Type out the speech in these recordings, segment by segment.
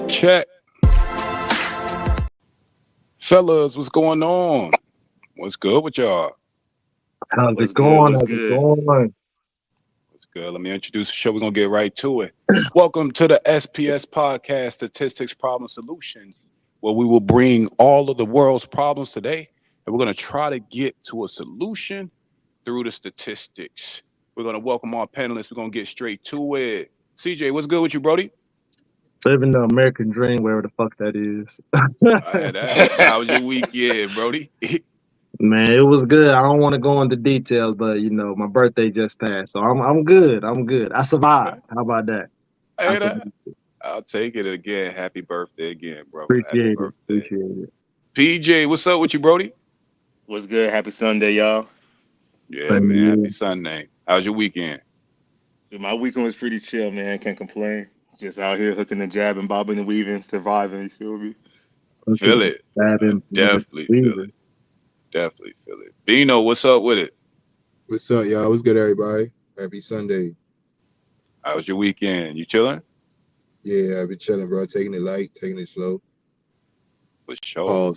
Check. Fellas, what's going on? What's good with y'all? How's it going? What's good? Let me introduce the show. We're going to get right to it. Welcome to the SPS podcast, Statistics, Problem Solutions, where we will bring all of the world's problems today, and we're going to try to get to a solution through the statistics. We're going to welcome our panelists. We're going to get straight to it. CJ, what's good with you, Brody? Living the American dream, wherever the fuck that is. How was your weekend, Brody? Man, it was good. I don't want to go into details, but my birthday just passed, so I'm good. I survived. How about that? I'll take it again. Happy birthday again, bro. Appreciate it. PJ, what's up with you, Brody? What's good? Happy Sunday, y'all. Yeah, man. Happy Sunday. How's your weekend? Dude, my weekend was pretty chill, man. Can't complain. Just out here hooking and jabbing, bobbing and weaving, surviving. You feel me? Feel it. Definitely feel it. Bino, what's up with it? What's up, y'all? What's good, everybody? Happy Sunday. How was your weekend? You chilling? Yeah, I've been chilling, bro. Taking it light, taking it slow. For sure.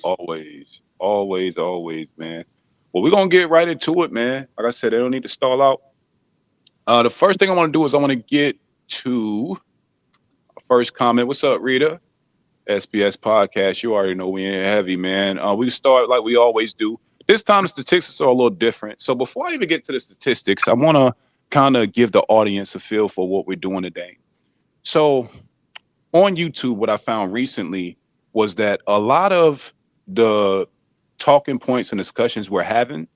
Always, man. Well, we're going to get right into it, man. Like I said, they don't need to stall out. The first thing I want to do is I want to get to first comment. What's up, Rita? SPS podcast. You already know we ain't heavy, man. We start like we always do. This time the statistics are a little different. So before I even get to the statistics, I want to kind of give the audience a feel for what we're doing today. So on YouTube, what I found recently was that a lot of the talking points and discussions we're having,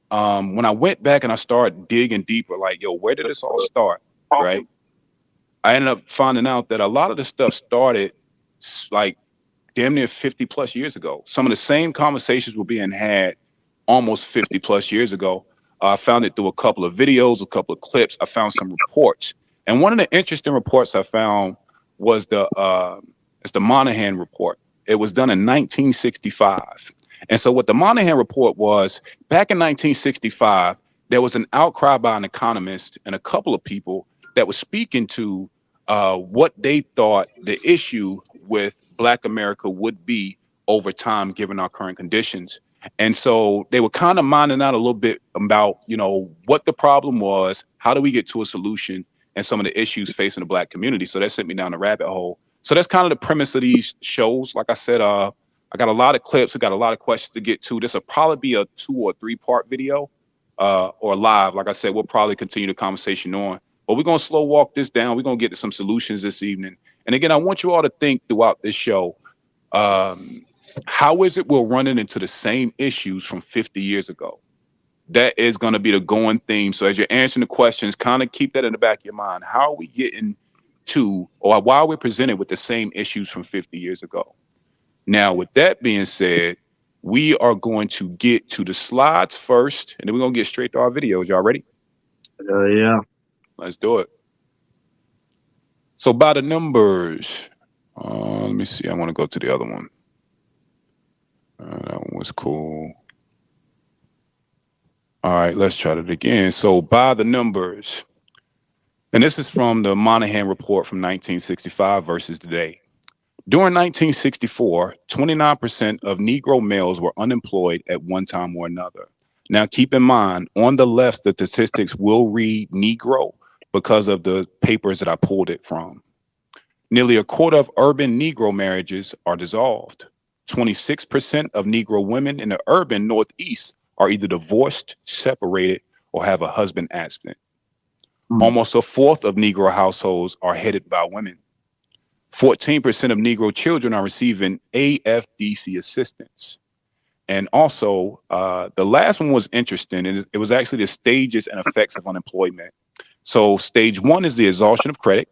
when I went back and I started digging deeper, like, yo, where did this all start, right? I ended up finding out that a lot of the stuff started like damn near 50 plus years ago. Some of the same conversations were being had almost 50 plus years ago. I found it through a couple of videos, a couple of clips. I found some reports. And one of the interesting reports I found was it's the Monahan report. It was done in 1965. And so what the Monahan report was, back in 1965, there was an outcry by an economist and a couple of people that was speaking to what they thought the issue with Black America would be over time, given our current conditions. And so they were kind of minding out a little bit about, what the problem was, how do we get to a solution, and some of the issues facing the Black community. So that sent me down the rabbit hole. So that's kind of the premise of these shows. Like I said, I got a lot of clips. I got a lot of questions to get to. This will probably be a 2 or 3 part video or live. Like I said, we'll probably continue the conversation on. But we're going to slow walk this down. We're going to get to some solutions this evening. And again, I want you all to think throughout this show, how is it we're running into the same issues from 50 years ago? That is going to be the going theme. So as you're answering the questions, kind of keep that in the back of your mind. How are we getting to, or why are we presented with the same issues from 50 years ago? Now, with that being said, we are going to get to the slides first, and then we're going to get straight to our videos. Y'all ready? Yeah. Let's do it. So by the numbers, let me see. I want to go to the other one. That one was cool. All right, let's try it again. So by the numbers, and this is from the Monahan report from 1965 versus today. During 1964, 29% of Negro males were unemployed at one time or another. Now, keep in mind, on the left, the statistics will read Negro, because of the papers that I pulled it from. Nearly a quarter of urban Negro marriages are dissolved. 26% of Negro women in the urban Northeast are either divorced, separated, or have a husband absent. Almost a fourth of Negro households are headed by women. 14% of Negro children are receiving AFDC assistance. And also, the last one was interesting, and it was actually the stages and effects of unemployment. So stage 1 is the exhaustion of credit.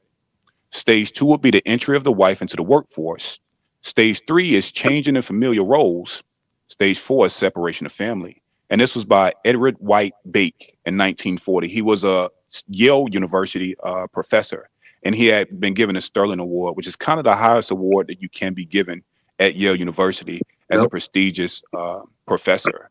Stage 2 would be the entry of the wife into the workforce. Stage 3 is changing in familial roles. Stage 4 is separation of family. And this was by Edward White Bake in 1940. He was a Yale University professor, and he had been given a Sterling Award, which is kind of the highest award that you can be given at Yale University as a prestigious professor.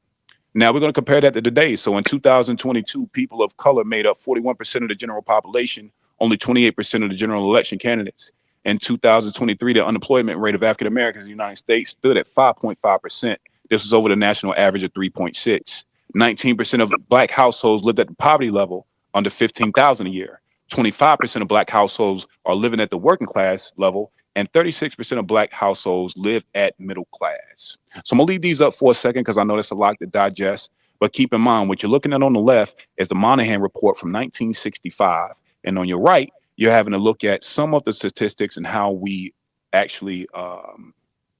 Now we're going to compare that to today. So in 2022, people of color made up 41% of the general population, only 28% of the general election candidates. In 2023, the unemployment rate of African Americans in the United States stood at 5.5%. This was over the national average of 3.6. 19% of Black households lived at the poverty level, under $15,000 a year. 25% of Black households are living at the working class level, and 36% of Black households live at middle class. So I'm gonna leave these up for a second because I know that's a lot to digest. But keep in mind, what you're looking at on the left is the Monahan report from 1965, and on your right, you're having to look at some of the statistics and how we actually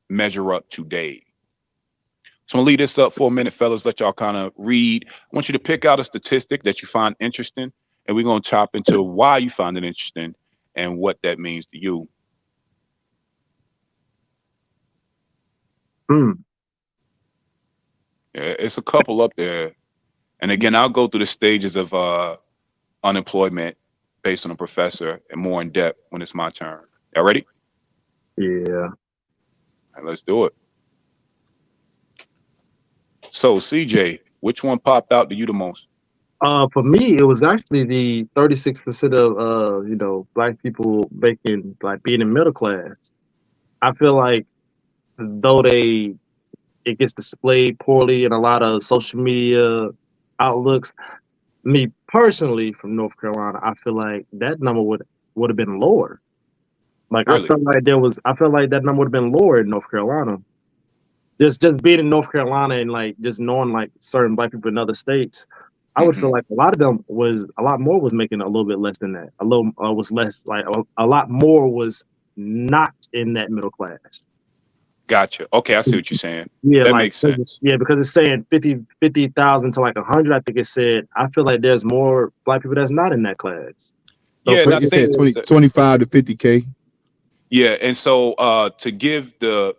measure up today. So I'm gonna leave this up for a minute, fellas. Let y'all kind of read. I want you to pick out a statistic that you find interesting, and we're gonna chop into why you find it interesting and what that means to you. Yeah, it's a couple up there. And again, I'll go through the stages of unemployment based on a professor and more in depth when it's my turn. Y'all ready? Yeah. All right, let's do it. So, CJ, which one popped out to you the most? For me, it was actually the 36% of Black people being in middle class. I feel like though it gets displayed poorly in a lot of social media outlooks. Me personally, from North Carolina, I feel like that number would have been lower. Like Really? I felt like that number would have been lower in North Carolina. Just being in North Carolina and like just knowing like certain Black people in other states, I would feel like a lot more was making a little bit less than that. A little was less like a lot more was not in that middle class. Gotcha. Okay, I see what you're saying. Yeah, That like makes sense. yeah, because it's saying 50,000 to like 100. I think it said. I feel like there's more Black people that's not in that class. So Yeah, and I It said think 25 to 50K. yeah, and so to give the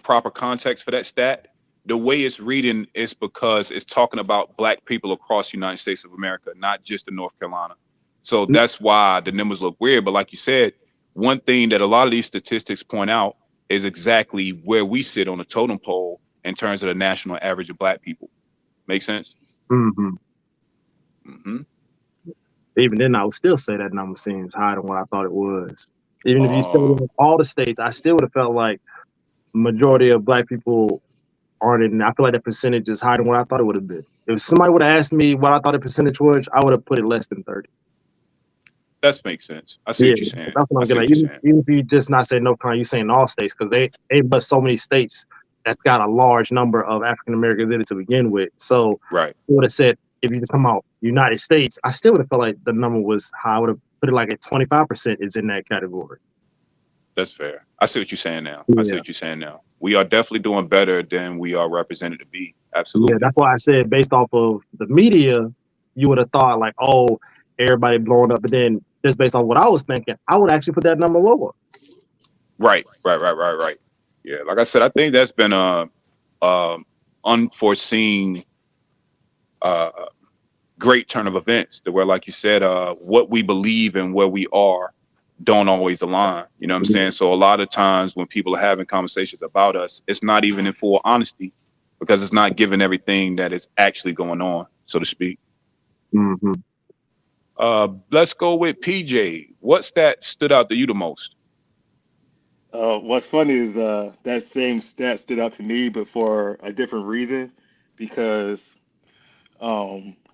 proper context for that stat, the way it's reading is because it's talking about Black people across the United States of America, not just in North Carolina. So that's why the numbers look weird. But like you said, one thing that a lot of these statistics point out is exactly where we sit on the totem pole in terms of the national average of Black people. Make sense? even then, I would still say that number seems higher than what I thought it was. Even if you said it in all the states, I still would have felt like majority of Black people aren't in. I feel like that percentage is higher than what I thought it would have been. If somebody would have asked me what I thought the percentage was, I would have put it less than 30. That makes sense. I see what you're saying. That's what I I'm see getting what at. you're saying. Even if you just not say North Carolina, you saying all states because they ain't but so many states that's got a large number of African Americans in it to begin with. So Right. I would have said if you just come out United States, I still would have felt like the number was high. I would have put it like at 25% is in that category. That's fair. I see what you're saying now. I see Yeah. what you're saying now. We are definitely doing better than we are represented to be. Absolutely. Yeah, that's why I said based off of the media, you would have thought like, oh, everybody blowing up. But then just based on what I was thinking, I would actually put that number lower. Right. Yeah, like I said, I think that's been unforeseen great turn of events to where, like you said, what we believe and where we are don't always align. You know what I'm saying? So a lot of times when people are having conversations about us, it's not even in full honesty because it's not giving everything that is actually going on, so to speak. Let's go with PJ. What stat stood out to you the most? What's funny is that same stat stood out to me, but for a different reason, because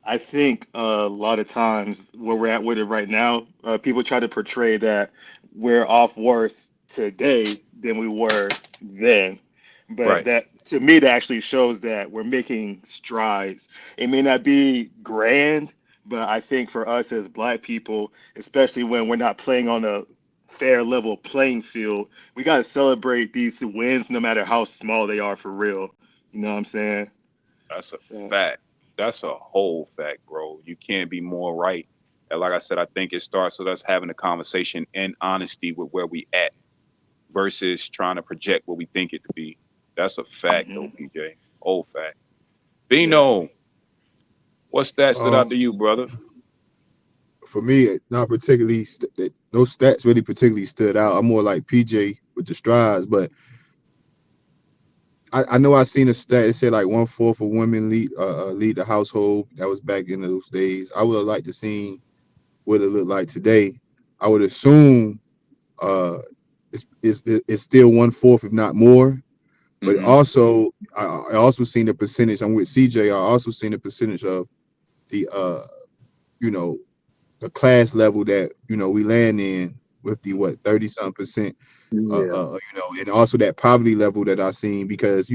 I think a lot of times where we're at with it right now, people try to portray that we're off worse today than we were then. But Right. that, to me, that actually shows that we're making strides. It may not be grand, but I think for us as Black people, especially when we're not playing on a fair level playing field, we got to celebrate these wins no matter how small they are for real. You know what I'm saying? That's a So, fact. That's a whole fact, bro. You can't be more right. And like I said, I think it starts with us having a conversation in honesty with where we at versus trying to project what we think it to be. That's a fact, though, mhm, PJ. Old fact. yeah. Bino, what stats stood out to Um, you, brother? for me, not particularly. No stats really particularly stood out. I'm more like PJ with the strides, but I know I seen a stat. It said like 1/4 of women lead the household. That was back in those days. I would have liked to seen what it looked like today. I would assume uh, it's still 1/4, if not more. But Mm-hmm. also, I also seen the percentage. I'm with CJ. I also seen the percentage of the you know, the class level that we land in with the what 30 something percent Yeah. and also that poverty level that I seen, because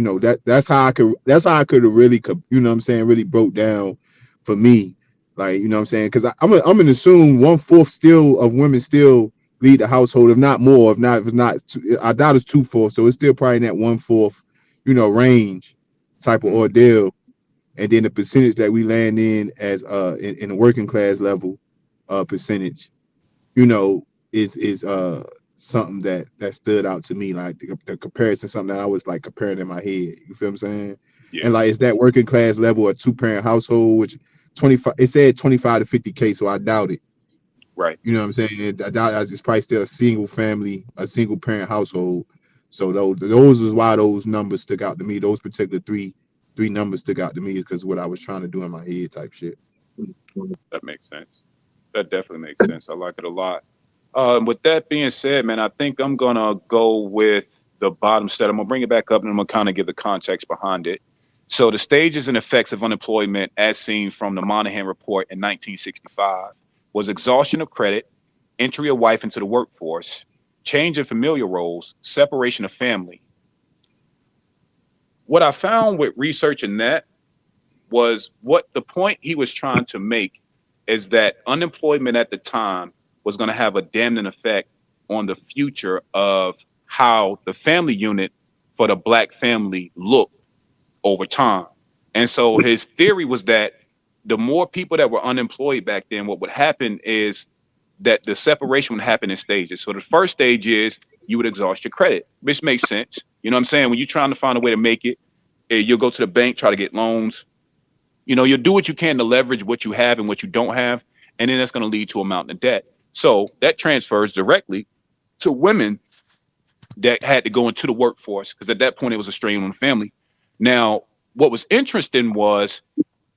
that's how I could have really what I'm saying, really broke down for me, like what I'm saying, because I'm gonna assume 1/4 still of women still lead the household, if not more, if it's not I doubt it's 2/4, so it's still probably in that 1/4 range type of Mm-hmm. ordeal. And then the percentage that we land in as in the working class level percentage, you know, is something that stood out to me, like the comparison, something that I was like comparing in my head. You feel what I'm saying? Yeah, And like, is that working class level a two-parent household, which 25, it said 25 to 50K, so I doubt it. right. You know what I'm saying? And I doubt it's probably still a single family, a single parent household. So those is why those numbers stuck out to me. Those particular three numbers stuck out to me because what I was trying to do in my head type shit. That makes sense. That definitely makes sense. I like it a lot. With that being said, man, I think I'm gonna go with the bottom stat. I'm gonna bring it back up and I'm gonna kind of give the context behind it. So the stages and effects of unemployment, as seen from the Monahan report in 1965, was exhaustion of credit, entry of wife into the workforce, change in familial roles, separation of family. What I found with researching that was what the point he was trying to make is that unemployment at the time was going to have a damning effect on the future of how the family unit for the black family looked over time. And so his theory was that the more people that were unemployed back then, what would happen is that the separation would happen in stages. So the first stage is you would exhaust your credit, which makes sense. You know what I'm saying? When you're trying to find a way to make it, you'll go to the bank, try to get loans. You'll do what you can to leverage what you have and what you don't have, and then that's going to lead to a mountain of debt. So that transfers directly to women that had to go into the workforce because at that point it was a strain on the family. Now, what was interesting was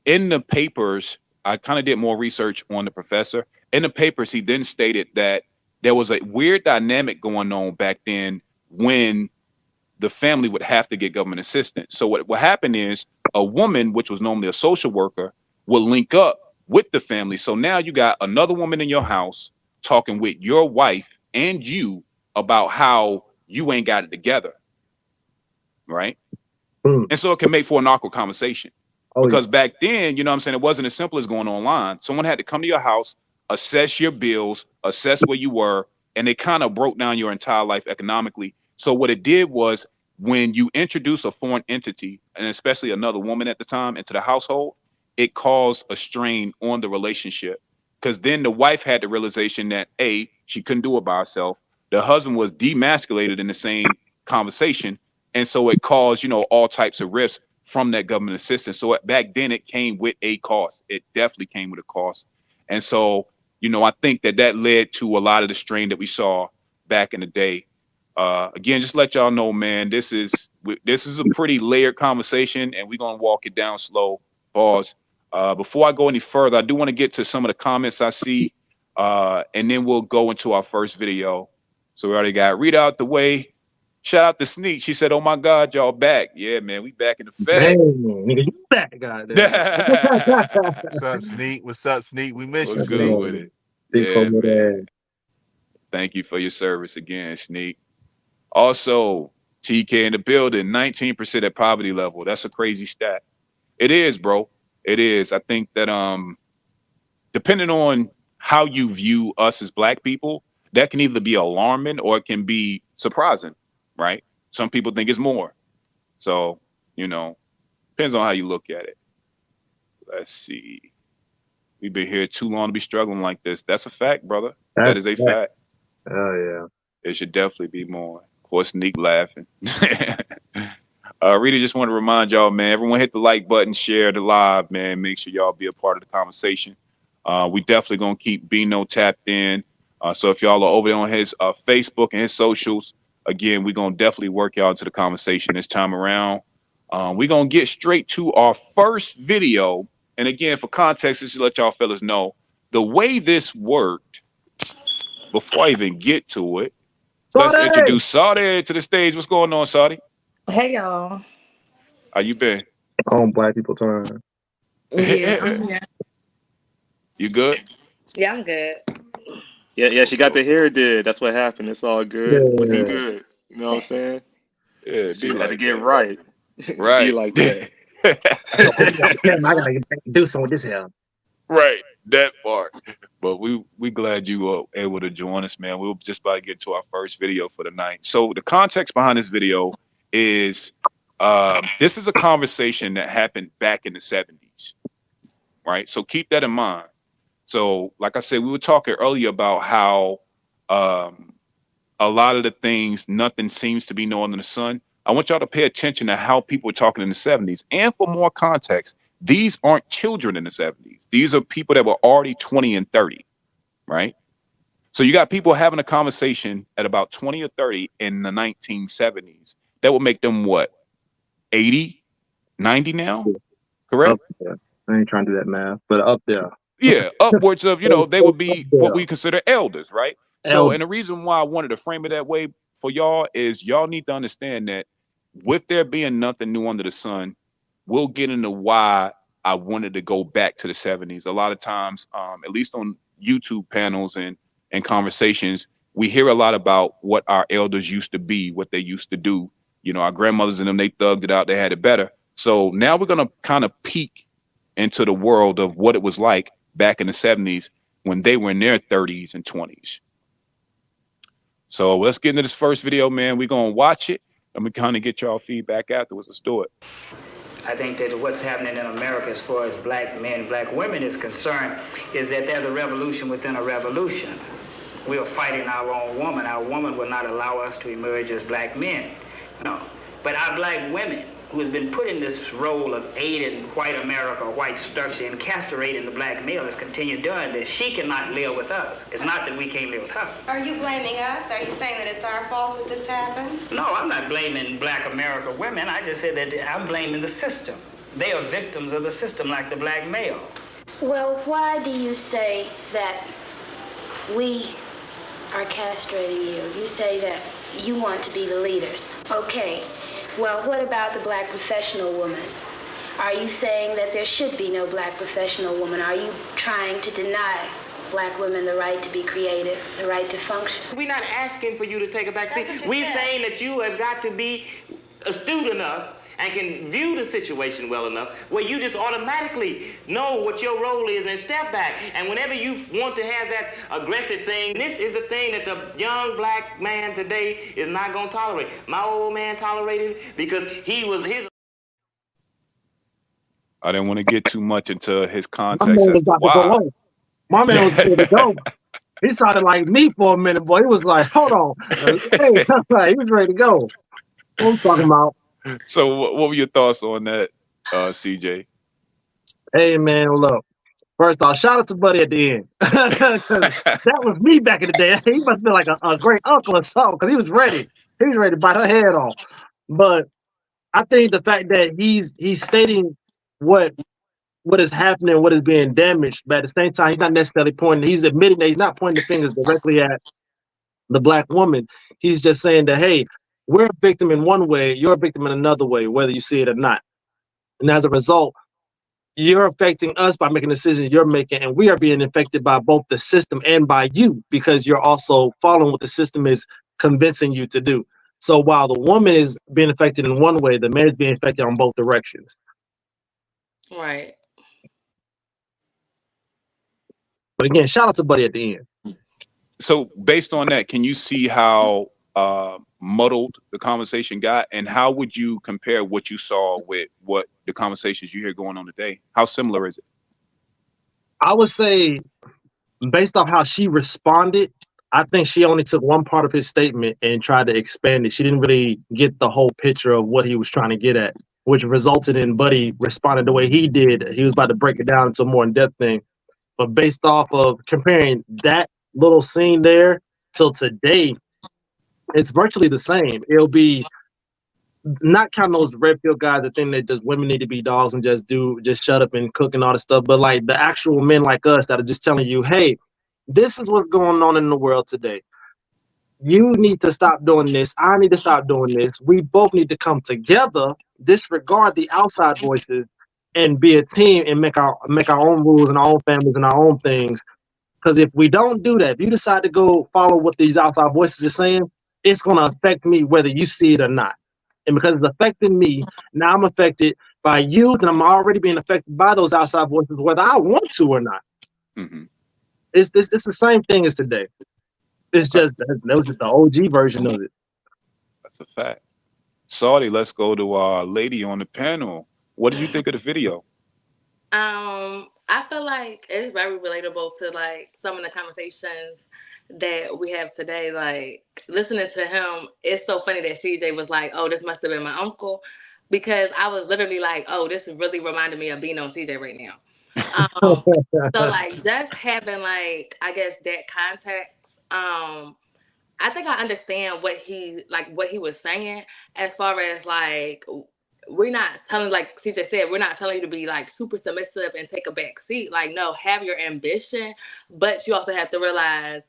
in the papers, I kind of did more research on the professor. In the papers, he then stated that there was a weird dynamic going on back then when the family would have to get government assistance. So what happened is a woman, which was normally a social worker, would link up with the family. So now you got another woman in your house talking with your wife and you about how you ain't got it together, right? Mm. And so it can make for an awkward conversation. Oh yeah. Because back then, you know what I'm saying, it wasn't as simple as going online. Someone had to come to your house, assess your bills, assess where you were, and it kind of broke down your entire life economically. So what it did was when you introduce a foreign entity, and especially another woman at the time, into the household, it caused a strain on the relationship. Because then the wife had the realization that A, she couldn't do it by herself. The husband was demasculated in the same conversation. And so it caused, all types of risks from that government assistance. So back then it came with a cost. It definitely came with a cost. And so, I think that led to a lot of the strain that we saw back in the day. Again, just let y'all know, man, this is a pretty layered conversation and we're going to walk it down slow. Pause. Before I go any further, I do want to get to some of the comments I see, and then we'll go into our first video. So we already got Rita out the way. Shout out to Sneak. She said, "Oh my God, y'all back? Yeah, man, we back in Man, effect." nigga, you back, goddamn. What's up, Sneak? What's up, Sneak? We miss What's you, good Sneak. with it? Big Yeah, homie man. ass. Thank you for your service again, Sneak. Also, TK in the building, 19% at poverty level. That's a crazy stat. It is, bro. It is. I think that depending on how you view us as black people, that can either be alarming or it can be surprising, right? Some people think it's more. So, depends on how you look at it. Let's see. We've been here too long to be struggling like this. That's a fact, brother. That That's is a that. fact. Oh yeah. It should definitely be more. Of course, Sneak laughing. Rita, just want to remind y'all, man, everyone hit the like button, share the live, man. Make sure y'all be a part of the conversation. We definitely going to keep Bino tapped in. So if y'all are over there on his Facebook and his socials, again, we're going to definitely work y'all into the conversation this time around. We're going to get straight to our first video. And again, for context, just to let y'all fellas know, the way this worked, before I even get to it, let's Saudi! introduce Saudi to the stage. What's going on, Saudi? Hey y'all. How you been? On black people time. Yeah, I'm here. You good? Yeah, I'm good. Yeah, she got the hair did. That's what happened. It's all good. Looking Yeah. good. You know what I'm saying? Yeah, She be had to like get that. right. Be Right. like that. I gotta get back and do something with this here. Right. That part. But we glad you were able to join us, man. We were just about to get to our first video for the night. So the context behind this video is this is a conversation that happened back in the 70s. Right. So keep that in mind. So, like I said, we were talking earlier about how a lot of the things, nothing seems to be new under the sun. I want y'all to pay attention to how people were talking in the 70s. And for more context, these aren't children in the 70s. These are people that were already 20 and 30, right? So you got people having a conversation at about 20 or 30 in the 1970s. That would make them what? 80, 90 now? Correct? Up there. I ain't trying to do that math, but up there. Yeah, upwards of, they would be Up what there. we consider elders, right? So, and the reason why I wanted to frame it that way for y'all is y'all need to understand that with there being nothing new under the sun, we'll get into why I wanted to go back to the 70s. A lot of times, at least on YouTube panels and conversations, we hear a lot about what our elders used to be, what they used to do. Our grandmothers and them, they thugged it out, they had it better. So now we're going to kind of peek into the world of what it was like back in the 70s when they were in their 30s and 20s. So let's get into this first video, man. We're going to watch it and we kind of get y'all feedback afterwards. Let's do it. I think that what's happening in America as far as black men, black women is concerned is that there's a revolution within a revolution. We are fighting our own woman. Our woman will not allow us to emerge as black men. No. But our black women, who has been put in this role of aiding white America, white structure, and castrating the black male, has continued doing this. She cannot live with us. It's not that we can't live with her. Are you blaming us? Are you saying that it's our fault that this happened? No, I'm not blaming black America women. I just said that I'm blaming the system. They are victims of the system like the black male. Well, why do you say that we are castrating you? You say that you want to be the leaders. Okay. Well, what about the black professional woman? Are you saying that there should be no black professional woman? Are you trying to deny black women the right to be creative, the right to function? We're not asking for you to take a back seat. We're saying that you have got to be astute enough and can view the situation well enough where you just automatically know what your role is and step back. And whenever you want to have that aggressive thing, this is the thing that the young black man today is not going to tolerate. My old man tolerated it because he was his. I didn't want to get too much into his My context man was as to about to go why. on. My man was ready to go. He sounded like me for a minute, boy. He was like, hold on. Hey, he was ready to go. What I'm talking about. So what were your thoughts on that, CJ? Hey, man, look. First off, shout out to Buddy at the end. 'Cause that was me back in the day. He must have been like a great uncle or something because he was ready. He was ready to bite her head off. But I think the fact that he's stating what is happening, what is being damaged, but at the same time, he's not necessarily pointing. He's admitting that he's not pointing the fingers directly at the black woman. He's just saying that, hey, we're a victim in one way, you're a victim in another way, whether you see it or not. And as a result, you're affecting us by making decisions you're making, and we are being affected by both the system and by you because you're also following what the system is convincing you to do. So while the woman is being affected in one way, the man is being affected on both directions. Right. But again, shout out to Buddy at the end. So based on that, can you see how muddled the conversation got, and how would you compare what you saw with what the conversations you hear going on today? How similar is it? I would say, based off how she responded, I think she only took one part of his statement and tried to expand it. She didn't really get the whole picture of what he was trying to get at, which resulted in Buddy responding the way he did. He was about to break it down into a more in-depth thing. But based off of comparing that little scene there till today, it's virtually the same. It'll be not counting those red pill guys that think that just women need to be dogs and just shut up and cook and all this stuff, but like the actual men like us that are just telling you, hey, this is what's going on in the world today. You need to stop doing this. I need to stop doing this. We both need to come together, disregard the outside voices, and be a team and make our own rules and our own families and our own things. Because if we don't do that, if you decide to go follow what these outside voices are saying, it's going to affect me whether you see it or not. And because it's affecting me, now I'm affected by you, and I'm already being affected by those outside voices, whether I want to or not. Mm-hmm. It's the same thing as today. It's Okay, just that was just the OG version of it. that's a fact. Saudi, let's go to our lady on the panel. What did you think of the video? I feel like it's very relatable to like some of the conversations that we have today. Like listening to him, it's so funny that CJ was like, "Oh, this must have been my uncle," because I was literally like, "Oh, this really reminded me of being on CJ right now." Um, so like just having like I guess that context. I think I understand what he was saying as far as like we're not telling like CJ said, we're not telling you to be like super submissive and take a back seat. Like no, have your ambition, but you also have to realize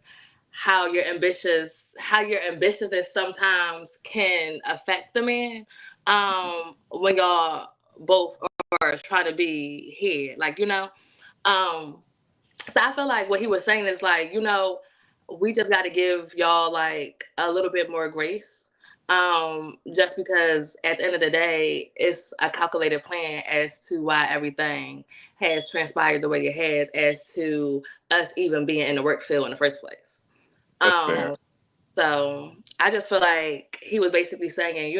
how your ambitiousness sometimes can affect the man when y'all both are trying to be here. Like, you know. Um so I feel like what he was saying is like, we just got to give y'all like a little bit more grace. Just because at the end of the day, it's a calculated plan as to why everything has transpired the way it has, as to us even being in the work field in the first place. That's fair. Um, so I just feel like he was basically saying,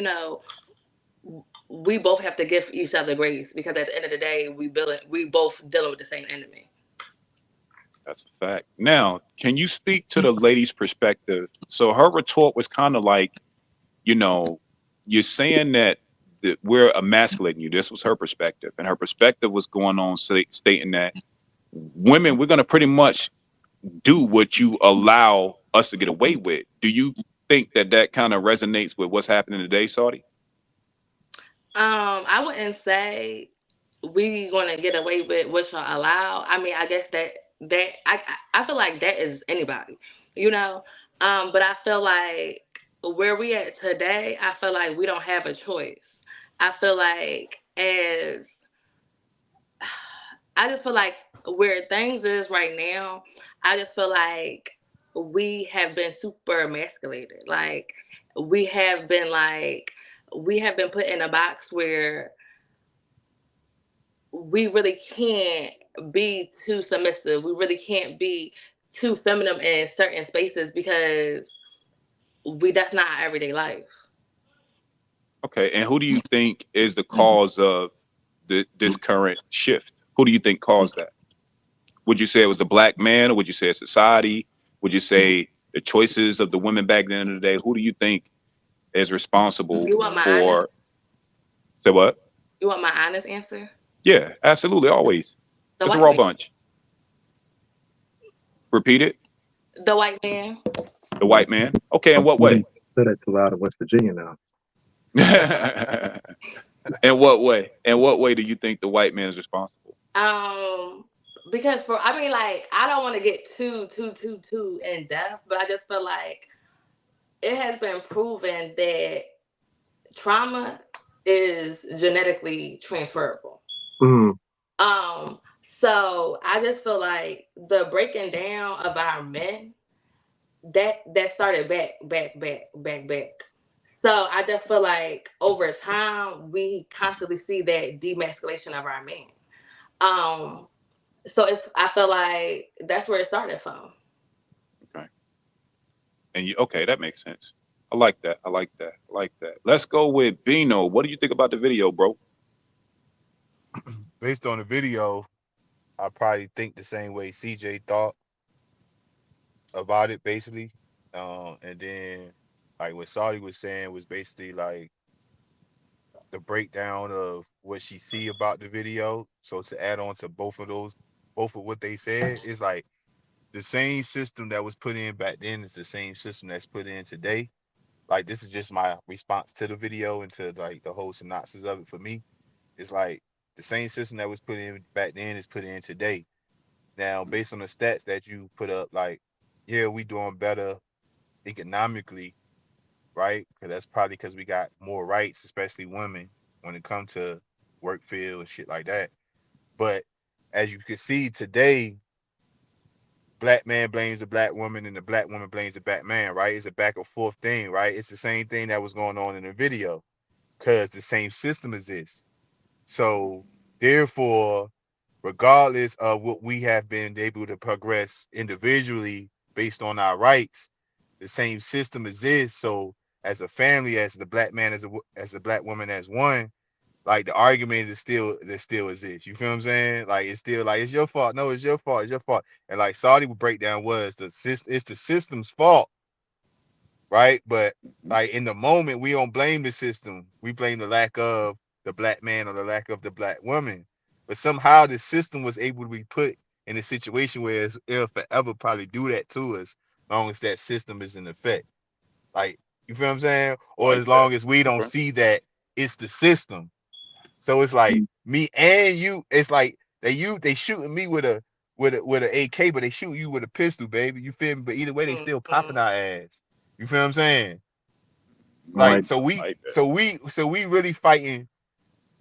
we both have to give each other grace because at the end of the day, we both dealing with the same enemy. That's a fact. Now, can you speak to the lady's perspective? So her retort was kind of like, you know, you're saying that we're emasculating you. This was her perspective, and her perspective was going on stating that women, we're going to pretty much do what you allow us to get away with. Do you think that kind of resonates with what's happening today, Saudi? I wouldn't say we gonna get away with what y'all allow. I mean, I guess I feel like that is anybody, you know. But I feel like where we at today, I feel like we don't have a choice. I feel like as I just feel like where things is right now, I just feel like we have been super emasculated. We have been like we have been put in a box where we really can't be too submissive. We really can't be too feminine in certain spaces because that's not our everyday life. Okay, and who do you think is the cause of this current shift? Who do you think caused that? Would you say it was the black man, or would you say it's society? Would you say the choices of the women back then in the day? Who do you think is responsible You want my honest? for? Say what? You want my honest answer? Yeah, absolutely, always. The It's a white raw man. bunch. Repeat it. The white man. The white man. Okay, in what You way? didn't say that too loud in West Virginia now. In what way? In what way do you think the white man is responsible? Because I mean, like, I don't want to get too in depth, but I just feel like it has been proven that trauma is genetically transferable. Mm. So I just feel like the breaking down of our men that started back. So I just feel like over time we constantly see that demasculation of our men. So I feel like that's where it started from. Okay. And okay, that makes sense. I like that. I like that. I like that. Let's go with Bino. What do you think about the video, bro? Based on the video, I probably think the same way CJ thought about it, basically. And then like what Saudi was saying was basically like the breakdown of what she see about the video. So to add on to both of what they said, is like the same system that was put in back then is the same system that's put in today. Like this is just my response to the video and to like the whole synopsis of it for me. It's like the same system that was put in back then is put in today. Now, based on the stats that you put up, like, yeah, we doing better economically, right? Because that's probably because we got more rights, especially women, when it comes to work field and shit like that. But as you can see today, black man blames the black woman and the black woman blames the black man, right? It's a back and forth thing, right? It's the same thing that was going on in the video because the same system exists. So therefore, regardless of what we have been able to progress individually based on our rights, the same system exists. So as a family, as the black man, as the black woman, as one, like the argument is still exists. You feel what I'm saying? Like it's still like it's your fault. No, it's your fault. It's your fault. And like Saudi would break down was it's the system's fault, right? But like in the moment, we don't blame the system. We blame the lack of the black man or the lack of the black woman. But somehow the system was able to be put in a situation where it'll forever probably do that to us, as long as that system is in effect. Like you feel what I'm saying? I Or like as that. long as we don't Okay. see that it's the system. So it's like me and you. It's like they shooting me with a AK, but they shoot you with a pistol, baby. You feel me? But either way, they still popping our ass. You feel what I'm saying? I Like like so I we like that. so we so we really fighting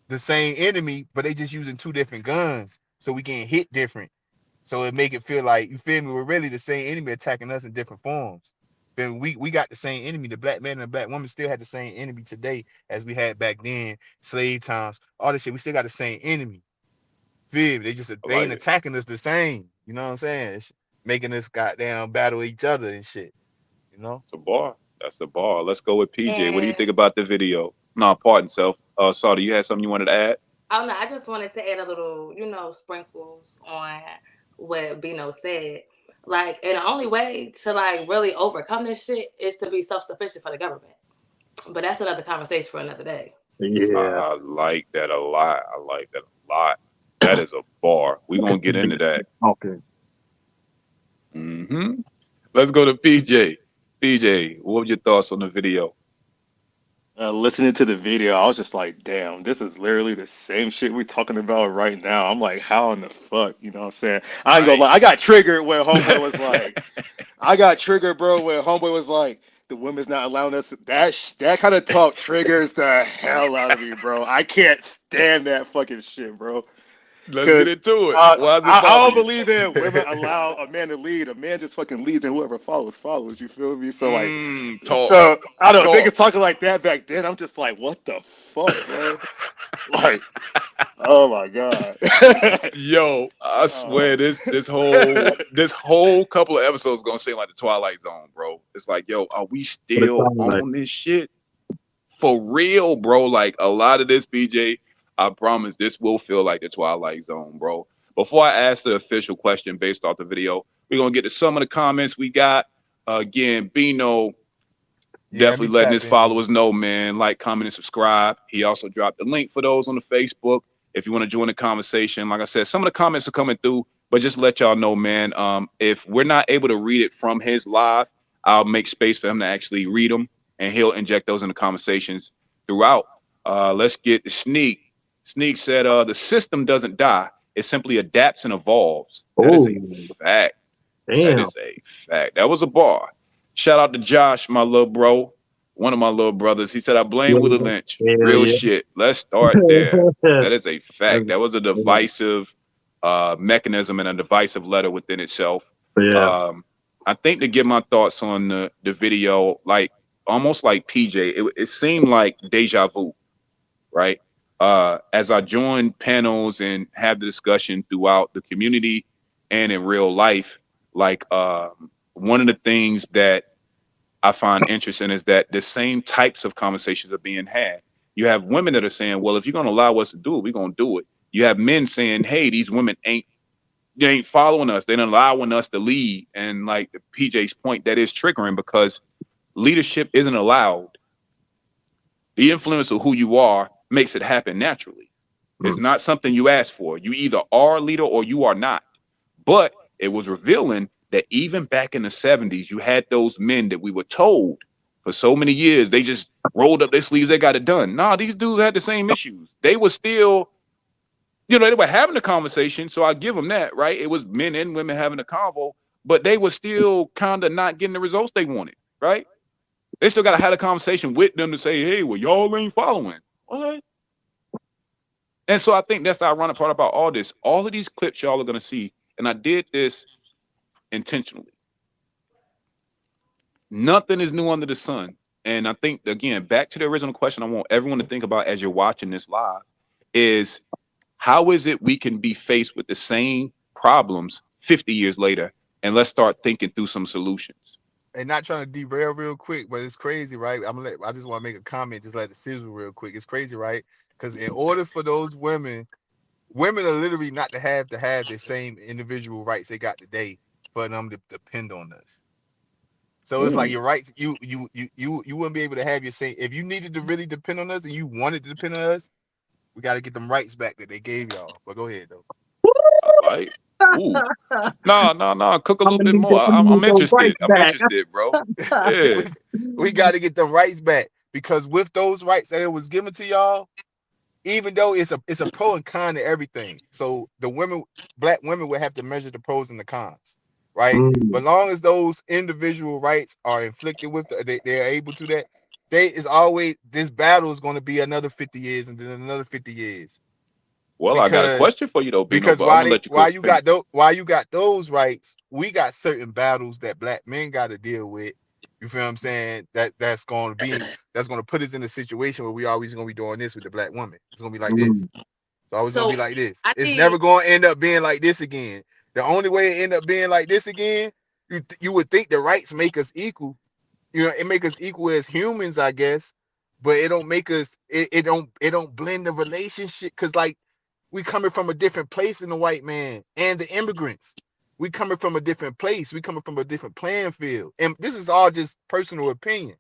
the same enemy, but they just using two different guns, so we can hit different. So it make it feel like you feel me. We're really the same enemy attacking us in different forms. Then we got the same enemy. The black man and the black woman still had the same enemy today as we had back then. Slave times, all this shit. We still got the same enemy. Feel me? I They ain't like it. attacking us the same. You know what I'm saying? It's making us goddamn battle each other and shit. You know? It's a bar. That's a bar. Let's go with PJ. What do you And think about the video? No, pardon self. Saudi, you had something you wanted to add? oh no, I just wanted to add a little, sprinkles on what Bino said. Like, and the only way to like really overcome this shit is to be self sufficient for the government. But that's another conversation for another day. yeah. I like that a lot. I like that a lot. That is a bar. We're gonna get into that. Okay. Let's go to PJ. PJ, what were your thoughts on the video? Listening to the video, I was just like, damn, this is literally the same shit we're talking about right now. I'm like, how in the fuck? You know what I'm saying? I ain't gonna Right. lie. I got triggered when Homeboy was like, I got triggered, bro, when Homeboy was like, the women's not allowing us. That kind of talk triggers the hell out of me, bro. I can't stand that fucking shit, bro. Let's get Cause into it. Why does it I bother don't you? believe in women allow a man to lead. A man just fucking leads, and whoever follows follows. You feel me? So like, Talk. so I don't know. Talk. Niggas talking like that back then. I'm just like, what the fuck, bro? Like, oh my god. Yo, I Oh. swear this whole couple of episodes gonna seem like the Twilight Zone, bro. It's like, yo, are we But it still sounds like on this shit? For real, bro. Like a lot of this, BJ, I promise this will feel like the Twilight Zone, bro. Before I ask the official question based off the video, we're gonna get to some of the comments we got. Again, Bino Yeah, let definitely me letting tap his in. followers know, man. Like, comment, and subscribe. He also dropped the link for those on the Facebook if you want to join the conversation. Like I said, some of the comments are coming through, but just let y'all know, man. If we're not able to read it from his live, I'll make space for him to actually read them, and he'll inject those in the conversations throughout. Let's get the Sneak. Sneak said, "The system doesn't die; it simply adapts and evolves." That is oh a fact. That damn. is a fact. That was a bar. Shout out to Josh, my little bro, one of my little brothers. He said, I blame Willie Yeah, Lynch. Real yeah, shit. Let's start there. yeah. That is a fact. That was a divisive mechanism and a divisive letter within itself. Yeah. I think to give my thoughts on the video, like almost like PJ, it seemed like deja vu, right? As I joined panels and have the discussion throughout the community and in real life, like one of the things that I find interesting is that the same types of conversations are being had. You have women that are saying, "Well, if you're going to allow us to do it, we're going to do it." You have men saying, "Hey, these women they ain't following us. They're not allowing us to lead." And like PJ's point, that is triggering because leadership isn't allowed. The influence of who you are makes it happen naturally. It's not something you ask for. You either are a leader or you are not. But it was revealing that even back in the 70s, you had those men that we were told for so many years, they just rolled up their sleeves, they got it done. Nah, these dudes had the same issues. They were still, they were having a conversation. So I give them that, right? It was men and women having a convo, but they were still kind of not getting the results they wanted, right? They still got to have a conversation with them to say, hey, well, y'all ain't following. What? And so I think that's the ironic part about all this. All of these clips y'all are going to see, and I did this intentionally. Nothing is new under the sun. And I think, again, back to the original question I want everyone to think about as you're watching this live is how is it we can be faced with the same problems 50 years later, and let's start thinking through some solutions. And not trying to derail real quick, but it's crazy, right? I just want to make a comment, just let it sizzle real quick. It's crazy, right? Because in order for those women are literally not to have the same individual rights they got today for them to depend on us. So it's like your rights, you wouldn't be able to have your same if you needed to really depend on us and you wanted to depend on us, we got to get them rights back that they gave y'all. But go ahead though. Like, ooh. No. Cook a I'm little gonna bit need more. I'm those rights interested. I'm back. interested, bro. Yeah. we got to get them rights back because with those rights that it was given to y'all, even though it's a pro and con to everything. So black women would have to measure the pros and the cons, right? But long as those individual rights are inflicted with, they're able to that, this battle is going to be another 50 years and then another 50 years. Well, I got a Because question for you though, Bino, because but I'm gonna let you why cook. you got those rights, we got certain battles that black men got to deal with. You feel what I'm saying? That's going to put us in a situation where we always going to be doing this with the black woman. It's going to be like this. It's always going to be like this. It's never going to end up being like this again. The only way it end up being like this again, you would think the rights make us equal. It make us equal as humans, I guess, but it don't make us. It don't blend the relationship because like we coming from a different place than the white man and the immigrants. We coming from a different place. We coming from a different playing field, and this is all just personal opinion.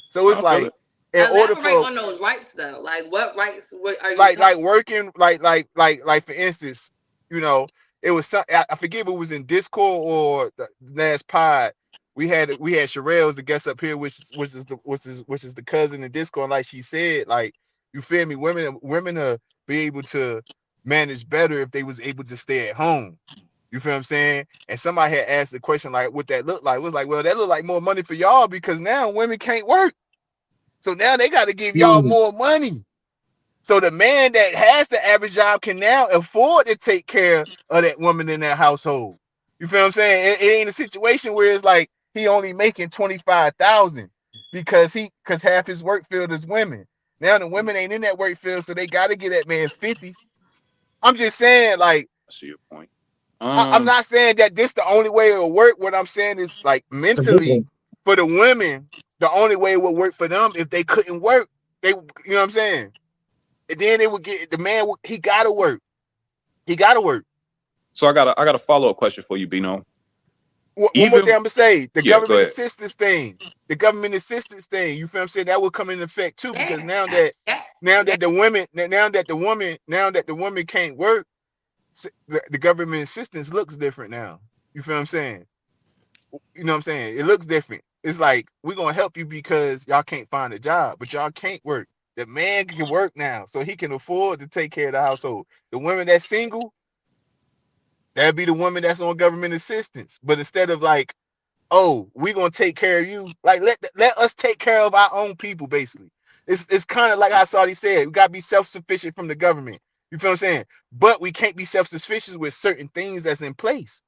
So it's I feel like it. in order Elaborate for on those rights though. Like what rights are you like talking? working like for instance, it was I forget if it was in Discord or the last pod. We had Sherelle as a guest up here, which is the cousin in Discord. Like she said, like you feel me, women be able to manage better if they was able to stay at home. You feel what I'm saying? And somebody had asked the question like, what that look like? It was like, well, that look like more money for y'all because now women can't work, so now they got to give y'all more money. So the man that has the average job can now afford to take care of that woman in that household. You feel what I'm saying? It ain't a situation where it's like he only making 25,000 because half his work field is women. Now the women ain't in that work field, so they got to get that man 50. I'm just saying, like, I see your point. I'm not saying that this the only way it will work. What I'm saying is like mentally for the women, the only way it would work for them if they couldn't work. You know what I'm saying? And then they would get the man. He gotta work. He gotta work. So I got a follow up question for you, Bino. One more thing Even I'm gonna say: the yeah, go government ahead. assistance thing. The government assistance thing. You feel what I'm saying? That will come into effect too, because now Yeah. that the woman can't work, the government assistance looks different now. You feel what I'm saying? You know what I'm saying? It looks different. It's like we're gonna help you because y'all can't find a job, but y'all can't work. The man can work now, so he can afford to take care of the household. The women that's single, that'd be the woman that's on government assistance. But instead of like oh, we gonna take care of you. Like let us take care of our own people, basically. It's kind of like how Saudi said, we gotta be self-sufficient from the government. You feel what I'm saying? But we can't be self-sufficient with certain things that's in place.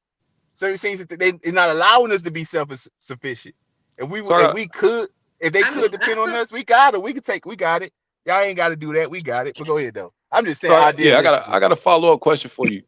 Certain things that they're not allowing us to be self-sufficient. So If we could, if they I mean, could depend on us, we got it. We got it. Y'all ain't got to do that. We got it. But go ahead though. I'm just saying yeah, I idealistically. got a follow up question for you.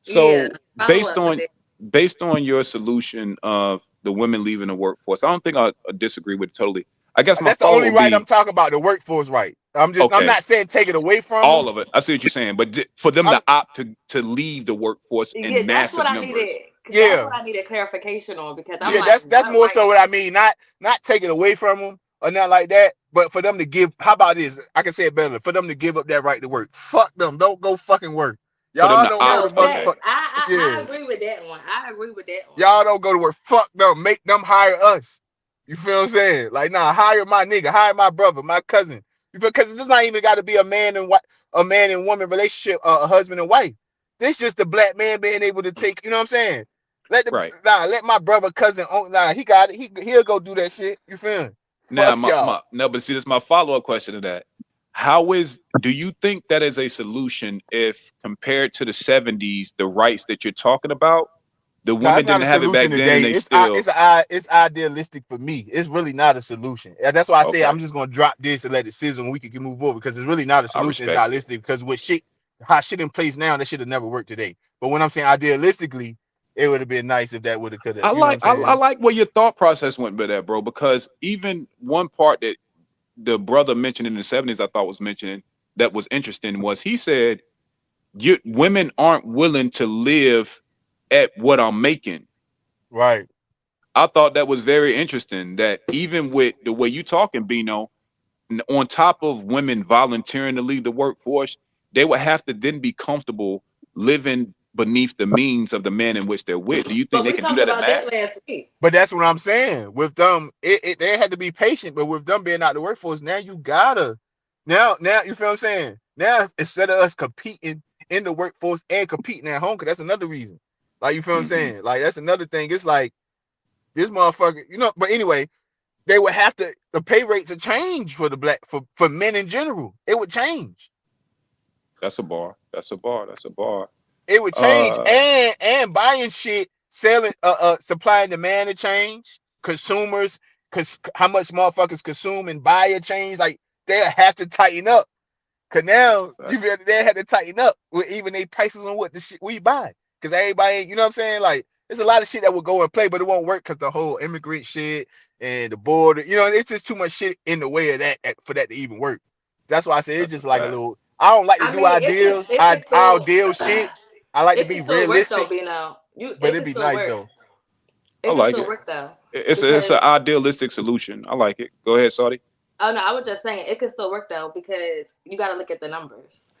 yeah, So follow based up with on it. based on your solution of the women leaving the workforce, I don't think I disagree with it totally. I guess my That's the follow up only would right I'm be talking about. The workforce right. I'm okay, not saying take it away from them. all of it. I see what you're saying, but for them I'm to opt to leave the workforce Yeah, in that's what massive I needed. numbers. That's yeah. what I needed clarification on because I'm Yeah, Yeah, like, that's what more so right? what I mean. Not take it away from them or nothing like that. But for them to give, how about this? I can say it better. For them to give up that right to work. Fuck them. Don't go fucking work. for them Y'all to don't go opt. to No, Okay, motherfucker. facts. I Yeah. agree with that one. I agree with that one. Y'all don't go to work. Fuck them. Make them hire us. You feel what I'm saying? Like, nah, hire my nigga, hire my brother, my cousin. You feel? Because it's not even got to be a man and woman relationship, a husband and wife. This just a black man being able to take. You know what I'm saying? right. Let my brother, cousin, he got it. He'll go do that shit. You feel me? Now, Fuck y'all. no, but see, this is my follow up question to that. Do you think that is a solution if compared to the 70s, the rights that you're talking about, the No, women it's not didn't a have it solution back then and today. they still, It's idealistic for me. It's really not a solution. And that's why I say okay, I'm just gonna drop this and let it sizzle and we can move forward because it's really not a I solution. It's respect it. idealistic because with shit how shit in place now, that should have never worked today. But when I'm saying idealistically, it would have been nice if that would have could have, you know what I'm I saying? like where your thought process went with that, bro, because even one part that the brother mentioned in the 70s, I thought was mentioning that was interesting was he said, women aren't willing to live at what I'm making. Right. I thought that was very interesting that even with the way you talking, Bino, on top of women volunteering to leave the workforce, they would have to then be comfortable living beneath the means of the man in which they're with. Do you think But they we can do talked that at about that max? last week. But that's what I'm saying. With them, they had to be patient. But with them being out the workforce, now you gotta now you feel what I'm saying. Now instead of us competing in the workforce and competing at home, because that's another reason. Like you feel what I'm Hmm. saying. Like that's another thing. It's like this motherfucker, you know. But anyway, they would have to the pay rates would change for the black for men in general. It would change. That's a bar. That's a bar. That's a bar. It would change Uh, and buying shit, selling supply and demand to change. Consumers, cause how much motherfuckers consume and buy a change, like they'll have to tighten up. Cause that's a now fact. they had to tighten up with even their prices on what the shit we buy. Cause everybody, you know what I'm saying? Like there's a lot of shit that will go and play, but it won't work because the whole immigrant shit and the border, you know, it's just too much shit in the way of that for that to even work. That's why I say it's That's a just like a fact. little. I don't like to I do mean, ideals. it can I'll still deal shit. I like to it be can still work though, realistic, Bino. but It it'd can be still nice work. though. I It can like still it. work though. It's an Because idealistic solution. I like it. Go ahead, Saudi. oh no, I was just saying it can still work though because you gotta look at the numbers.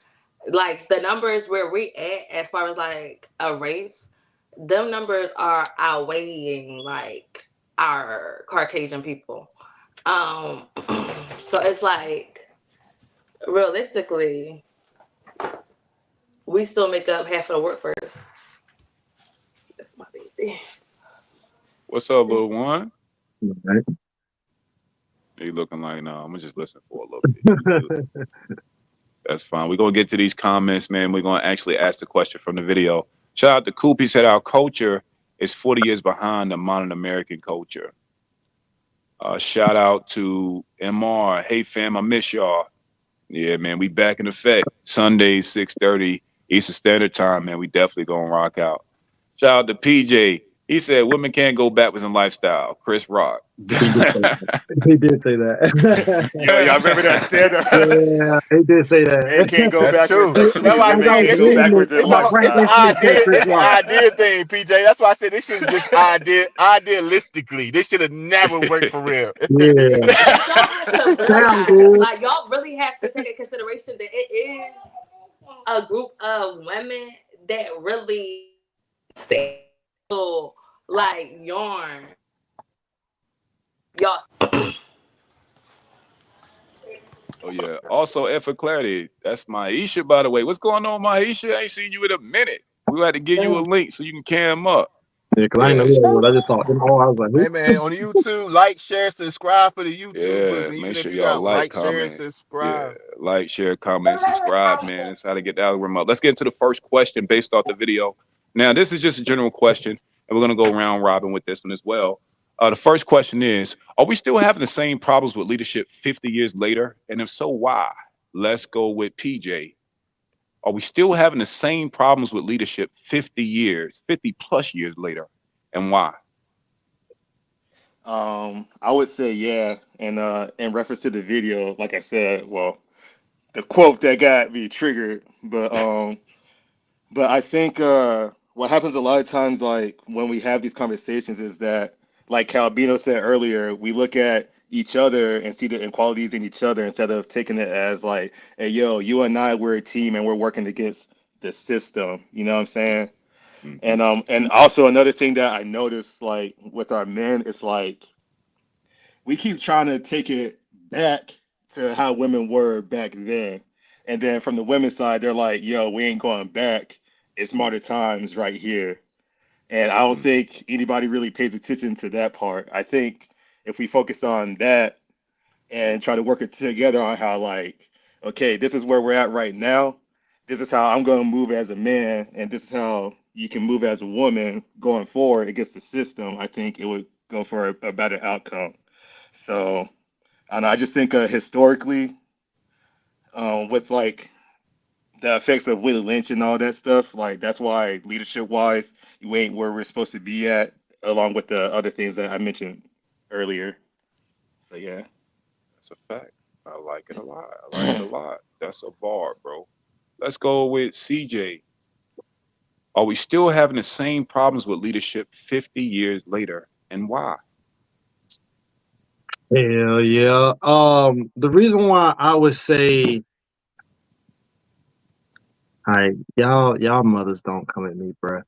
Like the numbers where we at as far as like a race, them numbers are outweighing like our Caucasian people. Um so it's like realistically we still make up half of the workforce. That's my baby. What's up, little one? Right. You looking like no? I'm gonna just listen for a little bit. You good? That's fine. We're gonna get to these comments, man. We're gonna actually ask the question from the video. Shout out to Coop. He said our culture is 40 years behind the modern American culture. Shout out to MR. Hey fam, I miss y'all. Yeah, man, we back in effect. Sundays, 6:30 Eastern Standard Time, man. We definitely gonna rock out. Shout out to PJ. He said women can't go backwards in lifestyle. Chris Rock. He did say that. He did say that. Yo, y'all remember that stand up? Yeah, he did say Man that. can't go That's backwards true. sexually, That's why I As women I say was can't this go shit. reading it, backwards in It's a my brain lifestyle. instantly said Chris it's an Rock. idea thing, PJ. That's why I said this shit is just idealistically. This should have never worked for real. Yeah, But y'all have to sound realize, good. like y'all really have to take into consideration that it is a group of women that really still like yarn. Y'all Oh yeah. Also, F for clarity, that's Maisha, by the way. What's going on, Maisha? I ain't seen you in a minute. We had to give you a link so you can cam up. Yeah, because I ain't Yeah, know who that was. I just saw MO. I was like, Hey who? man, on YouTube, like, share, subscribe for the YouTubers, yeah. and Make even if sure you y'all got like, like, share, and comment. Yeah, subscribe. like, share, comment, subscribe, man. That's how to get the algorithm up. Let's get into the first question based off the video. Now, this is just a general question, and we're gonna go round robin with this one as well. The first question is: are we still having the same problems with leadership 50 years later? And if so, why? Let's go with PJ. Are we still having the same problems with leadership 50 plus years later? And why? I would say yeah, and in reference to the video, like I said, well, the quote that got me triggered, but I think what happens a lot of times, like when we have these conversations, is that, like Calbino said earlier, we look at each other and see the inequalities in each other instead of taking it as like, hey, yo, you and I, we're a team and we're working against the system. You know what I'm saying? Hmm. And also another thing that I noticed, like with our men, it's like we keep trying to take it back to how women were back then. And then from the women's side, they're like, yo, we ain't going back. It's smarter times right here. And I don't think anybody really pays attention to that part. I think if we focus on that and try to work it together on how, like, okay, this is where we're at right now. This is how I'm going to move as a man, and this is how you can move as a woman going forward against the system. I think it would go for a better outcome. So, and I just think historically, with like the effects of Willie Lynch and all that stuff, like that's why leadership wise, you ain't where we're supposed to be at, along with the other things that I mentioned earlier. So yeah. That's a fact. I like it a lot. I like it a lot. That's a bar, bro. Let's go with CJ. Are we still having the same problems with leadership 50 years later? And why? Hell yeah. The reason why I would say, all right, y'all mothers don't come at me, bruh.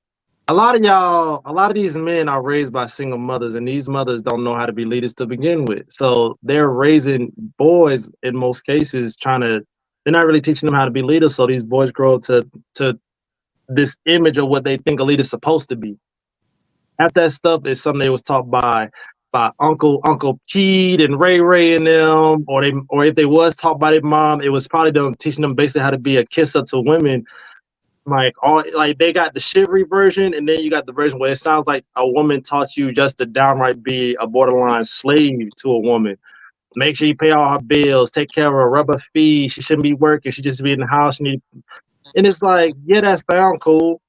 A lot of these men are raised by single mothers, and these mothers don't know how to be leaders to begin with. So they're raising boys in most cases, they're not really teaching them how to be leaders. So these boys grow to this image of what they think a leader's supposed to be. Half that stuff is something they was taught by Uncle Pete and Ray and them, or if they was taught by their mom, it was probably them teaching them basically how to be a kisser to women. Like they got the chivalry version, and then you got the version where it sounds like a woman taught you just to downright be a borderline slave to a woman. Make sure you pay all her bills, take care of her, rub her feet. She shouldn't be working. She just be in the house. And it's like, yeah, that's found cool,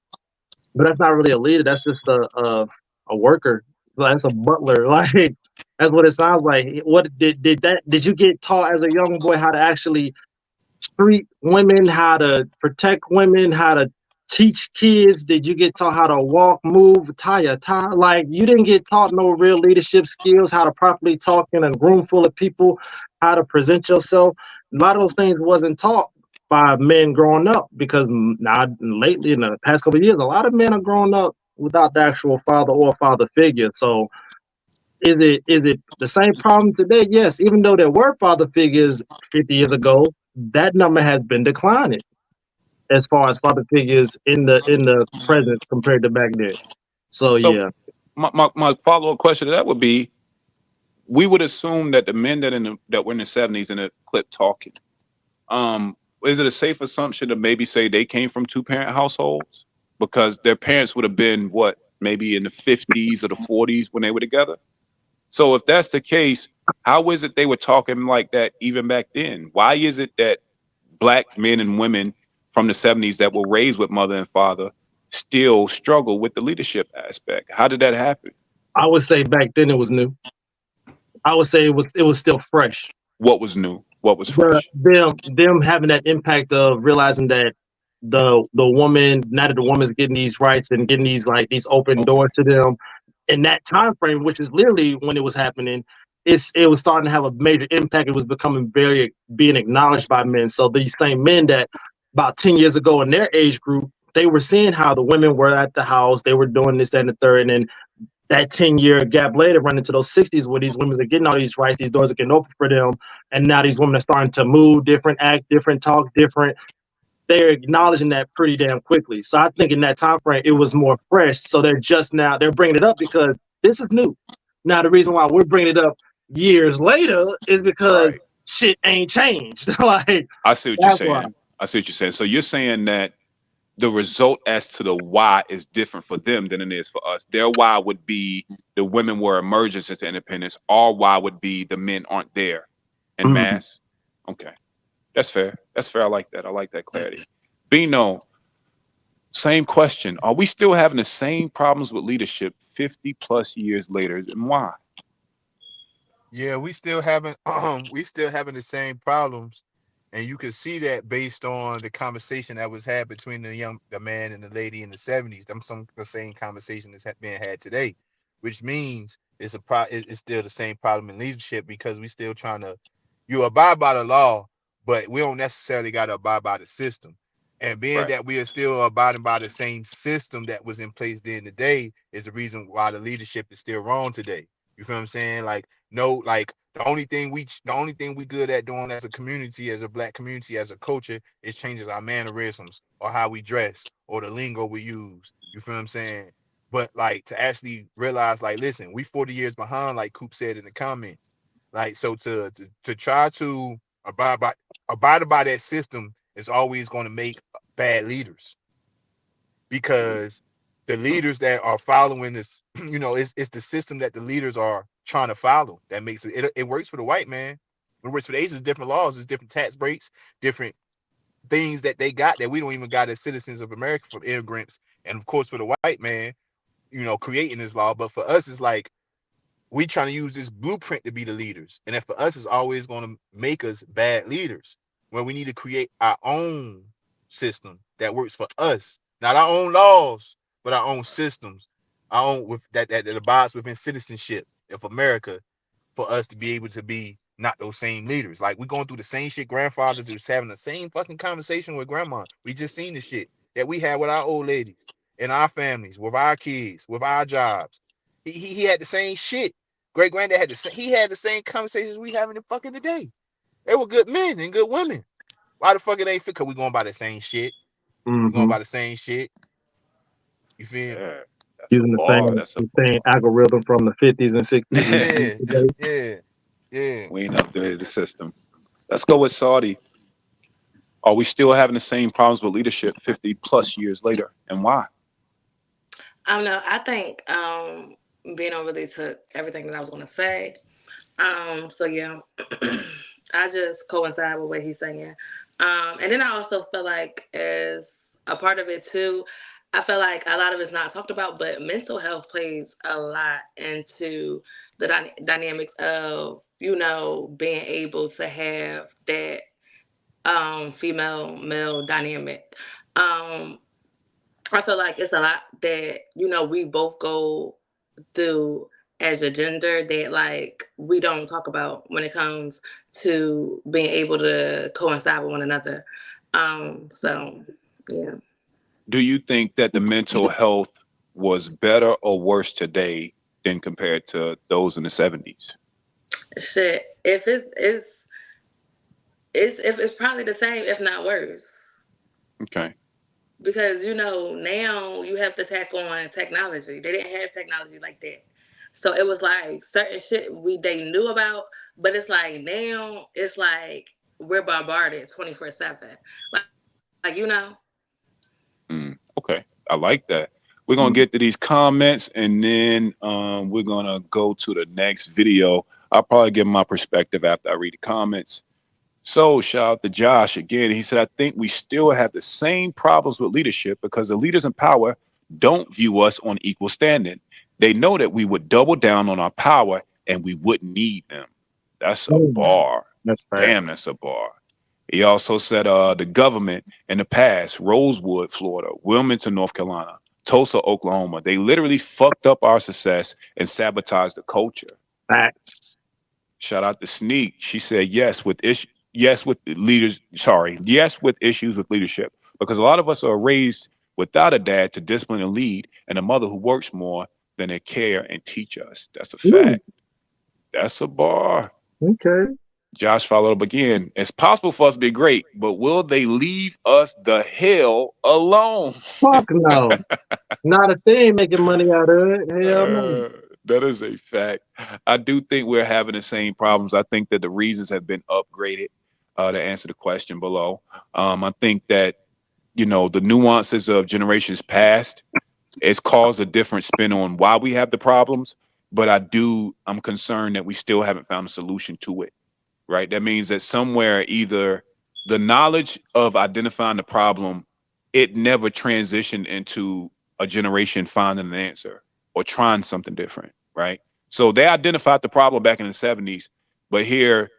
but that's not really a leader. That's just a worker. Like, that's a butler. Like that's what it sounds like. What did you get taught as a young boy how to actually treat women, how to protect women, how to teach kids? Did you get taught how to walk, move, tie a tie? Like you didn't get taught no real leadership skills, how to properly talk in a room full of people, how to present yourself. A lot of those things wasn't taught by men growing up because now lately in the past couple of years, a lot of men are growing up without the actual father or father figure. So is it the same problem today? Yes, even though there were father figures 50 years ago, that number has been declining as far as father figures in the present compared to back then. So So yeah, my follow-up question to that would be: we would assume that the men that were in the 70s in the clip talking, is it a safe assumption to maybe say they came from two-parent households? Because their parents would have been what, maybe in the 50s or the 40s when they were together? So if that's the case, how is it they were talking like that even back then? Why is it that black men and women from the 70s that were raised with mother and father still struggle with the leadership aspect? How did that happen? I would say back then it was new. I would say it was still fresh. What was new? What was The fresh? them having that impact of realizing that the woman, now that the woman's getting these rights and getting these open Okay. doors to them in that time frame, which is literally when it was happening, it was starting to have a major impact. It was becoming very being acknowledged by men. So these same men that about 10 years ago in their age group, they were seeing how the women were at the house, they were doing this, that, and the third, and then that 10-year gap later run into those 60s where these women are getting all these rights, these doors are getting open for them, and now these women are starting to move different, act different, talk different. they're acknowledging that pretty damn quickly. So I think in that time frame, it was more fresh. So they're bringing it up because this is new. Now the reason why we're bringing it up years later is because Right. shit ain't changed. Like I see what you're that's why. saying. I see what you're saying. So you're saying that the result as to the why is different for them than it is for us. Their why would be the women were emerging into independence. Our why would be the men aren't there in Mhm. mass. Okay. That's fair. That's fair. I like that. I like that clarity. Bino, same question. Are we still having the same problems with leadership 50 plus years later? And why? Yeah, we still having we still having the same problems, and you can see that based on the conversation that was had between the man and the lady in the 70s. Them some the same conversation that's being had today, which means it's still the same problem in leadership because we still trying to you abide by the law, but we don't necessarily got to abide by the system. And being Right. that we are still abiding by the same system that was in place then today is the reason why the leadership is still wrong today. You feel what I'm saying? Like no, like the only thing we good at doing as a community, as a black community, as a culture, is changes our mannerisms or how we dress or the lingo we use. You feel what I'm saying? But like to actually realize, like, listen, we 40 years behind, like Coop said in the comments. Like, so to try to abide by abide by that system is always going to make bad leaders because the leaders that are following this, it's the system that the leaders are trying to follow that makes it works for the white man. It works for the Asians, different laws, there's different tax breaks, different things that they got that we don't even got as citizens of America from immigrants. And of course, for the white man, creating this law. But for us, it's like we trying to use this blueprint to be the leaders. And that for us is always going to make us bad leaders when we need to create our own system that works for us, not our own laws, but our own systems, our own with that abides within citizenship of America for us to be able to be not those same leaders. Like we're going through the same shit grandfathers just having the same fucking conversation with grandma. We just seen the shit that we had with our old ladies in our families, with our kids, with our jobs. He had the same shit. Great granddad had he had the same conversations we having in fucking today. They were good men and good women. Why the fuck it ain't fit? Cause we going by the same shit. We going Hmm. by the same shit. You feel me? Yeah. That's a Using the bar. same That's a the same algorithm from the 50s and 60s. bar. Yeah, yeah, yeah. We ain't updated the system. Let's go with Saudi. Are we still having the same problems with leadership 50 plus years later? And why? I don't know. I think Bino really took everything that I was going to say. So yeah, I just coincide with what he's saying. And then I also feel like as a part of it too, I feel like a lot of it's not talked about, but mental health plays a lot into the dynamics of, being able to have that female male dynamic. Um, I feel like it's a lot that, we both go through as a gender that like we don't talk about when it comes to being able to coincide with one another. So yeah. Do you think that the mental health was better or worse today than compared to those in the 70s? Shit. If it's probably the same, if not worse. Okay. Because now you have to tack on technology. They didn't have technology like that, so it was like certain shit they knew about, but it's like now it's like we're bombarded 24/7. Like. Okay. I like that. We're gonna get to these comments and then we're gonna go to the next video. I'll probably give my perspective after I read the comments. So shout out to Josh again. He said, I think we still have the same problems with leadership because the leaders in power don't view us on equal standing. They know that we would double down on our power and we wouldn't need them. That's a bar. That's fair. Damn, that's a bar. He also said the government in the past, Rosewood, Florida, Wilmington, North Carolina, Tulsa, Oklahoma, they literally fucked up our success and sabotaged the culture. Facts. Shout out to Sneak. She said yes with leaders. Sorry, yes with issues with leadership because a lot of us are raised without a dad to discipline and lead, and a mother who works more than they care and teach us. That's a Ooh, fact. That's a bar. okay. Josh followed up again. It's possible for us to be great, but will they leave us the hell alone? Fuck no. Not if they ain't making money out of it. Hell no. That is a fact. I do think we're having the same problems. I think that the reasons have been upgraded to answer the question below. I think that, the nuances of generations past, it's caused a different spin on why we have the problems. But I'm concerned that we still haven't found a solution to it, right? That means that somewhere either the knowledge of identifying the problem, it never transitioned into a generation finding an answer or trying something different, right? So they identified the problem back in the 70s, but here,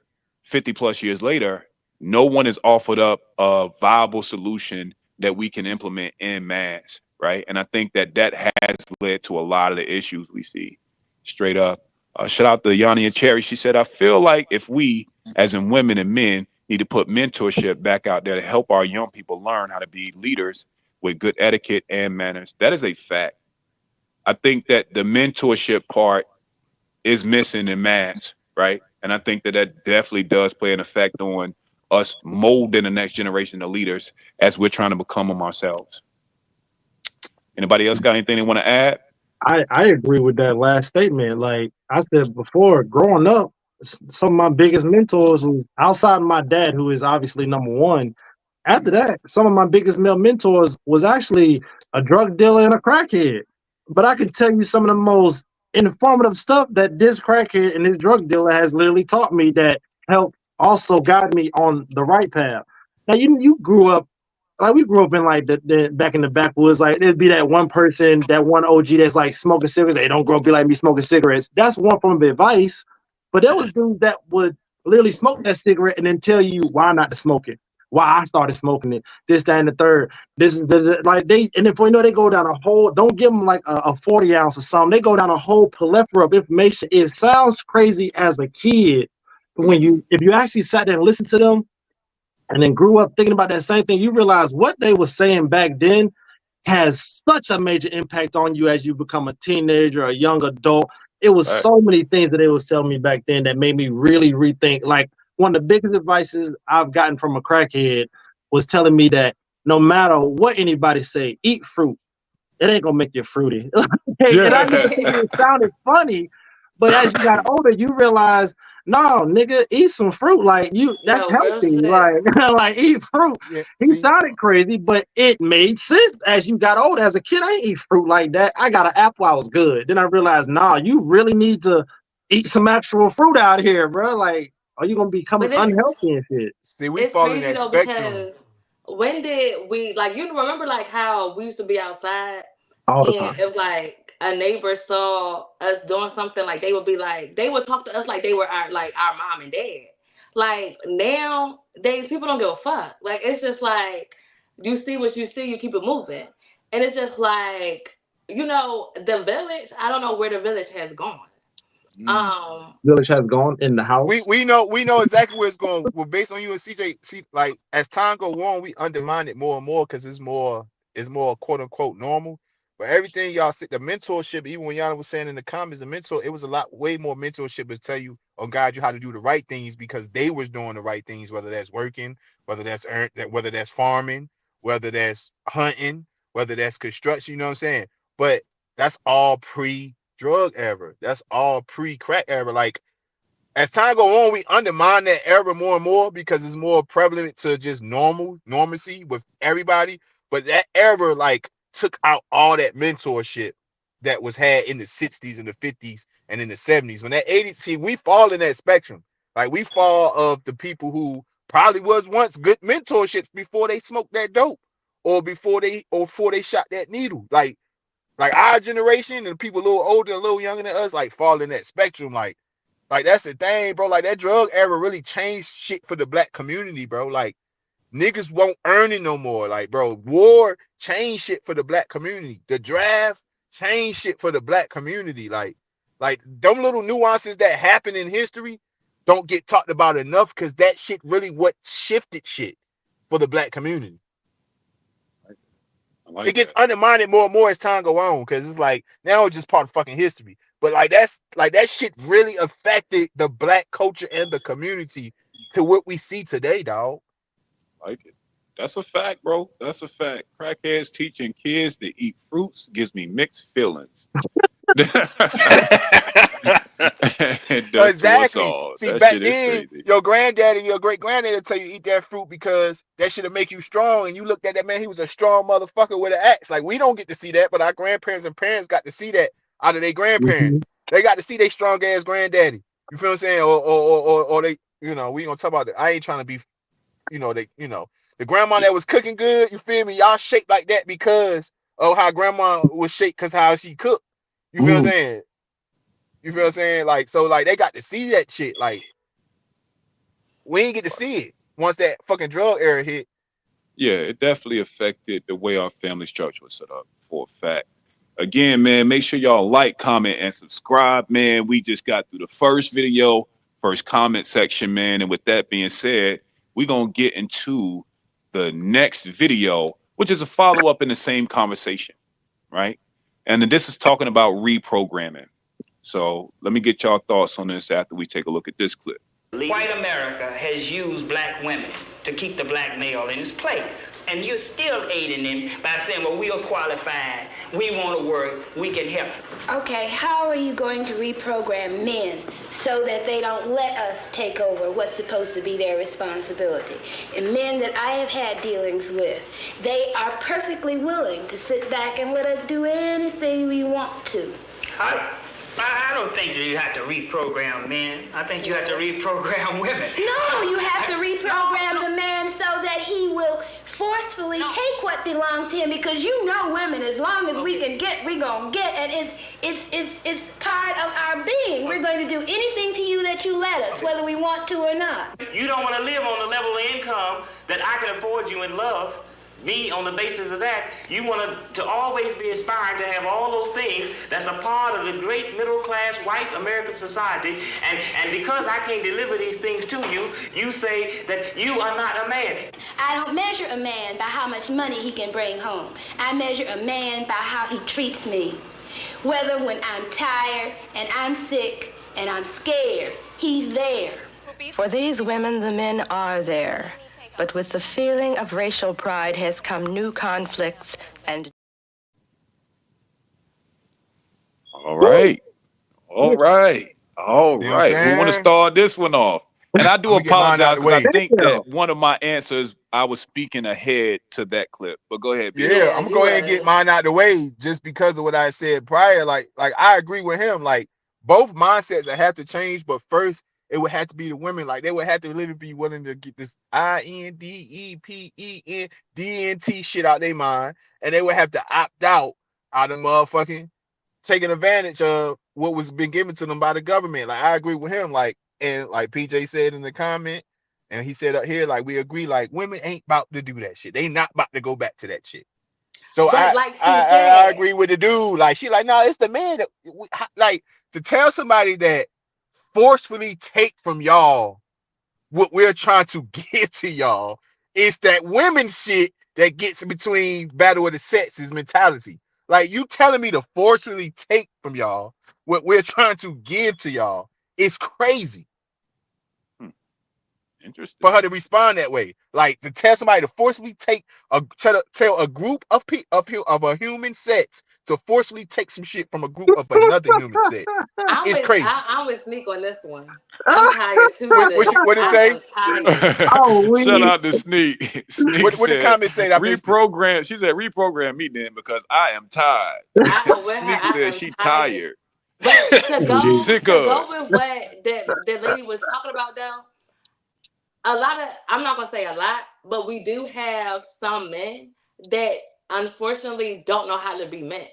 50 plus years later, no one has offered up a viable solution that we can implement en masse, right? And I think that has led to a lot of the issues we see. Straight up. Shout out to Yanni and Cherry. She said, I feel like if we, as in women and men, need to put mentorship back out there to help our young people learn how to be leaders with good etiquette and manners. That is a fact. I think that the mentorship part is missing in mass, right? And I think that definitely does play an effect on us molding the next generation of leaders as we're trying to become them ourselves. Anybody else got anything they want to add? I agree with that last statement. Like I said before, growing up, some of my biggest mentors was outside of my dad, who is obviously number one. After that, some of my biggest male mentors was actually a drug dealer and a crackhead. But I can tell you some of the most informative stuff that this crackhead and this drug dealer has literally taught me that helped also guide me on the right path. Now you grew up like we grew up in like the back in the backwoods, like there'd be that one person, that one OG that's like smoking cigarettes. Hey, don't grow up be like me smoking cigarettes. That's one form of advice. But there was dudes that would literally smoke that cigarette and then tell you why not to smoke it, why I started smoking it, this, that, and the third. This is like they, and if they go down a whole, don't give them like a 40 ounce or something. They go down a whole plethora of information. It sounds crazy as a kid, but if you actually sat there and listened to them and then grew up thinking about that same thing, you realize what they were saying back then has such a major impact on you as you become a teenager, a young adult. It was Right. so many things that they was telling me back then that made me really rethink. Like one of the biggest advices I've gotten from a crackhead was telling me that no matter what anybody say, eat fruit. It ain't gonna make you fruity. And I know Yeah. it sounded funny, but as you got older, you realize, no, nigga, eat some fruit. Like that's No, real healthy. shit. Like, like eat fruit. Yeah, He see, sounded crazy, but it made sense as you got older. As a kid, I ain't eat fruit like that. I got an apple, I was good. Then I realized, nah, you really need to eat some actual fruit out here, bro. Like, are you gonna become But unhealthy and shit see, we it's fall in crazy that though spectrum. because when did we like you remember like how we used to be outside all the and time? if like a neighbor saw us doing something like they would be like they would talk to us like they were our mom and dad. Like nowadays people don't give a fuck. Like it's just like you see what you see, you keep it moving. And it's just like the village, I don't know where the village has gone. Mm. Um Village has gone in the we house. we know we know exactly where it's going. Well, based on you and CJ, see, like as time go on, we undermine it more and more because it's more quote unquote normal. But everything y'all said, the mentorship, even when y'all was saying in the comments, a mentor, it was a lot way more mentorship to tell you or guide you how to do the right things because they was doing the right things, whether that's working, whether that's farming, whether that's hunting, whether that's construction. You know what I'm saying? But that's all pre drug era. That's all pre crack era. Like as time go on, we undermine that era more and more because it's more prevalent to just normalcy with everybody. But that era like took out all that mentorship that was had in the 60s and the 50s and in the 70s. When that 80s, see, we fall in that spectrum. Like we fall of the people who probably was once good mentorships before they smoked that dope or before they shot that needle. Like our generation and the people a little older, a little younger than us, like fall in that spectrum. Like that's the thing, bro. Like that drug era really changed shit for the black community, bro. Like niggas won't earn it no more. Like, bro, war changed shit for the black community. The draft changed shit for the black community. Like them little nuances that happen in history don't get talked about enough because that shit really what shifted shit for the black community. I It like gets that. undermined more and more as time go on because it's like now it's just part of fucking history. But like that's like that shit really affected the black culture and the community to what we see today, dog. Like it. That's a fact, bro. That's a fact. Crackheads teaching kids to eat fruits gives me mixed feelings. It does to us Exactly. all. See, That back shit is then, crazy. your granddaddy, your great granddaddy will tell you to eat that fruit because that should make you strong. And you looked at that man, he was a strong motherfucker with an axe. Like, we don't get to see that, but our grandparents and parents got to see that out of their grandparents. Mhm. They got to see their strong ass granddaddy. You feel what I'm saying? Or they, we gonna talk about that. I ain't trying to be, the grandma that was cooking good, you feel me? Y'all shaped like that because of how grandma was shaped because how she cooked. You feel what I'm Mhm. saying? You feel what I'm saying? Like, so like they got to see that shit. Like, we ain't get to see it once that fucking drug era hit. Yeah, it definitely affected the way our family structure was set up for a fact. Again, man, make sure y'all like, comment, and subscribe, man. We just got through the first video, first comment section, man. And with that being said, we're going to get into the next video, which is a follow up in the same conversation, right? And then this is talking about reprogramming. So let me get y'all thoughts on this after we take a look at this clip. White America has used black women to keep the black male in his place. And you're still aiding him by saying, well, we are qualified, we want to work, we can help. Okay, how are you going to reprogram men so that they don't let us take over what's supposed to be their responsibility? And men that I have had dealings with, they are perfectly willing to sit back and let us do anything we want to. I don't think that you have to reprogram men. I think you have to reprogram women. No, you have to reprogram the man so that he will forcefully take what belongs to him, because you know women, as long as we can get, we're gonna get, and it's part of our being. We're going to do anything to you that you let us, whether we want to or not. You don't want to live on the level of income that I can afford you in love. Me, on the basis of that, you want to always be aspiring to have all those things that's a part of the great middle-class white American society, and because I can't deliver these things to you, you say that you are not a man. I don't measure a man by how much money he can bring home. I measure a man by how he treats me. Whether when I'm tired and I'm sick and I'm scared, he's there. For these women, the men are there. But with the feeling of racial pride has come new conflicts and... All right. All right. All You know what right. Who I'm want to saying? start this one off? And I do I'm gonna get mine out apologize the because I way. think Damn. that one of my answers, I was speaking ahead to that clip. But go ahead, B. Yeah, Yeah, I'm gonna you go ahead and get was. mine out the way just because of what I said prior. Like I agree with him. Like, both mindsets that have to change, but first it would have to be the women. Like, they would have to literally be willing to get this INDEPENDNT shit out their mind, and they would have to opt out of motherfucking taking advantage of what was been given to them by the government. Like, I agree with him. Like, and like PJ said in the comment, and he said up here, like, we agree, like, women ain't about to do that shit. They not about to go back to that shit. So But I like I, she I I said, agree with the dude. Like, she like, no, it's the man that like, to tell somebody that forcefully take from y'all what we're trying to give to y'all. It's that women shit that gets in between battle of the sexes mentality. Like, you telling me to forcefully take from y'all what we're trying to give to y'all. It's crazy Interesting. for her to respond that way. Like, to tell somebody to forcefully take tell a group of of a human sex to forcefully take some shit from a group of another human sex. It's crazy. I'm with Sneak on this one. I'm tired too, sis. What it I say? am tired. Oh, Shout we. out to Sneak. Sneak What the said, comments say? I missed it. reprogram. She said, reprogram me then because I am tired. I am with her. Sneak I said am she tired. tired. But to Oh, She's Jesus. go sick to of go with what the lady was talking about though, a lot of, I'm not gonna say a lot, but we do have some men that unfortunately don't know how to be men,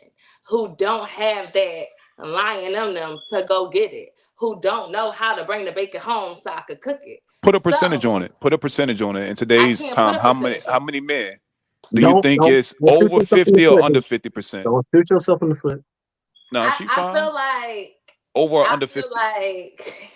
who don't have that lion in them to go get it, who don't know how to bring the bacon home so I could cook it. Put a percentage on So it. Put a percentage on it. In I today's can't put time, a how many percentage on it. men do you Don't think don't is don't shoot over yourself in the 50 or foot. under 50%? Don't shoot yourself in the foot. No, she I fine. feel like Over or I under feel 50? like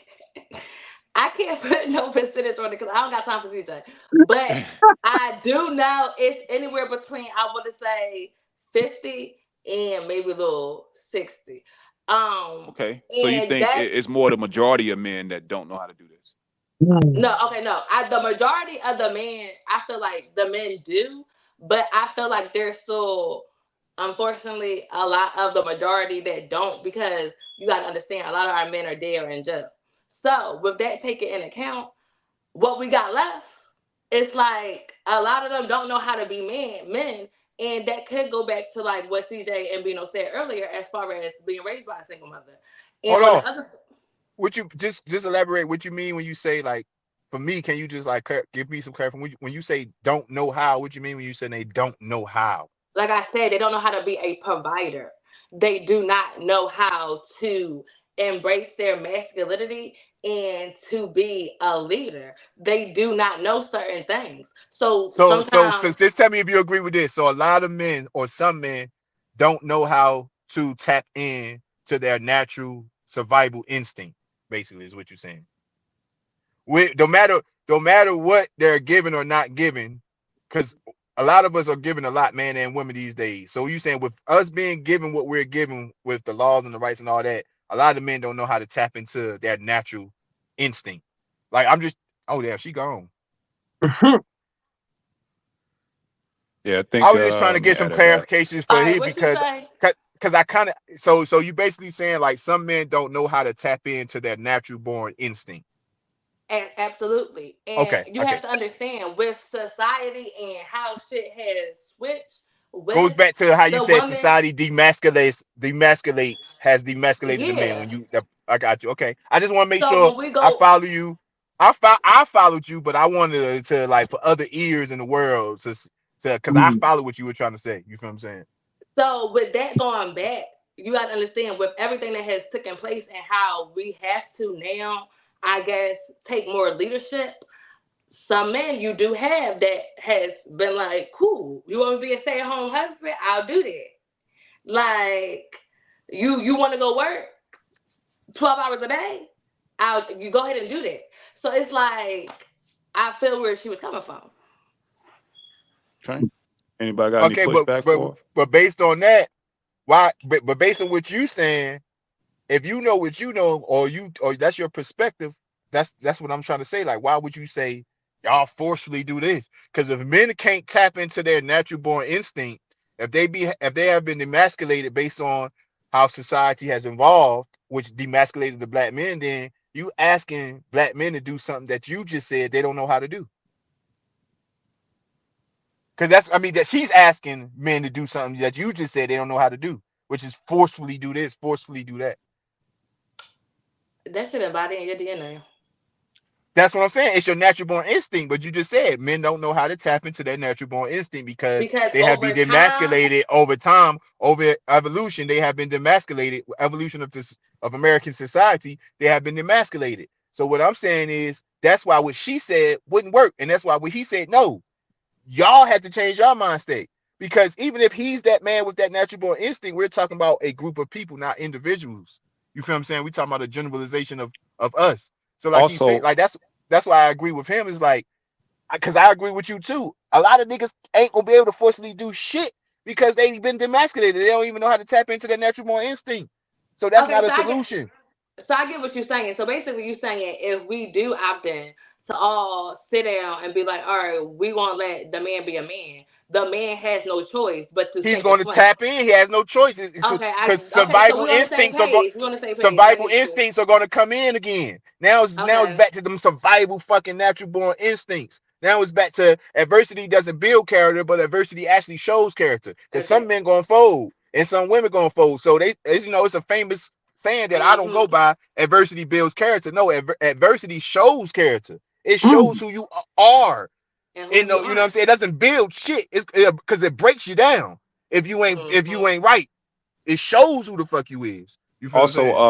I can't put no percentage on it because I don't got time for CJ. But I do know it's anywhere between, I want to say 50 and maybe a little 60. Okay. So you And think that's it's more the majority of men that don't know how to do this? No, okay, no. The majority of the men, I feel like the men do, but I feel like there's still, unfortunately, a lot of the majority that don't, because you got to understand, a lot of our men are dead or in jail. So, with that taken in account, what we got left, it's like a lot of them don't know how to be men, and that could go back to like what CJ and Bino said earlier, as far as being raised by a single mother. And Hold on the on. other, What you just elaborate what you mean when you say like for me, can you just like give me some clarification when you say don't know how, what you mean when you say they don't know how? like I said, they don't know how to be a provider. They do not know how to embrace their masculinity and to be a leader. They do not know certain things. So So sometimes, just tell me if you agree with this. So a lot of men or some men don't know how to tap in to their natural survival instinct, basically, is what you're saying. No matter what they're given or not given, because a lot of us are given a lot, man and women these days. So you saying with us being given what we're given with the laws and the rights and all that, a lot of men don't know how to tap into their natural instinct. Like I'm just, oh yeah, she gone. Yeah, I I think was just trying to let me get some add her back. clarifications all for right, he what you because say? because I kind of so you basically saying like some men don't know how to tap into their natural born instinct. And absolutely. And Okay, you okay. have to understand with society and how shit has switched Goes with back to how you the said woman. society has demasculated the men Yeah. when you I got you. Okay. I just want to make So sure when we I go, follow you. I followed you, but I wanted to like for other ears in the world to because I follow what you were trying to say. You feel what I'm saying? so with that going back, you got to understand with everything that has taken place and how we have to now, I guess, take more leadership. Some men you do have that has been like, cool, you want to be a stay-at-home husband? I'll do that. Like, you want to go work 12 hours a day? You go ahead and do that. So it's like I feel where she was coming from. Okay. Anybody got any Okay, but pushback but for? but based on that, why? But based on what you saying, if you know what you know, or that's your perspective, that's what I'm trying to say. Like, why would you say y'all forcefully do this? Because if men can't tap into their natural born instinct, if they have been emasculated based on how society has evolved, which demasculated the black men, then you asking black men to do something that you just said they don't know how to do. Because that's, I mean, that she's asking men to do something that you just said they don't know how to do, which is forcefully do this, forcefully do that. That shit embodied in your DNA. That's what I'm saying. It's your natural born instinct, but you just said men don't know how to tap into their natural born instinct because Because they have been over time, demasculated over time, over evolution. They have been demasculated. Evolution of this of American society, they have been demasculated. So what I'm saying is that's why what she said wouldn't work, and that's why what he said no. Y'all have to change your mind state because even if he's that man with that natural born instinct, we're talking about a group of people, not individuals. You feel what I'm saying? We're talking about a generalization of us. So like he's saying, Also, like that's why I agree with him. Is like because I agree with you too. A lot of niggas ain't gonna be able to forcibly do shit because they've been demasculated. They don't even know how to tap into their natural born instinct. So that's okay, not a so I get, solution. so I get what you're saying. So basically, you're saying if we do opt in to all sit down and be like, all right, we won't let the man be a man. The man has no choice but to He's sink or going to swim. tap in. He has no choices Okay, because okay, so we on the same page. We on the same page. I survival get you. instincts are going to come in again. Now it's Okay, back to them survival fucking natural born instincts. Now it's back to adversity doesn't build character, but adversity actually shows character. Because some men exactly. gonna fold and some women gonna fold. So it's a famous saying that I don't Hmm. go by. Adversity builds character. No, adversity shows character. It shows who you are. And who And you you know what I'm aren't. saying? It doesn't build shit. It's because it breaks you down if you Hmm. ain't right. It shows who the fuck you is. You feel what I'm also, saying?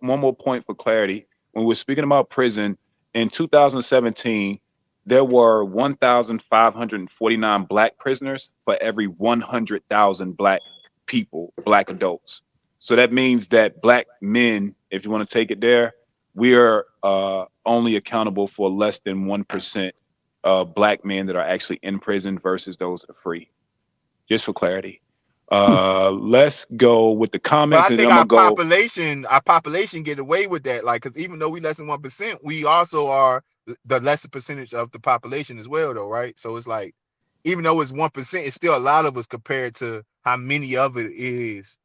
one more point for clarity. When we're speaking about prison in 2017, there were 1,549 black prisoners for every 100,000 black people, black adults. So that means that black men, if you want to take it there, we are only accountable for less than 1% of black men that are actually in prison versus those that are free. Just for clarity. Let's go with the But comments, I and then think I'm gonna go. our population get away with that. Like, because even though we less than 1%, we also are the lesser percentage of the population as well, though, right? So it's like, even though it's 1%, it's still a lot of us compared to how many of it is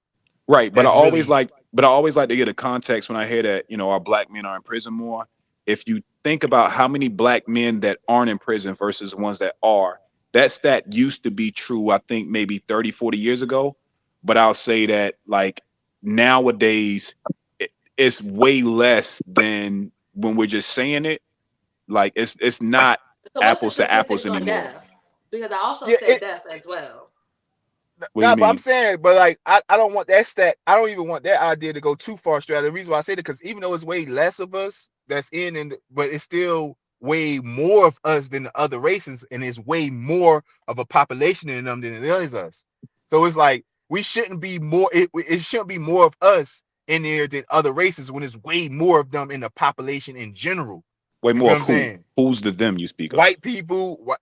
Right, that's really. but I always like to get a context when I hear that, our black men are in prison more. If you think about how many black men that aren't in prison versus the ones that are, that stat used to be true, I think maybe 30, 40 years ago. But I'll say that like nowadays it's way less than when we're just saying it. Like it's not So what's the apples to apples statistics on anymore. death? Because I also Yeah, said death as well. What do you nah, but I'm mean? saying, but like, I don't want that stat. I don't even want that idea to go too far straight. The reason why I say that, because even though it's way less of us that's in, but it's still way more of us than the other races, and it's way more of a population in them than it is us. So it's like we shouldn't be more. It shouldn't be more of us in there than other races when it's way more of them in the population in general. Way You more feel of what I'm who? saying? Who's the them you speak of?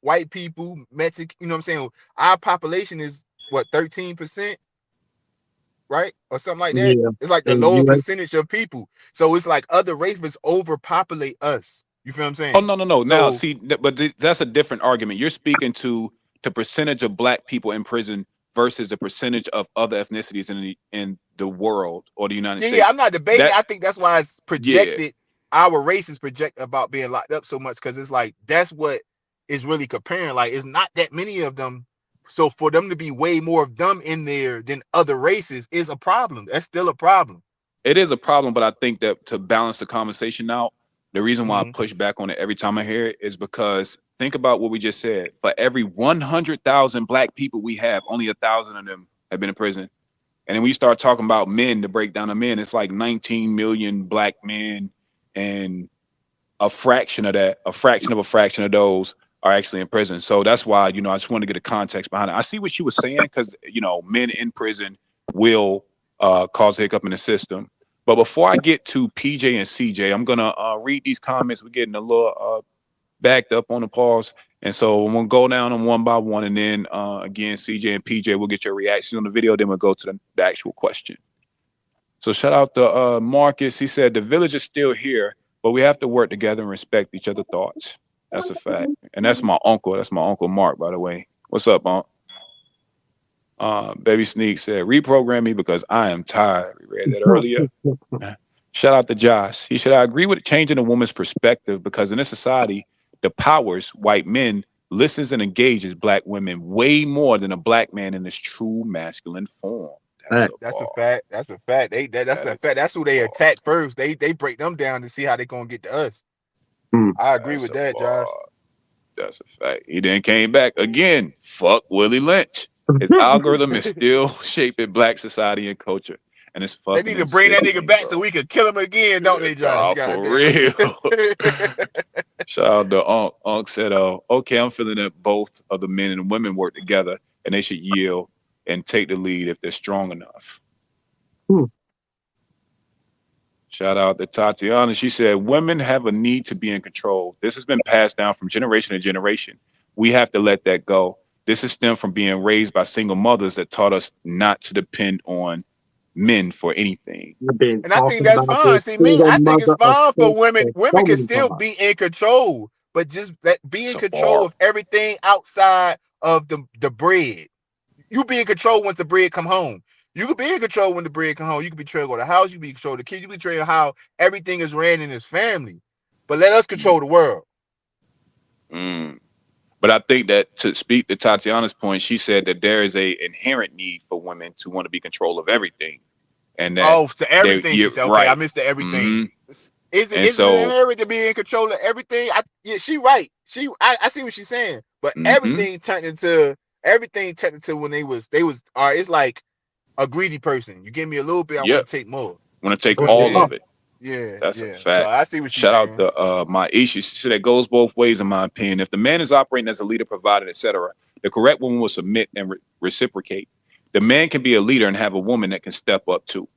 White people, Mexican. You know what I'm saying? Our population is what, 13%, right, or something like that. Yeah, It's like the in the lower U.S. percentage of people. So it's like other races overpopulate us. You feel what I'm Oh saying? no, no, no. Now, So see, that's a different argument. You're speaking to the percentage of black people in prison versus the percentage of other ethnicities in the world or the United yeah, States. I'm not debating. That I think that's why it's yeah, projected. Our race is projected about being locked up so much, because it's like that's what is really comparing. Like, it's not that many of them. So for them to be way more of them in there than other races is a problem. That's still a problem. it is a problem, but I think that to balance the conversation out, the reason why I Mm-hmm. push back on it every time I hear it is because think about what we just said. For every 100,000 black people we have, only 1,000 of them have been in prison. And then we start talking about men, to break down the men, it's like 19 million black men, and a fraction of that, a fraction of a fraction of those are actually in prison. So that's why, I just want to get a context behind it. I see what she was saying because, men in prison will cause a hiccup in the system. But before I get to PJ and CJ, I'm going to read these comments. We're getting a little backed up on the pause. And so I'm going to go down them one by one. And then again, CJ and PJ, we'll get your reactions on the video. Then we'll go to the actual question. So shout out to Marcus. He said, the village is still here, but we have to work together and respect each other's thoughts. That's a fact. And that's my uncle. That's my uncle Mark, by the way. What's up, Unc? Baby Sneak said, reprogram me because I am tired. We read that earlier. Shout out to Josh. He said, I agree with changing a woman's perspective because in this society, the powers, white men, listens and engages black women way more than a black man in his true masculine form. That's a That's a bar. fact. That's a fact. That's That a is fact. That's who a they bar. attack first. They break them down to see how they gonna get to us. Hmm. I agree That's with a that, bar. Josh. That's a fact. He then came back again. Fuck Willie Lynch. His algorithm is still shaping black society and culture, and it's They fucking need to and bring that nigga sickening, back so bro. we can kill him again, don't they, Josh? Nah, God for damn real. it. Shout out to Unc. Unc said, okay, I'm feeling that both of the men and women work together, and they should yield and take the lead if they're strong enough. Hmm. Shout out to Tatiana. She said, women have a need to be in control. This has been passed down from generation to generation. We have to let that go. This is stemmed from being raised by single mothers that taught us not to depend on men for anything. We've been And I think talking that's about fine. this See, me, single I think it's mother of fine for women. for Women so can many still times. be in control, but just be It's in a control bar. of everything outside of the bread. You be in control once the bread come home. You could be in control when the bread come home. You could be control of the house. You can be in control of the kids. You can be control of how everything is ran in his family. But let us Mm, control the world. mm. But I think that to speak to Tatiana's point, she said that there is a inherent need for women to want to be in control of everything, and that Oh, to everything, she you're said. Okay, I right. missed the everything. Hmm. And Is it so, inherent to be in control of everything? Yeah, she right. I see what she's saying. But hmm, everything turned into when they was all right. It's like a greedy person. You give me a little bit, I want yep, to take more. want to take Oh, But all yeah. of then, it. yeah, That's a yeah. So fact. I see what she's Shout out saying. to my Isha. She said it goes both ways, in my opinion. If the man is operating as a leader, provider, etc., the correct woman will submit and reciprocate. The man can be a leader and have a woman that can step up too.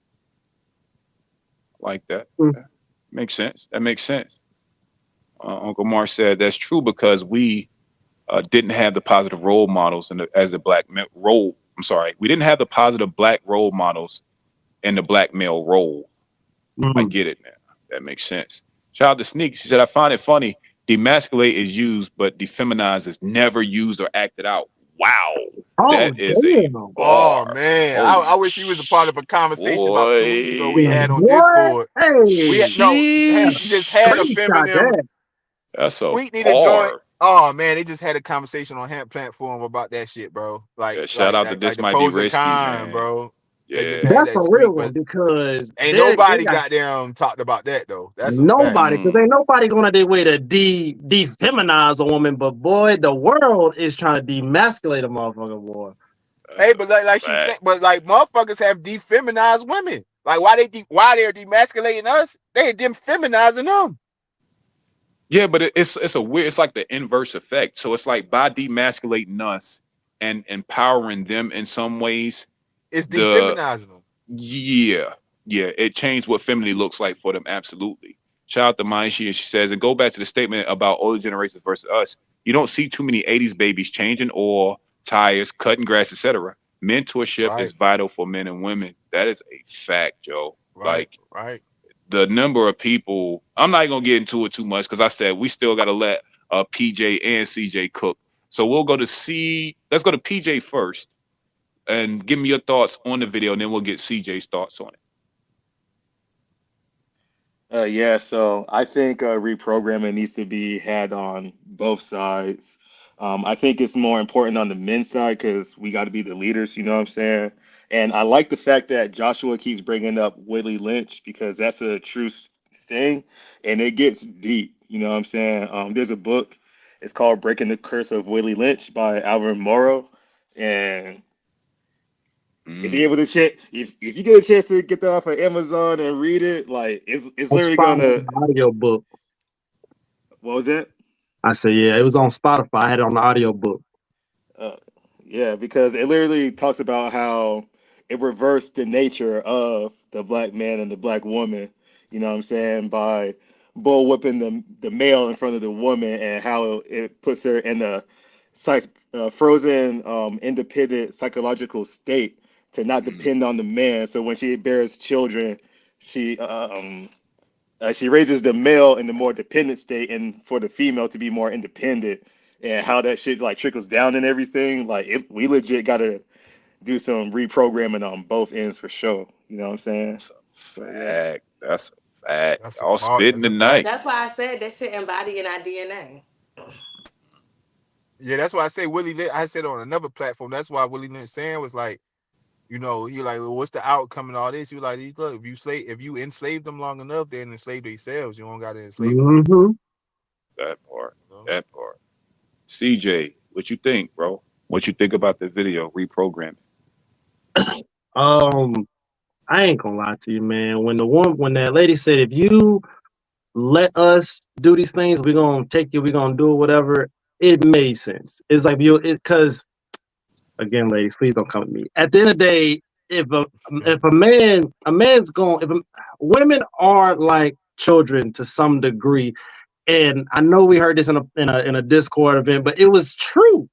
Like that. Hmm. Yeah. Makes sense. That makes sense. Uncle Mark said that's true because we didn't have the positive role models as the black I'm sorry, we didn't have the positive black role models in the black male role. I get it now. That makes sense. Shout out to Sneak. She said, I find it funny. Demasculate is used, but defeminize is never used or acted out. Wow. Oh That is a damn, Oh bar. man, I Holy wish he was a part of a conversation about 2 weeks ago we boy. had on what? Discord. We Hey, had, no, he just had a screenshot feminine. that. That's a Sweet need to join. bar. Oh man, they just had a conversation on Hemp platform about that shit, bro. Yeah, shout out to Like This the Might Be pros and Risky, cons, man. bro. They just Yeah. had That's that a real sweet, one but because ain't they nobody got goddamn talked about that though. That's a fact. nobody because ain't nobody going to their way to defeminize a woman, but boy, the world is trying to demasculate a motherfucker, boy. That's Hey, a but like she said, fact. but like motherfuckers have defeminized women. Like why they're demasculating us, they're defeminizing them. Yeah, but it's a weird, it's like the inverse effect. So it's like by demasculating us and empowering them in some ways, It's the defeminizing them. yeah, it changed what femininity looks like for them. Absolutely. Shout out to Manishi, and she says, and go back to the statement about older generations versus us. You don't see too many 80s babies changing oil, tires, cutting grass, etc. Mentorship is Right, vital for men and women. That is a fact, Joe. right, Like right. the number of people, I'm not gonna get into it too much because I said we still gotta let PJ and CJ cook. So we'll go to let's go to PJ first and give me your thoughts on the video, and then we'll get CJ's thoughts on it. Yeah, so I think reprogramming needs to be had on both sides. I think it's more important on the men's side because we got to be the leaders, you know what I'm saying? And I like the fact that Joshua keeps bringing up Willie Lynch because that's a true thing and it gets deep, you know what I'm saying? There's a book, it's called Breaking the Curse of Willie Lynch by Alvin Morrow. And if you're able to check, if you get a chance to get that off of Amazon and read it, like it's On literally Spotify gonna. audio book. What was that? I said, yeah, it was on Spotify. I had it on the audio book. Uh, yeah, because it literally talks about how it reversed the nature of the black man and the black woman. You know what I'm saying? By bull whipping the male in front of the woman and how it puts her in a frozen, independent psychological state to not depend on the man. So when she bears children, she she raises the male in the more dependent state, and for the female to be more independent, and how that shit like trickles down and everything. Like, we legit gotta do some reprogramming on both ends for sure. You know what I'm saying? That's a So yeah. fact. That's a fact. That's a Y'all fact. spitting That's a fact. tonight. That's why I said that shit embody in our DNA. Yeah, that's why I say Willie Lynch. I said on another platform. That's why Willie Lynch saying was like, you know, he like, well, what's the outcome and all this? He was like, look, if you enslave them long enough, they enslave themselves. You don't got to enslave them. Mm-hmm. That part. You know? That part. CJ, what you think, bro? What you think about the video reprogramming? I ain't gonna lie to you, man. When that lady said, if you let us do these things, we're gonna take you, we're gonna do it, whatever. It made sense. It's like because again, ladies, please don't come at me. At the end of the day, if a man's going, women are like children to some degree, and I know we heard this in a Discord event, but it was true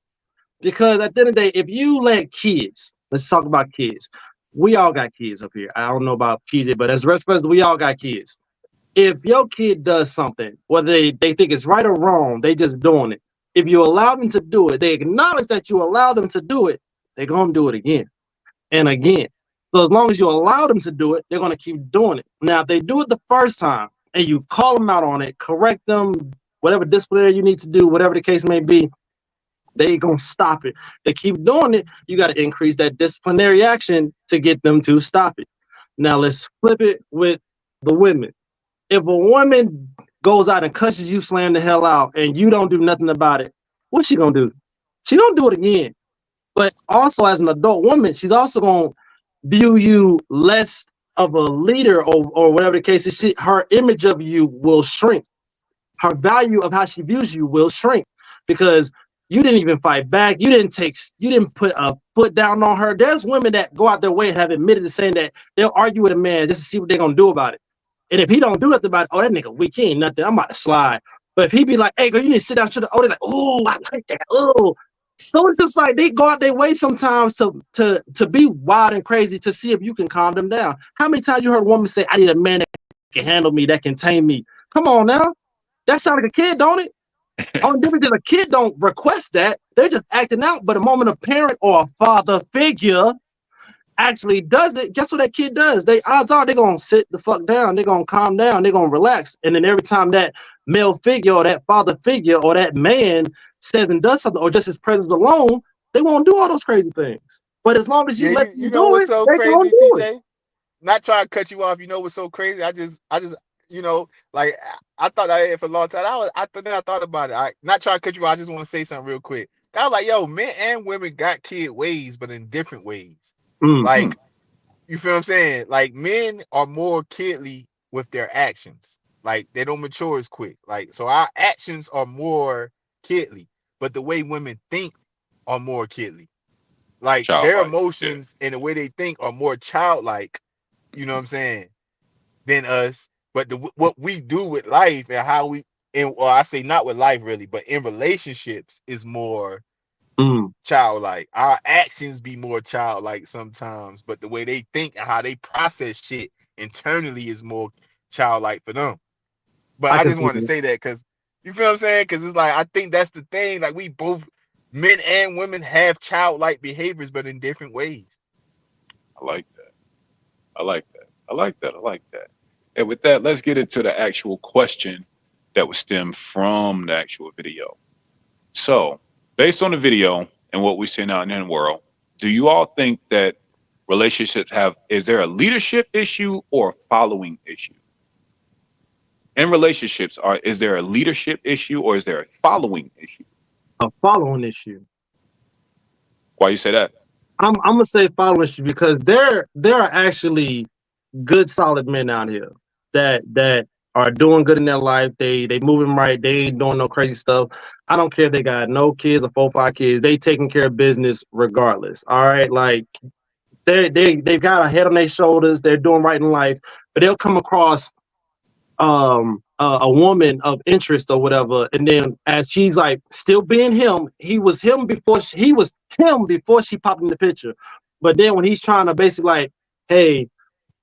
because at the end of the day, if you let kids, let's talk about kids. We all got kids up here. I don't know about PJ, but as the rest of us, we all got kids. If your kid does something, whether they think it's right or wrong, they just doing it. If you allow them to do it, they acknowledge that you allow them to do it, they're gonna do it again and again. So as long as you allow them to do it, they're gonna keep doing it. Now, if they do it the first time and you call them out on it, correct them, whatever disciplinary you need to do, whatever the case may be, they gonna stop it. They keep doing it, you got to increase that disciplinary action to get them to stop it. Now let's flip it with the women. If a woman goes out and cusses you, slam the hell out, and you don't do nothing about it, what's she gonna do? She gonna do it again. But also, as an adult woman, she's also gonna view you less of a leader, or whatever the case is. Her image of you will shrink. Her value of how she views you will shrink because you didn't even fight back. You didn't put a foot down on her. There's women that go out their way and have admitted to saying that they'll argue with a man just to see what they're gonna do about it. And if he don't do nothing about it, oh, that nigga weak, he ain't nothing, I'm about to slide. But if he be like, hey, girl, you need to sit down, oh, they're like, oh, I like that. Oh, So it's just like they go out their way sometimes to be wild and crazy to see if you can calm them down. How many times you heard a woman say, "I need a man that can handle me, that can tame me"? Come on now, that sounds like a kid, don't it? Only difference is a kid don't request that; they're just acting out. But a moment a parent or a father figure actually does it, guess what that kid does? They odds are they're gonna sit the fuck down, they're gonna calm down, they're gonna relax. And then every time that male figure or that father figure or that man says and does something, or just his presence alone, they won't do all those crazy things. But as long as you Yeah, let you them know do what's it, so they gonna crazy, do it. CJ? Not trying to cut you off. You know what's so crazy? I just, like I thought I had for a long time. Then I thought about it. I not trying to cut you off. I just want to say something real quick. I was like, yo, men and women got kid ways, but in different ways. Mm. Like, you feel what I'm saying? Like, men are more kidly with their actions. Like, they don't mature as quick. Like, so our actions are more kidly, but the way women think are more kidly. Like, their Childlike. Yeah. emotions and the way they think are more childlike, you know what I'm saying, than us. But what we do with life and how we, and well, I say not with life really, but in relationships is more Mm. childlike. Our actions be more childlike sometimes, but the way they think and how they process shit internally is more childlike for them. But I I can just see wanted to that. say that because you feel what I'm saying? Because it's like I think that's the thing. Like we both, men and women, have childlike behaviors, but in different ways. I like that. I like that. I like that. I like that. And with that, let's get into the actual question that was stemmed from the actual video. So, based on the video and what we've seen out in the world, do you all think that relationships have, is there a leadership issue or a following issue? In relationships, is there a leadership issue or is there a following issue? A following issue. Why you say that? I'm gonna say following issue because there are actually good solid men out here that are doing good in their life. They moving right. They ain't doing no crazy stuff. I don't care if they got no kids or 4 5 kids. They taking care of business regardless. All right, like they got a head on their shoulders. They're doing right in life, but they'll come across a woman of interest or whatever, and then as he's like still being him, he was him before she popped in the picture. But then when he's trying to basically like, hey,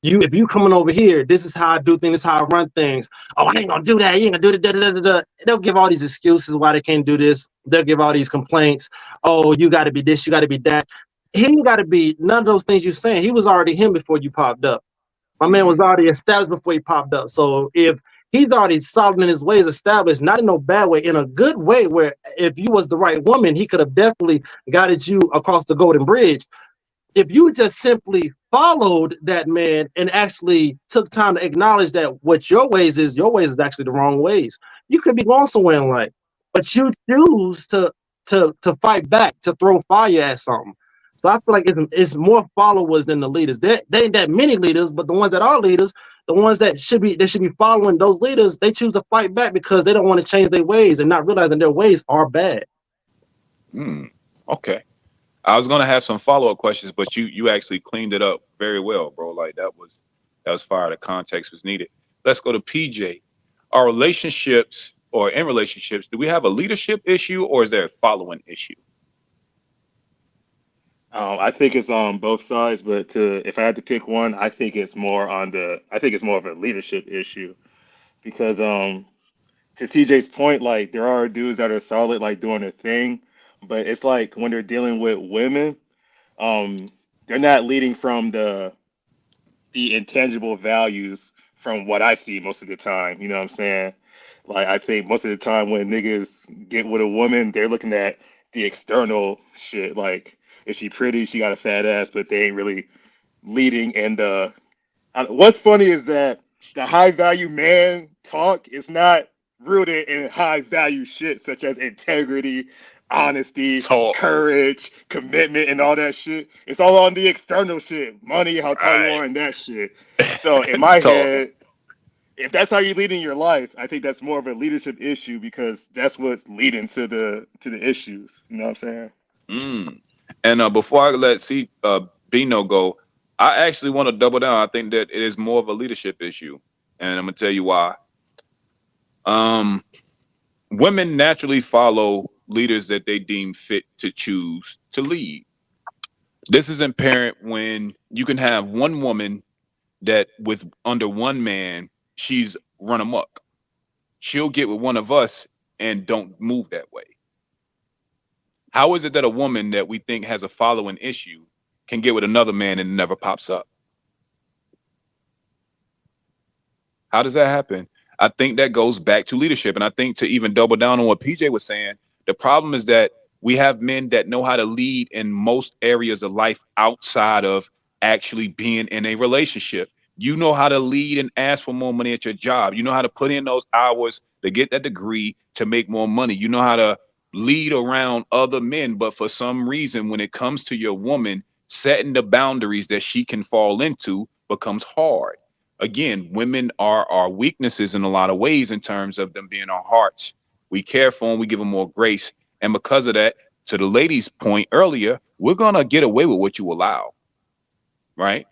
you if you coming over here, this is how I do things, this is how I run things. Oh, I ain't gonna do that. You ain't gonna do that. They'll give all these excuses why they can't do this. They'll give all these complaints. Oh, you got to be this, you got to be that. He ain't got to be none of those things you're saying. He was already him before you popped up. My man was Mm-hmm. already established before he popped up. So if he's already solid in his ways, established, not in no bad way, in a good way, where if you was the right woman, he could have definitely guided you across the Golden Bridge. If you just simply followed that man and actually took time to acknowledge that what your ways is actually the wrong ways, you could be going somewhere in life. But you choose to fight back, to throw fire at something. So I feel like it's more followers than the leaders. There ain't that many leaders, but the ones that are leaders, the ones that should be following those leaders, they choose to fight back because they don't want to change their ways and not realizing their ways are bad. Mm. Okay. I was gonna have some follow up questions, but you actually cleaned it up very well, bro. Like that was fire. The context was needed. Let's go to PJ. Are relationships or in relationships, do we have a leadership issue or is there a following issue? I think it's on both sides, but if I had to pick one, I think it's more of a leadership issue because to CJ's point, like there are dudes that are solid, like doing their thing, but it's like when they're dealing with women, um, they're not leading from the intangible values from what I see most of the time. You know what I'm saying? Like I think most of the time when niggas get with a woman, they're looking at the external shit. Like if she pretty, she got a fat ass, but they ain't really leading. And what's funny is that the high value man talk is not rooted in high value shit such as integrity, honesty, So courage, commitment, and all that shit. It's all on the external shit, money, how tall you right. are, and that shit. So in my So head, if that's how you're leading your life, I think that's more of a leadership issue because that's what's leading to the issues. You know what I'm saying? mm. And before I let Bino go, I actually want to double down. I think that it is more of a leadership issue. And I'm gonna tell you why. Um, women naturally follow leaders that they deem fit to choose to lead. This is apparent when you can have one woman that with under one man, she's run amok. She'll get with one of us and don't move that way. How is it that a woman that we think has a following issue can get with another man and it never pops up? How does that happen? I think that goes back to leadership. And I think to even double down on what PJ was saying, the problem is that we have men that know how to lead in most areas of life outside of actually being in a relationship. You know how to lead and ask for more money at your job. You know how to put in those hours to get that degree to make more money. You know how to lead around other men. But for some reason, when it comes to your woman, setting the boundaries that she can fall into becomes hard. Again, women are our weaknesses in a lot of ways in terms of them being our hearts. We care for them, we give them more grace. And because of that, to the ladies' point earlier, we're going to get away with what you allow, right?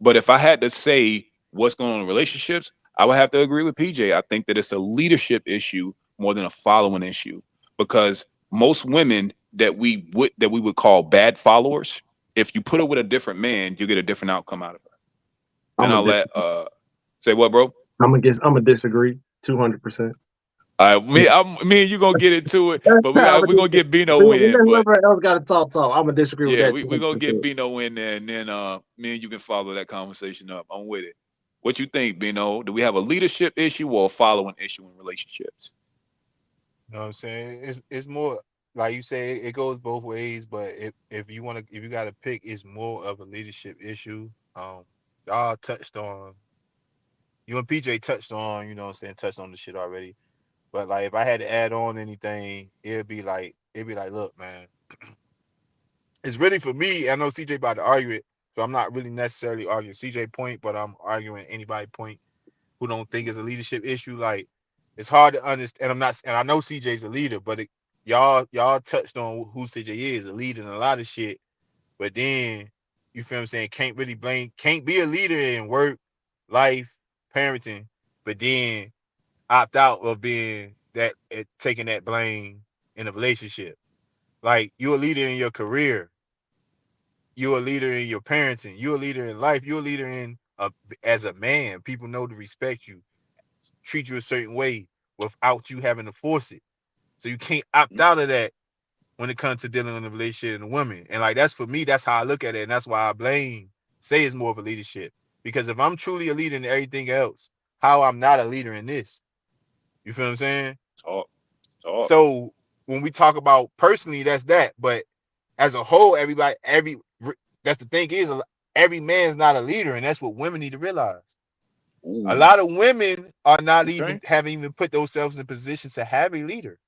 But if I had to say what's going on in relationships, I would have to agree with PJ. I think that it's a leadership issue more than a following issue, because most women that we would call bad followers, if you put her with a different man, you get a different outcome out of her. Then I'll let say what, bro? I'm gonna disagree 200%. Me and you gonna get into it, but we're gonna get Bino in. But whoever else got to talk. I'm gonna disagree with that. we're gonna get Bino in there, and then me and you can follow that conversation up. I'm with it. What you think, Bino? Do we have a leadership issue or a following issue in relationships? You know what I'm saying? It's more like you say, it goes both ways, but if you gotta pick, it's more of a leadership issue. Y'all touched on, you and PJ touched on, you know what I'm saying, touched on the shit already. But like if I had to add on anything, it'd be like, look, man, it's really for me. I know CJ about to argue it, so I'm not really necessarily arguing CJ point, but I'm arguing anybody point who don't think it's a leadership issue. Like it's hard to understand. And I know CJ's a leader, but y'all touched on who CJ is, a leader in a lot of shit. But then you feel what I'm saying, can't be a leader in work, life, parenting, but then opt out of being that taking that blame in a relationship. Like you're a leader in your career, you're a leader in your parenting, you're a leader in life, you're a leader as a man. People know to respect you, treat you a certain way without you having to force it. So you can't opt out of that when it comes to dealing with a relationship and a woman. And like that's for me, that's how I look at it. And that's why I say it's more of a leadership. Because if I'm truly a leader in everything else, how I'm not a leader in this? You feel what I'm saying? Talk. So when we talk about personally, that's that. But as a whole, that's the thing is, every man's not a leader, and that's what women need to realize. Ooh. A lot of women are not Okay. haven't even put themselves in positions to have a leader.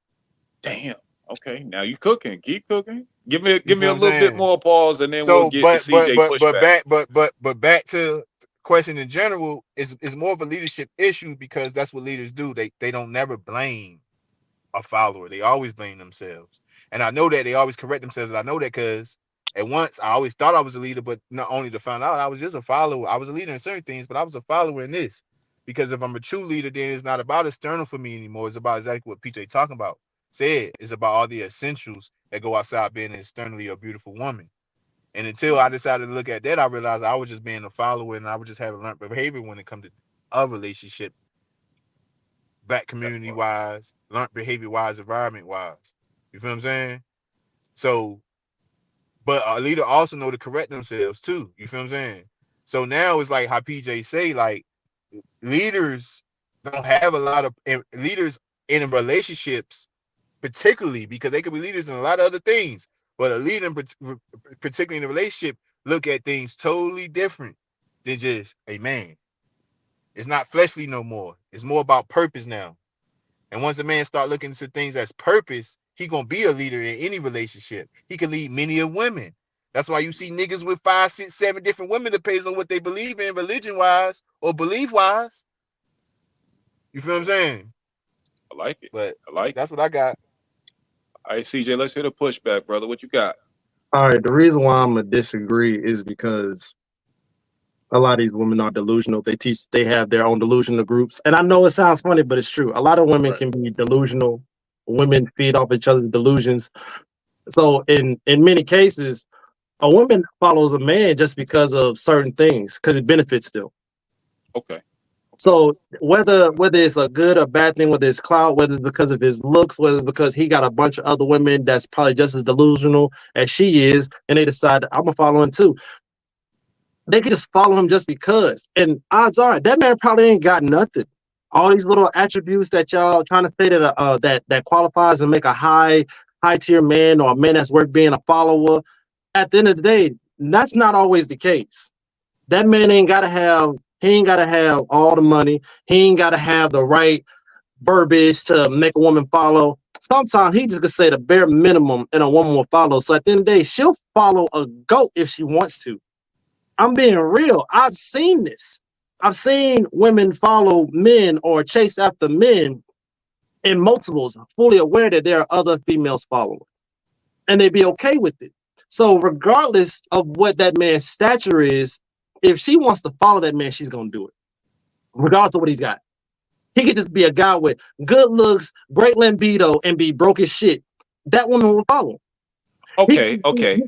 Damn. Okay. Now you cooking. Keep cooking. Give me You a feel what I'm little bit saying? more pause, and then we'll So, get the CJ pushback. but back to question in general is more of a leadership issue, because that's what leaders do. They don't never blame a follower. They always blame themselves. And I know that they always correct themselves. And I know that because at once I always thought I was a leader, but not only to find out I was just a follower. I was a leader in certain things, but I was a follower in this. Because if I'm a true leader, then it's not about external for me anymore. It's about exactly what PJ talking about. Said it's about all the essentials that go outside being externally a beautiful woman. And until I decided to look at that, I realized I was just being a follower, and I was just having learned behavior when it comes to a relationship, back community wise, learned behavior wise, environment wise. You feel what I'm saying? So, but a leader also know to correct themselves too. You feel what I'm saying? So now it's like how PJ say, like leaders don't have a lot of leaders in relationships, particularly because they could be leaders in a lot of other things. But a leader, particularly in a relationship, look at things totally different than just a man. It's not fleshly no more. It's more about purpose now. And once a man start looking into things as purpose, he gonna be a leader in any relationship. He can lead many of women. That's why you see niggas with 5, 6, 7 different women. Depends on what they believe in, religion wise or belief wise. You feel what I'm saying? I like it. But I like that's it. what I got. All right, CJ, let's hear the pushback, brother. What you got? All right, the reason why I'm gonna disagree is because a lot of these women are delusional. They have their own delusional groups. And I know it sounds funny, but it's true. A lot of women Right. can be delusional women feed off each other's delusions. So in many cases, a woman follows a man just because of certain things, because it benefits them. Okay. So whether it's a good or bad thing, whether it's clout, whether it's because of his looks, whether it's because he got a bunch of other women that's probably just as delusional as she is, and they decide I'm gonna follow him too. They could just follow him just because. And odds are that man probably ain't got nothing. All these little attributes that y'all trying to say that that qualifies and make a high tier man or a man that's worth being a follower. At the end of the day, that's not always the case. That man he ain't gotta have all the money. He ain't gotta have the right verbiage to make a woman follow. Sometimes he just could say the bare minimum and a woman will follow. So at the end of the day, she'll follow a goat if she wants to. I'm being real. I've seen this. I've seen women follow men or chase after men in multiples, fully aware that there are other females following, and they be okay with it. So regardless of what that man's stature is, if she wants to follow that man, she's gonna do it, regardless of what he's got. He could just be a guy with good looks, great libido, and be broke as shit. That woman will follow. Okay. Okay.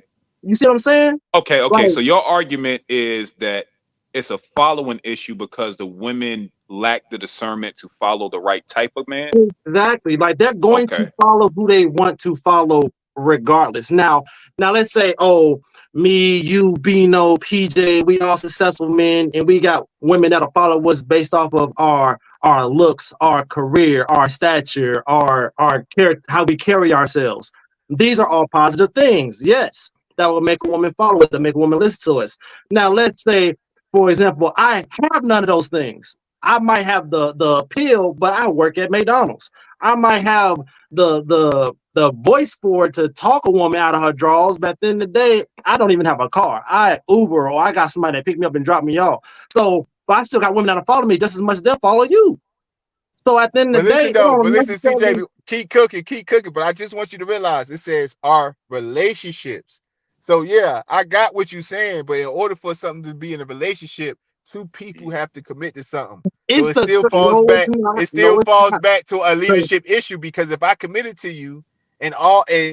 You see what I'm saying? Okay. Okay. Like, So your argument is that it's a following issue because the women lack the discernment to follow the right type of man. exactly. Like they're going to Okay. follow who they want to follow regardless. Now let's say, oh, me, you, Bino, PJ, we all successful men, and we got women that'll follow us based off of our looks, our career, our stature, our character, how we carry ourselves. These are all positive things. Yes, that will make a woman follow us, that make a woman listen to us. Now, let's say, for example, I have none of those things. I might have the appeal, but I work at McDonald's. I might have the voice for it to talk a woman out of her drawers, but at the end of the day, I don't even have a car. I Uber or I got somebody that pick me up and drop me off. So but I still got women that'll follow me just as much as they'll follow you. So at the end of But the day, listen it though, don't but listen, necessarily. CJ, keep cooking. But I just want you to realize it says our relationships. So yeah, I got what you're saying, but in order for something to be in a relationship, two people have to commit to something. So It's it the still falls no, it's back. not. It still No, it's falls not. back to a So leadership issue because if I committed to you and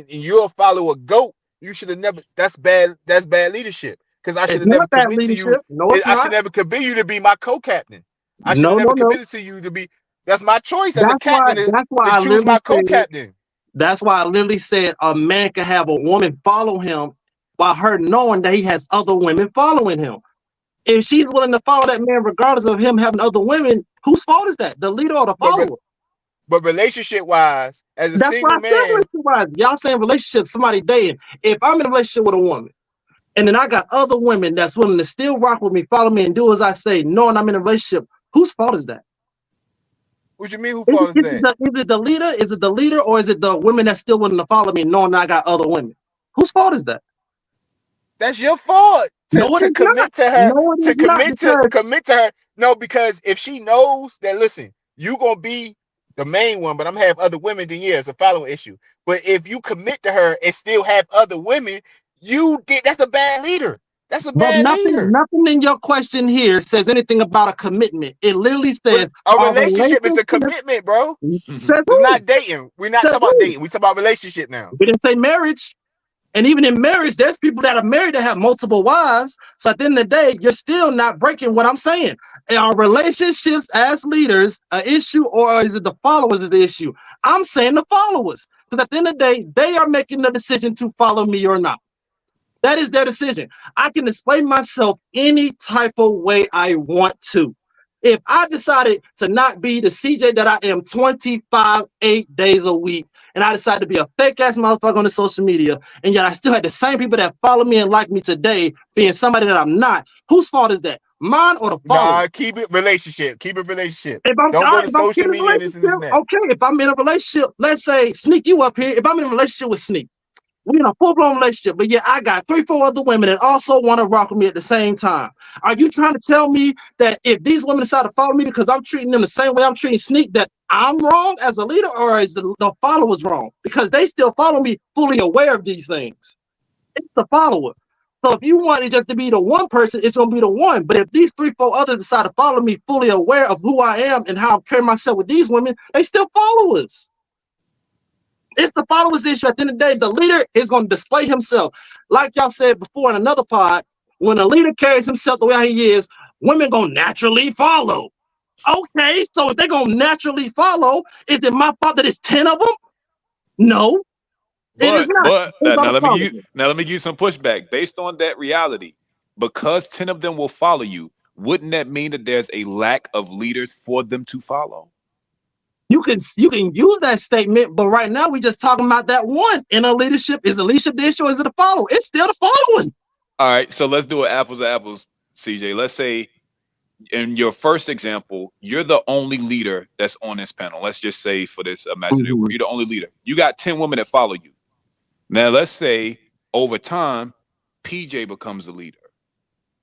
you'll follow a goat, you should have never. That's bad. That's bad leadership because I should it's have never not bad commit to you. leadership. No, it's I should not. never commit you to be my co-captain. I should have No, no, never no. committed to you to be. That's my choice as a That's why. captain That's why to I choose literally my said. co-captain. That's why I literally said a man can have a woman follow him while her knowing that he has other women following him. If she's willing to follow that man, regardless of him having other women, whose fault is that? The leader or the But follower? but relationship wise, as a That's why I single said man, relationship wise. Y'all saying relationship, somebody dating. If I'm in a relationship with a woman and then I got other women that's willing to still rock with me, follow me, and do as I say, knowing I'm in a relationship, whose fault is that? what you mean who Is it, follows that? is it the leader? Is it the leader, or is it the women that's still willing to follow me, knowing I got other women? Whose fault is that? That's your fault No, it to is not. commit to her, No, it is not because commit to her. No, because if she knows that listen, you gonna be the main one, but I'm gonna have other women, then yeah, it's a following issue. But if you commit to her and still have other women, that's a bad leader. That's a but bad leader. nothing in your question here says anything about a commitment. It literally says A our relationship is a relationship. commitment, bro. Says It's who? not dating. We're not Says talking about who? dating. We talk about relationship now. We didn't say marriage. And even in marriage, there's people that are married that have multiple wives. So at the end of the day, you're still not breaking what I'm saying. Are relationships as leaders an issue, or is it the followers of the issue? I'm saying the followers. Because at the end of the day, they are making the decision to follow me or not. That is their decision. I can display myself any type of way I want to. If I decided to not be the CJ that I am 25, 8 days a week, and I decided to be a fake ass motherfucker on the social media, and yet I still had the same people that follow me and like me today being somebody that I'm not, whose fault is that? Mine or the follower? Nah, keep it relationship. Keep it relationship. If I'm Don't go to if I'm in social a media and this relationship, and that. okay. If I'm in a relationship, let's say Sneak you up here. If I'm in a relationship with Sneak, we in a full-blown relationship, but yeah, I got 3, 4 other women that also want to rock with me at the same time. Are you trying to tell me that if these women decide to follow me because I'm treating them the same way I'm treating Sneak, that I'm wrong as a leader, or is the followers wrong? Because they still follow me fully aware of these things. It's the follower. So if you want it just to be the one person, it's gonna be the one. But if these 3, 4 others decide to follow me fully aware of who I am and how I carry myself with these women, they still followers. It's the followers issue. At the end of the day, the leader is going to display himself. Like y'all said before in another pod, when a leader carries himself the way he is, women going to naturally follow. Okay, so if they're going to naturally follow, is it my fault that it's 10 of them? No, it is not. But It's now about let me following. give you some pushback based on that reality. Because 10 of them will follow you, wouldn't that mean that there's a lack of leaders for them to follow? You can use that statement, but right now we're just talking about that one. In a leadership, is the leadership the issue or is it the follow? It's still the following. All right, so let's do it apples to apples, CJ. Let's say in your first example, you're the only leader that's on this panel. Let's just say for this imaginary world, you're the only leader. You got 10 women that follow you. Now, let's say over time, PJ becomes the leader.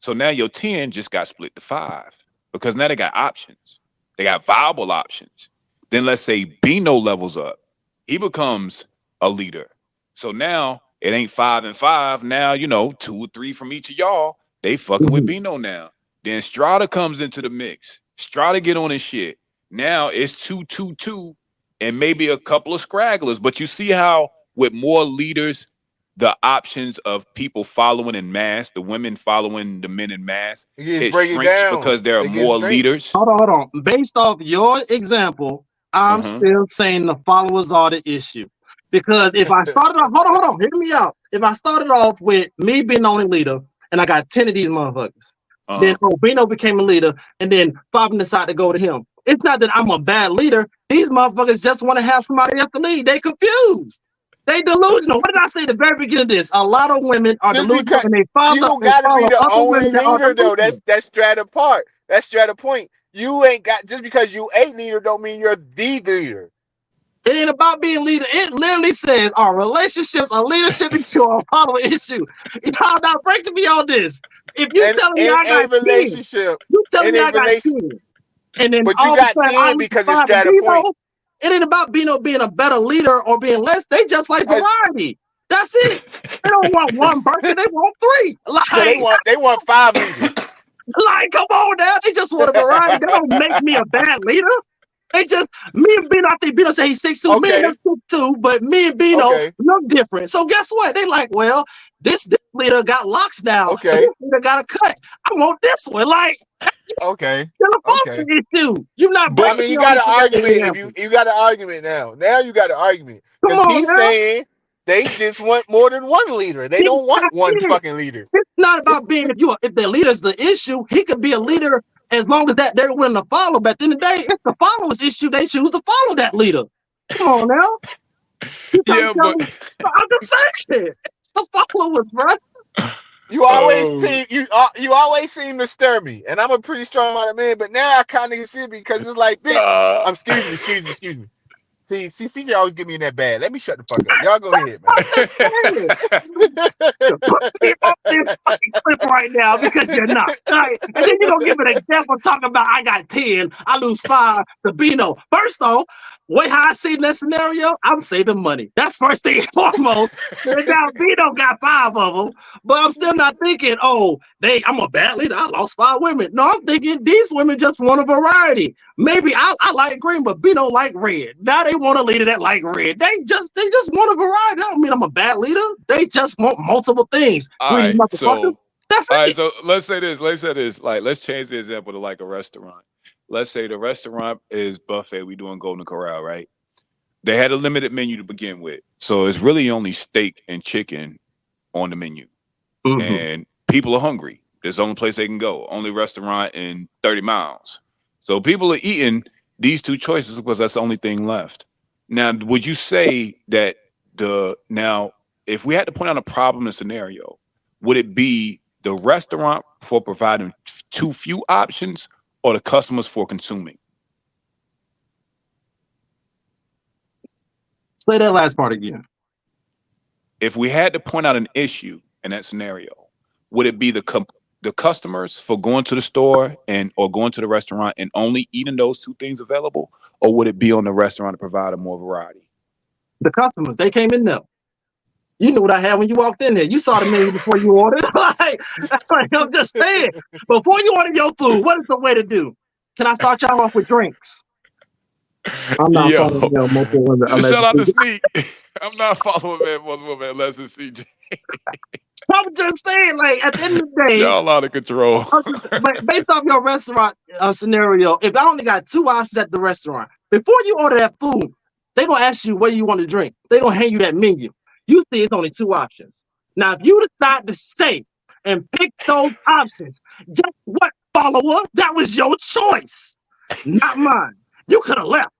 So now your 10 just got split to 5 because now they got options. They got viable options. Then let's say Bino levels up. He becomes a leader. So now it ain't 5 and 5. Now, 2 or 3 from each of y'all, they fucking with Bino now. Then Strata comes into the mix. Strata get on his shit. Now it's 2, 2, 2, and maybe a couple of scragglers. But you see how with more leaders, the options of people following in mass, the women following the men in mass, it shrinks because there are more leaders. Hold on. Based off your example, I'm still saying the followers are the issue. Because if I started off, hold on, hear me out. If I started off with me being the only leader and I got 10 of these motherfuckers, then Bino became a leader, and then 5 of them decided to go to him. It's not that I'm a bad leader. These motherfuckers just want to have somebody else to lead. They confused. They delusional. What did I say at the very beginning of this? A lot of women are delusional and they follow. You don't gotta be the only leader though. That's strata part. That's strata point. You ain't got just because you a leader don't mean you're the leader. It ain't about being leader. It literally says our relationships, our leadership issue, our follow issue. Y'all not breaking me on this. If you telling me I got 10, you telling me I got 10, and then but all you of a got sudden 10 because it's strata point. It ain't about Bino being a better leader or being less. They just like variety. That's it. They don't want one person. They want 3. Like, so they want 5 leaders. Like, come on now. They just want a variety. That don't make me a bad leader. They just, me and Bino, I think Bino say he's 6'2", me and him 6'2", but me and Bino look different. So guess what? They like, well, this leader got locks now. Okay. This leader got a cut. I want this one. Like, still a function issue. You're not breaking. I mean, you got an argument. If you got an argument now you got an argument because he's saying they just want more than one leader. They don't want one fucking leader. It's not about being if the leader's the issue. He could be a leader as long as that they're willing to follow. But at the end of the day, it's the followers issue. They choose to follow that leader. Come on now. Yeah, but I'm just saying it's the followers, bro. You always seem to stir me, and I'm a pretty strong-minded man. But now I kind of see it because it's like, bitch. Excuse me. See, CJ always get me in that bad. Let me shut the fuck up. Y'all go ahead, man. Put me off this fucking clip right now because you're not. Right? And then you're going to give an example talking about I got 10, I lose 5 to Bino. First off, way how I see in that scenario, I'm saving money. That's first thing and foremost. And now Bino got 5 of them, but I'm still not thinking, I'm a bad leader. I lost 5 women. No, I'm thinking these women just want a variety. Maybe I like green, but Bino like red. Now they want a leader that like red. They just want a variety. That don't mean I'm a bad leader. They just want multiple things. All right, so that's it. So let's say this. Like, let's change the example to like a restaurant. Let's say the restaurant is buffet. We doing Golden Corral, right? They had a limited menu to begin with, so it's really only steak and chicken on the menu, and people are hungry. There's the only place they can go. Only restaurant in 30 miles. So people are eating these 2 choices because that's the only thing left. Now, would you say that if we had to point out a problem in a scenario, would it be the restaurant for providing too few options or the customers for consuming? Say that last part again. If we had to point out an issue in that scenario, would it be the customers for going to the store or going to the restaurant and only eating those 2 things available, or would it be on the restaurant to provide a more variety? The customers, they came in there. You knew what I had when you walked in there. You saw the menu before you ordered. like I'm just saying, before you order your food, what is the way to do? Can I start y'all off with drinks? I'm not Yo, following multiple women unless shout out to Sneak. I'm not following man multiple women unless it's CJ. I'm just saying, like at the end of the day, Y'all out of control. but based off your restaurant scenario, if I only got 2 options at the restaurant, before you order that food, they gonna ask you what you want to drink. They gonna hand you that menu. You see, it's only 2 options. Now, if you decide to stay and pick those options, guess what, follower? That was your choice, not mine. You could have left.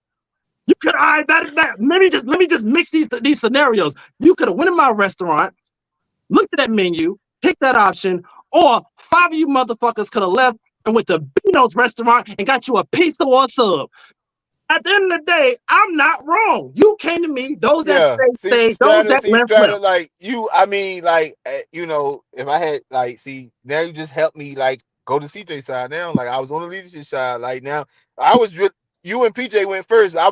You could have. Let me just mix these scenarios. You could have went in my restaurant, looked at that menu, picked that option, or 5 of you motherfuckers could have left and went to Bino's restaurant and got you a pizza or a sub. At the end of the day, I'm not wrong. You came to me. Those that Yeah, stay. Those that see left. Strata, like you. I mean, like if I had like, see, now you just helped me like go to CJ side now. Like I was on the leadership side. Like now, you and PJ went first. I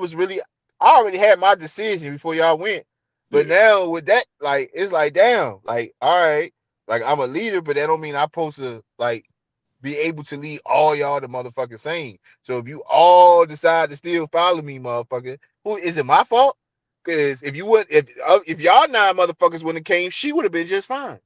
already had my decision before y'all went. But Yeah. now with that, like it's like damn, like all right, like I'm a leader, but that don't mean I'm supposed to like be able to lead all y'all the motherfucking same. So if you all decide to still follow me, motherfucker, who is it my fault? Because if you would, if y'all 9 motherfuckers wouldn't have came, she would have been just fine.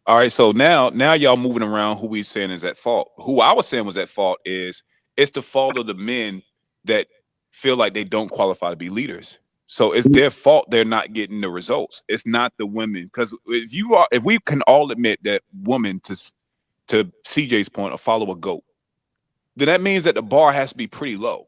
All right, so now y'all moving around who we saying is at fault. Who I was saying was at fault is it's the fault of the men that feel like they don't qualify to be leaders. So it's their fault they're not getting the results. It's not the women. Because if we can all admit that women, to CJ's point, follow a goat, then that means that the bar has to be pretty low.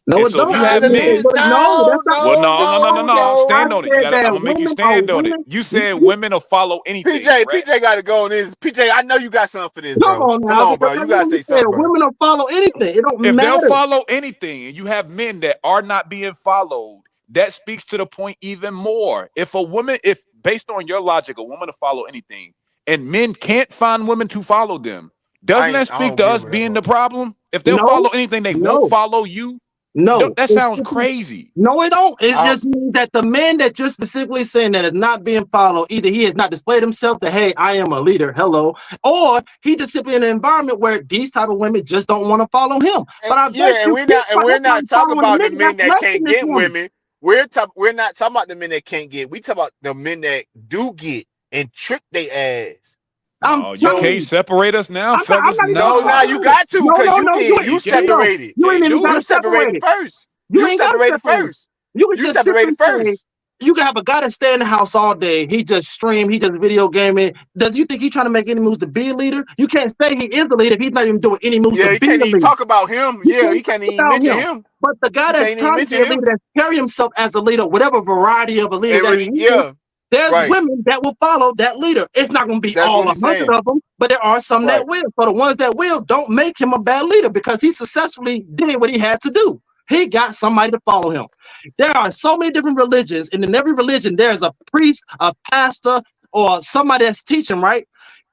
No, And it so if don't. you have men, No, that's not. well, no, I stand on it. said I'm that gonna make you women are stand on it. women. You said women will follow anything, correct? PJ got to go on this. PJ, I know you got something for this, Come bro. on Come now, on, because bro. I You know gotta you say said something, bro. women don't follow anything. It don't If they'll matter. follow anything and you have men that are not being followed, that speaks to the point even more. If based on your logic, a woman to follow anything and men can't find women to follow them, doesn't that I speak don't to agree us with that being the part. problem? If they'll No, follow anything, they won't no, follow you. no. That It's sounds simply- crazy. No, it don't. It I just means that the man that just specifically saying that is not being followed, either he has not displayed himself that, hey, I am a leader, hello, or he just simply in an environment where these type of women just don't want to follow him. But I bet yeah, and you we're not talking following a about the nigga men that's that less than can't this get woman. women. We're not talking about the men that can't get. We talk about the men that do get and trick their ass. I'm No, you telling So can't you. separate us now, I'm fellas. not even no, talking Nah, now about you that. got to, No, because no, no. You you you can't. separated. you ain't Can't even do got You to it. separate separated it. first. You ain't got to separate it. You can You just simply separated say, first. you can have a guy that stay in the house all day. He just stream. He just video gaming. Does you think he's trying to make any moves to be a leader? You can't say he is a leader if he's not even doing any moves to Yeah, he be can't a even leader. talk about him. You Yeah, can't he can't talk even about mention him. him. But the guy He that's can't even trying to be mention a leader, him. that's carry himself as a leader, whatever variety of a leader that he is, Yeah, there's right. women that will follow that leader. It's not going to be That's all what he's 100 saying. of them, but there are some Right. that will. So the ones that will don't make him a bad leader because he successfully did what he had to do. He got somebody to follow him. There are so many different religions, and in every religion, there's a priest, a pastor, or somebody that's teaching, right?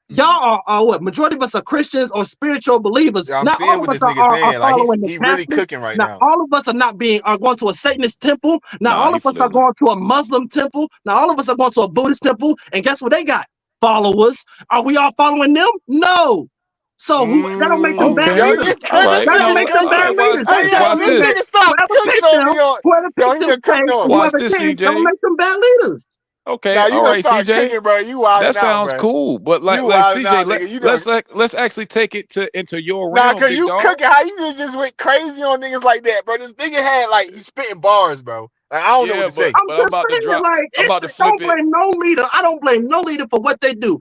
Y'all are what? Majority of us are Christians or spiritual believers. I'm Not seeing all of what us this nigga are saying. Like following the he really Catholic. cooking right Not now. all of us are going to a Satanist temple. Not Nah, all he of us are flailing. going to a Muslim temple. Not all of us are going to a Buddhist temple. And guess what they got? Followers. Are we all following them? No. So that don't make them bad Okay. Yo, you leaders. All this right. That don't nigga No, make them all bad cooking. right, watch leaders. That this. Hey, just yo, Watch this means this. that nigga stop whoever cooking picked on them, me. Yo, whoever yo, picked he them done cooked on. Watch whoever this, came, don't CJ. make them bad leaders. Okay, Now you all done right, start CJ. cooking, bro. You That wilding out, sounds bro. cool. But like You wilding CJ, out, nigga. let's actually take it into your Nah, realm, cause big you dog. cooking. How you just went crazy on niggas like that, bro? This nigga had like he's spitting bars, bro. Like, I don't know what Yeah, to say. I'm I'm just about to saying, drop. like, I'm it's about to flip don't it. blame no leader. I don't blame no leader for what they do.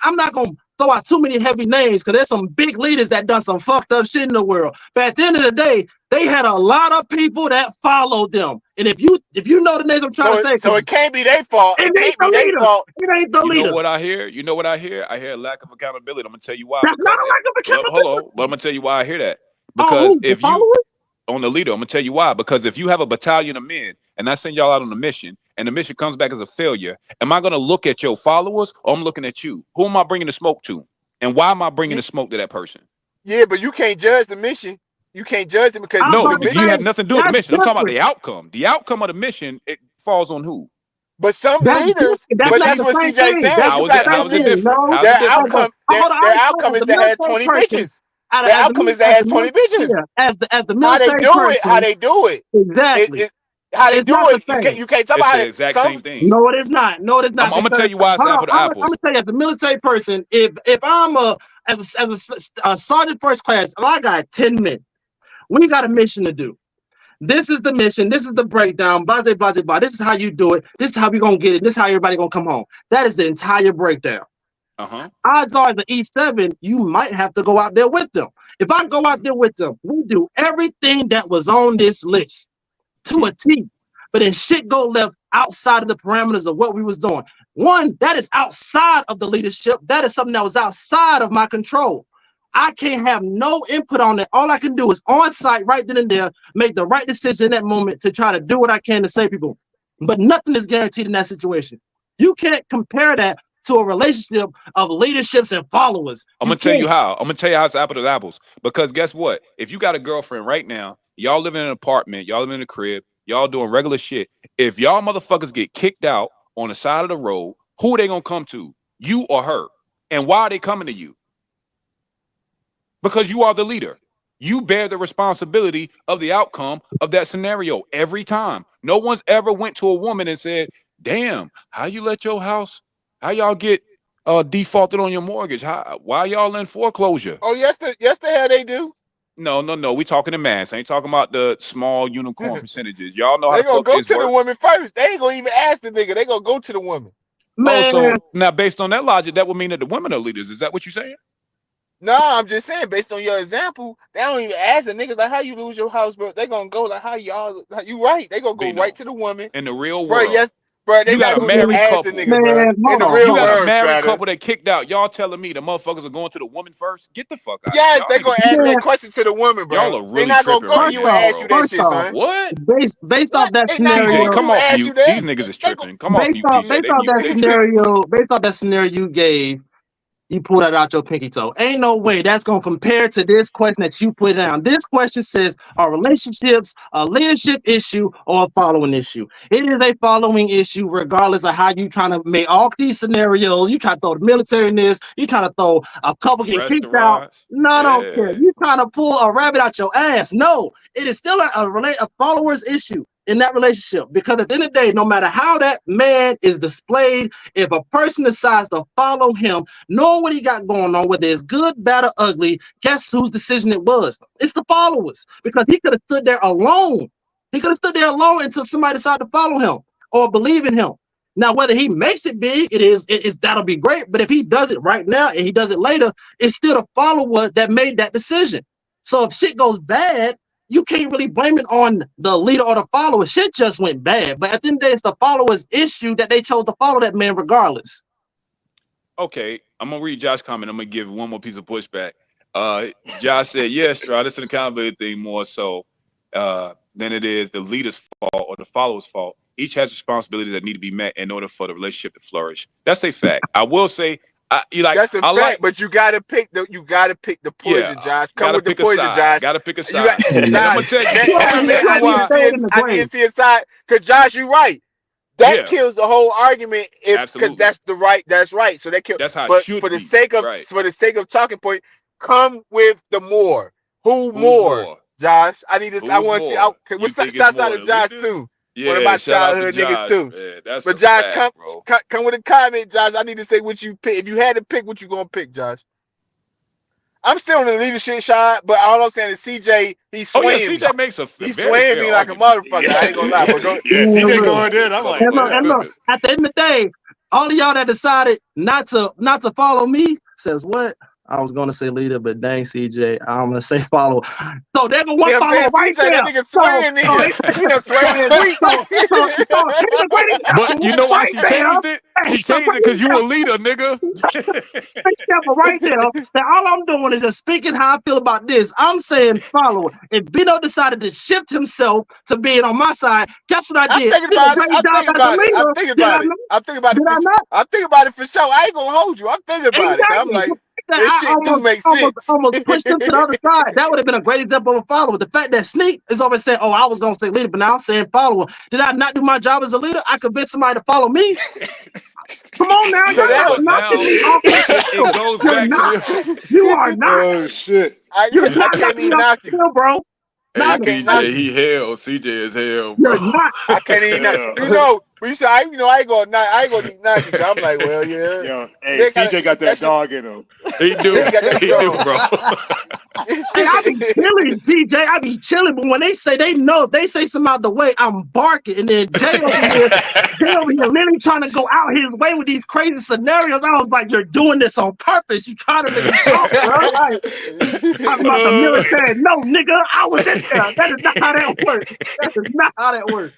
I'm not gonna throw out too many heavy names because there's some big leaders that done some fucked up shit in the world. But at the end of the day, they had a lot of people that followed them. And if you know the names I'm trying to say, So it can't be their fault. it It ain't can't be the their leader. fault. It ain't the You know leader. what I hear? You know what I hear? I hear a lack of accountability. I'm gonna tell you why. That's not Because a if lack of hold on, accountability. but I'm gonna tell you why I hear that. Oh, Because who? The if you followers? on the leader, I'm gonna tell you why. Because if you have a battalion of men and I send y'all out on a mission and the mission comes back as a failure, am I gonna look at your followers or I'm looking at you? Who am I bringing the smoke to? And why am I bringing Yeah, the smoke to that person? yeah, but you can't judge the mission. You can't judge them because I'm No, the about to you mission. have say nothing to do with the that's mission. I'm talking about different. the outcome. The outcome of the mission, it falls on who? But some That's different. leaders, The That's but not that's the chief. what same CJ thing. saying. That's You not How is the it? got How same some is it thing. leaders. different? No. How is it Their different? outcome, Hold on. their As outcome is a to have military 20 person, bitches. The outcome is they had 20 bitches. Yeah, as the How they military do person, it, how they do it. exactly. How they It's do not the it. same. You can't talk It's about how the they exact some same thing. No, it is not. No, it is I'm not. gonna tell Because you why it's hold on, apple to I'm apples. gonna tell you, as a military person, if I'm a sergeant first class, and I got 10 men, we got a mission to do. This is the mission. This is the breakdown. Blah, blah, blah, blah. This is how you do it. This is how we gonna get it. This is how everybody gonna come home. That is the entire breakdown. Uh-huh. Odds are the E7, you might have to go out there with them. If I go out there with them, we do everything that was on this list to a T. But then shit go left outside of the parameters of what we was doing. One, that is outside of the leadership. That is something that was outside of my control. I can't have no input on it. All I can do is on site right then and there, make the right decision in that moment to try to do what I can to save people. But nothing is guaranteed in that situation. You can't compare that to a relationship of leaderships and followers. I'm gonna tell you how. I'm gonna tell you how it's apple to apples. Because guess what? If you got a girlfriend right now, y'all living in an apartment, y'all living in a crib, y'all doing regular shit. If y'all motherfuckers get kicked out on the side of the road, who are they gonna come to? You or her? And why are they coming to you? Because you are the leader. You bear the responsibility of the outcome of that scenario every time. No one's ever went to a woman and said, damn, how you let your house, how y'all get defaulted on your mortgage? Why y'all in foreclosure? Oh, yes, the hell they do. No. We talking in mass. I ain't talking about the small unicorn percentages. Y'all know how They the gonna fuck go this to the work. woman first. They ain't gonna even ask the nigga. They gonna go to the woman. Man, Oh, so now based on that logic, that would mean that the women are leaders. Is that what you're saying? No, I'm just saying, based on your example, they don't even ask the niggas like how you lose your house, bro. They gonna go like how y'all. You right? They gonna go Bino, right to the woman, in the real bro. world, Yes, bro. They you got not a gonna even married ask the couple. nigga, bro. man, In the hold You real on. got a world, married Strata. couple that kicked out. Y'all telling me the motherfuckers are going to the woman first? Get the fuck out of here. Yes, Y'all they niggas gonna is ask that tripping. question to the woman, Y'all bro. are They really not gonna tripping go to right you and now, ask you bro. that shit, First son. What? based off What? that They not gonna PJ, go to scenario, come you and off ask you mute. that. These niggas is They go. tripping. Come off mute, PJ. They mute. They tripping. based off that scenario you gave, you pull that out your pinky toe. Ain't no way that's gonna compare to this question that you put down. This question says, are relationships a leadership issue or a following issue? It is a following issue, regardless of how you trying to make all these scenarios. You try to throw the military in this, you trying to throw a couple get kicked out. Restaurants. No, I don't care. Yeah. You trying to pull a rabbit out your ass. No, it is still a followers issue in that relationship. Because at the end of the day, no matter how that man is displayed, if a person decides to follow him, knowing what he got going on, whether it's good, bad, or ugly, guess whose decision it was? It's the followers. Because he could have stood there alone. He could have stood there alone until somebody decided to follow him or believe in him. Now, whether he makes it big, that'll be great. But if he does it right now and he does it later, it's still the follower that made that decision. So if shit goes bad, you can't really blame it on the leader or the follower. Shit just went bad. But at the end of the day, it's the followers' issue that they chose to follow that man regardless. Okay, I'm gonna read Josh's comment. I'm gonna give one more piece of pushback. Josh said, "Yes, Stroud, it's an accountability thing more so than it is the leader's fault or the follower's fault. Each has responsibilities that need to be met in order for the relationship to flourish. That's a fact. I will say, That's a fact, but you gotta pick the poison, Josh. Come gotta with the pick a poison, side. Josh. Gotta pick a You got side. And I'm gonna Josh. tell you, That I'm gonna tell comment, you why. I need to see a side. Cause Josh, you're right. That Yeah, kills the whole argument because absolutely. that's right. So that kills. That's how it But should for the be. sake of Right. talking point, come with the more. Who Who's more? more? Josh, I need to. I Who's want to see. more? You What's think it's shouts out more to the Josh leaders? too. One of Yeah, my shout out to childhood niggas Josh, too. man. That's But a Josh, fact, bro. come with a comment, Josh. I need to say what you pick. If you had to pick, what you gonna pick, Josh? I'm still on the leadership side, but all I'm saying is CJ, he's Oh yeah, swaying me. CJ makes a He's very swaying fair me like a argument. motherfucker. I ain't gonna lie, but go. Yeah, Man, CJ look, going there. This I'm like, and motherfucker look, damn. and look, tripping. at the end of the day, all of y'all that decided not to follow me says what? I was gonna say leader, but dang CJ, I'm gonna say follow. So there's a See, one I'm follow saying right CJ, that there. nigga So swaying so niggas. He done so swayed his week. here's a great But example you know why right she there. changed it? Hey, She so changed it great because you a example. leader, nigga. Example right there that all I'm doing is just speaking how I feel about this. I'm saying follow. If Bino decided to shift himself to being on my side, guess what I I'm did? thinking Did a about it. great I'm job thinking as a about it. I'm leader. thinking Did I about it. not? I'm thinking about it Did for. I not? I'm thinking about it for sure. I ain't gonna hold you. I'm thinking about it. 'Cause I'm Exactly. like, That this I shit do make sense. almost pushed him to the other side. That would have been a great example of a follower. The fact that Sneak is always saying, "Oh, I was gonna say leader," but now I'm saying follower. Did I not do my job as a leader? I convinced somebody to follow me. Come on now, So you're that not But knocking now me off the it scale. goes You're back to not. the You are not. Oh shit. You're I not can't knocking me even off knock the you. scale, bro. Hey Not I in the can't knock CJ, you. slightest. he hell. CJ is hell, bro. You're not. I can't even knock. Yeah. But you said I ain't gonna knock. I ain't gonna knock you. 'Cause I'm like, well, yeah. Yeah. Hey, They gotta CJ got that that shit. dog in him. He Yeah, do. he got that He do, dog. bro. Hey, I be chilling, DJ. I be chilling, but when they say they know, if they say something out the way, I'm barking. And then Jay over here literally trying to go out his way with these crazy scenarios. I was like, you're doing this on purpose. You trying to make me talk, bro. Like, talking about the Uh, military. No, nigga, I was in there. That is not how that works. That is not how that works.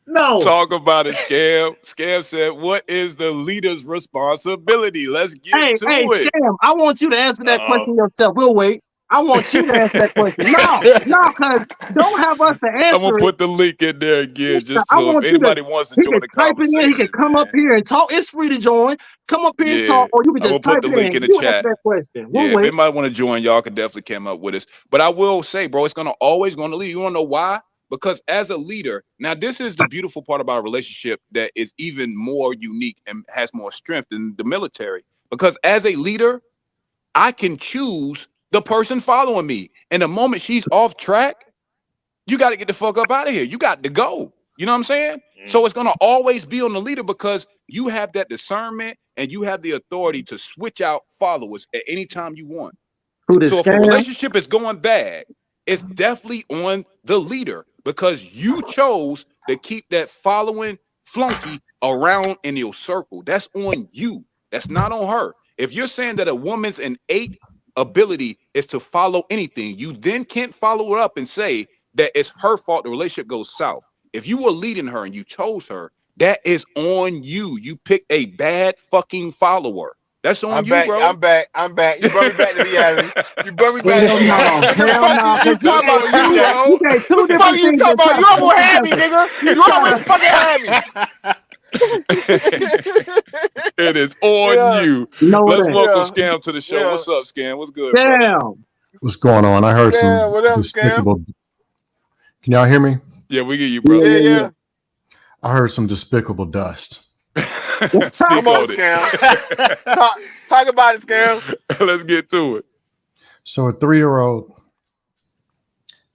No. talk about it, Scam. Scam said, "What is the leader's responsibility?" Let's get Hey, to it. Scam, I want you to answer that Uh-oh. question yourself. We'll wait. I want you to answer that question. No, because don't have us to I'm gonna answer it. put the link in there Yeah, again, just I so if want you to. anybody wants to He join can the type it in. He can conversation, come up man. here and talk. It's free to join. Come up here and Yeah, talk, or you can I'm just gonna put type the it link in. in the You answer chat. that question. Yeah, We'll if wait. anybody want to join, y'all can definitely come up with us. But I will say, bro, it's gonna always gonna lead. You wanna know why? Because as a leader, now this is the beautiful part about a relationship that is even more unique and has more strength than the military. Because as a leader, I can choose the person following me. And the moment she's off track, you got to get the fuck up out of here. You got to go. You know what I'm saying? So it's going to always be on the leader because you have that discernment and you have the authority to switch out followers at any time you want. Who the So if a scam? relationship is going bad, it's definitely on the leader because you chose to keep that following flunky around in your circle. That's on you. That's not on her. If you're saying that a woman's innate ability is to follow anything, you then can't follow it up and say that it's her fault the relationship goes south. If you were leading her and you chose her, that is on you. You picked a bad fucking follower. That's on I'm you, back. bro. I'm back. I'm back. You brought me back to reality. You brought me back to Hell reality. no. Nigga, Hell fuck no. is you Because That's talking about, on you, CJ? you bro. gave two What the fuck are different you things talking and try about? to You put almost them had me, together. nigga. You You try almost to. fucking had me. It is on Yeah, you. No, it Let's ain't. welcome yeah, Scam to the show. yeah, What's up, Scam? What's good, brother? Damn. What's going on? I heard yeah. some What up, Scam? despicable. Can y'all hear me? Yeah, we get you, Yeah, brother. Yeah, yeah, yeah. I heard some despicable dust. yeah. Come Speak on, on it. Scam. Talk about it, Scam. Let's get to it. So a 3-year-old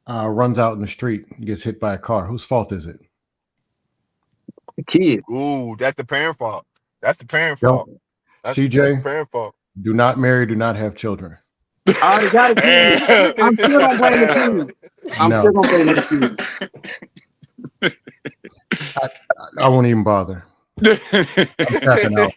runs out in the street, and gets hit by a car. Whose fault is it? Kid. Ooh, that's the parent fault. That's the parent fault. Don't. That's the CJ, parent fault. do not marry, do not have children. I already got a kid. I'm still gonna blame the Damn. kid. I'm still No, gonna blame the kid. I won't even bother. I'm tapping out.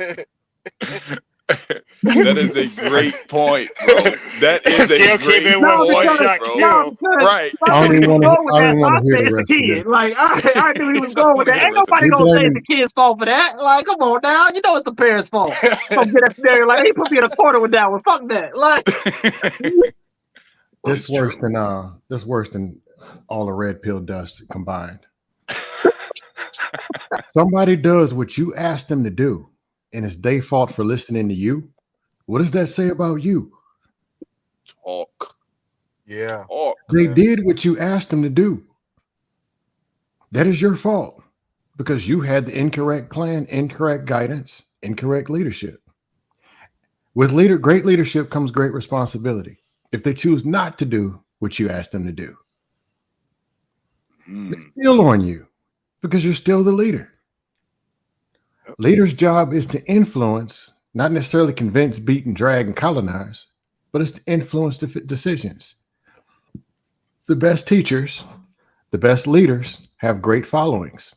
That is a great point, bro. That is a Scale came great in with No, one point, because shot bro. kill. Right. I I knew don't he even was want to. going with I don't that, even so want I to hear said the it's the rest of kid. it. Like I knew he You was don't going with want to that. hear the Ain't rest of nobody You gonna say it's blaming? the kid's fault for that. Like, come on now, you know it's the parents' fault. Don't get up there like he put me in a corner with that one. Fuck that. Like, it. This It's worse true. than this worse than all the red pill dust combined. Somebody does what you asked them to do, and it's their fault for listening to you. What does that say about you? Talk. Yeah, Talk. They yeah. did what you asked them to do. That is your fault because you had the incorrect plan, incorrect guidance, incorrect leadership. With great leadership comes great responsibility. If they choose not to do what you asked them to do, it's still on you because you're still the leader. Leader's job is to influence, not necessarily convince, beat, and drag and colonize, but it's to influence the decisions. The best teachers, the best leaders have great followings.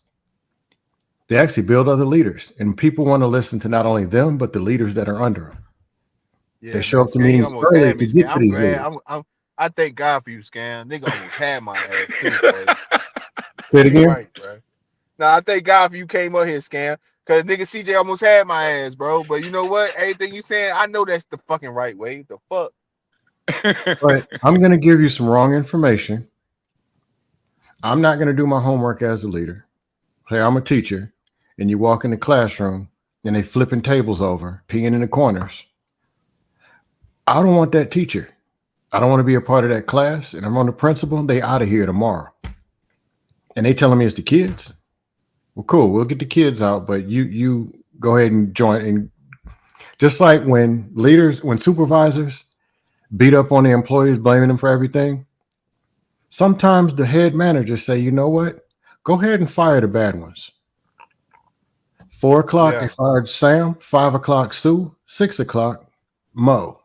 They actually build other leaders, and people want to listen to not only them, but the leaders that are under them. They Yeah, show man. up to Scam, you meetings almost early had to me, get Scam. to I'm these glad. leaders. I thank God for you, Scam. Nigga almost had my ass too, boy. Say it You again. right, bro. No, I thank God for you came up here, Scam. Cause nigga CJ almost had my ass, bro. But you know what? Everything you saying, I know that's the fucking right way. The fuck? But I'm going to give you some wrong information. I'm not going to do my homework as a leader. Hey, I'm a teacher, and you walk in the classroom and they flipping tables over, peeing in the corners. I don't want that teacher. I don't want to be a part of that class. And I'm on the principal. They out of here tomorrow. And they telling me it's the kids. Well, cool. We'll get the kids out, but you go ahead and join. And just like when supervisors beat up on the employees, blaming them for everything, sometimes the head managers say, you know what? Go ahead and fire the bad ones. 4 o'clock, they Yeah. fired Sam. 5 o'clock, Sue. 6 o'clock, Mo.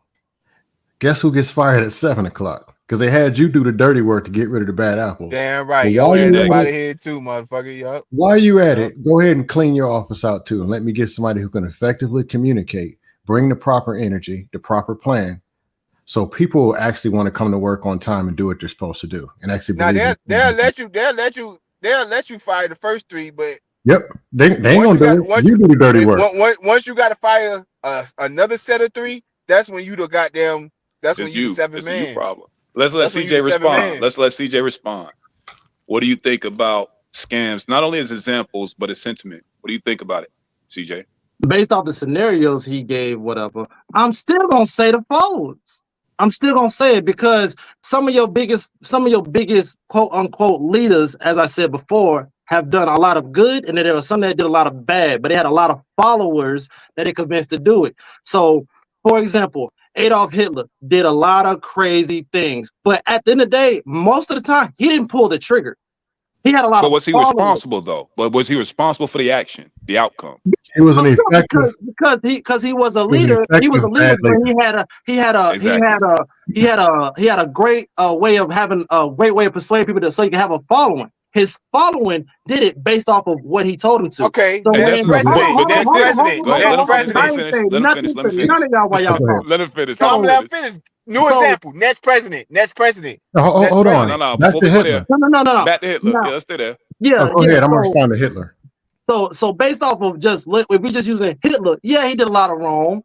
Guess who gets fired at 7 o'clock? Because they had you do the dirty work to get rid of the bad apples. Damn right. But Yo while ass you up at out of it, here too, motherfucker. Yup. while you at Yup. it, go ahead and clean your office out too, and let me get somebody who can effectively communicate, bring the proper energy, the proper plan, so people will actually want to come to work on time and do what they're supposed to do, and actually Now believe in they'll it. let you fire the first 3, but Yep, they ain't once gonna you got do it. You do the dirty work. once you got to fire another set of 3, that's when you the goddamn. That's when It's you the you. 7th It's a you man. problem. Let's let That's when you the CJ 7th respond. man. Let's let CJ respond. What do you think about scams? Not only as examples, but as sentiment. What do you think about it, CJ? Based off the scenarios he gave, whatever, I'm still gonna say the followers. I'm still gonna say it because some of your biggest quote unquote leaders, as I said before, have done a lot of good, and then there were some that did a lot of bad, but they had a lot of followers that they convinced to do it. So, for example, Adolf Hitler did a lot of crazy things, but at the end of the day, most of the time, he didn't pull the trigger. He had a lot But of was he followers. responsible though? But was he responsible for the action, the outcome? He was an Oh, no, effective, because he was a he was an leader. He was a effective leader, bad but leader. Exactly. he had a great way of having a great way of persuading people so he can have a following. His following did it based off of what he told him to. Okay, So And next that's when president. but Next check this. president. Go ahead. Next Let him finish. Let I him president. ain't finish. saying Let him finish. nothing Let to him finish. none of y'all while y'all Go ahead. talking. Let him finish. Let him Calm So down. finish. Finish. New so example. Next president. Next president. No, Next hold No, no, on. president. no. Back Before to we go there, Hitler. no. back to Hitler. Now, Yeah, let's stay there. Oh, go yeah. ahead. I'm gonna respond to Hitler. So based off of if we just using Hitler, yeah, he did a lot of wrong.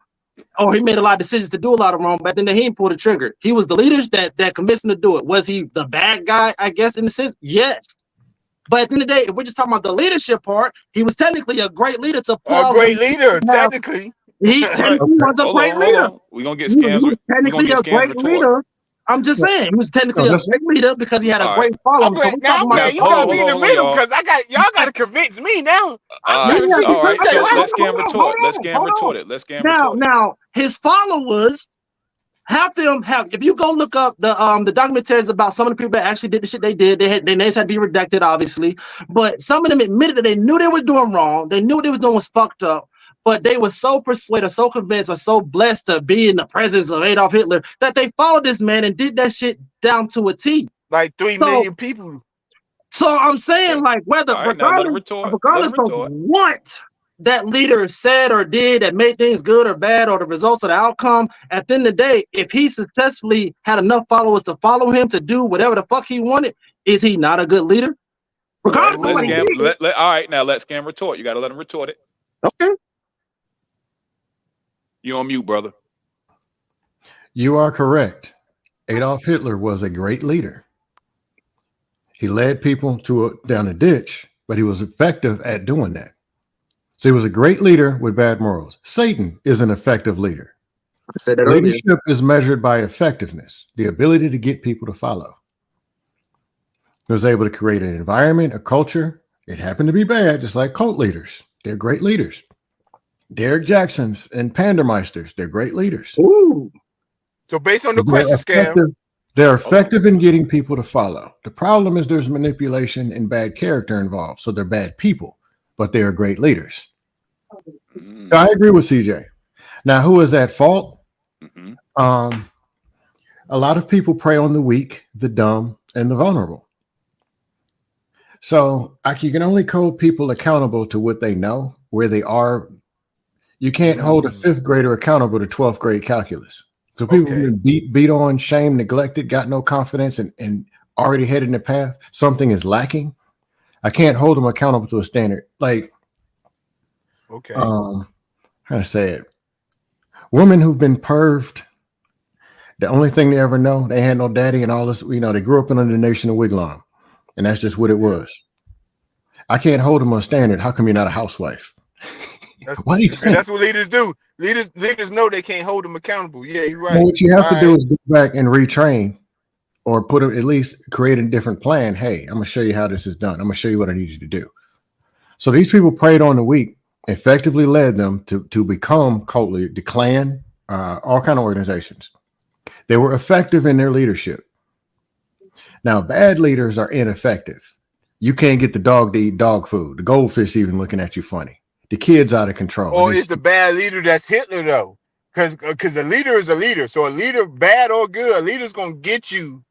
Or he made a lot of decisions to do a lot of wrong, but then he didn't pull the trigger. He was the leader that convinced him to do it. Was he the bad guy, I guess, in the sense? Yes. But at the end of the day, if we're just talking about the leadership part, he was technically a great leader to pull A out of great him. leader, Now, technically. he All right. technically Okay. was a Hold great on. Hold leader. on. We're gonna get He scams. was We're gonna technically get a scams great retort. leader. I'm just No, saying, he was technically no, a that's great leader because he had a All right. great following. So Okay, we're now talking I'm about Now glad the you hold on. got Hold me following. in on. the Hold on, middle y'all. because y'all got to convince me now. I'm All Yeah, right. trying to see. All right. CJ, So what? let's scam retort. Let's scam retort it. Let's scam retort it. Now, his followers, half them have. If you go look up the documentaries about some of the people that actually did the shit they did, their names had to be redacted, obviously. But some of them admitted that they knew they were doing wrong. They knew what they were doing was fucked up. But they were so persuaded, so convinced, or so blessed to be in the presence of Adolf Hitler that they followed this man and did that shit down to a T. Like 3 So, million people. so I'm saying, Okay. like, All right. Now let him retort. Let him regardless of retort. what that leader said or did that made things good or bad or the results of the outcome, at the end of the day, if he successfully had enough followers to follow him to do whatever the fuck he wanted, is he not a good leader? All right. Regardless of Let's what he scam. Ooh. did. All right. Now let's scam retort. You got to let him retort it. Okay. You on mute, brother. You are correct. Adolf Hitler was a great leader. He led people down a ditch, but he was effective at doing that. So he was a great leader with bad morals. Satan is an effective leader. I said that earlier. Leadership is measured by effectiveness, the ability to get people to follow. He was able to create an environment, a culture. It happened to be bad, just like cult leaders. They're great leaders. Derek Jacksons and Pandermeisters, they're great leaders. Ooh. So based on the They're question scam, effective. They're effective in getting people to follow. The problem is there's manipulation and bad character involved. So they're bad people, but they are great leaders. Mm-hmm. I agree with CJ. Now, who is at fault? Mm-hmm. A lot of people prey on the weak, the dumb, and the vulnerable. So you can only hold people accountable to what they know, where they are. You can't hold a fifth grader accountable to 12th grade calculus. So people Okay. have been beat on, shamed, neglected, got no confidence, and already headed in the path. Something is lacking. I can't hold them accountable to a standard. Like, Okay. how to say it? Women who've been perved, the only thing they ever know, they had no daddy and all this, they grew up under the nation of Wigwam. And that's just what it was. I can't hold them on a standard. How come you're not a housewife? What do you And think? that's what leaders do. Leaders know they can't hold them accountable. Yeah, you're right. Well, what you have All to do right. is go back and retrain or at least create a different plan. Hey, I'm going to show you how this is done. I'm going to show you what I need you to do. So these people preyed on the weak. effectively led them to become cult leaders, the Klan, all kind of organizations. They were effective in their leadership. Now, bad leaders are ineffective. You can't get the dog to eat dog food. The goldfish even looking at you funny. The kid's out of control. Or is the bad leader that's Hitler though? Because a leader is a leader. So a leader, bad or good, a leader's gonna get you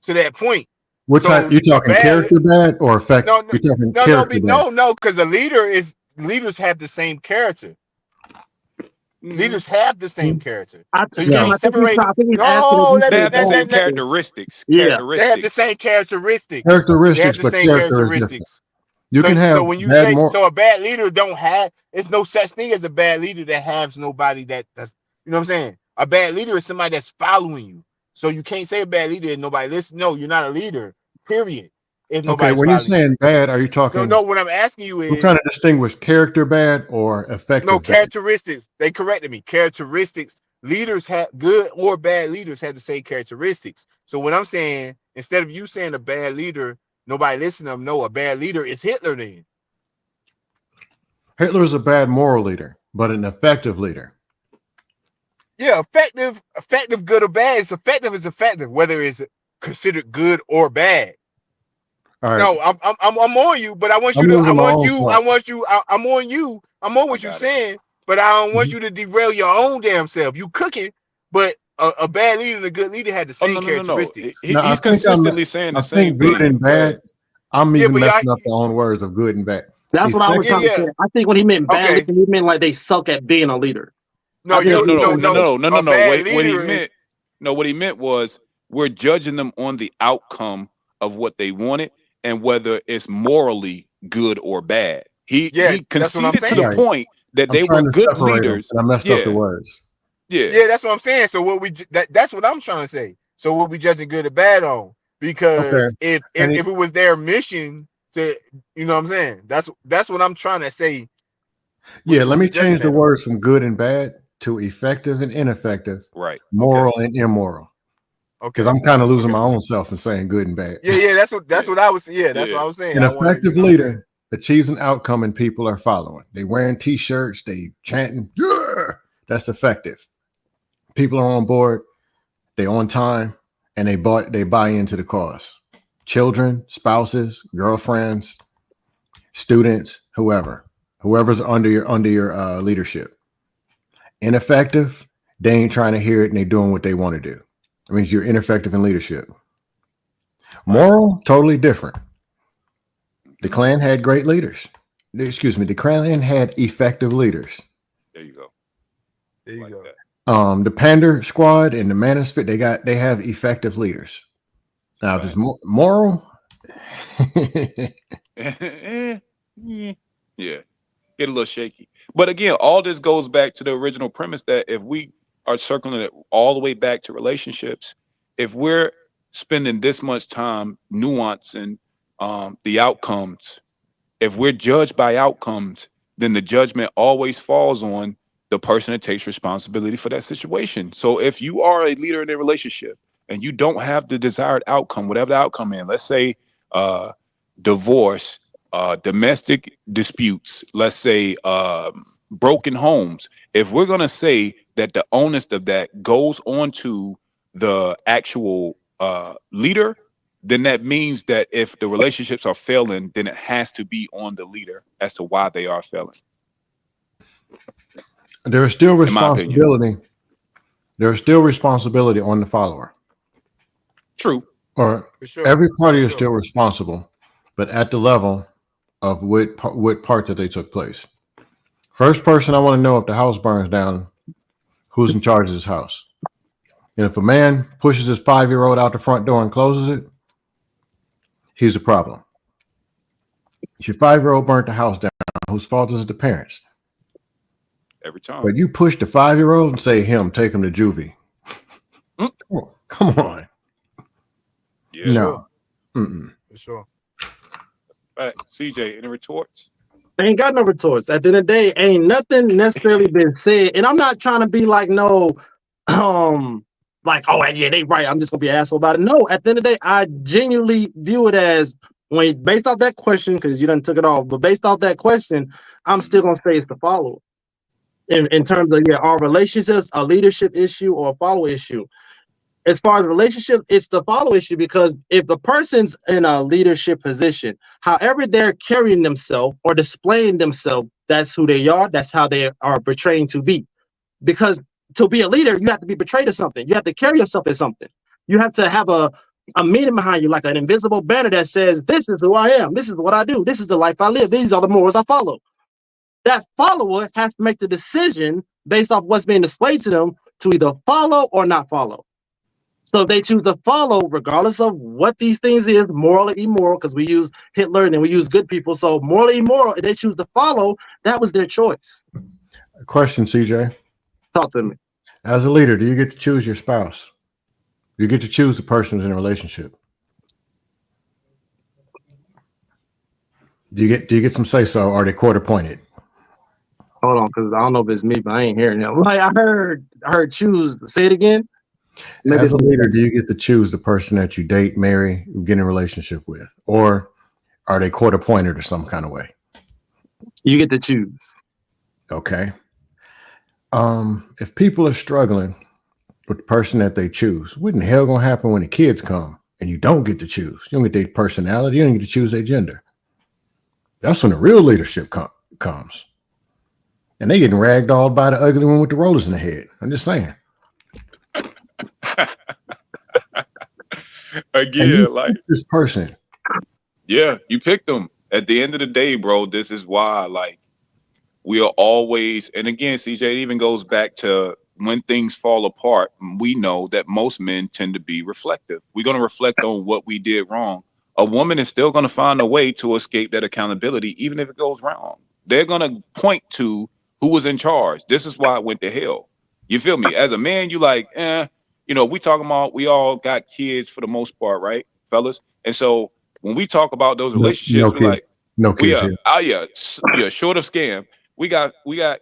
to that point. What So type? You talking character bad or effect? No, no, You talking no, character bad? no, because a leader is leaders have the same character. Leaders have the same character. So you Sam, can't I think he's, separate. I think he's asking if No, you let They me think have the bad. same let characteristics. Yeah. they have the Characteristics. same characteristics. They have Characteristics, the but same character is different. characteristics. You can have So when you bad say more. so a bad leader don't have, it's no such thing as a bad leader that has nobody that's you know what I'm saying. A bad leader is somebody that's following you. So you can't say a bad leader and nobody listen. No, you're not a leader. Period. If Okay, nobody's when you're following you. saying bad, are you So talking? no, what I'm asking you We're is trying to distinguish character bad or no effective bad. characteristics. They corrected me. Characteristics. Leaders have good or bad leaders have the same characteristics. So what I'm saying, instead of you saying a bad leader, nobody listen to them. No, a bad leader is Hitler then. Hitler's a bad moral leader, but an effective leader. Yeah, effective, good or bad. It's effective is effective, whether it's considered good or bad. All right. No, I'm on you, but I want I'm you to. losing my own self. I'm on you. I'm on what you're saying, but I don't want you to derail your own damn self. You cooking, but a bad leader and a good leader had the Oh same no. characteristics. No, I He's think consistently saying I the same think good thing. and Go ahead. bad. I'm Yeah, even but messing up the own words of good and bad. That's what I was trying to say. I think when he meant bad Okay. leader, he meant like they suck at being a leader. No, No. A bad What he leader is meant. No, what he meant was we're judging them on the outcome of what they wanted and whether it's morally good or bad. He that's what I'm conceded to the saying. point that I'm they were trying to good separate them, leaders. and I messed up the words. Yeah, that's what I'm saying. So what that's what I'm trying to say. So what we judging good or bad on? Because if it was their mission to, you know what I'm saying? That's what I'm trying to say. Yeah, let me change the words from good and bad to effective and ineffective, right? Moral and immoral. Because I'm kind of losing my own self and saying good and bad. Yeah, that's what I was. Yeah, that's what I was saying. An effective leader achieves an outcome and people are following. They wearing T-shirts, they chanting, yeah, that's effective. People are on board, they on time, and they buy into the cause. Children, spouses, girlfriends, students, whoever's under your leadership. Ineffective, they ain't trying to hear it and they doing what they want to do. It means you're ineffective in leadership. Moral, totally different. The Klan had great leaders. Excuse me, the Klan had effective leaders. There you go. There you go. The Pander Squad and the Manosphere, they have effective leaders. Now, just moral. Yeah, get a little shaky. But again, all this goes back to the original premise that if we are circling it all the way back to relationships, if we're spending this much time nuancing the outcomes, if we're judged by outcomes, then the judgment always falls on the person that takes responsibility for that situation. So if you are a leader in a relationship and you don't have the desired outcome, whatever the outcome is, let's say divorce, domestic disputes, let's say broken homes, if we're going to say that the onus of that goes on to the actual leader, then that means that if the relationships are failing, then it has to be on the leader as to why they are failing. There is still responsibility. There is still responsibility on the follower. True. Or every party is still responsible, but at the level of what part that they took place. First person I want to know if the house burns down, who's in charge of this house. And if a man pushes his 5-year-old out the front door and closes it, he's a problem. If your 5-year-old burnt the house down, whose fault is it? The parents. Every time. But you push the 5-year-old and say take him to juvie. Come on. Yeah. No. For sure. All right, CJ, any retorts? I ain't got no retorts. At the end of the day, ain't nothing necessarily been said. And I'm not trying to be like, like, oh, yeah, they right. I'm just going to be an asshole about it. No, at the end of the day, I genuinely view it as based off that question, because you done took it off, but based off that question, I'm still gonna say it's the follower. In terms of are relationships a leadership issue or a follow issue? As far as relationship, it's the follow issue because if the person's in a leadership position, however they're carrying themselves or displaying themselves, that's who they are. That's how they are portraying to be. Because to be a leader, you have to be portrayed as something. You have to carry yourself as something. You have to have a meaning behind you, like an invisible banner that says, "This is who I am. This is what I do. This is the life I live. These are the morals I follow." That follower has to make the decision based off what's being displayed to them to either follow or not follow. So if they choose to follow, regardless of what these things is, moral or immoral, because we use Hitler and we use good people. So moral or immoral, if they choose to follow, that was their choice. Question, CJ. Talk to me. As a leader, do you get to choose your spouse? You get to choose the person who's in a relationship. Do you get some say so? Or are they court appointed? Hold on, because I don't know if it's me, but I ain't hearing him. Like I heard choose. Say it again. Maybe as a leader, do you get to choose the person that you date, marry, get in a relationship with, or are they court appointed or some kind of way? You get to choose. Okay. If people are struggling with the person that they choose, what in the hell gonna happen when the kids come and you don't get to choose? You don't get their personality. You don't get to choose their gender. That's when the real leadership comes. And they getting ragged all by the ugly one with the rollers in the head. I'm just saying. Again, like this person. Yeah, you picked them. At the end of the day, bro, this is why, like, we are always, and again, CJ, it even goes back to when things fall apart, we know that most men tend to be reflective. We're going to reflect on what we did wrong. A woman is still going to find a way to escape that accountability, even if it goes wrong. They're going to point to who was in charge. This is why it went to hell. You feel me? As a man, you like, we talking about, we all got kids for the most part, right, fellas? And so when we talk about those relationships, we're like, no kids here. Short of scam. We got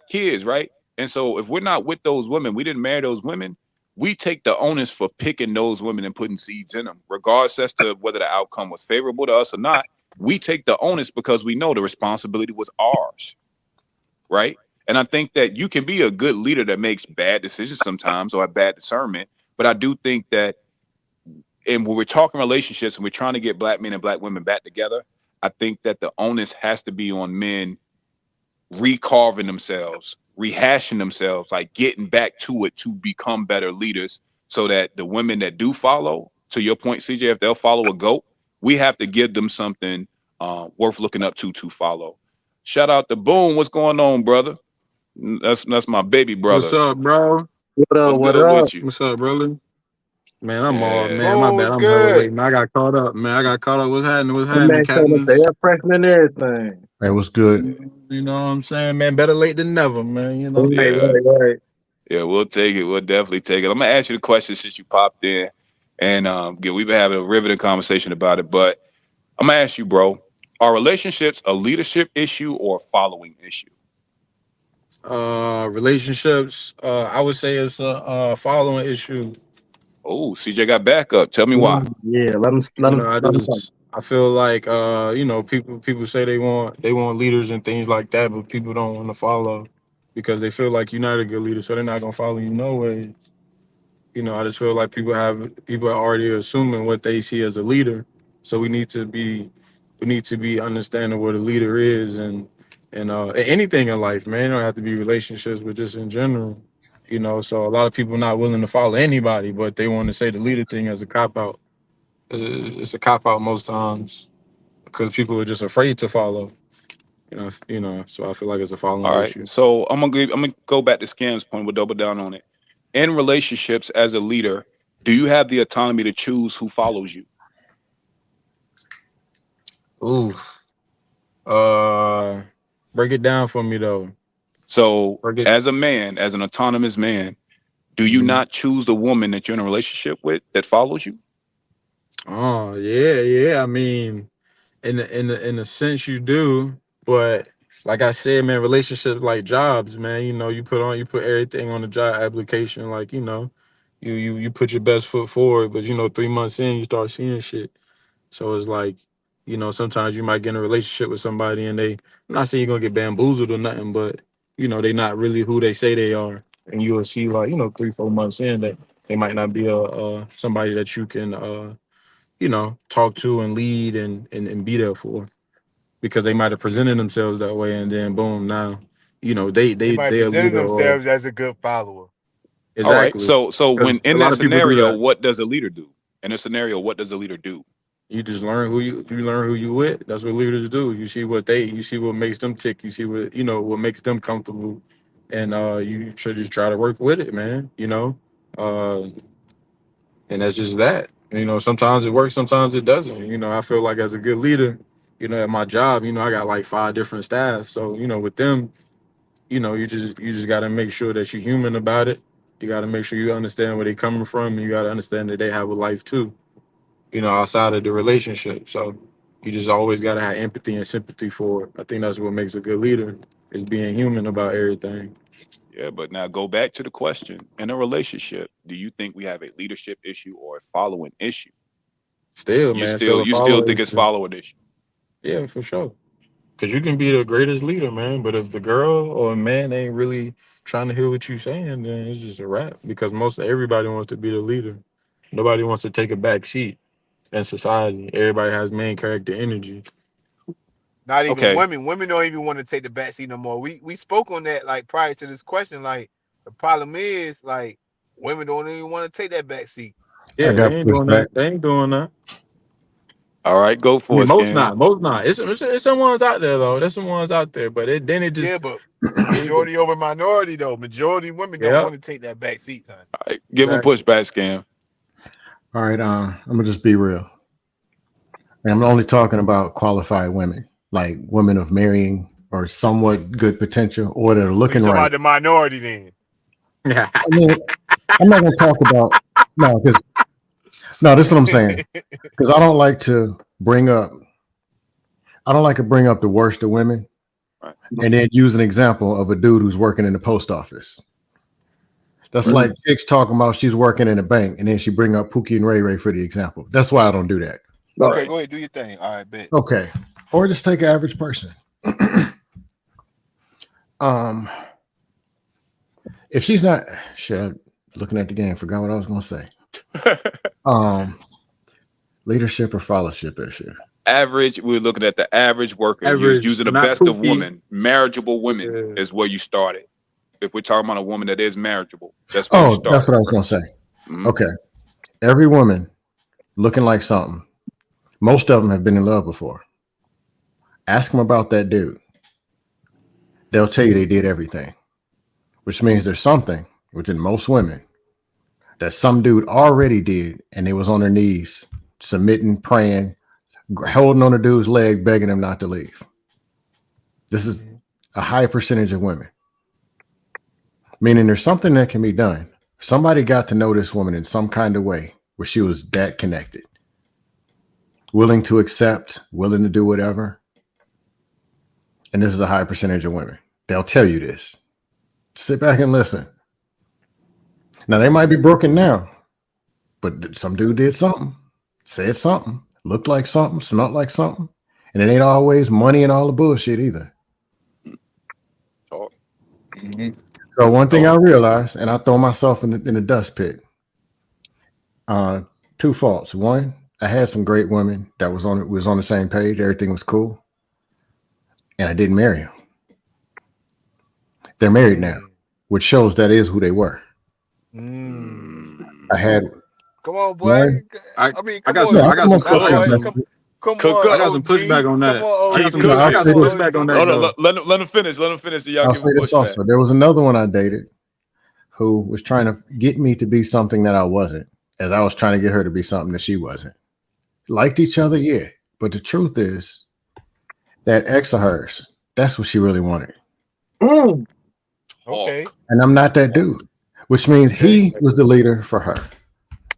kids, right? And so if we're not with those women, we didn't marry those women, we take the onus for picking those women and putting seeds in them, regardless as to whether the outcome was favorable to us or not. We take the onus because we know the responsibility was ours, right? And I think that you can be a good leader that makes bad decisions sometimes or a bad discernment, but I do think that, and when we're talking relationships and we're trying to get black men and black women back together, I think that the onus has to be on men recarving themselves, rehashing themselves, like getting back to it to become better leaders so that the women that do follow, to your point, CJ, if they'll follow a GOAT, we have to give them something worth looking up to follow. Shout out to Boom. What's going on, brother? That's my baby brother. What's up, bro? What up? With you? What's up, brother? Man, I'm all man. Boom, My what's bad. I'm hella good? late, man. I got caught up, man. What's happening? What's The happening, man told us Captain? they are freshman and everything. Hey, what's good? You know what I'm saying, man? Better late than never, man. You know. Right. Yeah, we'll take it. We'll definitely take it. I'm gonna ask you the question since you popped in, and again, we've been having a riveting conversation about it. But I'm gonna ask you, bro: are relationships a leadership issue or a following issue? Relationships. I would say it's a following issue. Oh, CJ got backup. Tell me why. Yeah, let You him know, I feel like people say they want leaders and things like that, but people don't want to follow because they feel like you're not a good leader, so they're not gonna follow you no way. You know, I just feel like people are already assuming what they see as a leader. So we need to be understanding what a leader is and anything in life, man. It don't have to be relationships, but just in general. You know, so a lot of people not willing to follow anybody, but they want to say the leader thing as a cop out. It's a cop out most times because people are just afraid to follow. So I feel like it's a following All right. issue. So I'm gonna go back to Scam's point. We'll double down on it. In relationships, as a leader, do you have the autonomy to choose who follows you? Ooh. Break it down for me though. So, as a man, as an autonomous man, do you not choose the woman that you're in a relationship with that follows you? Oh yeah. I mean, in a sense you do, but like I said, man, relationships like jobs, man. You know, you put everything on the job application. Like you put your best foot forward, but 3 months in, you start seeing shit. So it's like You know, sometimes you might get in a relationship with somebody and I'm not saying you're gonna get bamboozled or nothing, but you know, they not really who they say they are. And you'll see like, 3-4 months in that they might not be somebody that you can talk to and lead and be there for because they might have presented themselves that way and then boom, now, They might they a present leader or themselves as a good follower. All right. exactly. So Because when a in lot that of people do scenario, that. what does a leader do? In a scenario, what does a leader do? You just learn you learn who you with. That's what leaders do. You see what makes them tick. You see what makes them comfortable, and you should just try to work with it, man. Uh, and that's just that. Sometimes it works, sometimes it doesn't. I feel like as a good leader, at my job, I got like 5 different staff. So with them, you just got to make sure that you're human about it. You got to make sure you understand where they're coming from, and you got to understand that they have a life too, outside of the relationship. So you just always got to have empathy and sympathy for it. I think that's what makes a good leader is being human about everything. Yeah, but now go back to the question. In a relationship, do you think we have a leadership issue or a following issue? Still, You man, still still a you still follower. think it's following issue? Yeah, for sure. Because you can be the greatest leader, man. But if the girl or man ain't really trying to hear what you saying, then it's just a wrap. Because most everybody wants to be the leader. Nobody wants to take a back seat in society. Everybody has main character energy. Not even Okay. women. Women don't even want to take the back seat no more. We spoke on that like prior to this question. Like the problem is like women don't even want to take that back seat. I Yeah, they got ain't doing pushback. that. They ain't doing that. All right, go I for mean, it, most Scan. not, most not. It's some ones out there though. There's some ones out there, but then it Yeah, just but it, majority over minority though. Majority women don't yeah, want to take that back seat, son. All right, give them exactly. pushback, Scan. All right, I'm gonna just be real. And I'm only talking about qualified women, like women of marrying or somewhat good potential, or that are So you looking talking right. about the minority then? I mean, I'm not gonna talk about no, because no, this is what I'm saying. Because I don't like to bring up the worst of women Right. and then use an example of a dude who's working in the post office. That's Right. like chicks talking about she's working in a bank, and then she bring up Pookie and Ray Ray for the example. That's why I don't do that. Okay, Right. go ahead, do your thing. All right, bet. Okay, or just take an average person. um, if she's not, shit, I'm looking at the game, forgot what I was gonna say. Um, leadership or fellowship issue. Average, we're looking at the average worker. You're Average, using the not best of Pookie. women. Marriageable women Yeah. is where you started. If we're talking about a woman that is marriageable, that's where you Oh, that's start. what I was gonna say. Mhm. Okay, every woman looking like something. Most of them have been in love before. Ask them about that dude. They'll tell you they did everything, which means there's something within most women that some dude already did, and they was on their knees, submitting, praying, holding on the dude's leg, begging him not to leave. This is a high percentage of women, meaning there's something that can be done. Somebody got to know this woman in some kind of way where she was that connected, willing to accept, willing to do whatever. And this is a high percentage of women. They'll tell you this. Sit back and listen. Now, they might be broken now, but some dude did something, said something, looked like something, smelled like something. And it ain't always money and all the bullshit either. Talk. Mhm. So one thing I Talk. realized, and I throw myself in the dust pit, two faults. One, I had some great women that was on the same page. Everything was cool. And I didn't marry them. They're married now, Mm, which shows that is who they were. mm. I had Come on, boy. one. I I mean, I come got on. No, some I'm I got gonna some Not stuff I got that's boy. some messy. Come Cook on, I got some up. OG. pushback on Come that. on, I got Keep some OG. No, I I'll got Come say some this. on, pushback on OG. that Hold on. though. Let him finish. Let him finish. Y'all I'll give say him this pushback. also. There was another one I dated who was trying to get me to be something that I wasn't, as I was trying to get her to be something that she wasn't. Liked each other, yeah. But the truth is, that ex of hers, that's what she really wanted. Okay. Talk. And I'm not that dude, which means Okay. he was the leader for her.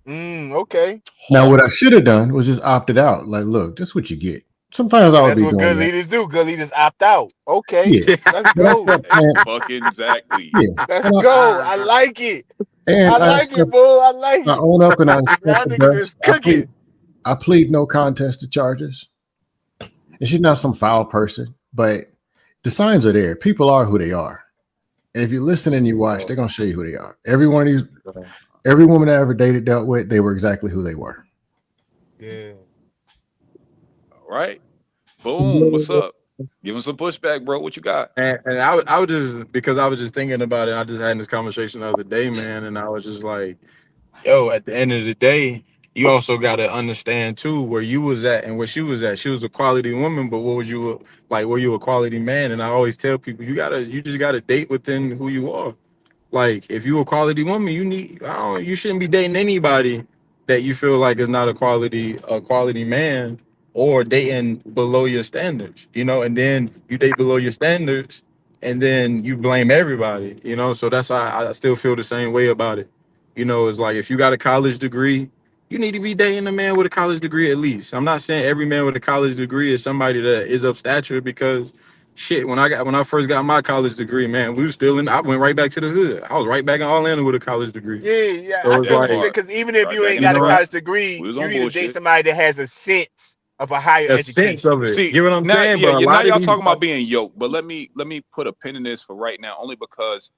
Okay. Now, what I Talk. should have done was just opted out. Like, look, this is what you get. Sometimes I And would that's be what doing good that. leaders do. Good leaders opt out. Okay. Yeah. Let's But I go. kept saying, Fucking exactly. yeah. Let's And go. I like it. I I like it, accept, boo. I like I it. own up and I accept Y'all the niggas is best. cooking. I plead no contest to charges. and she's not some foul person, but the signs are there. People are who they are. And if you listen and you watch, they're gonna show you who they are. Every one of these, every woman I ever dated, dealt with, they were exactly who they were. Yeah. All right. Boom. What's up? Give him some pushback, bro. What you got? And I was just because I was just thinking about it. I just had this conversation the other day, man, and I was just like, yo, at the end of the day, you also got to understand too where you was at and where she was at. She was a quality woman, but what was you like? Were you a quality man? And I always tell people, you just gotta date within who you are. Like, if you a quality woman, you shouldn't be dating anybody that you feel like is not a quality man, or dating below your standards, and then you date below your standards and then you blame everybody, so that's why I still feel the same way about it. It's like, if you got a college degree, you need to be dating a man with a college degree at least. I'm not saying every man with a college degree is somebody that is of stature, because shit, when I first got my college degree, man, we was still in. I went right back to the hood. I was right back in Orlando with a college degree. Yeah, So I it's feel what That you like, said. part. Because even if Right you back ain't in the got a trap. college degree, We was you on need to date bullshit. somebody that has a sense of a higher a sense education. of it. See, You know what I'm now, saying? yeah, But a now lot of y'all these, talking about being yoked, but let me put a pin in this for right now, only because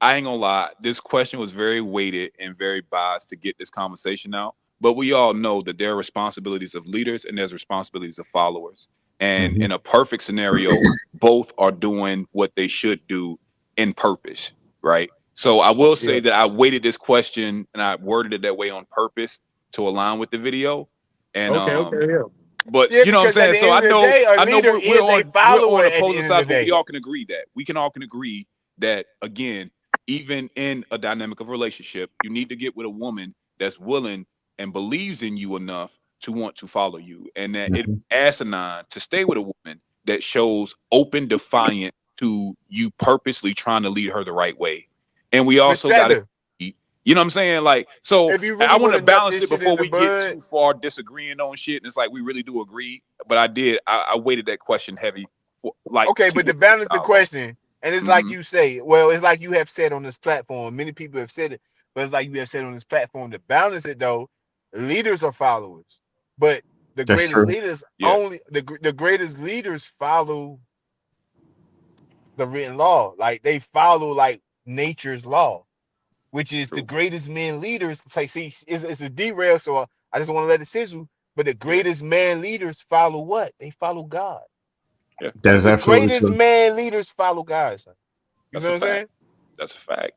I ain't gonna lie, this question was very weighted and very biased to get this conversation out. But we all know that there are responsibilities of leaders and there's responsibilities of followers. And Mhm. in a perfect scenario, both are doing what they should do in purpose, right? So I will say yeah. that I weighted this question and I worded it that way on purpose to align with the video. And Okay, yeah. but Yeah, you know what I'm because at saying? the So end of the day, a I know leader we're is a on follower at the opposing end of the sides, but we day. all can agree that. We can all can agree that, again, even in a dynamic of relationship, you need to get with a woman that's willing and believes in you enough to want to follow you. And that it's Mhm. asinine to stay with a woman that shows open defiance to you purposely trying to lead her the right way. And we But also gotta, Taylor, you know what I'm saying? Like, so if you I really want want to to nip balance this it shit in before the we get bud, too far disagreeing on shit. And it's like we really do agree. But I weighted that question heavy for like okay, to but to get to the balance the dialogue. question, and it's like Mm-hmm. you say, well, it's like you have said on this platform. Many people have said it, but it's like you have said on this platform. To balance it though, leaders are followers, but the That's greatest true. leaders Yes, only the greatest leaders follow the written law. Like they follow like nature's law, which is the true. greatest men leaders. It's like, see, it's a derail, so I just want to let it sizzle. But the Yeah, greatest man leaders follow what? They follow God. yeah. That is The absolutely greatest true. man leaders follow God, son. You That's know a what I'm fact. saying? That's a fact.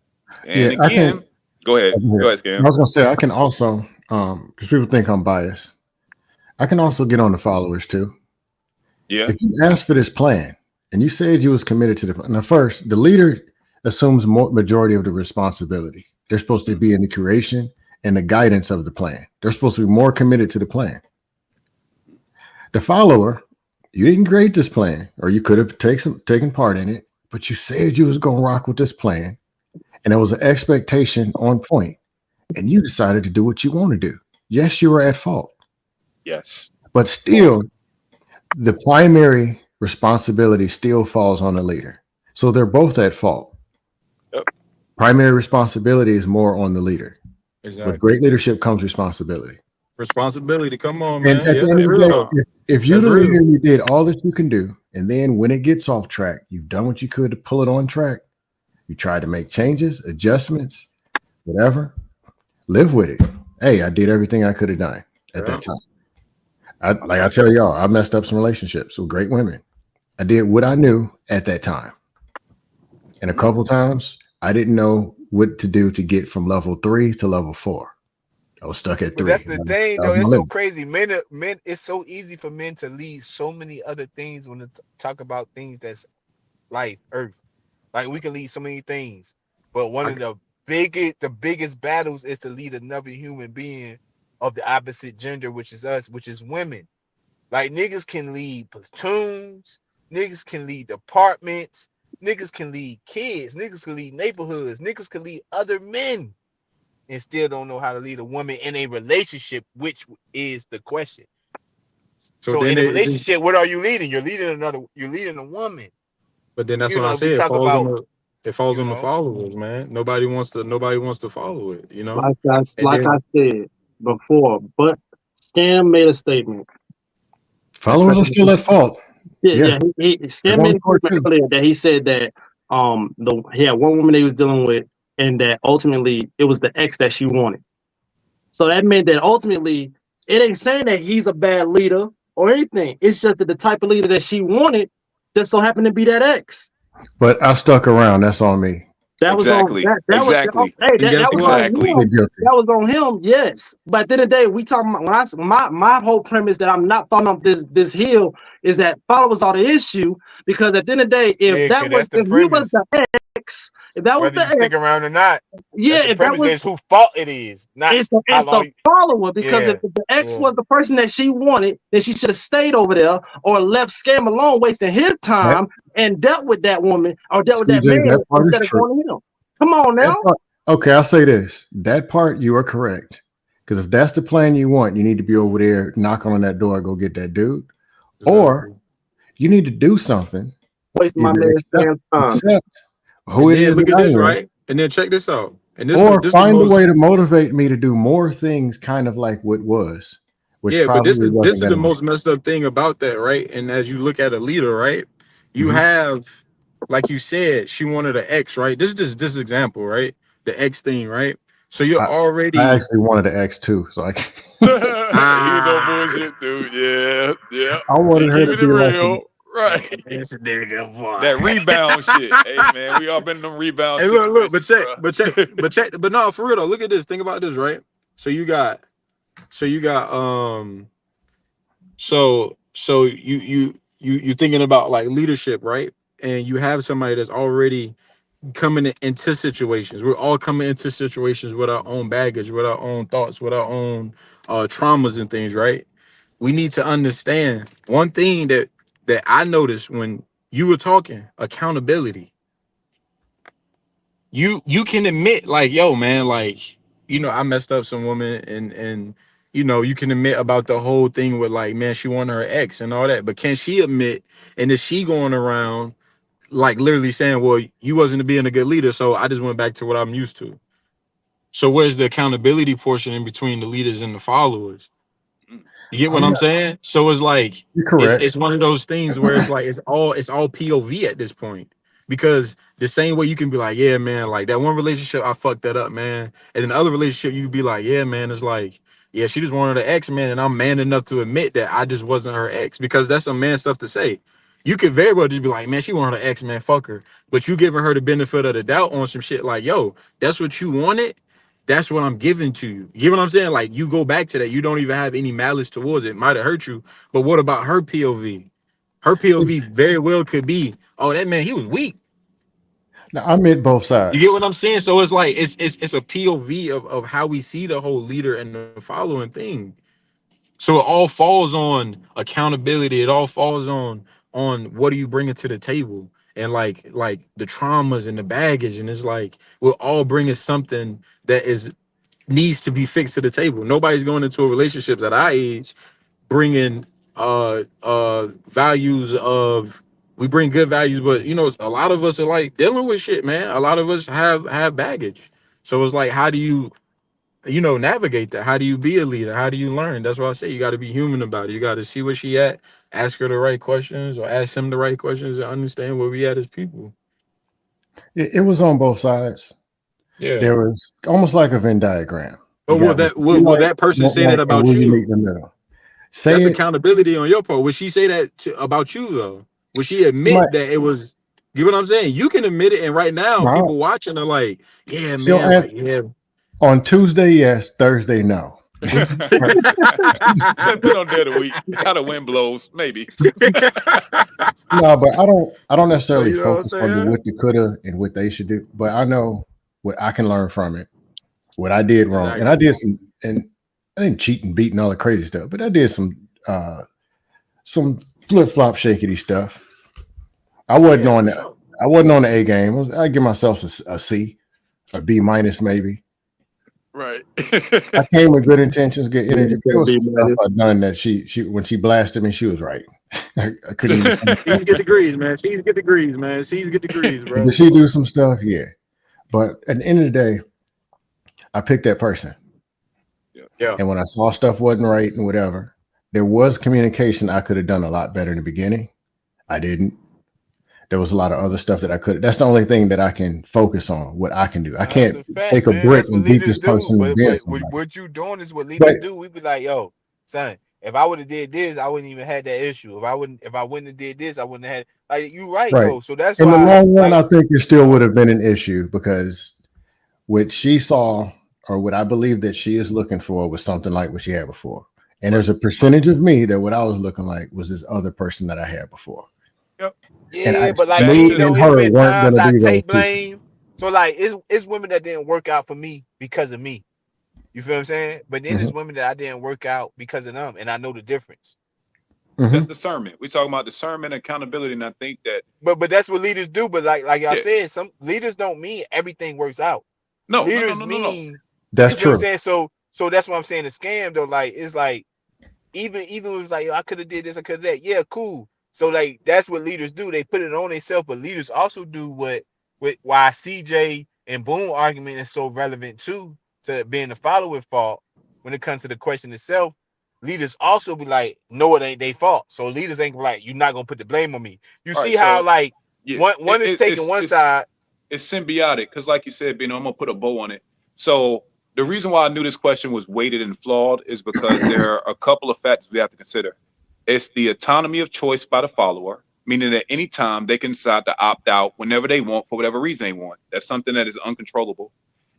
Yeah, And I can. again, go ahead. Yeah, Go ahead, I Scam. was gonna say I can also, because people think I'm biased. I can also get on the followers too. Yeah. If you asked for this plan and you said you was committed to the plan, now first, the leader assumes more majority of the responsibility. They're supposed to be in the creation and the guidance of the plan. They're supposed to be more committed to the plan. The follower, you didn't create this plan, or you could have taken part in it, but you said you was gonna rock with this plan, and it was an expectation on point, and you decided to do what you want to do. Yes, you were at fault, Yes. but still, the primary responsibility still falls on the leader. So they're both at fault. Yep. Primary responsibility is more on the leader. With Exactly. great leadership comes responsibility. Responsibility. Come on, And man. at Yeah, the end that's of the real day, Time. talk. if you're That's the leader real. and you did all that you can do, and then when it gets off track, you've done what you could to pull it on track, you tried to make changes, adjustments, whatever, live with it. Hey, I did everything I could have done at Yeah. that time. I I got you. tell y'all, I messed up some relationships with great women. I did what I knew at that time. And a Mhm. couple times I didn't know what to do to get from level 3 to level 4. I was stuck at But that's 3. the thing, That was though. my That's so limit. crazy. Men, it's so easy for men to lead so many other things when they talk about things that's life, earth. Like we can lead so many things, but one I, of the biggest battles is to lead another human being of the opposite gender, which is us, which is women. Like niggas can lead platoons, niggas can lead departments, niggas can lead kids, niggas can lead neighborhoods, niggas can lead other men, and still don't know how to lead a woman in a relationship, which is the question. so So then in a it, relationship, what are you leading? You're leading a woman. but then that's You when I know, if we say talk about, it falls you on the know, followers, man. Nobody wants to follow it, And Like I then said before, but Scam made a statement, Followers are especially still at fault. Yeah, Scam going made a for it statement too. earlier that he said that he had one woman that he was dealing with, and that ultimately it was the ex that she wanted. So that meant that ultimately it ain't saying that he's a bad leader or anything. It's just that the type of leader that she wanted just so happened to be that ex. But I stuck around. That's on me. That was on Exactly. that. That was Exactly. hey. And That guess was what? on Exactly. You're him. guilty. That was on him. Yes, but at the end of the day, we talking about my whole premise that I'm not falling off this hill is that followers are the issue, because at the end of the day, Yeah, cause that's the if he was premise. the ex, if that was Whether the you stick ex, around or not, that's yeah, the if that premise. was Is whose fault it is, not how it's the long. follower, because if Yeah, the ex yeah. was the person that she wanted, then she should have stayed over there or left Scam alone, wasting his That time and dealt with that woman or dealt with that CJ, man that part is instead of true. going to him. Come on That now. part, okay, I'll say this. That part you are correct. Because if that's the plan you want, you need to be over there knocking on that door, go get that dude. Or Exactly. you need to do something, Wasting my either man Scam's time. accept who And it then is look that at I this, am, right? And then check this out. And or this the find a way most to motivate me to do more things, kind of like what was, which yeah, but probably this wasn't is the going to most messed up thing about that, right? And as you look at a leader, right? You be. have, like you said, she wanted an X, right? This is just this example, right? The X thing, right? So you're I, I already actually wanted to X too, so He was on ah bullshit, dude. Yeah. Yeah. I He wanted her to keeping it be like, real. Right. this nigga That boy. rebound shit. Hey man, we all been in them rebound Hey, look, situations, bro. but no, for real though. Look at this. Think about this, right? So you got you thinking about like leadership, right? And you have somebody that's already coming into situations. We're all coming into situations with our own baggage, with our own thoughts, with our own traumas and things, right? We need to understand one thing that I noticed when you were talking, accountability. You can admit like, yo man, like, I messed up some woman, and you can admit about the whole thing with like, man, she wanted her ex and all that, but can she admit, and is she going around like literally saying, well, you wasn't being a good leader, so I just went back to what I'm used to? So where's the accountability portion in between the leaders and the followers? You get what I'm I'm not. saying? So it's like You're it's correct. it's one of those things where it's like it's all POV at this point. Because the same way you can be like, yeah, man, like that one relationship, I fucked that up, man. And then the other relationship, you can be like, yeah, man, it's like, yeah, she just wanted her ex, man, and I'm man enough to admit that I just wasn't her ex, because that's some man stuff to say. You could very well just be like, man, she wanted her ex, man, fuck her. But you giving her the benefit of the doubt on some shit like, yo, that's what you wanted. That's what I'm giving to you. You get what I'm saying? Like, you go back to that. You don't even have any malice towards it. Might have hurt you. But what about her POV? Her It's, POV very well could be, oh, that man, he was weak. now, I admit both You get sides. what I'm saying? So it's like it's a POV of how we see the whole leader and the following thing. So it all falls on accountability. It all falls on what are you bringing to the table, and like the traumas and the baggage. And it's like we're all bringing something that is needs to be fixed to the table. Nobody's going into a relationship at our age bringing values of, we bring good values, but a lot of us are like dealing with shit, man. A lot of us have baggage. So it's like, how do you navigate that? How do you be a leader? How do you learn? That's why I say you got to be human about it. You got to see where she at, ask her the right questions, or ask him the right questions, and understand where we at as people. It was on both sides. Yeah. There was almost like a Venn diagram. But You will got what that you will like, that person don't say that like, and about where you meet you? in the middle. Say That's it. accountability on your part. Would she say that about you though? Would she She might. admit that it was? You know what I'm saying? You can admit it, and right now No, people watching are like, yeah, she'll man, like answer yeah. on Tuesday. Yes, Thursday. No. But 10 on dead a week. How the wind blows, maybe. no, but I don't. I don't But necessarily you know what I'm focus on the saying? what they coulda and what they should do. But I know what I can learn from it. What I did wrong, and I Exactly. did some, and I didn't cheat and beat and all the crazy stuff, but I did some flip flop shakety stuff. I Oh wasn't yeah, on for the sure. I wasn't on the A game. I give myself a C, a B minus maybe. Right. I came with good intentions, good Yeah, energy. But there that was B some stuff minus. I done that she when she blasted me, she was right. I couldn't even see. C's get degrees, man. C's get degrees, man. C's get degrees, Did bro. she do some stuff? Yeah. But at the end of the day, I picked that person. Yeah. Yeah. And when I saw stuff wasn't right and whatever, there was communication I could have done a lot better in the beginning. I didn't. There was a lot of other stuff that I could. That's the only thing that I can focus on. What I can do. I That's can't a fact, take a man. brick That's what and beat leaders this do. person to But being but somebody. what you doing is what But leaders do. We be like, yo, son, if I would have did this, I wouldn't even had that issue. If I wouldn't have did this, I wouldn't have had like you right right though. So that's in the why long run, like I think it still would uh have been an issue because what she saw or what I believe that she is looking for was something like what she had before. And Right. there's a percentage of me that what I was looking like was this other person that I had before. Yep. And yeah, but like Back me to the you know, and it's her been weren't going times to I be those take people. blame. So like it's women that didn't work out for me because of me. You feel what I'm saying? But then Hmm. there's women that I didn't work out because of them, and I know the difference. Hmm. that's discernment. We talking about discernment and accountability, and I think that But that's what leaders do. But like y'all yeah, said, some leaders don't mean everything works out. Leaders no. mean That's you feel what I'm true. saying? So that's what I'm saying. The scam though, like it's like even it was like yo, I could have did this, I could have that. Yeah, cool. So like that's what leaders do. They put it on themselves, but leaders also do why CJ and Boone argument is so relevant too to being the follower fault when it comes to the question itself. Leaders also be like, no, it ain't their fault. So leaders ain't like, you're not gonna put the blame on me. You All right, see how so like yeah, one is taking one side. it's symbiotic because, like you said, Bino, I'm gonna put a bow on it. So the reason why I knew this question was weighted and flawed is because there are a couple of factors we have to consider. It's the autonomy of choice by the follower, meaning that any time they can decide to opt out whenever they want for whatever reason they want. That's something that is uncontrollable.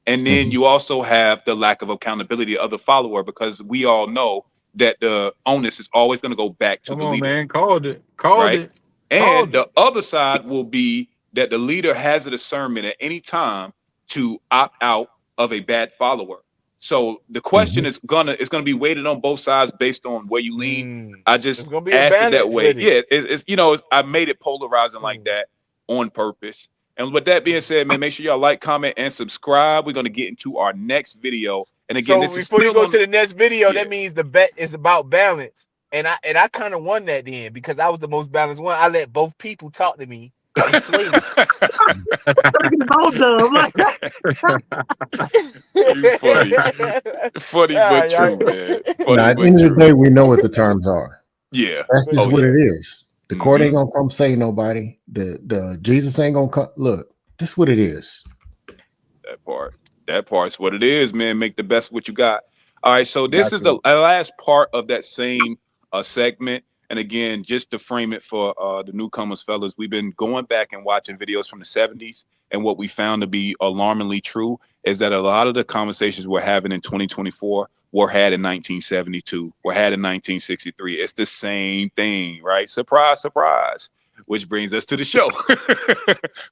And then Hmm. you also have the lack of accountability of the follower because we all know that the onus is always going to go back to Come the on, leader, man. Called it. Called right? it. And Called it. the other side will be that the leader has a discernment at any time to opt out of a bad follower. So the Hmm. question is gonna be weighted on both sides based on where you lean. I It's just gonna be a asked it that balance way. with it. Yeah, I made it polarizing like Mm. that on purpose. And with that being said, man, make sure y'all like, comment, and subscribe. We're gonna get into our next video. And again, So this is before you still go on. to the next video, Yeah. that means the bet is about balance. And I kind of won that then because I was the most balanced one. I let both people talk to me and sway me. Both of them. You funny. Funny Yeah, but yeah. true, man. Now, Funny at the but end of the true. day, we know what the terms are. Yeah. That's For just Oh what yeah. it sure. is. The court Hmm. ain't gonna come save nobody. The Jesus ain't gonna come. Look, this is what it is. That part. That part's what it is, man. Make the best of what you got. All right. So this Got is the to. last part of that same segment. And again, just to frame it for the newcomers, fellas, we've been going back and watching videos from the 70s. And what we found to be alarmingly true is that a lot of the conversations we're having in 2024 were had in 1972, were had in 1963. It's the same thing, right? Surprise, surprise. Which brings us to the show.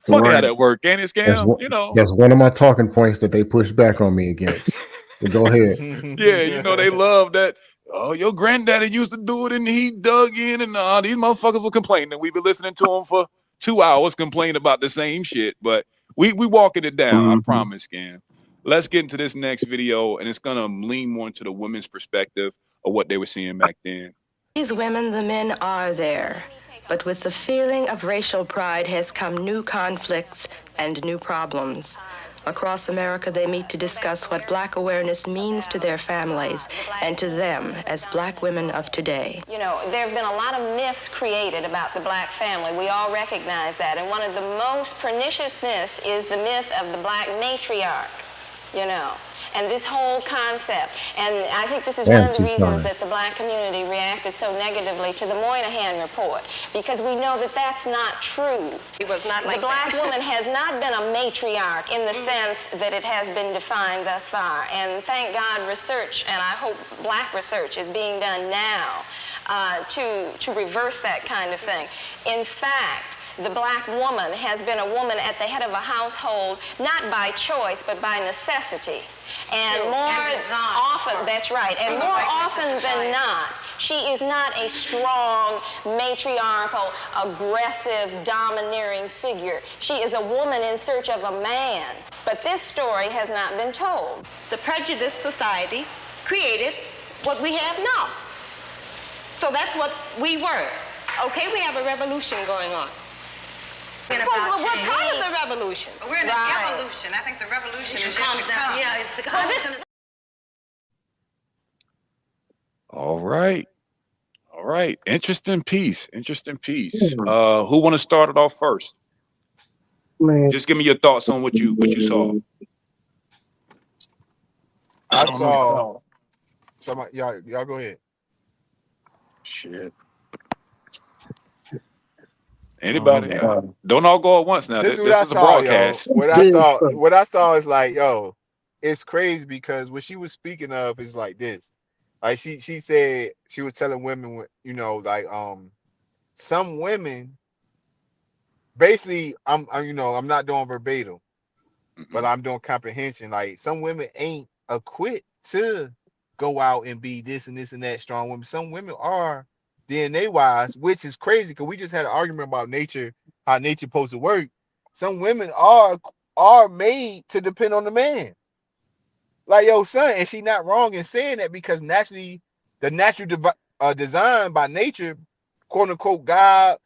Funny how Right. that worked, ain't it, That's Scam? one. That's one of my talking points that they push back on me against. But go ahead. Yeah, they love that. Oh, your granddaddy used to do it and he dug in and these motherfuckers were complaining. And we've been listening to them for 2 hours complaining about the same shit. But we walking it down, I Hmm. promise, Scam. Let's get into this next video and it's gonna lean more into the women's perspective of what they were seeing back then. These women, the men are there. But with the feeling of racial pride has come new conflicts and new problems. Across America, they meet to discuss what Black awareness means to their families and to them as Black women of today. You know, there have been a lot of myths created about the Black family. We all recognize that. And one of the most pernicious myths is the myth of the Black matriarch, and this whole concept. And I think this is one of the reasons that the Black community reacted so negatively to the Moynihan report, because we know that that's not true. It was not like the Black woman has not been a matriarch in the sense that it has been defined thus far. And thank God research, and I hope Black research, is being done now to reverse that kind of thing. In fact, the Black woman has been a woman at the head of a household, not by choice, but by necessity. And more often, that's right, and more often than not, she is not a strong, matriarchal, aggressive, domineering figure. She is a woman in search of a man. But this story has not been told. The prejudiced society created what we have now. So that's what we were. Okay, we have a revolution going on. What part of the revolution? We're in an evolution. I think the revolution is yet to come. Yeah, it's to come. All right. All right. Interesting piece. Interesting piece. Yeah, Who want to start it off first? man. Just give me your thoughts on what you saw. I I don't know. saw somebody. Y'all go ahead. Shit. Anybody? Don't all go at once now. This is what This I is a saw, yo. broadcast. What I Big saw, stuff. what I saw is like, yo, it's crazy because what she was speaking of is like this. Like she said she was telling women, like some women basically, I'm not doing verbatim, but Hmm. I'm doing comprehension. Like some women ain't equipped to go out and be this and this and that strong women. Some women are DNA wise, which is crazy because we just had an argument about nature, how nature supposed to work. Some women are made to depend on the man. Like yo, son, and she not wrong in saying that because naturally, the natural design by nature, quote unquote, God.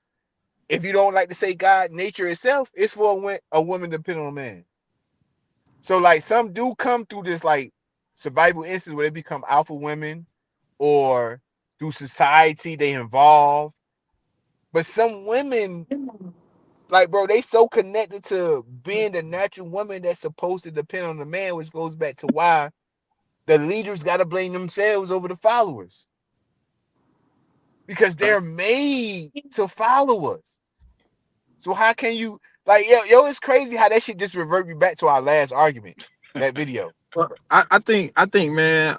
If you don't like to say God, nature itself, it's for a woman to depend on a man. So like some do come through this like survival instance where they become alpha women or through society they involve. But some women, like bro, they so connected to being the natural woman that's supposed to depend on the man, which goes back to why the leaders gotta blame themselves over the followers. Because Okay. they're made to follow us. So how can you like yo, it's crazy how that shit just revert me back to our last argument, that video. Well, I think, man.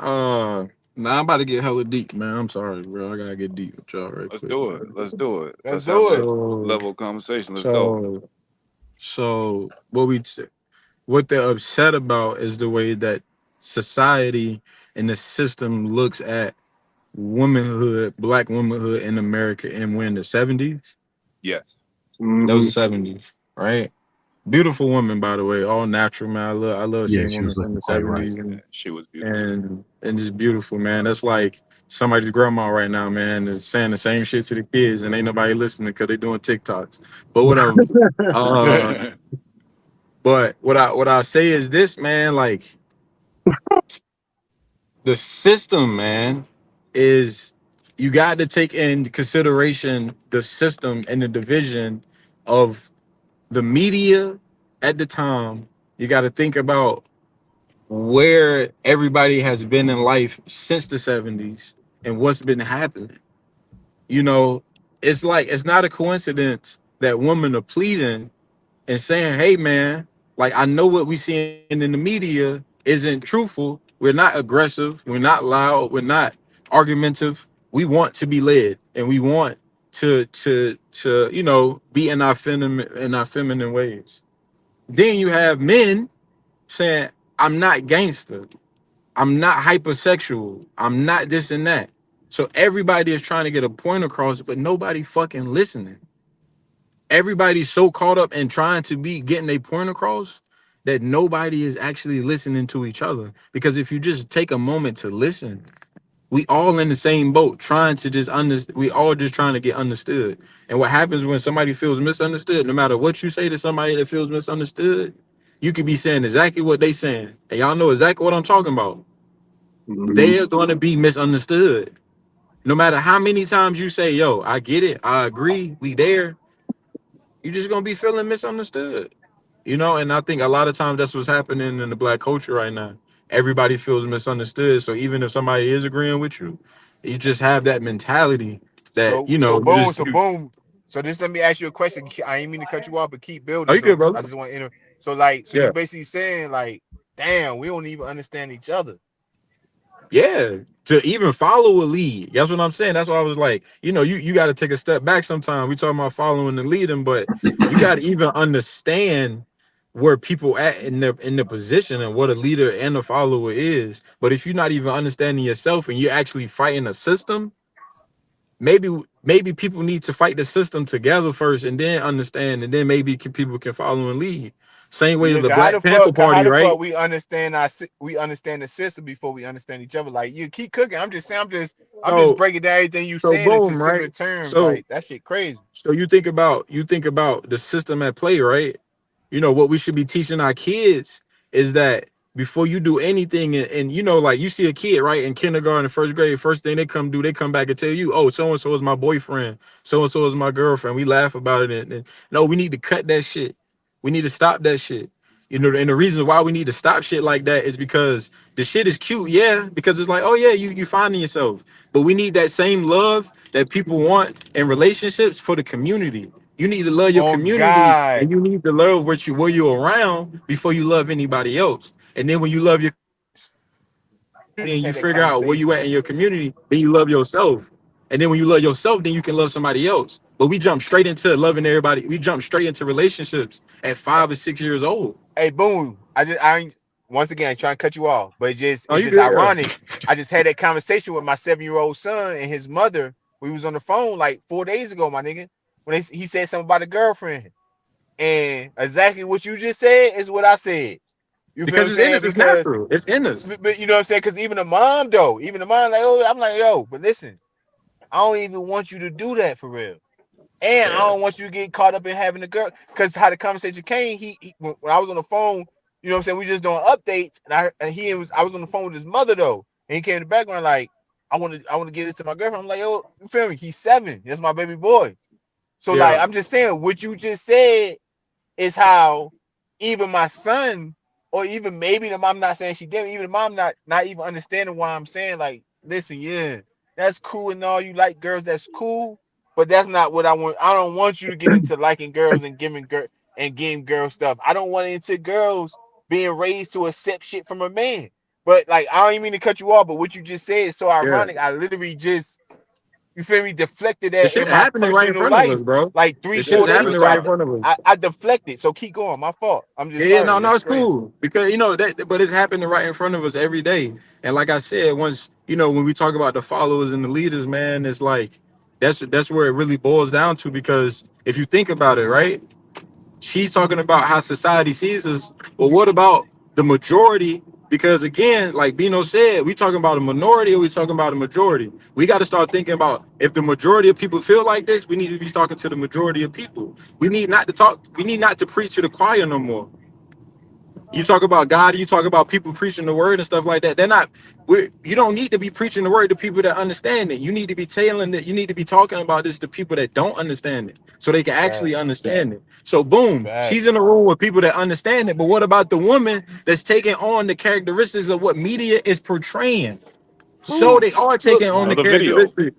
Nah, I'm about to get hella deep, man. I'm sorry, bro. I gotta get deep with y'all right Let's quick. do it. Let's do it. Let's Let's have do a it. So, level conversation. Let's go. so, so, what they're upset about is the way that society and the system looks at womanhood, black womanhood in America, and when the '70s, Yes. that was Hmm. the '70s, right? Beautiful woman, by the way, all natural, man. I love Yeah, seeing she women was from looking the quite right. '70s Yeah, she was beautiful. and just beautiful, man. That's like somebody's grandma right now, man, is saying the same shit to the kids, and ain't nobody listening because they doing TikToks. But whatever. Uh, but what I say is this, man. Like the system, man, is you got to take in consideration the system and the division of the media at the time. You got to think about where everybody has been in life since the '70s and what's been happening. You know, it's like it's not a coincidence that women are pleading and saying, "Hey, man, like I know what we seeing in the media isn't truthful. We're not aggressive. We're not loud. We're not argumentative. We want to be led, and we want to be in our feminine ways." Then you have men saying, "I'm not gangster. I'm not hypersexual. I'm not this and that." So everybody is trying to get a point across, but nobody fucking listening. Everybody's so caught up in trying to be getting a point across that nobody is actually listening to each other. Because if you just take a moment to listen, we all in the same boat, trying to just understand. We all just trying to get understood. And what happens when somebody feels misunderstood, no matter what you say to somebody that feels misunderstood, you could be saying exactly what they saying, and y'all know exactly what I'm talking about. Hmm. They're going to be misunderstood. No matter how many times you say, "Yo, I get it, I agree, we there," you're just gonna be feeling misunderstood. And I think a lot of times that's what's happening in the black culture right now. Everybody feels misunderstood. So even if somebody is agreeing with you, you just have that mentality that, So boom, just so boom. So just let me ask you a question. I ain't mean to cut you off, but keep building. are you So good, brother? I just want to enter. So like, so you Yeah. basically saying like, damn, we don't even understand each other. Yeah. To even follow a lead. That's what I'm saying. That's why I was like, you got to take a step back sometime. We talking about following and leading, but you got to even understand where people at in their position and what a leader and a follower is. But if you're not even understanding yourself and you're actually fighting a system, maybe people need to fight the system together first and then understand, and then maybe people can follow and lead. Same way to Yeah, the cause how Black the Panther fuck, Party, right? we understand we understand the system before we understand each other. Like you keep cooking. I'm just saying, I'm just So breaking down everything you so saying into boom, simpler right? terms. So Like that shit crazy. so you think about the system at play, right? What we should be teaching our kids is that before you do anything. And you know, like you see a kid, right, in kindergarten, first grade, first thing they come do, they come back and tell you, oh, so and so is my boyfriend, so and so is my girlfriend. We laugh about it. And no, we need to cut that shit. We need to stop that shit. You know, and the reason why we need to stop shit like that is because the shit is cute, yeah, because it's like, oh yeah, you finding yourself. But we need that same love that people want in relationships for the community. You need to love your Oh community, God. and you need to love what you where you're around before you love anybody else. And then when you love your I community just and you had that figure out where you conversation. at in your community, then you love yourself. And then when you love yourself, then you can love somebody else. But we jump straight into loving everybody. We jump straight into relationships at 5 or 6 years old. Hey, boom. I ain't once again trying to cut you off, but Oh, it's you just good? Yeah. ironic. I just had that conversation with my 7-year-old son and his mother. We was on the phone like 4 days ago, my nigga. When he said something about a girlfriend. And exactly what you just said is what I said. You feel what I'm Because it's in saying? us. It's Because natural. It's in us. but you know what I'm saying? Because even the mom though, even the mom like, oh, I'm like, yo, but listen, I don't even want you to do that for real. And I Yeah. don't want you to get caught up in having a girl. Because how the conversation came, he when I was on the phone, you know what I'm saying? We just doing updates, I was on the phone with his mother though, and he came in the background like, I want to give this to my girlfriend. I'm like, yo, you feel me? He's 7. That's my baby boy. So like, Yeah. I'm just saying what you just said is how even my son, or even maybe the mom, not saying she didn't, even the mom not even understanding why I'm saying like, listen, yeah, that's cool and all. You like girls, that's cool, but that's not what I want. I don't want you to get into liking girls and getting girl stuff. I don't want into girls being raised to accept shit from a man. But like, I don't even mean to cut you off, but what you just said is so Yeah. ironic. I literally just, you feel me, deflected The that shit in my happening right in personal front of us, life bro. like The three, shit four is That's days real happening ago. right in talk. front of us. I deflected. So keep going. My fault. I'm just Yeah, sorry. no, Just it's go ahead. cool because you know that, but it's happening right in front of us every day. And like I said, once you know, when we talk about the followers and the leaders, man, it's like that's where it really boils down to. Because if you think about it, right? She's talking about how society sees us. Well, what about the majority? Because again, like Bino said, we talking about a minority or we talking about a majority. We got to start thinking about if the majority of people feel like this, we need to be talking to the majority of people. We need not to talk, we need not to preach to the choir no more. You talk about God, you talk about people preaching the word and stuff like that. They're not. You don't need to be preaching the word to people that understand it. You need to be telling it. You need to be talking about this to people that don't understand it, so they can actually Facts. understand it. So boom, she's Facts. in a room with people that understand it. But what about the woman that's taking on the characteristics of what media is portraying? So Whew. they are Look, taking on the Another video. characteristics.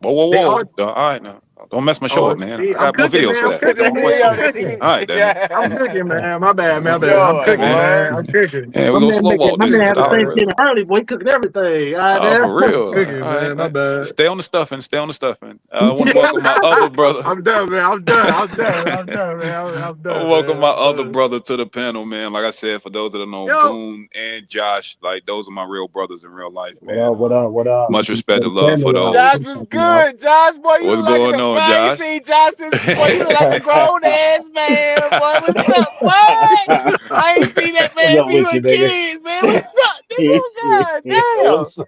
Whoa, whoa, They whoa. are. All right, now. Don't mess my show Oh, up, man. see, I I'm got more cooking, videos man. for I'm that. I got cooking, more man. questions I'm yo, for that. that cooking. All nigga, right, damn it. I'm yeah. cooking, man. My bad, my bad. I'm Yo, cooking, Man. boy. man. I'm cooking. And My we're gonna man slow making walk my this man into had the a algorithm. Thanksgiving early, boy. He cooking everything. All Oh, for right, real. Cooking, All right, man. My bad. stay on the stuffing. Stay on the stuffing. I want to welcome my other brother. I'm done, man. I'm done. I'm done. I'm done, man. I'm I wanna done, welcome man. my I'm other done. brother to the panel, man. Like I said, for those that don't know, Yo, Boone and Josh, like those are my real brothers in real life, what man. up? What up? What up? Much respect For the and love for family, those. Josh was good. Josh, boy, you What's look like going a on, boy. I ain't Josh? seen Josh since, boy, you look like a grown ass man. Boy, what's up, boy? I ain't seen that what's man up since we with you, were nigga? kids, man. What's up, nigga? what's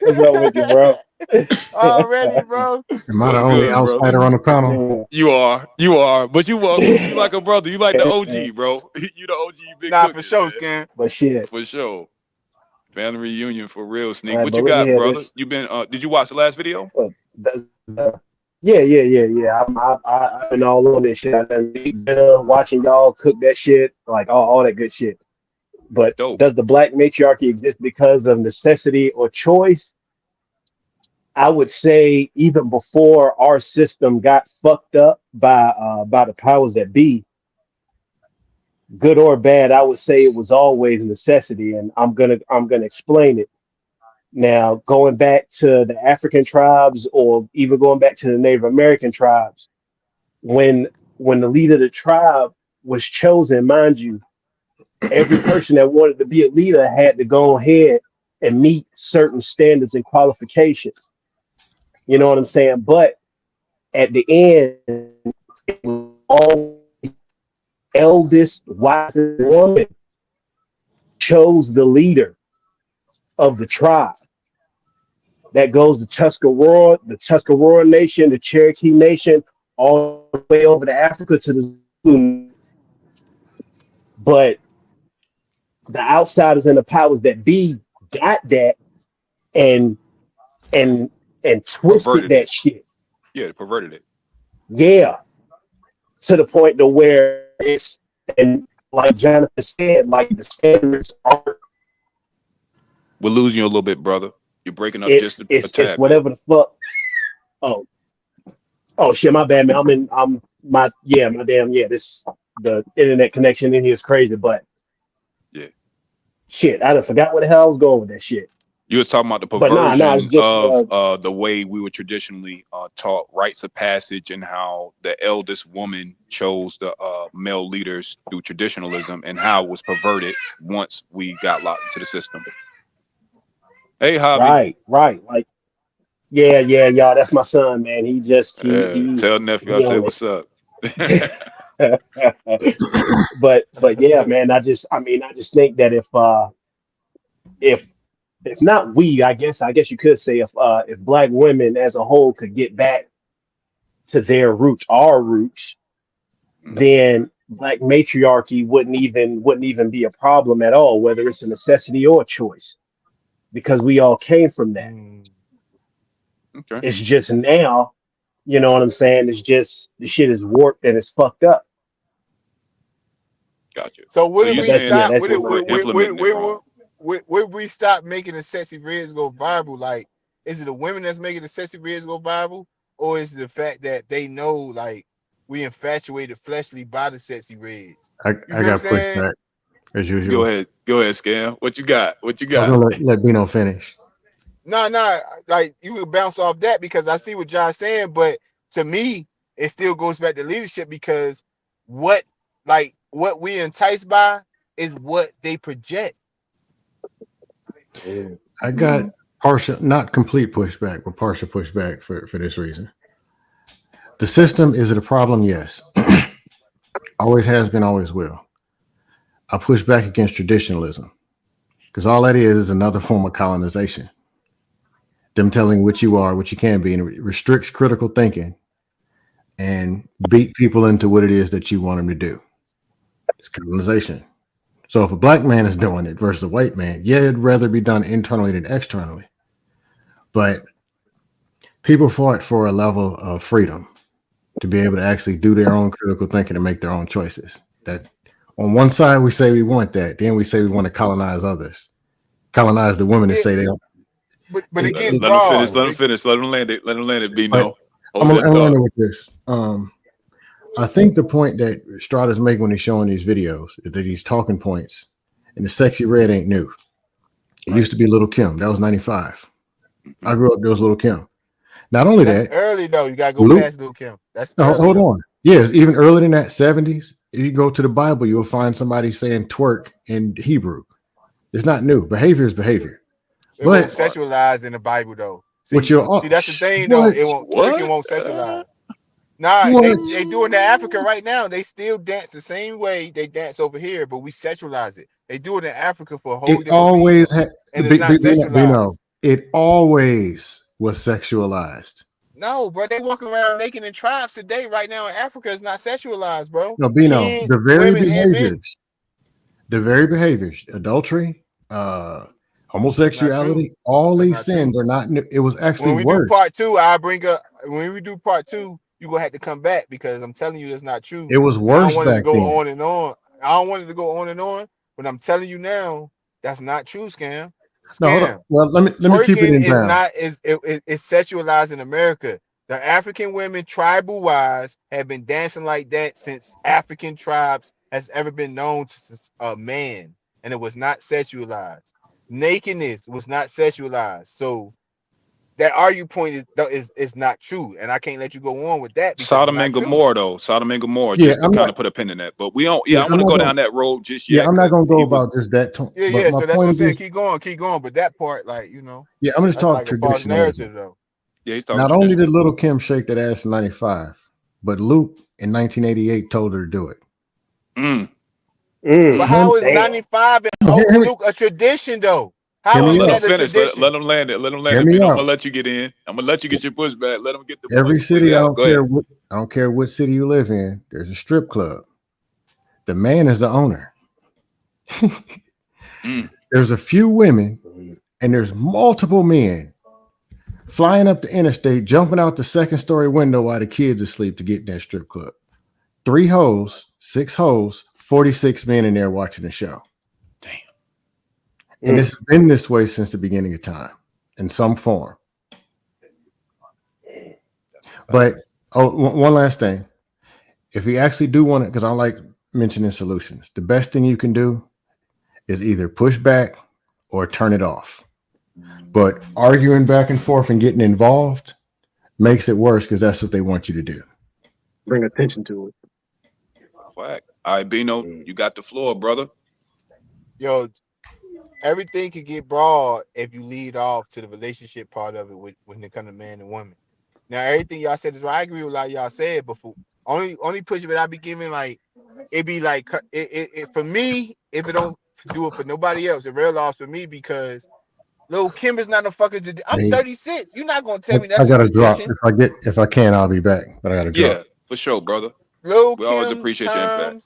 what's up with you, bro? God damn. Already, bro. Am I the What's only good, brother? outsider on the panel? You are, but you welcome. You like a brother. You like the OG, bro. You the OG. You been Nah, for cooking, sure, man, Scan. but shit. for sure. Family reunion for real, All Sneak. right, What but you got, yeah, brother? this. You been? Did you watch the last video? That's, yeah. I've been all on this shit. I've been eating dinner, watching y'all cook that shit, like all that good shit. But Dope. does the black matriarchy exist because of necessity or choice? I would say even before our system got fucked up by the powers that be, good or bad, I would say it was always a necessity, and I'm gonna explain it. Now, going back to the African tribes, or even going back to the Native American tribes, when when the leader of the tribe was chosen, mind you, every person that wanted to be a leader had to go ahead and meet certain standards and qualifications. You know what I'm saying? But at the end, all eldest, wisest woman chose the leader of the tribe. That goes to Tuscarora, the Tuscarora Nation, the Cherokee Nation, all the way over to Africa to the Zulu. But the outsiders and the powers that be got that and and and twisted Perverted that it. shit. Yeah, they perverted it. Yeah, to the point to where it's, and like Jonathan said, like the standards are, We're losing you a little bit, brother. You're breaking up just it's a it's it's tad bit. whatever the fuck. Oh, oh shit, my bad, man. I'm my yeah, my damn yeah. This the internet connection in here is crazy, but Yeah. shit, I done forgot where the hell I was going with that shit. You was talking about the But nah, it's perversion just of the way we were traditionally taught rites of passage and how the eldest woman chose the male leaders through traditionalism and how it was perverted once we got locked into the system. Hey, Javi. right. Like, y'all. That's my son, man. He just Tell nephew I he said on what's up. it. But yeah, man. I just think that if if not we, I guess you could say if black women as a whole could get back to their roots, our roots, Mhm. then black matriarchy wouldn't even be a problem at all, whether it's a necessity or a choice, because we all came from that. Mm. Okay, It's just now, you know what I'm saying? It's just the shit is warped and it's fucked up. gotcha. So So what if you But we that's yeah, saying stop? that's just my we're implementing it wrong? What we stop making the sexy reds go viral? Like, is it the women that's making the sexy reds go viral, or is it the fact that they know like we infatuated fleshly by the sexy reds? You I feel what I'm got saying? pushback as usual. Go ahead, Scam. What you got? What you I was got? gonna let Bino finish. Nah. Like you would bounce off that because I see what John's saying, but to me, it still goes back to leadership because what what we enticed by is what they project. I got partial, not complete pushback, but partial pushback for this reason. The system, is it a problem? Yes. Always has been, always will. I push back against traditionalism because all that is another form of colonization. Them telling what you are, what you can be, and it restricts critical thinking and beat people into what it is that you want them to do. It's colonization. So if a black man is doing it versus a white man, yeah, it'd rather be done internally than externally. But people fought for a level of freedom to be able to actually do their own critical thinking and make their own choices. That on one side we say we want that, then we say we want to colonize others, colonize the women and Yeah, say they don't. but it gets Let him finish. broad. Let him finish. Let him land it. Let him land it. Be But no. I'm Hold gonna that end thought. with this. I think the point that Strada's making when he's showing these videos is that these talking points and the sexy red ain't new. It Right. used to be Little Kim. That was 95. Mm-hmm. I grew up, there was Little Kim. Not only That's that, early though. You gotta go Luke, past Lil Kim. That's no, early hold though. on. Yes, even earlier than that, 70s, if you go to the Bible, you'll find somebody saying twerk in Hebrew. It's not new. Behavior is behavior. It won't But Right. sexualize in the Bible though. what See, you're that's the thing though. what? It won't twerking What? won't sexualize. Nah, What? they do it in Africa right now. They still dance the same way they dance over here, but we sexualize it. They do it in Africa for a whole It different always reason, had and it's not Bino, sexualized. it always was sexualized. No, bro, they walking around naked in tribes today. Right now in Africa, it's not sexualized, bro. No, Bino, Kids, women, and men. the very behaviors, adultery, That's not true. homosexuality, all That's these not true. sins are not new. It was actually When we do worse. part two, I bring up when we do part two, you gonna have to come back because I'm telling you that's not true. It was And I don't worse want it to back go then. on and on. I don't want it to go on and on, but I'm telling you now, that's not true, scam. No, hold on. Scam. Well, let me keep it Twerking in is bounds. not is sexualized in America. The African women, tribal wise, have been dancing like that since African tribes has ever been known to a man, and it was not sexualized. Nakedness was not sexualized. So that argument point is not true, and I can't let you go on with that because it's Sodom not and true. Gomorrah, though. Sodom and Gomorrah, Yeah, just to I'm kind not. of put a pin in that. But we don't. Yeah, Yeah, I I'm want to not go going. down that road just Yeah, yet I'm not because going to go he was. about just that. But Yeah. my So that's what I'm point saying. is, Keep going. But that part, like yeah, I'm just that's talk like a false traditionalism. narrative, though. Yeah, he's talking Not only did traditionalism. Little Kim shake that ass in '95, but Luke in 1988 told her to do it. Mm, But mm. how is Damn. 95 and Hear, old hear me, Luke a tradition, though? hear How me is Let him out. that a finish. tradition? Let him land it. Let him land Hear it, me Bino. I'm out. gonna let you get in. I'm gonna let you get your pushback. Let him get the point Every completely city, out. Go ahead. I don't care what city you live in. There's a strip club. The man is the owner. Mm. There's a few women and there's multiple men flying up the interstate, jumping out the second story window while the kids are asleep to get in that strip club. 3 hoes, 6 hoes, 46 men in there watching the show. Damn. And this has been this way since the beginning of time in some form. But one last thing. If you actually do want it, because I like mentioning solutions, the best thing you can do is either push back or turn it off. But arguing back and forth and getting involved makes it worse because that's what they want you to do. Bring attention to it. Fact. All right, Bino, you got the floor, brother. Yo, everything can get broad if you lead off to the relationship part of it when it comes to man and woman. Now, everything y'all said is right. I agree with a lot of y'all said before. Only pushback I be giving, like, it be like it for me, if it don't do it for nobody else, it real loss for me because Lil Kim is not a fucking I'm Hey, 36. You're not gonna tell me I that's a gotta drop. tradition. If I can, I'll be back. But I gotta drop. Yeah, for sure, brother. Lil We always Kim appreciate your impact.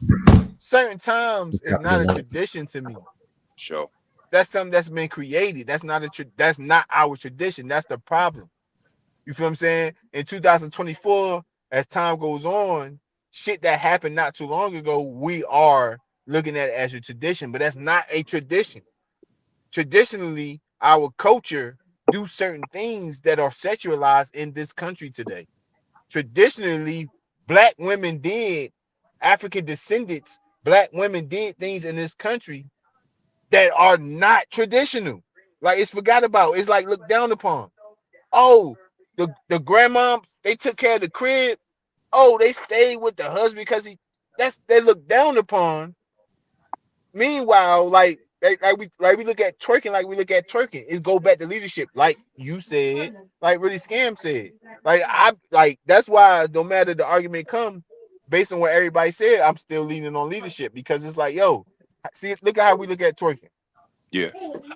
certain times is Got not me a late. tradition to me. For sure. That's something that's been created. That's not that's not our tradition. That's the problem. You feel what I'm saying? In 2024, as time goes on, shit that happened not too long ago, we are looking at it as a tradition, but that's not a tradition. Traditionally, our culture do certain things that are sexualized in this country today. Traditionally, black women did, African descendants, black women did things in this country that are not traditional. Like it's forgot about. It's like looked down upon. Oh, the grandma, they took care of the crib. Oh, they stayed with the husband because they look down upon. Meanwhile, like we look at twerking, like we look at twerking, it go back to leadership, like you said, like really scam said. That's why no matter the argument come, based on what everybody said, I'm still leaning on leadership because it's like, yo, see, look at how we look at twerking. Yeah.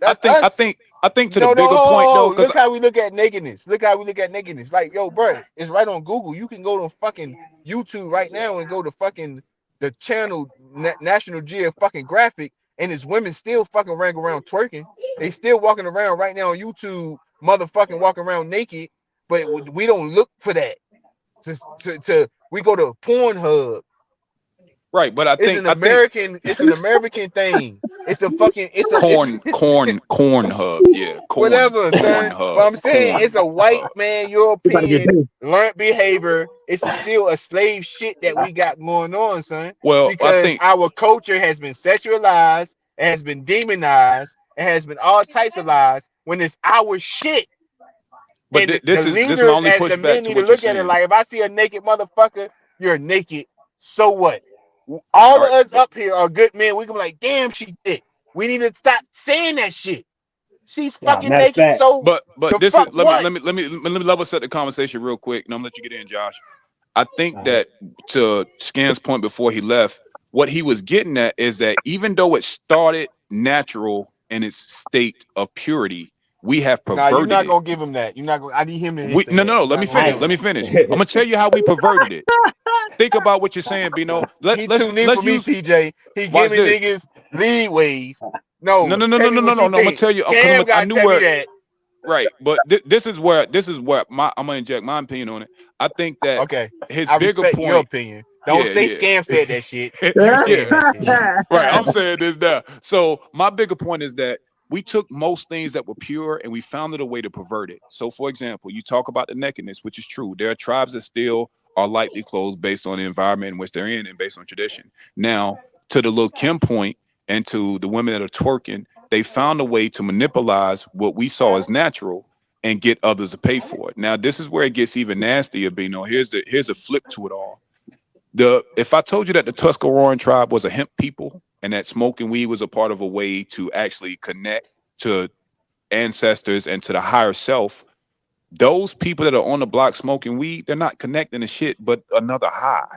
I That's think I us. think I think to the No, bigger point though, because look how we look at nakedness. Look how we look at nakedness. Like, yo, bro, it's right on Google. You can go to fucking YouTube right now and go to fucking the channel National Geo fucking graphic, and it's women still fucking running around twerking. They still walking around right now on YouTube, motherfucking walking around naked, but we don't look for that. We go to Pornhub. right, but I It's think It's an American thing. It's a fucking. corn hub. Yeah, Whatever, corn son. But hub, I'm saying corn it's a white hub. man, We gotta get European paid. learned behavior. Still a slave shit that we got going on, son. Well, I Because think, our culture has been sexualized, it has been demonized, it has been all types of lies when it's our shit. but And the this my leaders, only as the pushback men, to need to what you're look at it saying. like if I see a naked motherfucker, you're naked. So what? All All of right, us up here are good men. We can be like, damn, she did. We need to stop saying that shit. She's Nah, fucking matter of naked. fact, So but the this is fuck what? let me level set the conversation real quick, and I'm gonna let you get in, Josh. I think all right. that to Scam's point before he left, what he was getting at is that even though it started natural in its state of purity, we have Nah, you're perverted not it. gonna give him that. You're not gonna. I need him to We say no that. no no. You're Let not me gonna finish. give I Let him me that. finish. I'm gonna tell you how we perverted it. Think about what you're saying, Bino. He too neat for Let's me, use TJ. He watch giving this. niggas leadways. No No, no no no tell me no no what no you no. I'm gonna think. tell you because Scam I gotta knew tell me where. that. Right, but this is where I'm gonna inject my opinion on it. I think that Okay, his I bigger respect your point, opinion. Don't yeah, say yeah, Scam said that shit. You saying yeah, that shit. right. I'm saying this now. So my bigger point is that we took most things that were pure and we found it a way to pervert it. So, for example, you talk about the nakedness, which is true. There are tribes that still are lightly clothed based on the environment in which they're in and based on tradition. Now, to the Lil Kim point and to the women that are twerking, they found a way to monopolize what we saw as natural and get others to pay for it. Now, this is where it gets even nastier. Bino, here's the flip to it all. If I told you that the Tuscaroran tribe was a hemp people and that smoking weed was a part of a way to actually connect to ancestors and to the higher self, those people that are on the block smoking weed, they're not connecting to shit but another high,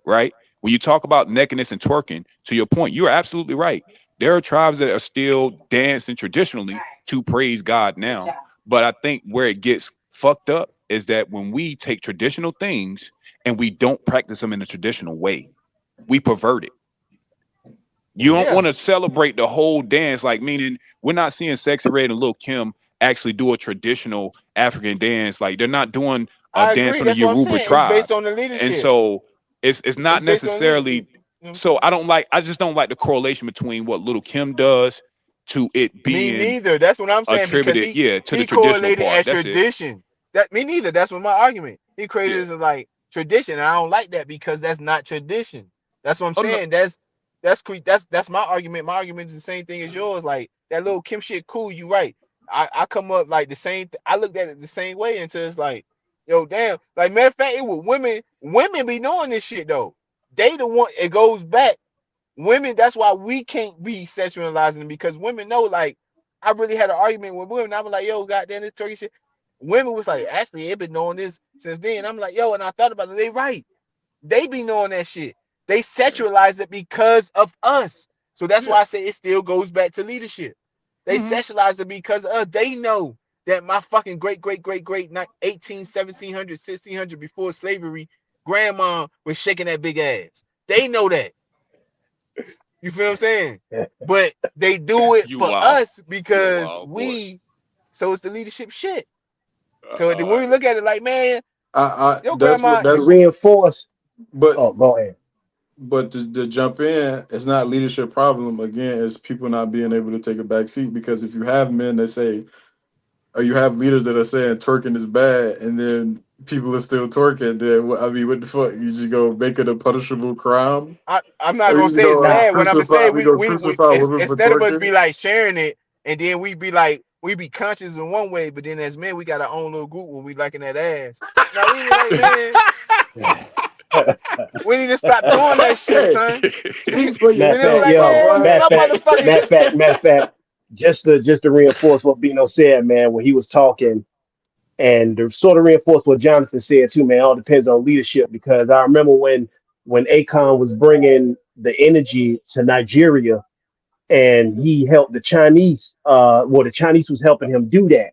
right? When you talk about nakedness and twerking, to your point, you're absolutely right. There are tribes that are still dancing traditionally to praise God now. But I think where it gets fucked up is that when we take traditional things and we don't practice them in a traditional way, we pervert it. You don't Yeah, want to celebrate the whole dance, like meaning we're not seeing Sexy Red and Lil Kim actually do a traditional African dance. Like they're not doing a I dance agree. from the That's what I'm Yoruba saying. It's tribe, based on the and leadership. so it's It's not based on leadership. You necessarily. know what I'm So saying? I just don't like the correlation between what Little Kim does to it Me being neither. That's what I'm saying because attributed, yeah, to the he traditional correlated part. as That's it. tradition. That me neither. That's what my argument. He created Yeah. this as like tradition. And I don't like that because that's not tradition. That's what I'm Oh no. saying. That's my argument. My argument is the same thing as yours. Like that little Kim shit, cool. You right. I come up like the same. I looked at it the same way until it's like, yo, damn. Like matter of fact, it was women. Women be doing this shit though. They the one. It goes back. Women, that's why we can't be sexualizing them because women know, like, I really had an argument with women. I was like, yo, goddamn, this turkey shit. Women was like, actually, they've been knowing this since then. I'm like, yo, and I thought about it. They right. They be knowing that shit. They sexualize it because of us. So that's Yeah. why I say it still goes back to leadership. They Hmm. sexualize it because of us. They know that my fucking great 18, 1700, 1600 before slavery, grandma was shaking that big ass. They know that. You feel what I'm saying? But they do it You for wow. us You're a because wild boy. we. So it's the leadership shit. Because All when we right. look at it, like, man, your That's what grandma. To that's reinforce. but Oh, go ahead. but to jump in, it's not leadership problem again. It's people not being able to take a back seat because if you have men that say, or you have leaders that are saying twerking is bad, and then people are still twerking, then I mean, what the fuck? You just go make it a punishable crime? I'm not Or gonna you say it's go Nah, bad. What I'm gonna say, crucify? We go we crucify women for instead of us be twerking? like sharing it, and then we be like we be conscious in one way, but then as men we got our own little group where we liking that ass. Now we be like, man, we need to stop doing that shit, Hey, son. speak for We need to be yourself, like, my yo, man, boy. matter of some fact, motherfuckers. just to reinforce what Bino said, man, when he was talking, and to sort of reinforce what Jonathan said too, man. It all depends on leadership because I remember when Akon was bringing the energy to Nigeria, and he helped the Chinese. The Chinese was helping him do that.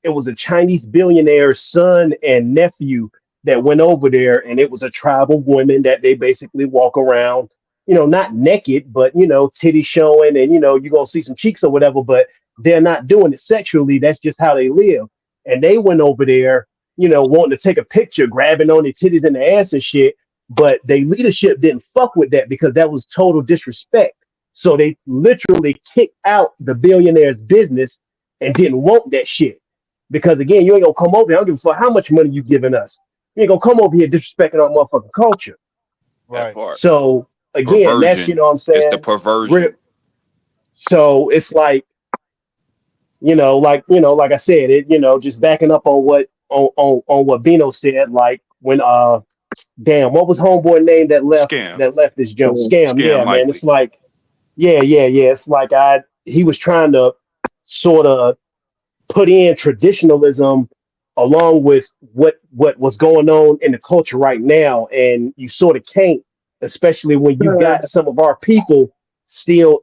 It was a Chinese billionaire's son and nephew that went over there, and it was a tribe of women that they basically walk around, not naked, but titty showing, and you're gonna see some cheeks or whatever, but they're not doing it sexually. That's just how they live. And they went over there, wanting to take a picture, grabbing on their titties and their ass and shit. But they leadership didn't fuck with that because that was total disrespect. So they literally kicked out the billionaire's business and didn't want that shit. Because again, you ain't gonna come over here. I don't give a fuck how much money you giving us. You ain't gonna come over here disrespecting our motherfucking culture. That Right. part. So again, that's Perversion. what I'm It's the saying. Real, perversion. so it's like, like I said, just backing up on on what Bino said, like when damn, what was homeboy name Scam. that left this jump? Scam, Scam yeah, man. It's likely. like, yeah. It's like he was trying to sort of put in traditionalism along with what was going on in the culture right now, and you sort of can't, especially when you got some of our people still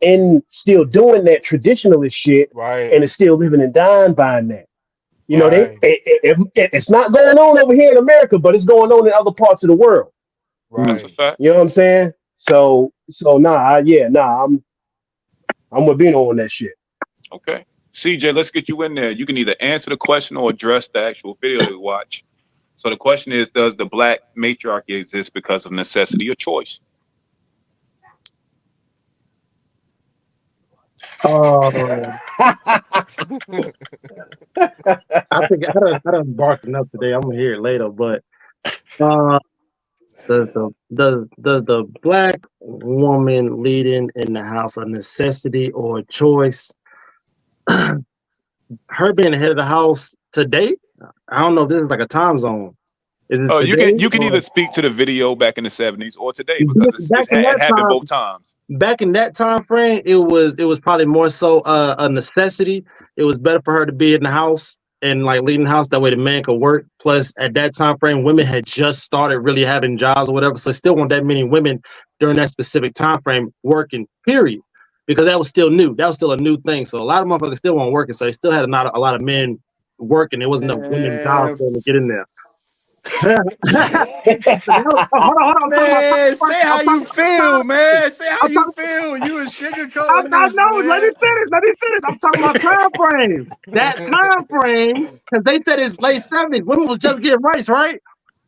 doing that traditionalist shit, Right. and it's still living and dying by that. Right. It's not going on over here in America, but it's going on in other parts of the world. That's a Right. fact. You know what I'm saying? So nah, I'm with Bino on that shit. Okay. CJ, let's get you in there. You can either answer the question or address the actual video that we watch. So the question is, does the black matriarchy exist because of necessity or choice? Um, I think I done barked enough today. I'm gonna hear it later, but uh, does the black woman leading in the house a necessity or a choice? Her being the head of the house today, I don't know if this is like a time zone. Is it Oh, today you can or either speak to the video back in the 70s or today because back in it that happened time? both times. Back in that time frame, it was probably more so a necessity. It was better for her to be in the house and like leading the house. That way the man could work. Plus, at that time frame, women had just started really having jobs or whatever. So still weren't that many women during that specific time frame working, period. Because that was still new. That was still a new thing. So a lot of motherfuckers still weren't working. So they still had a lot of men working. There wasn't enough women jobs And for them to get in there. Hold on. I'm talking about Man, say how time you feel, frame. man. Say how I'm you talking. feel. You was I sugarcoating this, know. Let me man. finish. I'm talking about time frame. That time frame, because they said it's late 70s. Women was just getting rights, right?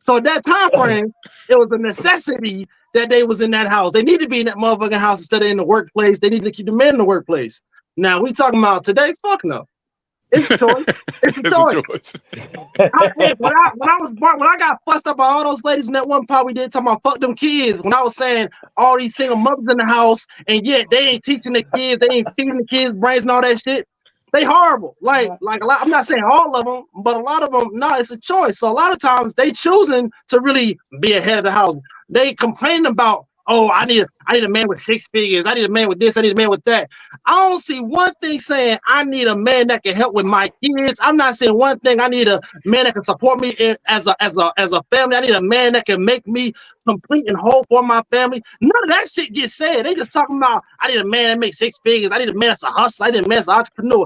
So that time frame, it was a necessity that they was in that house. They need to be in that motherfucking house instead of in the workplace. They need to keep the men in the workplace. Now we talking about today. Fuck no. It's a choice. It's a It's a choice. choice. When I got fussed up by all those ladies in that one part we did talking about fuck them kids, when I was saying all these single mothers in the house and yet they ain't teaching the kids, they ain't feeding the kids brains and all that shit. They horrible. Like a lot. I'm not saying all of them, but a lot of them. No, it's a choice. So a lot of times they choosing to really be ahead of the house. They complaining about, oh, I need a man with 6 figures. I need a man with this. I need a man with that. I don't see one thing saying I need a man that can help with my kids. I'm not saying one thing. I need a man that can support me as a family. I need a man that can make me complete and whole for my family. None of that shit gets said. They just talking about I need a man that makes 6 figures. I need a man that's a hustler. I need a man that's an entrepreneur.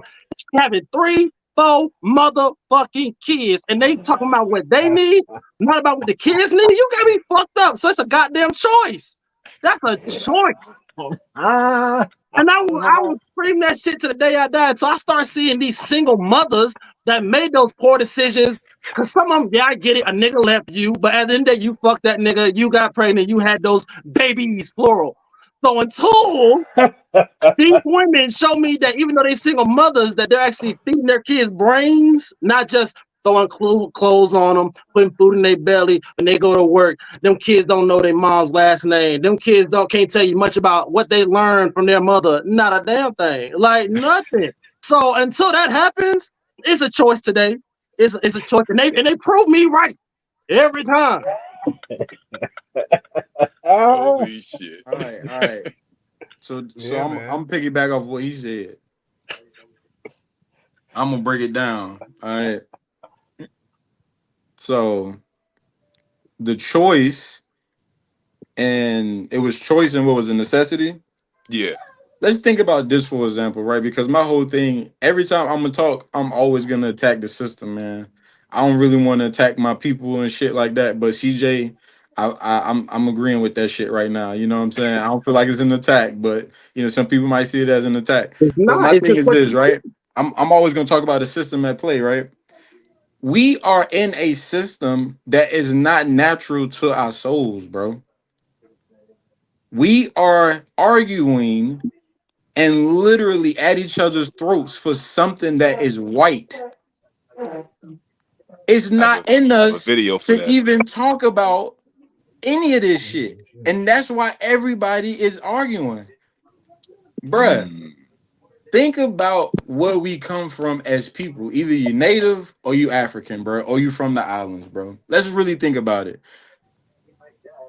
Having 3, 4 motherfucking kids, and they talking about what they need, not about what the kids need. You got me fucked up. So it's a goddamn choice. That's a choice. And I will scream that shit to the day I die. So I start seeing these single mothers that made those poor decisions. Cause some of them, yeah, I get it. A nigga left you, but at the end of the day, you fucked that nigga. You got pregnant. You had those babies, plural. So until these women show me that even though they're single mothers, that they're actually feeding their kids brains, not just throwing clothes on them, putting food in their belly when they go to work. Them kids don't know their mom's last name. Them kids can't tell you much about what they learned from their mother. Not a damn thing. Like nothing. So until that happens, it's a choice today. It's a choice. And they prove me right every time. Holy shit. All right, all right. So Yeah, I'm man. piggyback off what he said. I'm gonna break it down. All right. So the choice, and it was choice and what was a necessity. Yeah. Let's think about this for example, right? Because my whole thing, every time I'm gonna talk, I'm always gonna attack the system, man. I don't really want to attack my people and shit like that. But CJ, I'm agreeing with that shit right now. You know what I'm saying? I don't feel like it's an attack, but you know, some people might see it as an attack. It's But not. my It's thing just is what this, you right? I'm always gonna talk about the system at play, right? We are in a system that is not natural to our souls, bro. We are arguing and literally at each other's throats for something that is white. It's I have not a in I have a us video for to that. even talk about any of this shit. And that's why everybody is arguing. Bruh, Mm. think about where we come from as people. Either you native or you African, bro, or you from the islands, bro. Let's really think about it.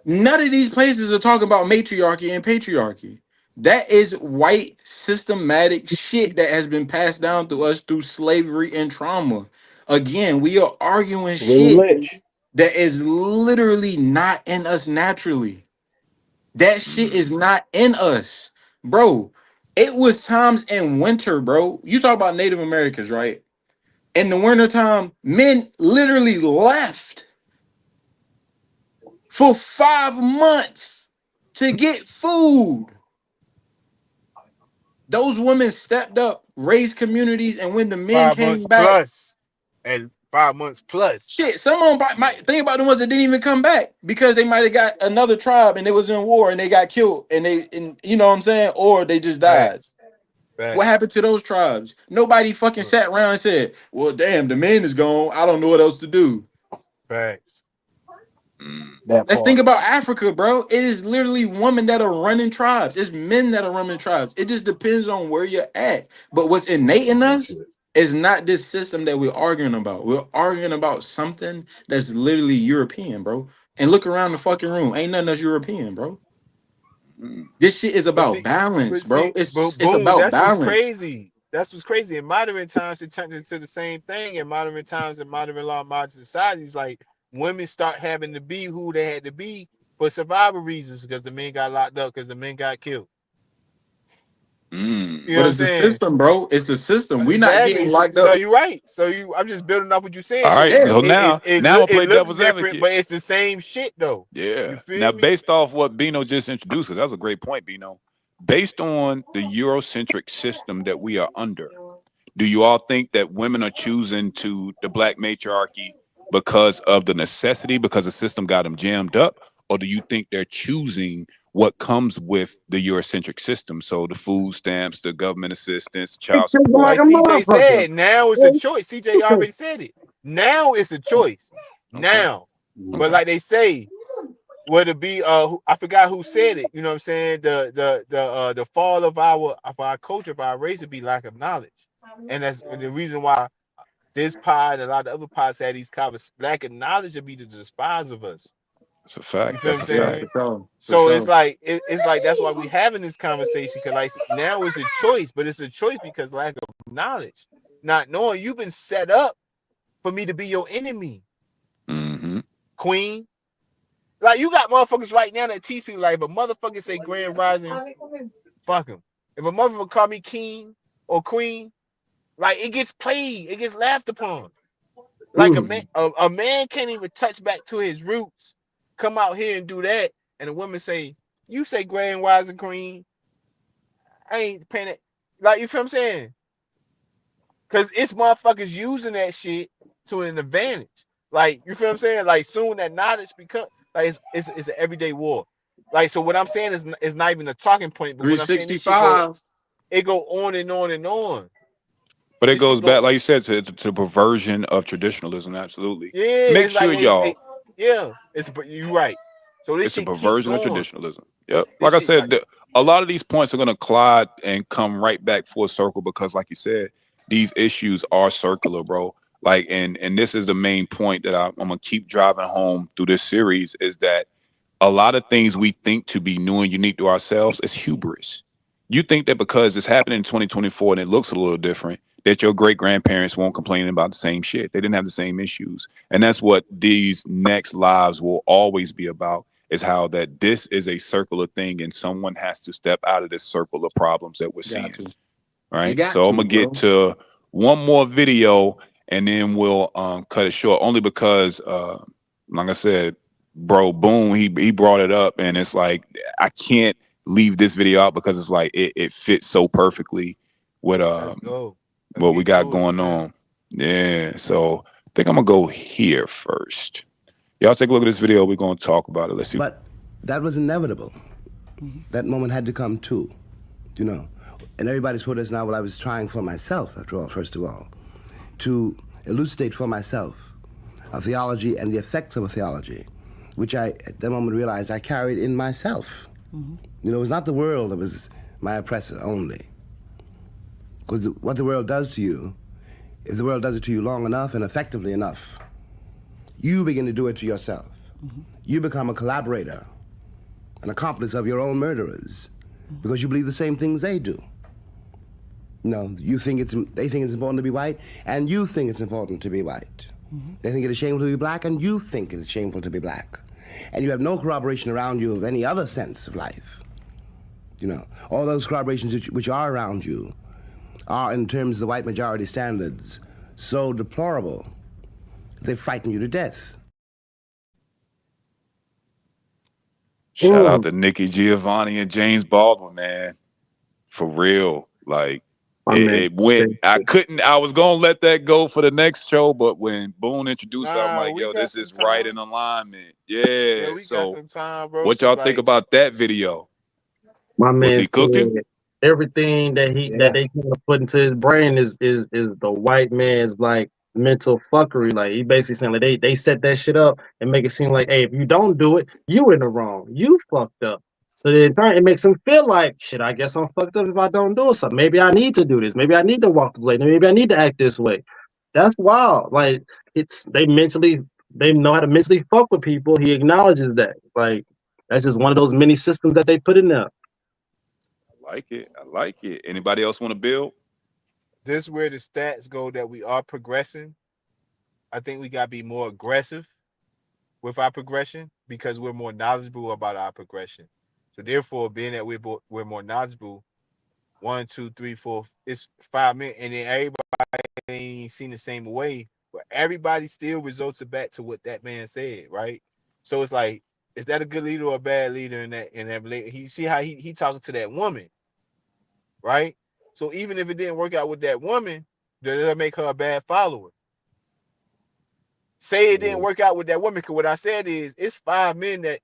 None of these places are talking about matriarchy and patriarchy. That is white systematic shit that has been passed down to us through slavery and trauma. Again, we are arguing Willie shit Lynch. that is literally not in us naturally. That shit is Mm. not in us. Bro, it was times in winter, bro. You talk about Native Americans, right? In the wintertime, men literally left for 5 months to get food. Those women stepped up, raised communities, and when the men 5 months came back, plus, and 5 months plus. shit, some of them might Yeah, think about the ones that didn't even come back because they might have got another tribe and they was in war and they got killed and you know what I'm saying, or they just died. facts, What facts, happened to those tribes? Nobody fucking look, sat around and said, "Well, damn, the man is gone. I don't know what else to do." facts. Mm. That Let's think part. about Africa, bro. It is literally women that are running tribes. It's men that are running tribes. It just depends on where you're at. But what's innate in Real us shit. is not this system that we're arguing about. We're arguing about something that's literally European, bro. And look around the fucking room. Ain't nothing that's European, bro. Mm. This shit is But about see, balance, but bro. see, but It's boom, about that's what's balance. crazy. That's what's crazy. In modern times, it turned into the same thing. In modern times, in modern law, modern societies, like women start having to be who they had to be for survival reasons because the men got locked up, because the men got killed. Mm. You know But what I'm it's the saying? system, bro. It's the system. We not Exactly. getting So, locked so up. you're right. I'm just building off what you're All saying. right. Yeah. So now I'm gonna It play looks devil's different, advocate. but it's the same shit though. You Yeah. feel Now, me? based off what Bino just introduced, 'cause that was a great point, Bino. Based on the Eurocentric system that we are under, do you all think that women are choosing to the black matriarchy because of the necessity, because the system got them jammed up, or do you think they're choosing what comes with the Eurocentric system? So the food stamps, the government assistance, It's child just support. like Like a CJ motherfucker. said, now it's a choice. CJ already said it. Now it's a choice. Okay. Now, but Okay. like they say, would it be I forgot who said it. You know what I'm saying? The fall of our culture, of our race, would be lack of knowledge, and that's the reason why this pod and a lot of other pods had these conversations. Lack of knowledge would be the despise of us. That's a fact. You feel what That's I'm a Yeah, fact. saying? for sure. For So it's sure. like it's like that's why we having this conversation, because like now it's a choice, but it's a choice because lack of knowledge, not knowing you've been set up for me to be your enemy, Mm-hmm. queen. Like you got motherfuckers right now that teach people like if a motherfucker say Grand Rising, fuck him. If a motherfucker call me king or queen, like it gets played, it gets laughed upon. Like Mm. a man can't even touch back to his roots, come out here and do that, and a woman say, "You say Grand Rising Queen, I ain't paying it." Like you feel what I'm saying? Cause it's motherfuckers using that shit to an advantage. Like you feel what I'm saying? Like soon that knowledge become like it's an everyday war. Like so what I'm saying is not even a talking point, but what I'm saying this shit go 365. it go on and on and on. But it This shit goes go back, like you said, to perversion of traditionalism. Absolutely. yeah. Make It's like sure when y'all. yeah. It's but you right. So this It's a shit keep perversion of going. traditionalism. Yep. This Like I shit said, like a lot of these points are going to collide and come right back full circle because, like you said, these issues are circular, bro. Like, and this is the main point that I'm gonna keep driving home through this series is that a lot of things we think to be new and unique to ourselves is hubris. You think that because it's happening in 2024 and it looks a little different, that your great grandparents won't complain about the same shit. They didn't have the same issues. And that's what these next lives will always be about is how that this is a circular thing and someone has to step out of this circle of problems that we're Got seeing. to. You Right. got So I'm to, gonna get bro. to one more video and then we'll cut it short only because like I said, bro, boom, he brought it up and it's like I can't leave this video out because it's like it fits so perfectly with let's go. Let's what we get got to it, going man. on. Yeah. So I think I'm gonna go here first. Y'all take a look at this video. We're gonna talk about it. Let's see. But that was inevitable. That moment had to come too, you know. And everybody's put us now, well, I was trying for myself, after all, first of all, to elucidate for myself a theology and the effects of a theology, which I, at that moment, realized I carried in myself. You know, it was not the world that was my oppressor only. Because what the world does to you, if the world does it to you long enough and effectively enough, you begin to do it to yourself. You become a collaborator, an accomplice of your own murderers, because you believe the same things they do. You know, they think it's important to be white, and you think it's important to be white. They think it is shameful to be black, and you think it is shameful to be black. And you have no corroboration around you of any other sense of life. You know, all those corroborations which are around you are, in terms of the white majority standards, so deplorable, they frighten you to death. Shout out to Nikki Giovanni and James Baldwin, man. For real. Like My man. it went. I was gonna let that go for the next show, but when Boone introduced it, I'm Nah, like, we yo, got this some is right time. in alignment. Yeah, Yeah. we got So some time, bro. what y'all think Like about that video? My Was man he cooking? said everything that they kind of put into his brain is the white man's like mental fuckery. Like he basically saying like they set that shit up and make it seem like, hey, if you don't do it, you in the wrong. You fucked up. So then it makes him feel like shit, I guess I'm fucked up if I don't do something. Maybe I need to do this. Maybe I need to walk the blade. Maybe I need to act this way. That's wild. Like they know how to mentally fuck with people. He acknowledges that. Like that's just one of those many systems that they put in there. I like it. I like it. Anybody else want to build? this where the stats go that we are progressing. I think we gotta be more aggressive with our progression because we're more knowledgeable about our progression. So therefore, being that we're more knowledgeable, one, two, three, four. It's 5 men, and then everybody ain't seen the same way, but everybody still results it back to what that man said, right? So it's like, is that a good leader or a bad leader in that he see how he talking to that woman, right? So even if it didn't work out with that woman, does that make her a bad follower? Say it didn't work out with that woman, because what I said is it's 5 men that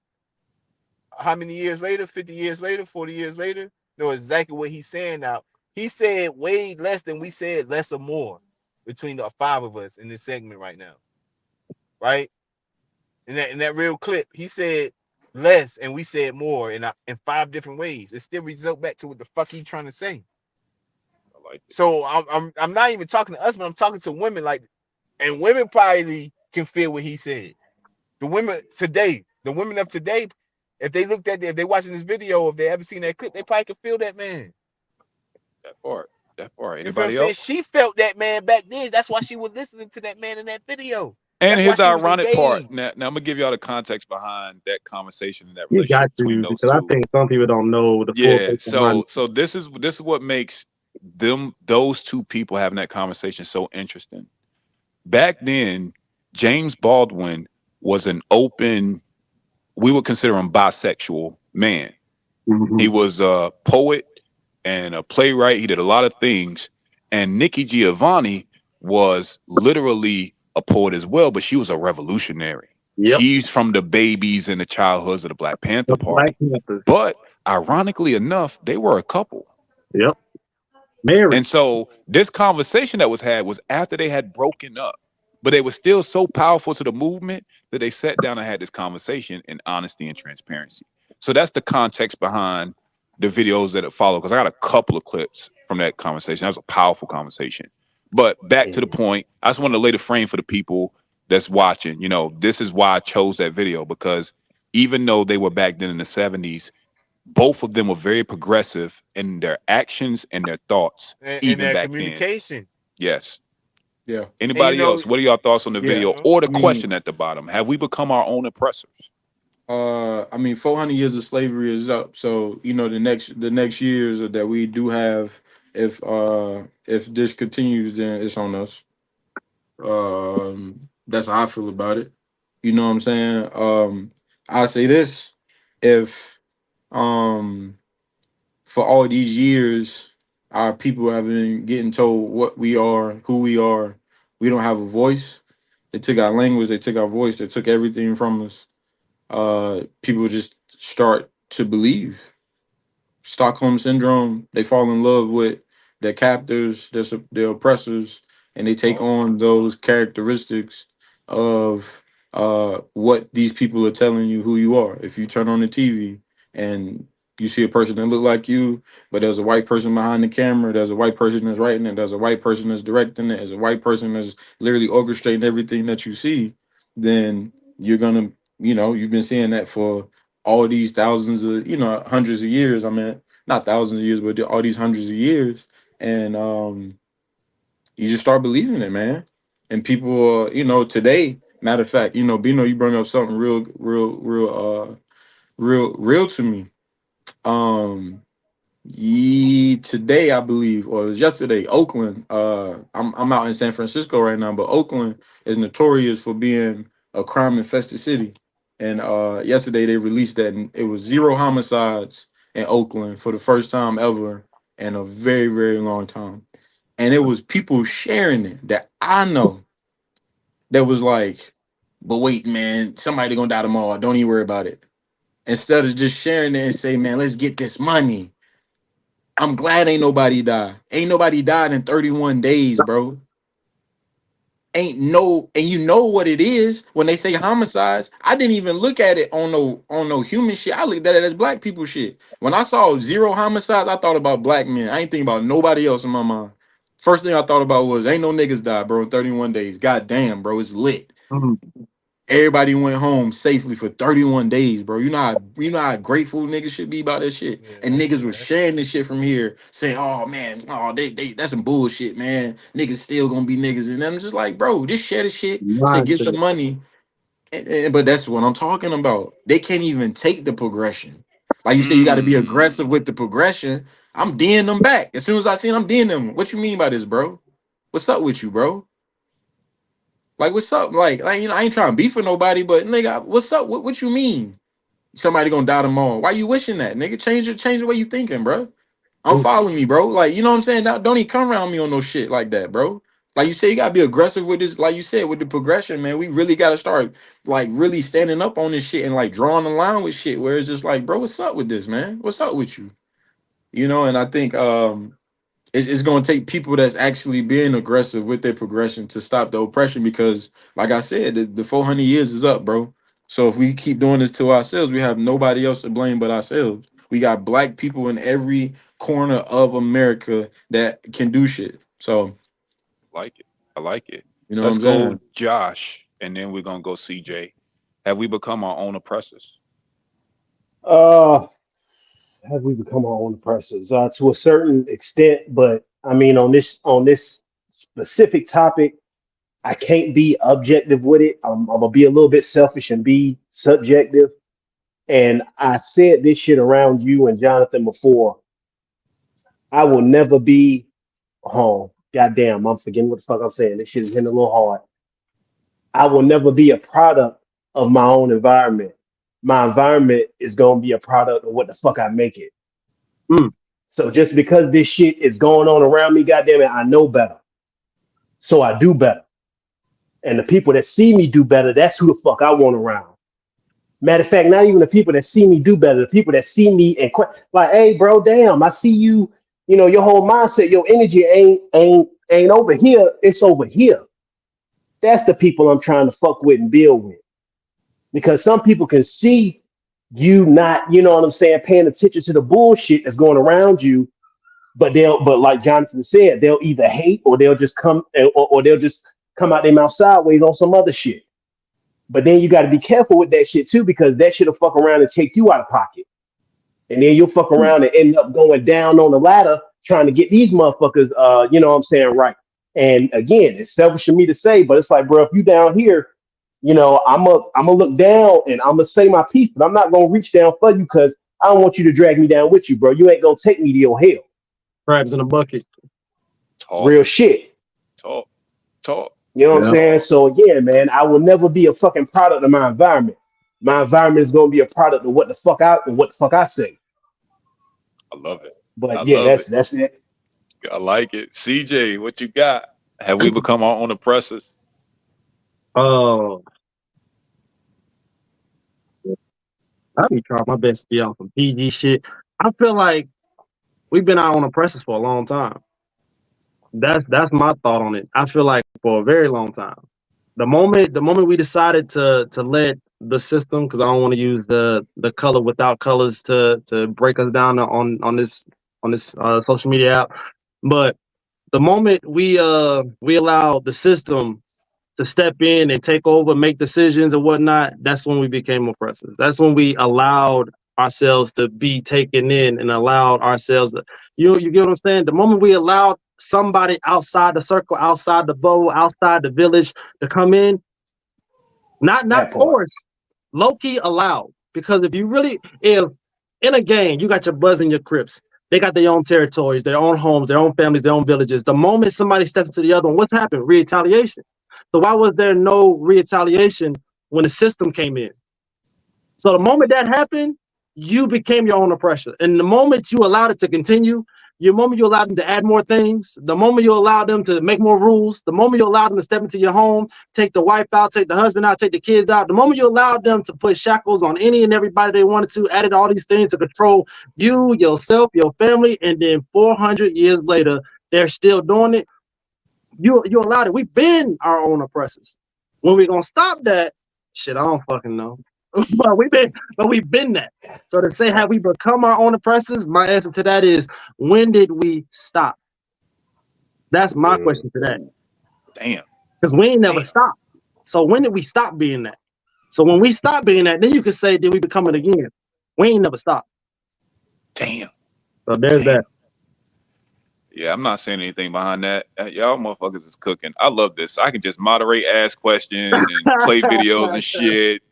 how many years later, 50 years later, 40 years later, know exactly what he's saying now. He said way less than we said, less or more, between the 5 of us in this segment right now, right? In that real clip, he said less and we said more in 5 different ways. It still result back to what the fuck he trying to say. I like it. So I'm not even talking to us, but I'm talking to women, like, and women probably can feel what he said. The women today, the women of today, if they looked at if they watching this video, if they ever seen that clip, they probably can feel that man. That part. That part. You feel what I'm Anybody saying? else? She felt that man back then. That's why she was listening to that man in that video. And That's why his she was ironic part. engaged. Now I'm gonna give y'all the context behind that conversation and that You got relationship between to, those because I two. think some people don't know the full Yeah. picture behind So this is what makes those two people having that conversation so interesting. Back then, James Baldwin was an open, we would consider him bisexual man. it. Mm-hmm. He was a poet and a playwright. He did a lot of things. And Nikki Giovanni was literally a poet as well, but she was a revolutionary. Yep. She's from the babies and the childhoods of the Black Panther The Black Party. Panthers. But ironically enough, they were a couple. Yep. Married. And so this conversation that was had was after they had broken up, but they were still so powerful to the movement that they sat down and had this conversation in honesty and transparency. So that's the context behind the videos that follow. Because I got a couple of clips from that conversation. That was a powerful conversation. But back to the point, I just wanted to lay the frame for the people that's watching. You know, this is why I chose that video, because even though they were back then in the 70s, both of them were very progressive in their actions and their thoughts, And even that back then. communication. Yes. Yeah. And you Anybody know, else? What are y'all thoughts on the Yeah. video or the I mean, question at the bottom? Have we become our own oppressors? I mean, 400 years of slavery is up. So the next years that we do have, if this continues, then it's on us. That's how I feel about it. You know what I'm saying? I say this: if um for all these years, our people have been getting told what we are, who we are. We don't have a voice. They took our language, they took our voice, they took everything from us. People just start to believe. Stockholm syndrome. They fall in love with their captors, their oppressors, and they take on those characteristics of what these people are telling you who you are. If you turn on the TV and you see a person that look like you, but there's a white person behind the camera, there's a white person that's writing it, there's a white person that's directing it, there's a white person that's literally orchestrating everything that you see, then you're gonna, you've been seeing that for all these thousands of, hundreds of years. I mean, not thousands of years, but all these hundreds of years. And you just start believing it, man. And people, today, matter of fact, Bino, you bring up something real to me. Today, I believe, or it was yesterday, Oakland. I'm out in San Francisco right now, but Oakland is notorious for being a crime infested city. And yesterday they released that, and it was zero homicides in Oakland for the first time ever in a very, very long time. And it was people sharing it that I know that was like, but wait, man, somebody gonna die tomorrow. Don't even worry about it. Instead of just sharing it and say, man, let's get this money. I'm glad ain't nobody died. Ain't nobody died in 31 days, bro. Ain't no, and you know what it is when they say homicides. I didn't even look at it on no human shit. I looked at it as black people shit. When I saw zero homicides, I thought about black men. I ain't think about nobody else in my mind. First thing I thought about was ain't no niggas died, bro, in 31 days. God damn, bro, it's lit. Mhm. Everybody went home safely for 31 days, bro. You know how grateful niggas should be about that shit. yeah, And niggas was sharing this shit from here, saying, "Oh man, oh they that's some bullshit, man. Niggas still gonna be niggas." And I'm just like, bro, just share the shit. Say get Mindset. some money. But that's what I'm talking about. They can't even take the progression. Like you said, you got to be aggressive with the progression. I'm D'ing them back. As soon as I see them, I'm D'ing them. What you mean by this, bro? What's up with you, bro? Like, what's up? Like you know, I ain't trying to beef with nobody, but nigga, what's up? What you mean? Somebody gonna die tomorrow? Why you wishing that, nigga? Change the way you thinking, bro. Unfollow me, bro. Like, you know what I'm saying? Don't even come around me on no shit like that, bro. Like you say, you gotta be aggressive with this. Like you said, with the progression, man. We really gotta start like really standing up on this shit and like drawing the line with shit where it's just like, bro, what's up with this, man? What's up with you? You know, and I think it's going to take people that's actually being aggressive with their progression to stop the oppression because, like I said, the 400 years is up, bro. So if we keep doing this to ourselves, we have nobody else to blame but ourselves. We got black people in every corner of America that can do shit. So, Like it. I like it. you know what Let's I'm go, saying? Josh, and then we're gonna go CJ. Have we become our own oppressors? Uh, have we become our own oppressors? To a certain extent, but I mean, on this specific topic, I can't be objective with it. I'm gonna be a little bit selfish and be subjective. And I said this shit around you and Jonathan before. I will never be home. Goddamn, I'm forgetting what the fuck I'm saying. This shit is hitting a little hard. I will never be a product of my own environment. My environment is gonna be a product of what the fuck I make it. Mm. So just because this shit is going on around me, goddamn it, I know better. So I do better. And the people that see me do better, that's who the fuck I want around. Matter of fact, not even the people that see me do better, the people that see me and like, hey, bro, damn, I see you. You know, your whole mindset, your energy ain't over here. It's over here. That's the people I'm trying to fuck with and build with. Because some people can see you not, you know what I'm saying, paying attention to the bullshit that's going around you. But like Jonathan said, they'll either hate or they'll just come or they'll just come out their mouth sideways on some other shit. But then you got to be careful with that shit too, because that shit'll fuck around and take you out of pocket. And then you'll fuck around and end up going down on the ladder trying to get these motherfuckers, you know what I'm saying, right. And again, it's selfish of me to say, but it's like, bro, if you down here, you know, I'm a look down and I'm gonna say my piece, but I'm not gonna reach down for you because I don't want you to drag me down with you, bro. You ain't gonna take me to your hell. Crabs in a bucket. Talk, Real shit. talk, talk. You know what I'm Yeah. saying? So again, man, I will never be a fucking product of my environment. My environment is gonna be a product of what the fuck I say. I love it. I But yeah, love it. that's it. I like it. CJ, what you got? Have we become our own oppressors? Oh, I be trying my best to be on some PG shit. I feel like we've been our own oppressors for a long time. That's my thought on it. I feel like for a very long time. The moment we decided to let the system, because I don't want to use the color without colors to break us down on this social media app, but the moment we allow the system to step in and take over, make decisions and whatnot, that's when we became oppressors. That's when we allowed ourselves to be taken in and allowed ourselves to, you get what I'm saying? The moment we allowed somebody outside the circle, outside the bowl, outside the village to come in, not That part. forced, low key allowed. Because if in a game you got your Bloods and your Crips, they got their own territories, their own homes, their own families, their own villages. The moment somebody steps into the other one, what's happened? Retaliation. So why was there no retaliation when the system came in? So the moment that happened, you became your own oppressor. And the moment you allowed it to continue, the moment you allowed them to add more things, the moment you allowed them to make more rules, the moment you allowed them to step into your home, take the wife out, take the husband out, take the kids out, the moment you allowed them to put shackles on any and everybody they wanted to, added all these things to control you, yourself, your family, and then 400 years later, they're still doing it. You allowed it. We've been our own oppressors. When we gonna stop that? Shit, I don't fucking know. but we've been that. So to say have we become our own oppressors? My answer to that is when did we stop? That's my question to that. Damn. Because we ain't never Damn. stopped. So when did we stop being that? So when we stop being that, then you can say did we become it again? We ain't never stopped. Damn. So there's Damn. that. Yeah, I'm not saying anything behind that. Y'all motherfuckers is cooking. I love this. I can just moderate, ask questions, and play videos and shit.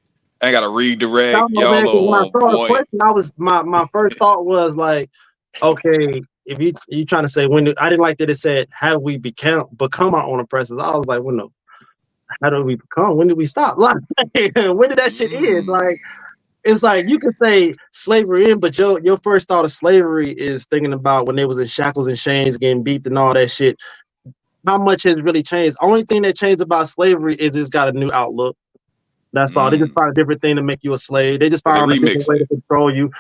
I ain't got to redirect. No, man, Y'all 'cause when I on saw the point. question, I was my first thought was like, okay, if you trying to say I didn't like that it said how do we become our own oppressors. I was like, well, no, how do we become? When did we stop? Like, when did that shit end? Like, it's like you can say slavery in, but your first thought of slavery is thinking about when they was in shackles and chains, getting beat and all that shit. How much has really changed? Only thing that changed about slavery is it's got a new outlook. That's all. They just found a different thing to make you a slave. They just They found a different remixed way it. to control you.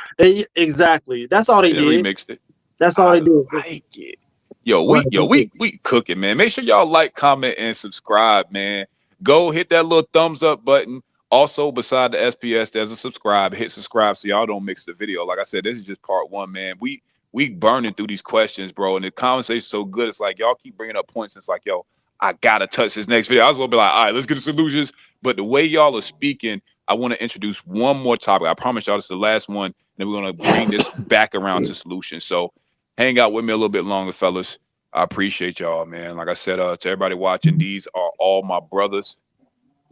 Exactly. That's all they They did. remixed it. That's all I they did. like it. Yo, Right. we cooking, man. Make sure y'all like, comment, and subscribe, man. Go hit that little thumbs up button. Also, beside the SPS, there's a subscribe. Hit subscribe so y'all don't mix the video. Like I said, this is just part one, man. We burning through these questions, bro, and the conversation's so good. It's like y'all keep bringing up points. It's like, yo, I gotta touch this next video. I was gonna be like, all right, let's get the solutions. But the way y'all are speaking, I want to introduce one more topic. I promise y'all this is the last one. And then we're gonna bring this back around to solutions. So hang out with me a little bit longer, fellas. I appreciate y'all, man. Like I said, to everybody watching, these are all my brothers.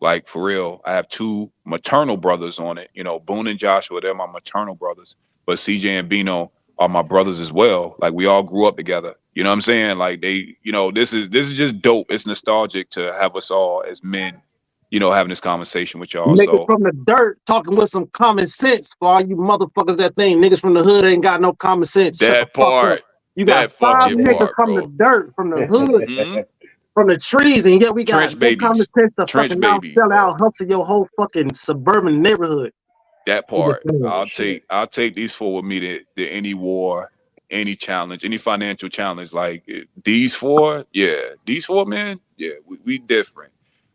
Like, for real, I have two maternal brothers on it. You know, Boone and Joshua, they're my maternal brothers. But CJ and Bino are my brothers as well. Like, we all grew up together. You know what I'm saying? Like, they, you know, this is just dope. It's nostalgic to have us all as men, you know, having this conversation with y'all. Niggas So from the dirt talking with some common sense for all you motherfuckers that think niggas from the hood ain't got no common sense. Shut the that fuck up. part, You got that 5 fucking niggas part, from the bro. dirt, from the hood, Hmm. from the trees, and yet we got Trench no common babies. sense to Trench fucking now babies, sell bro. out, hustle your whole fucking suburban neighborhood. That Nigga part. saying I'll take these four with me to any war, any challenge, any financial challenge. Like these four, these four men, we different.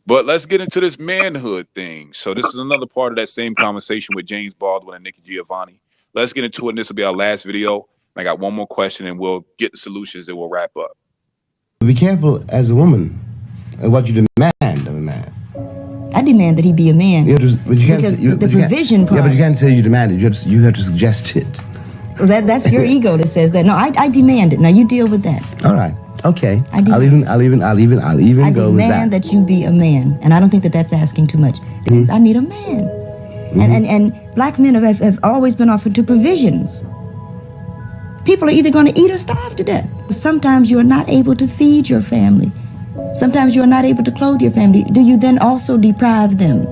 But let's get into this manhood thing. So this is another part of that same conversation with James Baldwin and Nikki Giovanni. Let's get into it. And this will be our last video. I got one more question, and we'll get the solutions, and we'll wrap up. Be careful as a woman of what you demand of a man. I demand that he be a man. But you can't because say, you, the but you provision can't, part. Yeah, but you can't say you demand it. You have to suggest it. Well, that's your ego that says that. No, I demand it. Now you deal with that. All right. Okay. I'll even go with that. I demand that you be a man, and I don't think that that's asking too much. Because I need a man, and black men have always been offered to provisions. People are either going to eat or starve to death. Sometimes you are not able to feed your family. Sometimes you are not able to clothe your family. Do you then also deprive them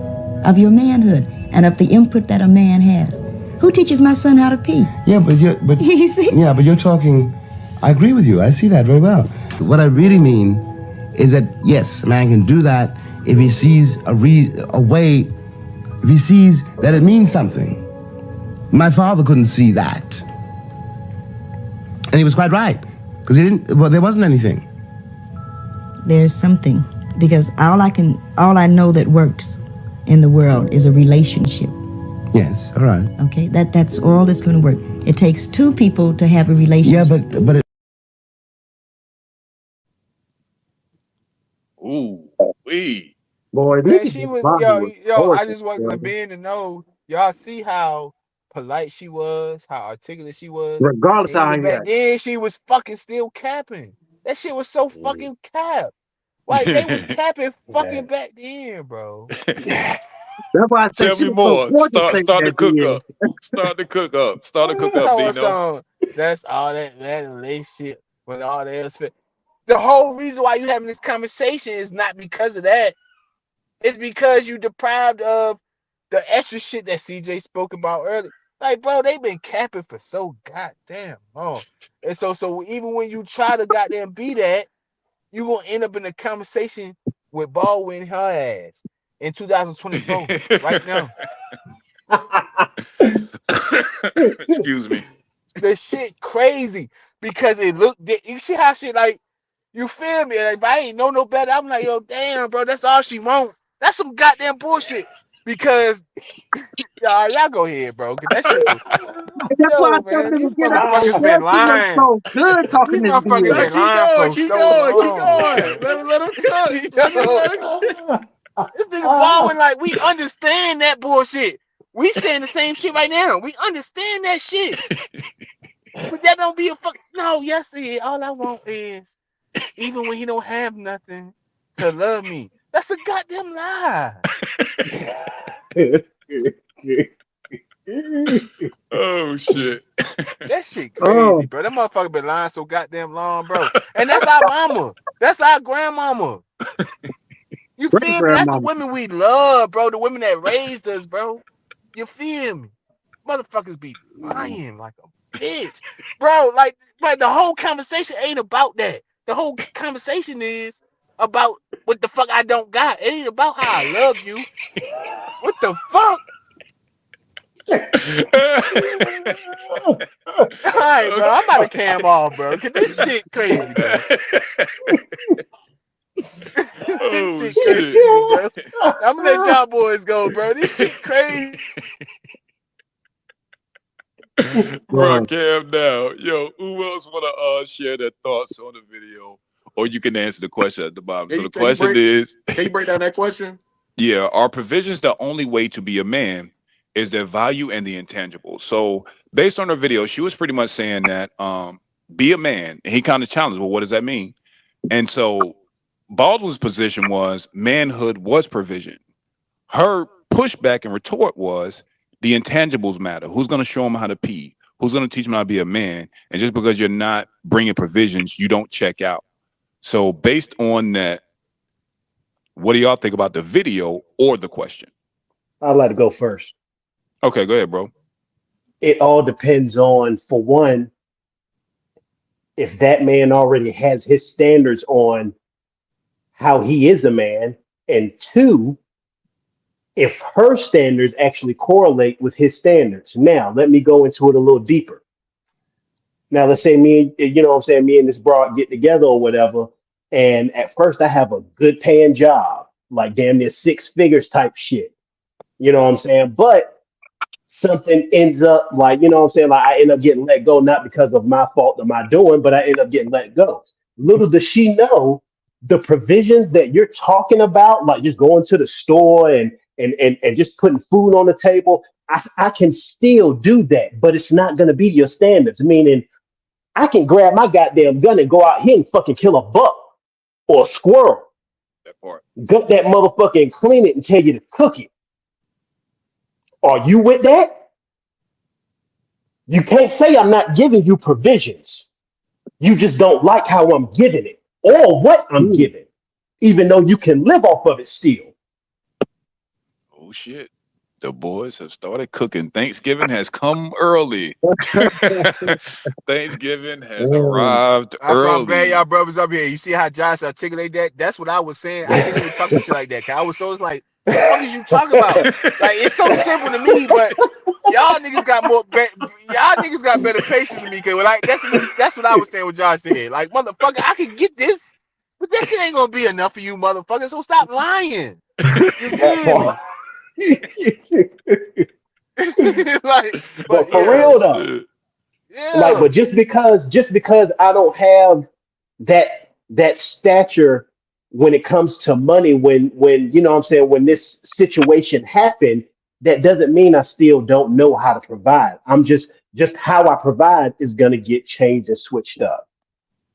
of your manhood and of the input that a man has? Who teaches my son how to pee? Yeah, but you see? Yeah, but you're talking. I agree with you. I see that very well. What I really mean is that yes, a man can do that if he sees a way. If he sees that it means something. My father couldn't see that, and he was quite right because he didn't. Well, there wasn't anything. There's something, because all I know that works in the world is a relationship. Yes, all right. Okay, that's all that's going to work. It takes two people to have a relationship. Yeah, but Ooh, wee. Boy, Man, this she is was Bobby was I gorgeous, just want the bro. men to know. Y'all see how polite she was, how articulate she was. Regardless And of how even he back got. then, she was fucking still capping. That shit was so fucking cap. Like they was capping fucking back then, bro. That's why I say Tell she me was so more. gorgeous thinking Start the as she cook is. up. Start the cook up. Start the cook up, How Bino. that's all that relationship when all the else fit. The whole reason why you having this conversation is not because of that. It's because you deprived of the extra shit that CJ spoke about earlier. Like, bro, they've been capping for so goddamn long. And so even when you try to goddamn be that, you gonna end up in a conversation with Baldwin and her ass in 2024, right now. Excuse me. The shit crazy because you see how shit like, you feel me? Like, if I ain't know no better, I'm like, yo, damn, bro, that's all she want. That's some goddamn bullshit. Because y'all go ahead, bro. Cause that shit's so. That's why I Yo, said man, it these again. I motherfuckers said been she was lying. so good talking These to motherfuckers Nah, been BS. keep lying going, for keep so going, keep long, going. man. Let him cook. Yo, this nigga Baldwin, like, we understand that bullshit. We saying the same shit right now. We understand that shit. But that don't be a fuck. No, yes, it is. All I want is, even when he don't have nothing, to love me. That's a goddamn lie. Oh shit. That shit Oh, crazy, bro. That motherfucker been lying so goddamn long, bro. And that's our mama. That's our grandmama. You great feel me? That's the grandmama. women we love, bro. The women that raised us, bro. You feel me? Motherfuckers be lying like a bitch, bro. Like the whole conversation ain't about that. The whole conversation is about what the fuck I don't got. It ain't about how I love you. What the fuck? All right, bro. I'm about to cam off, bro. Cause this shit crazy, bro. This Oh shit shit. crazy, bro. I'm gonna let y'all boys go, bro. This shit crazy. Bro, Bro, calm down. Yo, who else wanna share their thoughts on the video? Or you can answer the question at the bottom. So the question is, Can you break down that question? yeah, are provisions the only way to be a man? Is their value and the intangible? So based on her video, she was pretty much saying that be a man. And he kind of challenged, well, what does that mean? And so Baldwin's position was manhood was provision. Her pushback and retort was the intangibles matter. Who's going to show him how to pee? Who's going to teach him how to be a man? And just because you're not bringing provisions, you don't check out. So based on that, what do y'all think about the video or the question? I'd like to go first. Okay, go ahead, bro. It all depends on, for one, if that man already has his standards on how he is a man, and two, if her standards actually correlate with his standards. Now, let me go into it a little deeper. Now, let's say you know what I'm saying, me and this broad get together or whatever, and at first I have a good paying job, like damn near six figures type shit. You know what I'm saying? But something ends up like, you know what I'm saying? Like I end up getting let go, not because of my fault or my doing, but I end up getting let go. Little does she know the provisions that you're talking about, like just going to the store and just putting food on the table. I can still do that, but it's not going to be your standards. Meaning, I can grab my goddamn gun and go out here and fucking kill a buck or a squirrel, That part. gut that motherfucker and clean it and tell you to cook it. Are you with that? You can't say I'm not giving you provisions. You just don't like how I'm giving it or what I'm ooh. giving, even though you can live off of it still. Oh shit. The boys have started cooking. Thanksgiving has come early. Thanksgiving has Oh, arrived That's why I'm glad early. y'all brothers up here. You see how Josh articulate that? That's what I was saying. I couldn't even talk to shit like that. 'Cause I was so like, the fuck is you talking about? Like it's so simple to me, but y'all niggas got y'all niggas got better patience than me. Cause like that's what I was saying with Josh said. Like motherfucker, I can get this, but that shit ain't gonna be enough for you, motherfucker. So stop lying. You That feel part. me? Like, but But for yeah, real though, like, yeah. but just because I don't have that stature when it comes to money, when you know what I'm saying, when this situation happened, that doesn't mean I still don't know how to provide. I'm just how I provide is gonna get changed and switched up.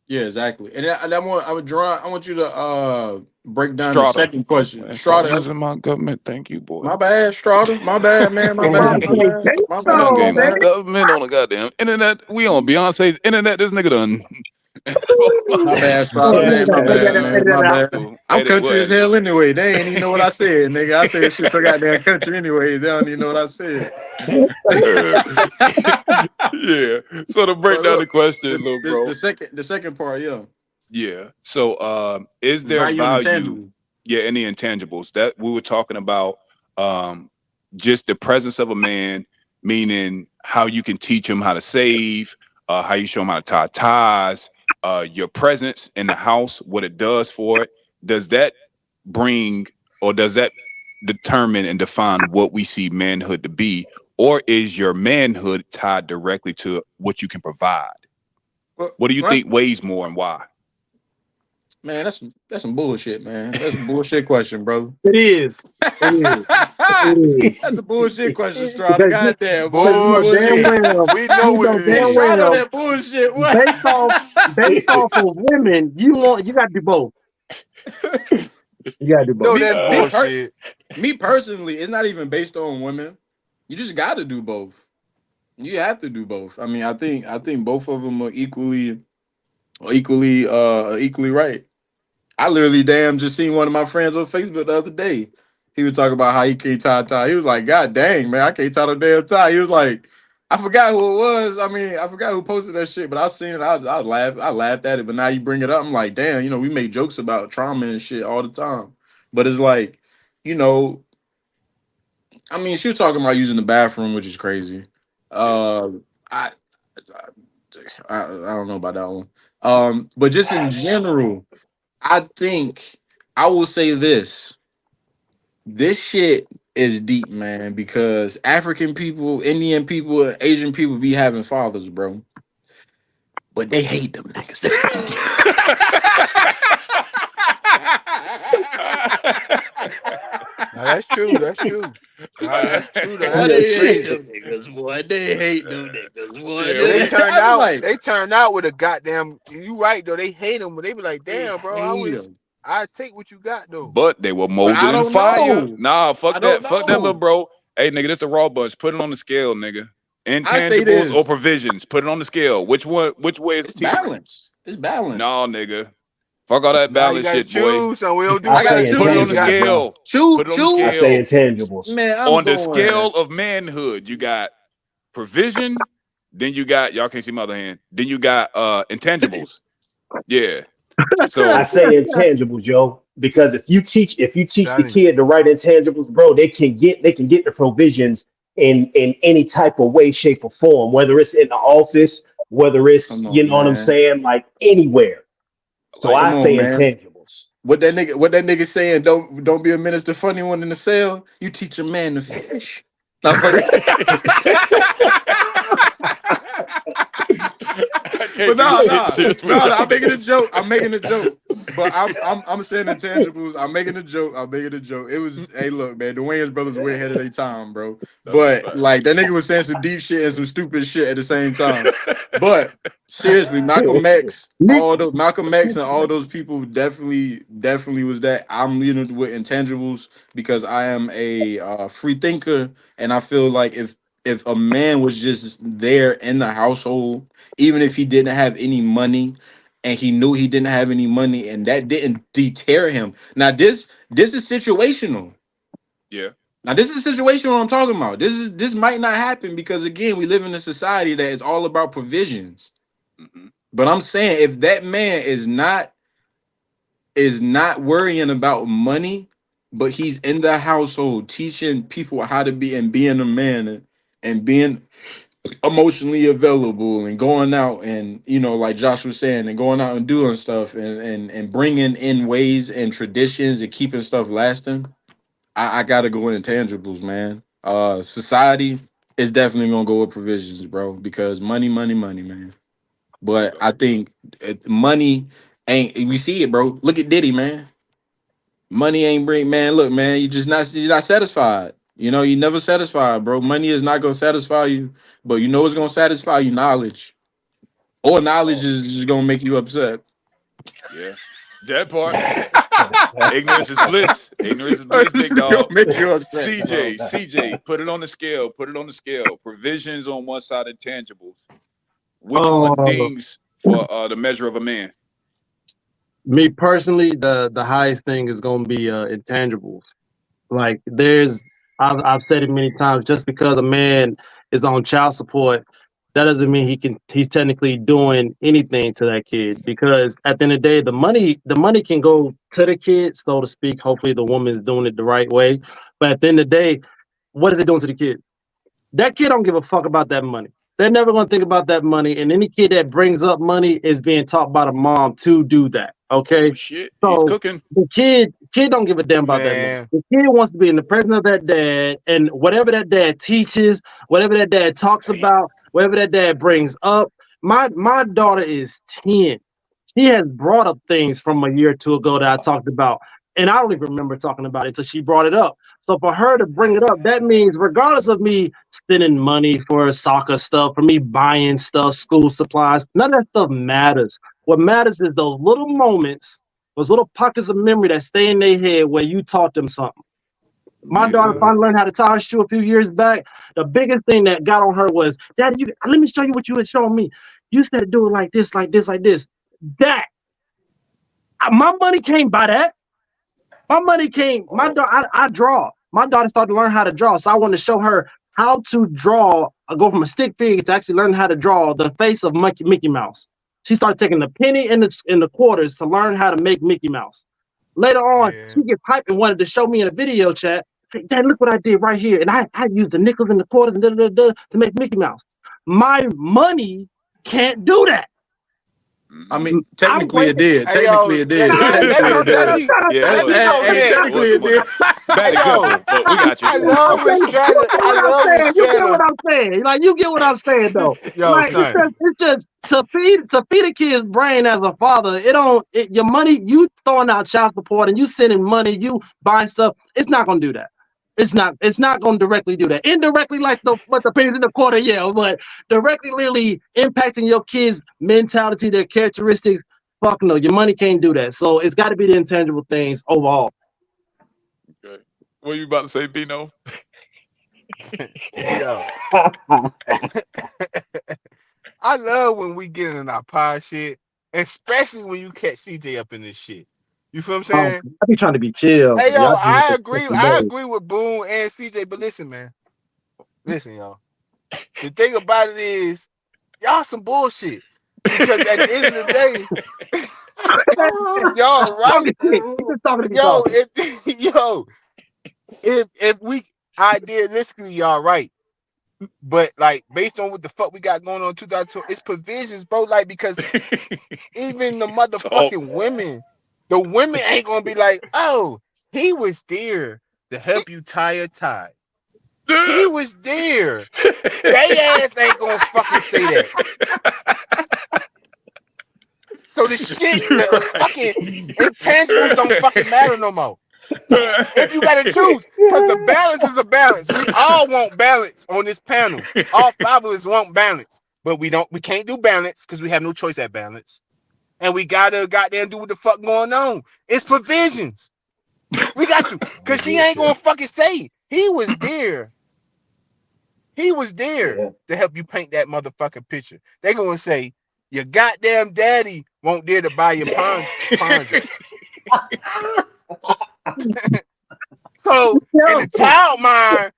Yeah, exactly. And I want you to break down the Strata. second question. Man, stop Strata, using my government. Thank you, boy. my bad, Strata. My bad, man. My my bad. My boy bad. My You done bad. My Queso, gave my man. bad. government on the goddamn internet. We on Beyonce's internet. This nigga done. My bad, Strata, Edit man. My that bad, out, man. edit My that out. bad. Cool. I'm We'll country as edit it. hell anyway. They ain't even know what I said, nigga. I said shit so goddamn country anyways. They don't even know what I said. Yeah. So to break But down the look, question, this, little this bro. the second part, yeah. Yeah. So is there Value and value, intangible. yeah, in the intangibles that we were talking about? Um, just the presence of a man, meaning how you can teach him how to save, how you show him how to tie ties, your presence in the house, what it does for it. Does that bring or does that determine and define what we see manhood to be? Or is your manhood tied directly to what you can provide? But, What do you right, think weighs more and why? man, that's some bullshit, man. That's a bullshit question, brother. It is. It is. It is. That's a bullshit question, Strata. Because Goddamn, boy, because that's you some know damn bullshit. Bullshit. well, We know you what know it Hey, damn is. Strata, well, that bullshit. What? based off of women, you got to do both. You gotta do No, both. Me, that's me, per- bullshit. me personally, it's not even based on women. You just got to do both. You have to do both. I mean, I think both of them are equally right. I literally damn just seen one of my friends on Facebook the other day. He was talking about how he can't tie a tie. He was like, God dang, man, I can't tie no damn tie. He was like, I forgot who it was. I mean, I forgot who posted that shit, but I seen it. I laughed at it. But now you bring it up, I'm like, damn, we make jokes about trauma and shit all the time. But it's like, you know, I mean, she was talking about using the bathroom, which is crazy. Yeah. I, I don't know about that one. But just in general, I think I will say this. This shit is deep, man, because African people, Indian people, and Asian people be having fathers, bro. But they hate them niggas. Now that's true. That's true. Nah, that's true though. Boy, That's Yeah, what's they hate shit. them crazy. niggas, boy. They hate them niggas, boy. Yeah, But they we turned I'm out. like, They turned out with a goddamn. You right though. They hate them, but they be like, they damn, bro. hate them. I take what you got though. but they were But molded I in don't fire. know. Nah, I fuck don't that. Fuck that, little know. bro. Hey, nigga, this the raw bunch. Put it on the scale, nigga. I say Intangibles or this. provisions. Put it on the scale. Which one? Which way is It's teetering? balance. It's balance. No, nigga. Fuck all that Now you balance gotta shit, boy. choose, and we don't do I I gotta say nothing Put till it on you the got intangibles, to. bro. scale. Choose, Put it on the I choose. say scale. intangibles. Man, I'm On the going. scale of manhood, you got provision. Then you got y'all can't see my other hand. Then you got intangibles. Yeah. I So say intangibles, yo, because if you teach the Telling you. kid the right intangibles, bro, they can get the provisions in any type of way, shape, or form, whether it's in the office, whether it's Come you on, know what I'm man. saying, like anywhere. So like I Come say on, man. intangibles. What that nigga saying? Don't be a minister funny one in the cell. You teach a man to fish. Now fucking. I can't But do no, shit no, serious with no, no. y'all I'm making a niggas. joke. I'm making a joke. But I'm saying intangibles. I'm making a joke. I'm making a joke. It was hey look, man, the Wayans brothers were way ahead of their time, bro. That's a But fact. like that nigga was saying some deep shit and some stupid shit at the same time. But seriously, Me, Malcolm X and all those people definitely was that. I'm leaning with intangibles because I am a free thinker, and I feel like if a man was just there in the household, even if he didn't have any money, and he knew he didn't have any money, and that didn't deter him. Now this is situational. Yeah. Now this is situational I'm talking about. This might not happen because again, we live in a society that is all about provisions. Hmm. But I'm saying if that man is not worrying about money, but he's in the household teaching people how to be and being a man and being emotionally available and going out and like Josh was saying and going out and doing stuff and bringing in ways and traditions and keeping stuff lasting. I gotta go in intangibles, man. Society is definitely gonna go with provisions, bro, because money, man. But I think money ain't. We see it, bro. Look at Diddy, man. Money ain't bring, man. Look, man, you're not satisfied. You never satisfied, bro. Money is not gonna satisfy you, but you know what's gonna satisfy you? Knowledge. Or knowledge Oh, is just gonna make you upset. yeah. That part. Ignorance is bliss. Ignorance is bliss, It's big just gonna dog. make you upset, bro. CJ, put it on the scale. Put it on the scale. Provisions on one side, intangibles. Which one uh, dings for the measure of a man? me personally, the highest thing is gonna be intangibles. Like I've said it many times. Just because a man is on child support, that doesn't mean he's technically doing anything to that kid. Because at the end of the day, the money can go to the kid, so to speak. Hopefully, the woman's doing it the right way. But at the end of the day, what is it doing to the kid? That kid don't give a fuck about that money. They're never gonna think about that money. And any kid that brings up money is being taught by the mom to do that. Oh Okay. shit, he's So cooking. the kid don't give a damn about that money. Man, The kid wants to be in the presence of that dad, and whatever that dad teaches, whatever that dad talks Damn. about, whatever that dad brings up. My daughter is 10. She has brought up things from a year or two ago that I talked about, and I don't even remember talking about it until she brought it up. So for her to bring it up, that means regardless of me spending money for soccer stuff, for me buying stuff, school supplies, none of that stuff matters. What matters is those little moments Those little pockets of memory that stay in their head where you taught them something. My daughter finally learned how to tie her shoe a few years back. The biggest thing that got on her was, Daddy, let me show you what you had shown me. You said do it like this, like this, like this. That. My money came by that. My money came. My daughter, I draw. My daughter started to learn how to draw, so I wanted to show her how to draw. Go from a stick figure to actually learn how to draw the face of Mickey Mouse. She started taking the penny and the quarters to learn how to make Mickey Mouse. Later on, she gets hyped and wanted to show me in a video chat. Hey, Dad, look what I did right here, and I used the nickels and the quarters and to make Mickey Mouse. My money can't do that. I mean, technically it did. Technically it did. Technically it did. Technically it did. Bad example, but we got you. I love when You get what I'm saying. Like, you get what I'm saying, though. Like, it's just to feed a kid's brain as a father. Your money, you throwing out child support and you sending money, you buying stuff. It's not gonna do that. It's not going to directly do that. Indirectly, like the pennies in the quarter, yeah, but directly, really impacting your kids' mentality, their characteristics. Fuck no, your money can't do that. So it's got to be the intangible things overall. Okay. What are you about to say, Bino? Yo. I love when we get in our pod shit, especially when you catch CJ up in this shit. You feel what I'm saying? I be trying to be chill. Hey, yo, I agree with Boone and CJ, but listen, man. Listen, y'all. The thing about it is, y'all some bullshit. Because at the end of the day, y'all right. If we idealistically, y'all right. But like based on what the fuck we got going on in 2002, it's provisions, bro. Like, because even the motherfucking women. The women ain't gonna be like, oh, he was there to help you tie a tie. He was there. They ass ain't gonna fucking say that. So the shit, the fucking intangibles don't fucking matter no more. If you gotta choose, because the balance is a balance. We all want balance on this panel. All 5 of us want balance, but we can't do balance because we have no choice at balance. And we gotta goddamn do what the fuck going on. It's provisions. We got to, cause she ain't gonna fucking say he was there. He was there to help you paint that motherfucking picture. They gonna say your goddamn daddy won't dare to buy your Ponzi. So in the child mind,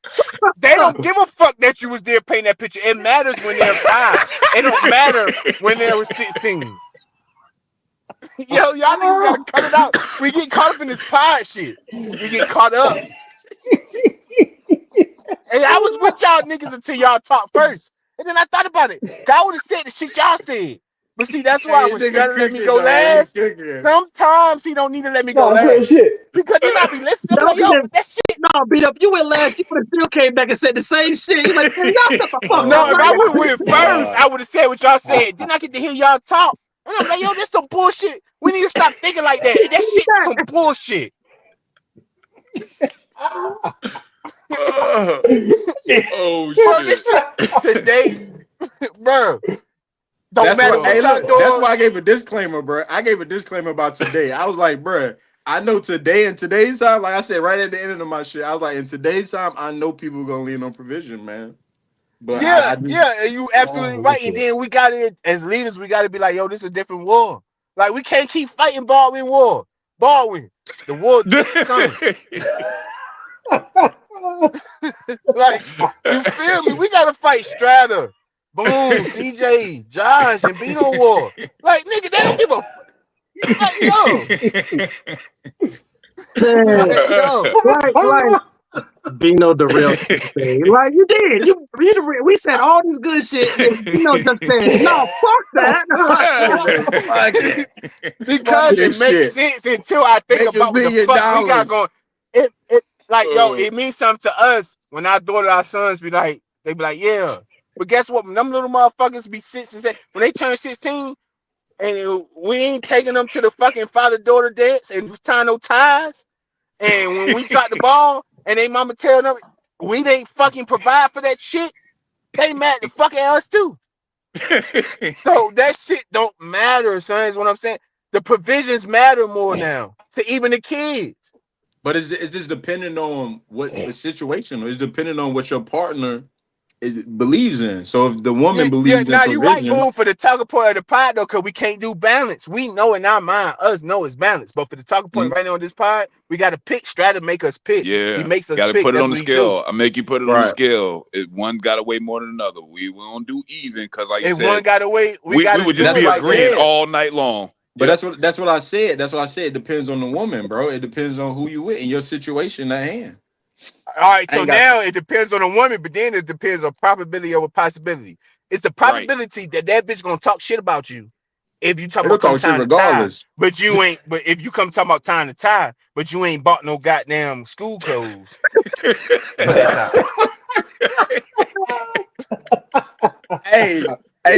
they don't give a fuck that you was there painting that picture. It matters when they're 5. It don't matter when they was 16. Yo, y'all niggas gotta cut it out. We get caught up in this pod shit. We get caught up. And I was with y'all niggas until y'all talked first. And then I thought about it. I would have said the shit y'all said. But see, that's why when Stunner let me go last, sometimes he don't need to let me go last. Because then I'll be listening. I'm like, yo, that shit. No, beat up. You went last. You would have still came back and said the same shit. You're like, y'all shut the fuck No, up. if I would have went first, I would have said what y'all said. Then I get to hear y'all talk. And I'm like, yo, this some bullshit. We need to stop thinking like that. That shit is some bullshit. Oh bro, this shit today, bro. That's why I gave a disclaimer, bro. I gave a disclaimer about today. I was like, bro, I know today in today's time, like I said right at the end of my shit, I was like, in today's time, I know people gonna lean on provision, man. But yeah, and you absolutely right. And then we got it as leaders. We got to be like, yo, this is a different war. Like, we can't keep fighting Baldwin war. Baldwin, the war coming. Like, you feel me? We gotta fight Strata, Boom, CJ, Josh, and Bino war. Like, nigga, they don't give a like Bino the real thing. Like, you did. We said all this good shit. Bino just said, no, fuck that. Because it makes sense until I think about what the fuck we got going. It means something to us when our daughter, our sons they be like, yeah. But guess what? When them little motherfuckers be 6 and 7, when they turn 16, and we ain't taking them to the fucking father-daughter dance and tying no ties, and when we drop the ball and they mama tell them we didn't fucking provide for that shit, they mad the fuck at us too. So that shit don't matter, son, is what I'm saying. The provisions matter more now to even the kids. But it's just depending on what the situation is, depending on what your partner believes in. So if the woman Yeah. believes in Now you right, provision, fool, for the talking point of the pod though, because we can't do balance. We know in our mind, us know it's balance. But for the talking point right now on this pod, we got to pick. Strata make us pick. He Yeah, makes us got to pick. put it That's on the what he do. scale. I make you put it on the Right. scale. One got to weigh more than another. We won't do even because, like you If one said, got to wait, we we got to would just do that's it. be what I But agreeing said. all night long. But Yeah, that's what I said. That's what I said. It depends on the woman, bro. It depends on who you with and your situation at hand. all right, I so ain't got now it depends on the woman, but then it depends on probability over possibility. It's the right. probability that that bitch gonna talk shit about you if you talking it'll about come talk shit time to tie, regardless. but you ain't. But if you come talking about time to tie, but you ain't bought no goddamn school clothes for that time. Hey,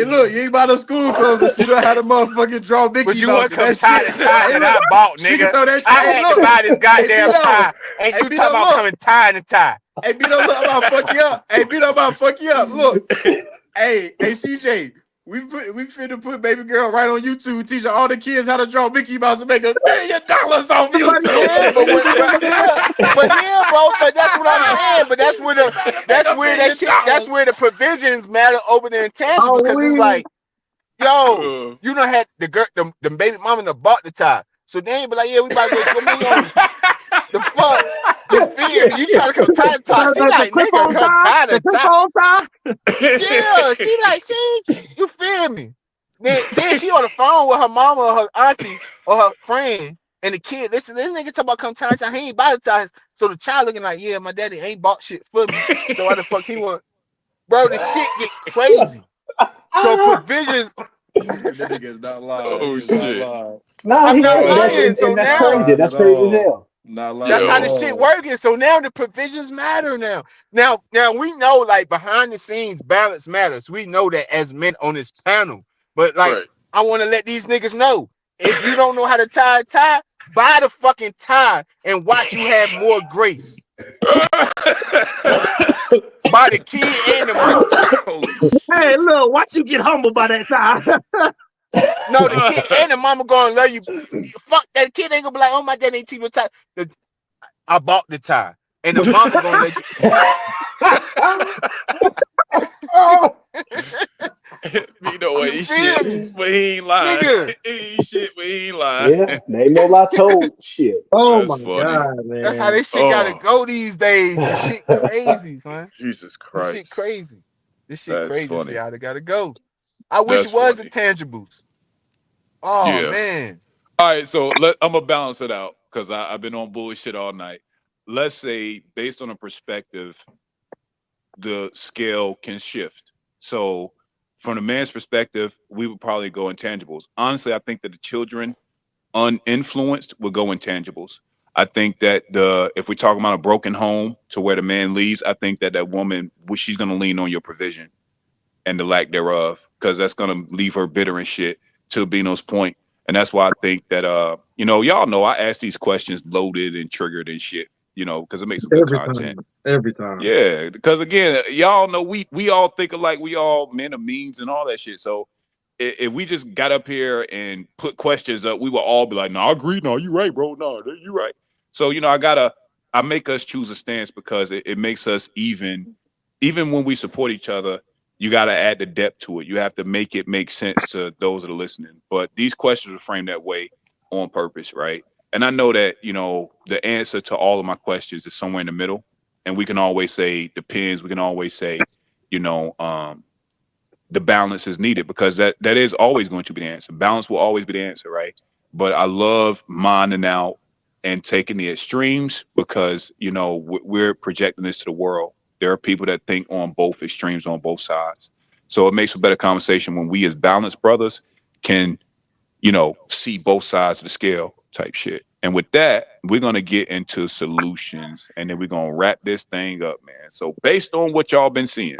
look, you ain't buy no school clothes, but she don't have the motherfucking draw But Mickey you want Mouse to and come that tie shit. the tie Hey, that look, I bought, she can nigga. throw that shit. I Hey, had to look, buy this hey, goddamn Vito, tie. Ain't hey, you Vito, talking about look, coming tie to tie? hey, Vito, look, I'm about to fuck you up. Hey, Vito, I'm about to fuck you up. Look, hey, CJ, we finna put baby girl right on YouTube, teaching all the kids how to draw Mickey Mouse and make $1 million off Somebody YouTube. Yeah, said they did it. but yeah, bro. But that's what I'm saying. But that's where She the about to make that's $1 where that million. shit. That's where the provisions matter over the intangible because it's Halloween. like, yo, Uh, you done had the girl, the baby mama done bought the tie, so they ain't be like, yeah, we about to go swimming on the fuck. You feel me? You try to come tie to tie. She The like, clip nigga, on come tie. tie The to clip tie. on tie. Yeah, she like, you feel me? Then she on the phone with her mama or her auntie or her friend and the kid. Listen, this nigga talk about come tie to tie. He ain't buy the ties. So the child looking like, yeah, my daddy ain't bought shit for me. So why the fuck he want? Bro, the shit get crazy. So provisions. That nigga is not lying. He oh is not shit. lying. Nah, I'm he not ain't. That, Oh, lying. So and that's Not now crazy. lying That's at crazy as all. hell. Not lying that's at how yo, the shit all. working. So now the provisions matter now. Now we know like behind the scenes balance matters. We know that as men on this panel. But like right. I want to let these niggas know if you don't know how to tie a tie, buy the fucking tie and watch you have more grace. By the kid and the mama. Holy Hey, shit. look, watch you get humbled by that tie. No, the kid and the mama gonna love you. Fuck that kid ain't gonna be like, oh my dad ain't teach me tie. I bought the tie. And the mama gonna let you. You know what? You He feel shit, me? but he ain't lying. Nigga. He shit, but he ain't lying. Yeah, there ain't no lie told. Shit. Oh That's my funny. god, That's how man. this shit gotta Oh, go these days. This shit crazy, son. Jesus This shit Christ. crazy. This shit That's crazy. See funny. how they gotta go. I wish That's it was funny. intangibles. Oh Yeah. man. All right, so I'm gonna balance it out because I've been on bullshit all night. Let's say, based on a perspective, the scale can shift. So, from the man's perspective, we would probably go intangibles. Honestly, I think that the children, uninfluenced, would go intangibles. I think that if we're talking about a broken home to where the man leaves, I think that that woman, she's gonna lean on your provision and the lack thereof, because that's gonna leave her bitter and shit to Bino's point. And that's why I think that y'all know I ask these questions loaded and triggered and shit, because it makes some good Every content. time. Every time. Yeah, because again, y'all know we all think alike. We all men of means and all that shit. So if we just got up here and put questions up, we will all be like, "No, I agree. No, you right, bro. No, you right." So I make us choose a stance because it makes us even when we support each other. You got to add the depth to it. You have to make it make sense to those that are listening. But these questions are framed that way on purpose, right? And I know that the answer to all of my questions is somewhere in the middle, and we can always say depends. We can always say, you know, um, the balance is needed because that is always going to be the answer. Balance will always be the answer, right? But I love minding out and taking the extremes because we're projecting this to the world. There are people that think on both extremes on both sides, so it makes a better conversation when we as balanced brothers can see both sides of the scale type shit. And with that, we're gonna get into solutions, and then we're gonna wrap this thing up, man. So based on what y'all been seeing,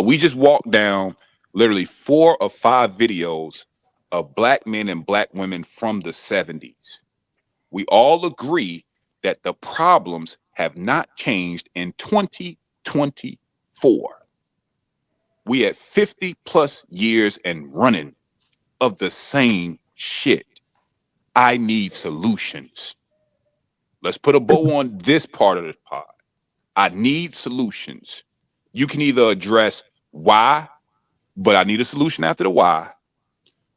we just walked down literally 4 or 5 videos of black men and black women from the 70s. We all agree that the problems have not changed in 2024. We at 50 plus years and running of the same shit. I need solutions. Let's put a bow on this part of the pod. I need solutions. You can either address why, but I need a solution after the why.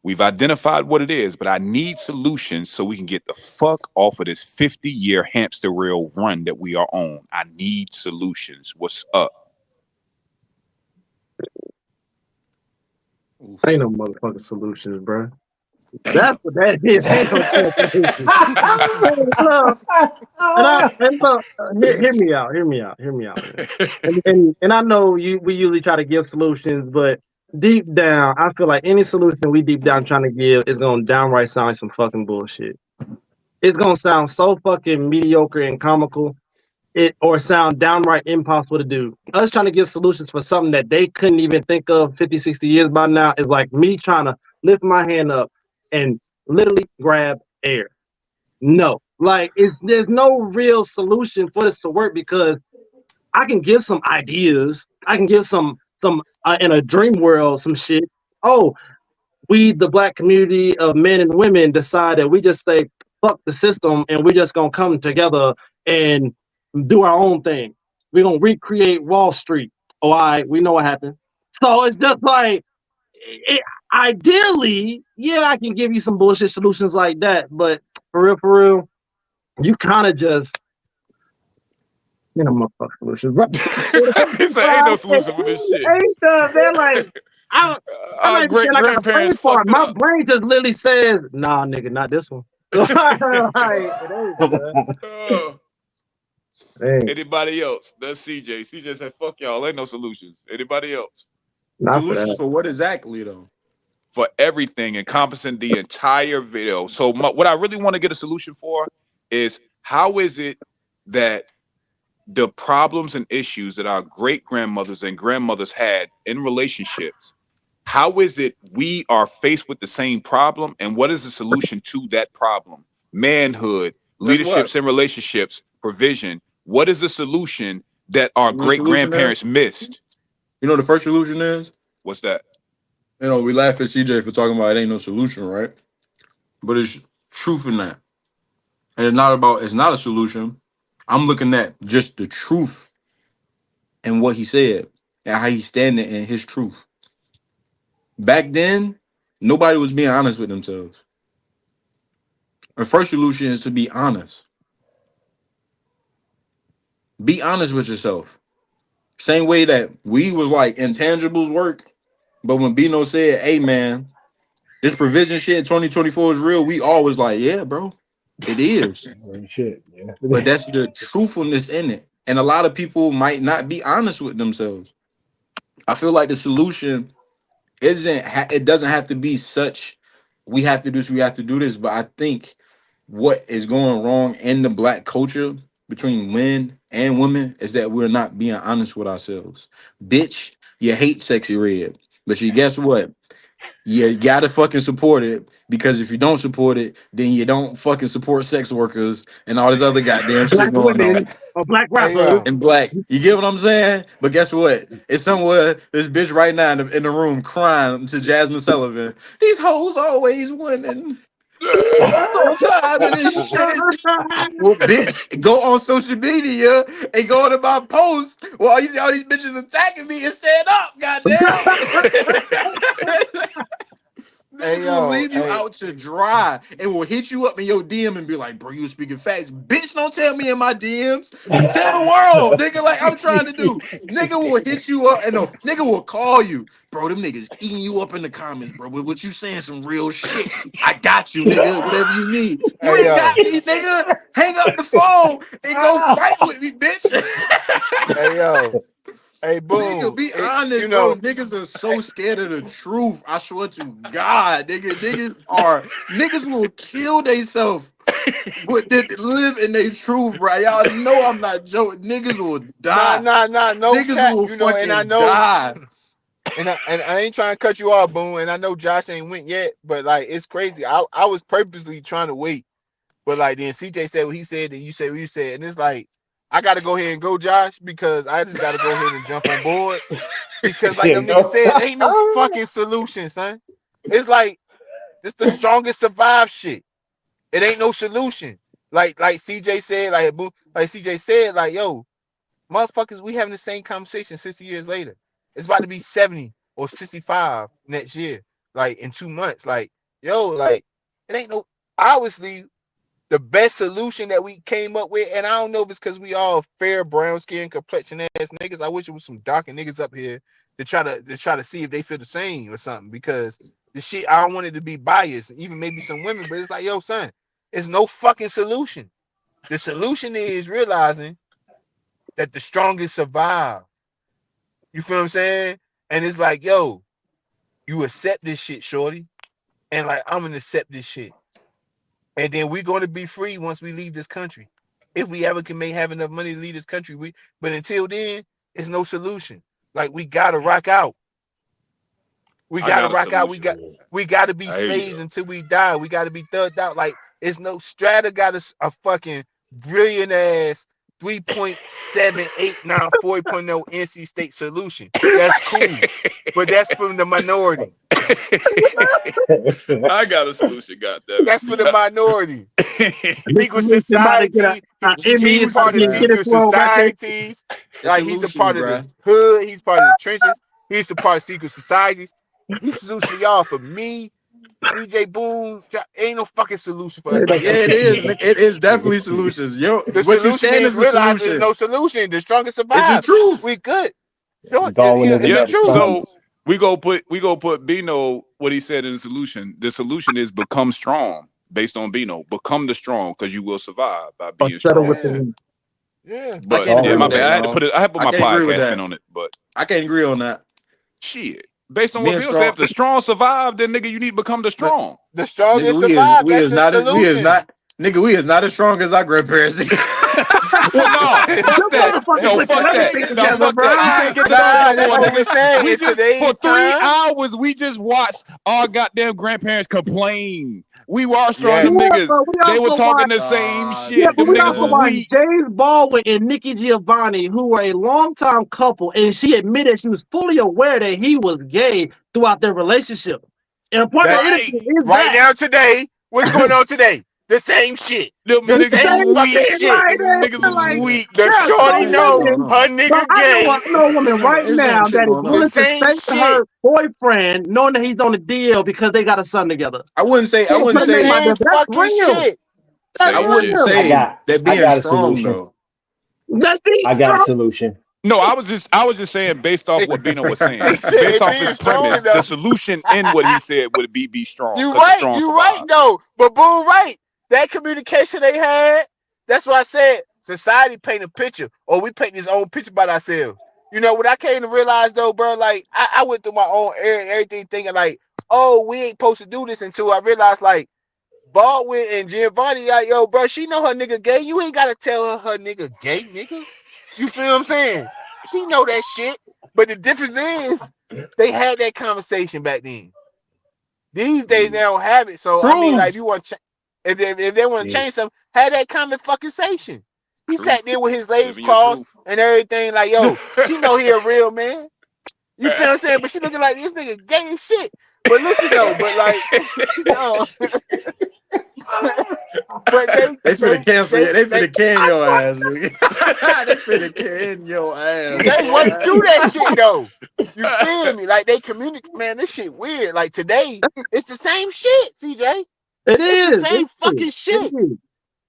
We've identified what it is, but I need solutions so we can get the fuck off of this 50-year hamster wheel run that we are on. I need solutions. What's up? Ain't no motherfucking solutions, bro. That's what that is. Ain't no solutions. Look, hear me out. Hear me out. Hear me out, man. And I know we usually try to give solutions, but deep down, I feel like any solution we deep down trying to give is gonna downright sound like some fucking bullshit. It's gonna sound so fucking mediocre and comical, or sound downright impossible to do. Us trying to give solutions for something that they couldn't even think of 50, 60 years by now is like me trying to lift my hand up and literally grab air. No, like there's no real solution for this to work because I can give some ideas. I can give some in a dream world some shit. Oh, we the black community of men and women decide that we just say fuck the system and we're just gonna come together and do our own thing. We're gonna recreate Wall Street. Oh, we know what happened. So it's just like ideally, yeah, I can give you some bullshit solutions like that, but for real, you kind of just motherfucker solutions. But He said, ain't no solution for this shit. ain't man, like I'm Our not even saying great I got a brain grandparents fart. fucked it My up. brain just literally says, nah, nigga, not this one. Like, it ain't, man. Anybody else? That's CJ. CJ said, fuck y'all. Ain't no solutions. Anybody else? Not for Solutions that. for what exactly, though? For everything, encompassing the entire video. So what I really want to get a solution for is how is it that the problems and issues that our great grandmothers and grandmothers had in relationships, how is it we are faced with the same problem, and what is the solution to that problem? Manhood, leaderships and relationships, provision. What is the solution that our great grandparents missed? You know the first solution is? What's that? You know, we laugh at CJ for talking about it ain't no solution, right? But it's truth in that. And it's not a solution. I'm looking at just the truth and what he said and how he's standing in his truth. Back then, nobody was being honest with themselves. The first solution is to be honest. Be honest with yourself. Same way that we was like intangibles work, but when Bino said, hey man, this provision shit in 2024 is real, we always like, yeah, bro, it is. Shit, yeah. But that's the truthfulness in it. And a lot of people might not be honest with themselves. I feel like the solution it doesn't have to be such we have to do this, we have to do this, but I think what is going wrong in the black culture between men and women is that we're not being honest with ourselves. Bitch, you hate Sexy Red, but you guess what? You gotta fucking support it, because if you don't support it, then you don't fucking support sex workers and all this other goddamn shit Black going on. women or black Hey rappers. yo, And black, you get what I'm saying? But guess what? It's somewhere this bitch right now in the room crying to Jasmine Sullivan. These hoes always winning. I'm so tired of this shit. Well, bitch, go on social media and go to my post while you see all these bitches attacking me and stand up, goddamn. hey Niggas will yo, leave you hey, out to dry and will hit you up in your DM and be like, bro, you was speaking facts. Bitch, don't tell me in my DMs. Tell the world, nigga, like I'm trying to do. Nigga will hit you up and no nigga will call you. Bro, them niggas eating you up in the comments, bro. But what you saying some real shit. I got you, nigga. Whatever you need. You hey ain't yo, got me, nigga. Hang up the phone and go fight with me, bitch. hey yo, hey Nigga, boom. be You honest, bro. know, Niggas are hey, so scared of the truth. I swear to God, niggas will kill themselves but they live in their truth, bro. Y'all know I'm not joking. Niggas will die. no Niggas cap. will You know, and I fucking know, die. and I ain't trying to cut you off, boom. And I know Josh ain't went yet, but like it's crazy. I was purposely trying to wait, but like then CJ said what he said, and you said what you said, and it's like I got to go ahead and go, Josh, because I just got to go ahead and jump on board. Because like Yeah, them niggas go. said, ain't no fucking solution, son. It's like it's the strongest survive shit. It ain't no solution. Like CJ said, like CJ said, like yo, motherfuckers, we having the same conversation 60 years later. It's about to be 70 or 65 next year, like in 2 months. Like, yo, like it ain't no obviously the best solution that we came up with, and I don't know if it's because we all fair brown skin complexion ass niggas. I wish it was some darker niggas up here to try to see if they feel the same or something. Because the shit I don't want it to be biased, even maybe some women, but it's like, yo, son, it's no fucking solution. The solution is realizing that the strongest survive. You feel what I'm saying? And it's like, yo, you accept this shit, shorty, and like I'm gonna accept this shit. And then we're going to be free once we leave this country. If we ever can have enough money to leave this country, but until then, it's no solution. Like we gotta rock out. We I gotta got a rock out. solution. We gotta be I hear you slaves though. until we die. We gotta be thugged out. Like it's no Strata got a fucking brilliant ass 3.78 now 4.0 NC State solution. That's cool. But that's from the minority. I got a solution, goddammit. That's for the minority. This Secret solution about to get society. a What's the Emmy. He's It's about to part solution, of get man? Guinness secret World Record. societies. The Like he's a solution, part of bruh. the hood. He's part of the trenches. He's a part of secret societies. He's solution for y'all. For me, CJ Boone, ain't no fucking solution for us Yeah, niggas. it is. It is definitely solutions. Yo, The what you solution saying is is the realize there's solution. no solution. The strongest It's the survive. We truth. good. Short. It's Darwinism the Yep. at its truth. So finest. we go put Bino what he said in the solution. The solution is become strong based on Bino. Become the strong because you will survive by Or being settle with strong. the Yeah. weak. Yeah. I But can't agree yeah, my with bad. that, I had to y'all. put I my can't agree with podcast spin that. on it. But I can't agree on that. shit. Based on what Being Bino said, strong, if the strong survive, then nigga, you need to become the The strong. the nigga. strongest We is survive. we That's is the not we is solution. not nigga. We is not as strong as our grandparents. Well, no, fuck You that. motherfuckers No, put your fuck that. everything No, together, fuck bro. that. You can't get to those Nah, no that's more, what we nigga. saying We in just for today's 3 time. hours we just watched our goddamn grandparents complain. We were strong. Them Yes. Yeah, niggas. but we They were also talking watched. the same Yeah, shit. but Them we niggas also was watched weak. James Baldwin and Nikki Giovanni, who were a longtime couple, and she admitted she was fully aware that he was gay throughout their relationship. And a part of the That Right. interview is right that. now today, what's going on today? The same shit. Them The It's the niggas same was same fucking weak. shit shit. right Them there. niggas was Like, weak. The there are shorty some There's shit know going women, on. her but nigga I gay. know a woman right There's some now shit that is going The willing on. to same say to her shit. boyfriend, knowing that he's on the deal because they got a son together. I wouldn't say. She I ain't wouldn't put a The name say. out same there, but that's fucking real. shit. That's I Same wouldn't shit. real. say that I being got a strong solution. though. That's being I got a strong. solution. No, I was just saying based off what Bino was saying. He Based said off his being strong premise, the though. solution in what he said would be strong You because the right, strong you right survive. though. But Boone right. That communication they had, that's why I said society paint a picture or we paint this own picture about ourselves. You know, what I came to realize though, bro, like I went through my own everything thinking like, oh, we ain't supposed to do this until I realized like Baldwin and Giovanni, like, yo, bro, she know her nigga gay. You ain't gotta tell her nigga gay, nigga. You feel what I'm saying? She know that shit. But the difference is they had that conversation back then. These days they don't have it. So I mean, like, if you Truth. want, if they want to Yeah. change something, have that common fucking station. He sat Truth. there with his legs Living your crossed truth. and everything, like, yo, she know he a real man. You feel what I'm saying? But she looking like this nigga gay as shit. But listen though, but like, yo, but They finna cancel you. They they finna can your ass, nigga. They finna can your ass, they want to boy. do that shit though. You feel me? Like they communicate, man. This shit weird. Like today, it's the same shit, CJ. It It's the is. It same is. fucking It shit. is.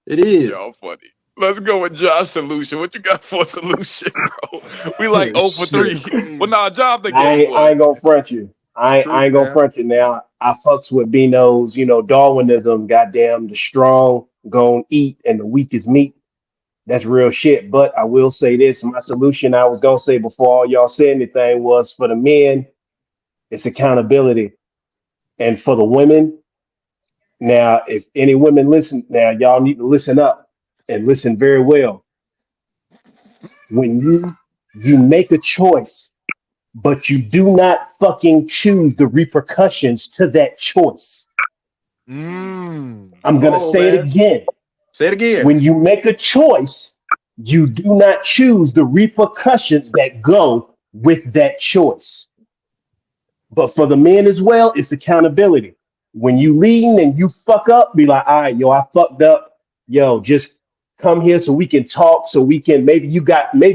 It is. Y'all funny. Let's go with Josh's solution. What you got for a solution, bro? We like 0 for Shit. 3. Well, Crazy. nah, Job that I gave ain't, I one. ain't gonna front you. I Truth, ain't gonna man. front you now. I fucks with Bino's, Darwinism, goddamn, the strong gon' eat and the weak is meat. That's real shit. But I will say this, my solution I was gonna say before all y'all said anything was for the men, it's accountability. And for the women, now if any women listen, now y'all need to listen up and listen very well. When you make a choice, but you do not fucking choose the repercussions to that choice. Mm. I'm going to Oh say it man. again. Say it again. When you make a choice, you do not choose the repercussions that go with that choice. But for the men as well, it's accountability. When you lean and you fuck up, be like, all right, yo, I fucked up. Yo, just come here so we can talk, so we can maybe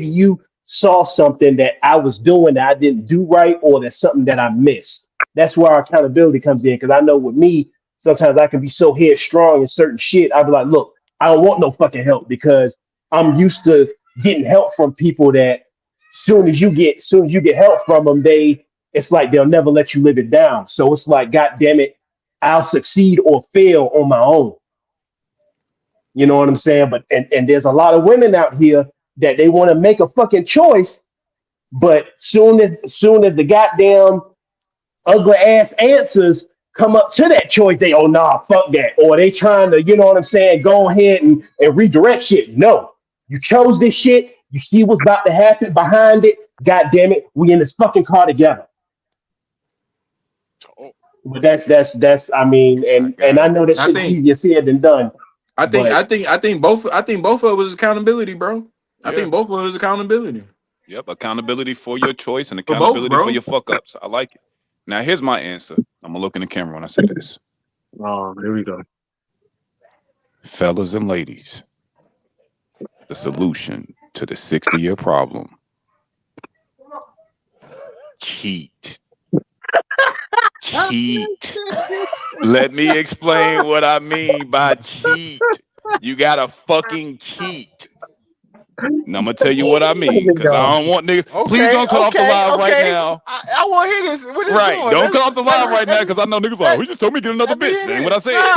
you saw something that I was doing that I didn't do right, or there's something that I missed. That's where our accountability comes in. Cause I know with me, sometimes I can be so headstrong in certain shit. I'll be like, look, I don't want no fucking help because I'm used to getting help from people that soon as you get help from them, it's like they'll never let you live it down. So it's like, God damn it, I'll succeed or fail on my own. You know what I'm saying? But and there's a lot of women out here that they want to make a fucking choice, but soon as the goddamn ugly ass answers come up to that choice, they nah, fuck that. Or they trying to, you know what I'm saying, go ahead and redirect shit. No. You chose this shit. You see what's about to happen behind it. God damn it. We in this fucking car together. But that's I mean, My and I God. know that I shit's think easier said than done. But I think both of it was accountability, bro. I Yeah. think both of it was accountability Yep. Accountability for your choice and for both, accountability for bro. your fuck ups. I like it. Now here's my answer. I'm gonna look in the camera when I say this. Oh, here we go. Fellas and ladies, the solution to the 60-year problem. Cheat. Cheat. Let me explain what I mean by cheat. You gotta fucking cheat. Now I'm gonna tell you what I mean, because I don't want niggas. Please Okay, don't cut off the okay, live right okay. now. I want to hear this. Where this Right. going? Don't cut off the live right Let now, me because I know niggas like, let, we just told me to get another let me bitch. hear That ain't what I this. Nah, said.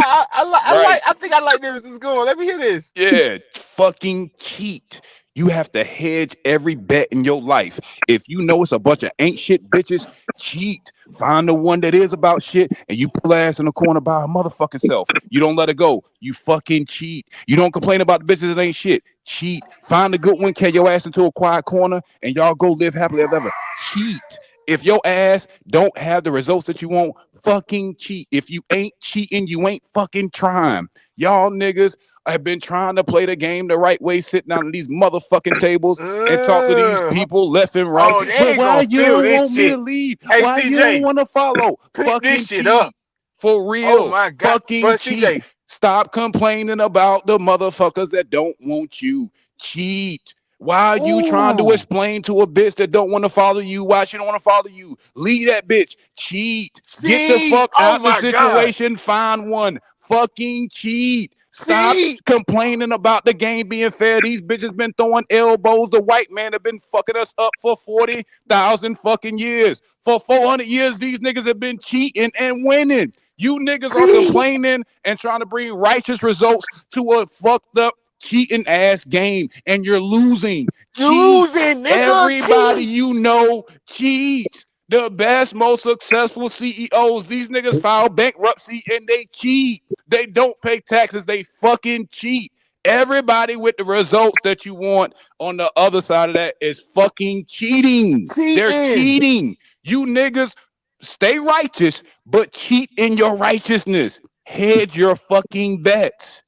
Right. I think I like where this is going. Let me hear this. Yeah, fucking cheat. You have to hedge every bet in your life. If you know it's a bunch of ain't shit bitches, cheat. Find the one that is about shit and you pull ass in the corner by her motherfucking self. You don't let her go. You fucking cheat. You don't complain about the bitches that ain't shit. Cheat. Find a good one, carry your ass into a quiet corner, and y'all go live happily ever after. Cheat. If your ass don't have the results that you want, fucking cheat. If you ain't cheating, you ain't fucking trying. Y'all niggas have been trying to play the game the right way, sitting down at these motherfucking tables and talk to these people left and right. Oh, they But ain't why gonna you feel don't this want me to shit. leave? Hey, Why you don't CJ, want to follow? click this Fucking shit up. cheat. For Oh real. my God, Fucking but cheat. CJ, Stop complaining about the motherfuckers that don't want you. Cheat. Why are you trying to ooh, explain to a bitch that don't want to follow you why she don't want to follow you? Leave that bitch. Cheat. Get the cheat. fuck Oh out the my God, situation. Find one. Fucking cheat. Stop cheat. complaining about the game being fair. These bitches been throwing elbows. The white man have been fucking us up for 40,000 fucking years. For 400 years, these niggas have been cheating and winning. You niggas are Cheat. complaining and trying to bring righteous results to a fucked up cheating ass game, and you're losing. You Cheat. losing, nigga. Everybody Cheat. you know cheat. The best, most successful CEOs, these niggas file bankruptcy and they cheat. They don't pay taxes. They fucking cheat. Everybody with the results that you want on the other side of that is fucking cheating. They're Cheating. cheating. You niggas stay righteous, but cheat in your righteousness. Hedge your fucking bets.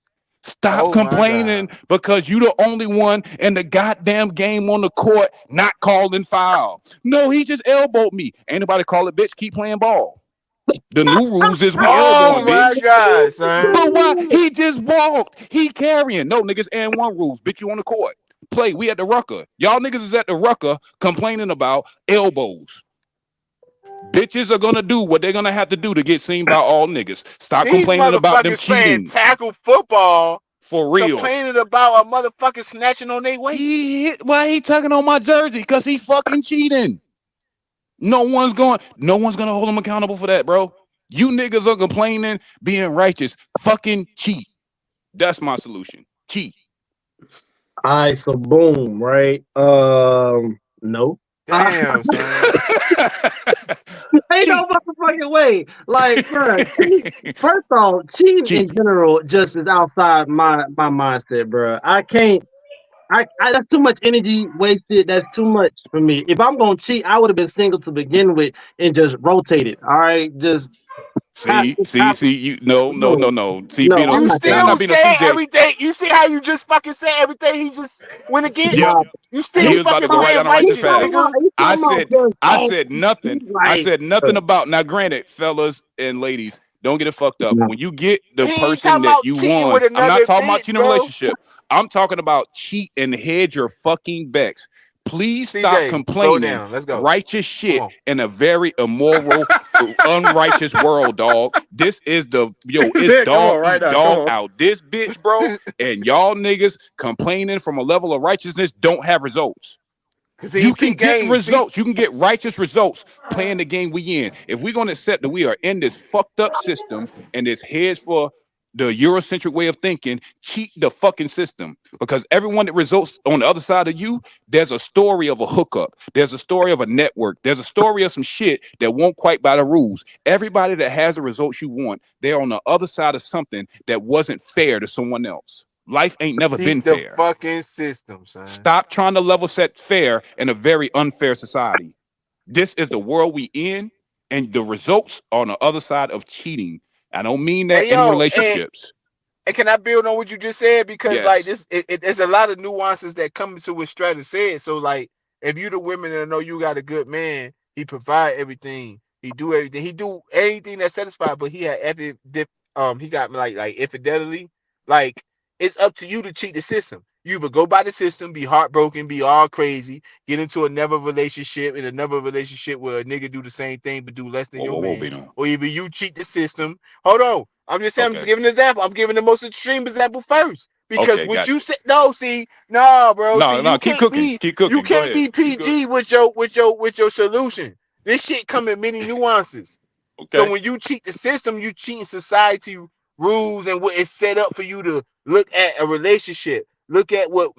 Stop Oh my God. complaining because you the only one in the goddamn game on the court not calling foul. No, he just elbowed me. Ain't nobody call it, bitch. Keep playing ball. The new rules is we Oh elbowing, my bitch. God, son. But why? He just walked. He carrying. No, niggas, and one rules. Bitch, you on the court. Play. We at the rucker. Y'all niggas is at the rucker complaining about elbows. Bitches are gonna do what they're gonna have to do to get seen by all niggas. Stop These complaining about them motherfuckers playing cheating. tackle football, For real. complaining about a motherfucker snatching on their waist. He hit, why he tugging on my jersey? Because he fucking cheating. No one's gonna hold him accountable for that, bro. You niggas are complaining, being righteous. Fucking cheat. That's my solution. Cheat. All right, so boom, right? No. Damn, son. Ain't no Cheat. motherfucking way. Like, bro, first off, cheating in Cheat. general just is outside my mindset, bro. I can't. I that's too much energy wasted. That's too much for me. If I'm gonna cheat, I would have been single to begin with and just rotated. All right, just have, have See, you no, no, no, no, no. See, no. being a I'm You not not, doing still not that. being a say CJ. everything. You see how you just fucking say everything he just went against? Yep. Nah, You And still he he's was about to fucking go talking right being down the about. righteous He's talking path. righteous, about. He's I talking about said, just I said nothing. he's I like, said nothing about now. Granted, fellas and ladies, Don't get it fucked up. No. When you get the He ain't person talking that about you cheating want, with I'm not another talking about bitch, cheating in a bro. relationship. I'm talking about cheat and hedge your fucking bets. Please stop CJ, slow complaining down. Let's go. righteous Come shit on. in a very immoral, unrighteous world, dog. This is it's Man, come dog on, right eat now, come dog on. out. This bitch, bro, and y'all niggas complaining from a level of righteousness don't have results. Cause You he's can peak get game. results. You can get righteous results playing the game we in. If we're going to accept that we are in this fucked up system and this heads for the Eurocentric way of thinking, cheat the fucking system. Because everyone that results on the other side of you, there's a story of a hookup. There's a story of a network. There's a story of some shit that won't quite by the rules. Everybody that has the results you want, they're on the other side of something that wasn't fair to someone else. Life ain't never been Cheat the fair. fucking system, son. Stop trying to level set fair in a very unfair society. This is the world we in, and the results are on the other side of cheating. I don't mean that Hey in yo, relationships. and can I build on what you just said? Because like Yes. this, there's a lot of nuances that come into what Stratus said. So like, if you the women that know you got a good man, he provide everything, he do everything, he do anything that's satisfied. But he had he got like infidelity. Like it's up to you to cheat the system. You either go by the system, be heartbroken, be all crazy, get into another relationship, where a nigga do the same thing but do less than your Whoa, man, Bino. or either you cheat the system. Hold on. I'm just saying, I'm just Okay. giving an example. I'm giving the most extreme example first. Because Okay, what got you you. said, no, see, no, bro. See, No, keep cooking. Keep you cooking. Go can't ahead. be You good? PG with your solution. This shit come in many nuances. So Okay. when you cheat the system, you cheating society rules and what is set up for you to look at a relationship. Look at what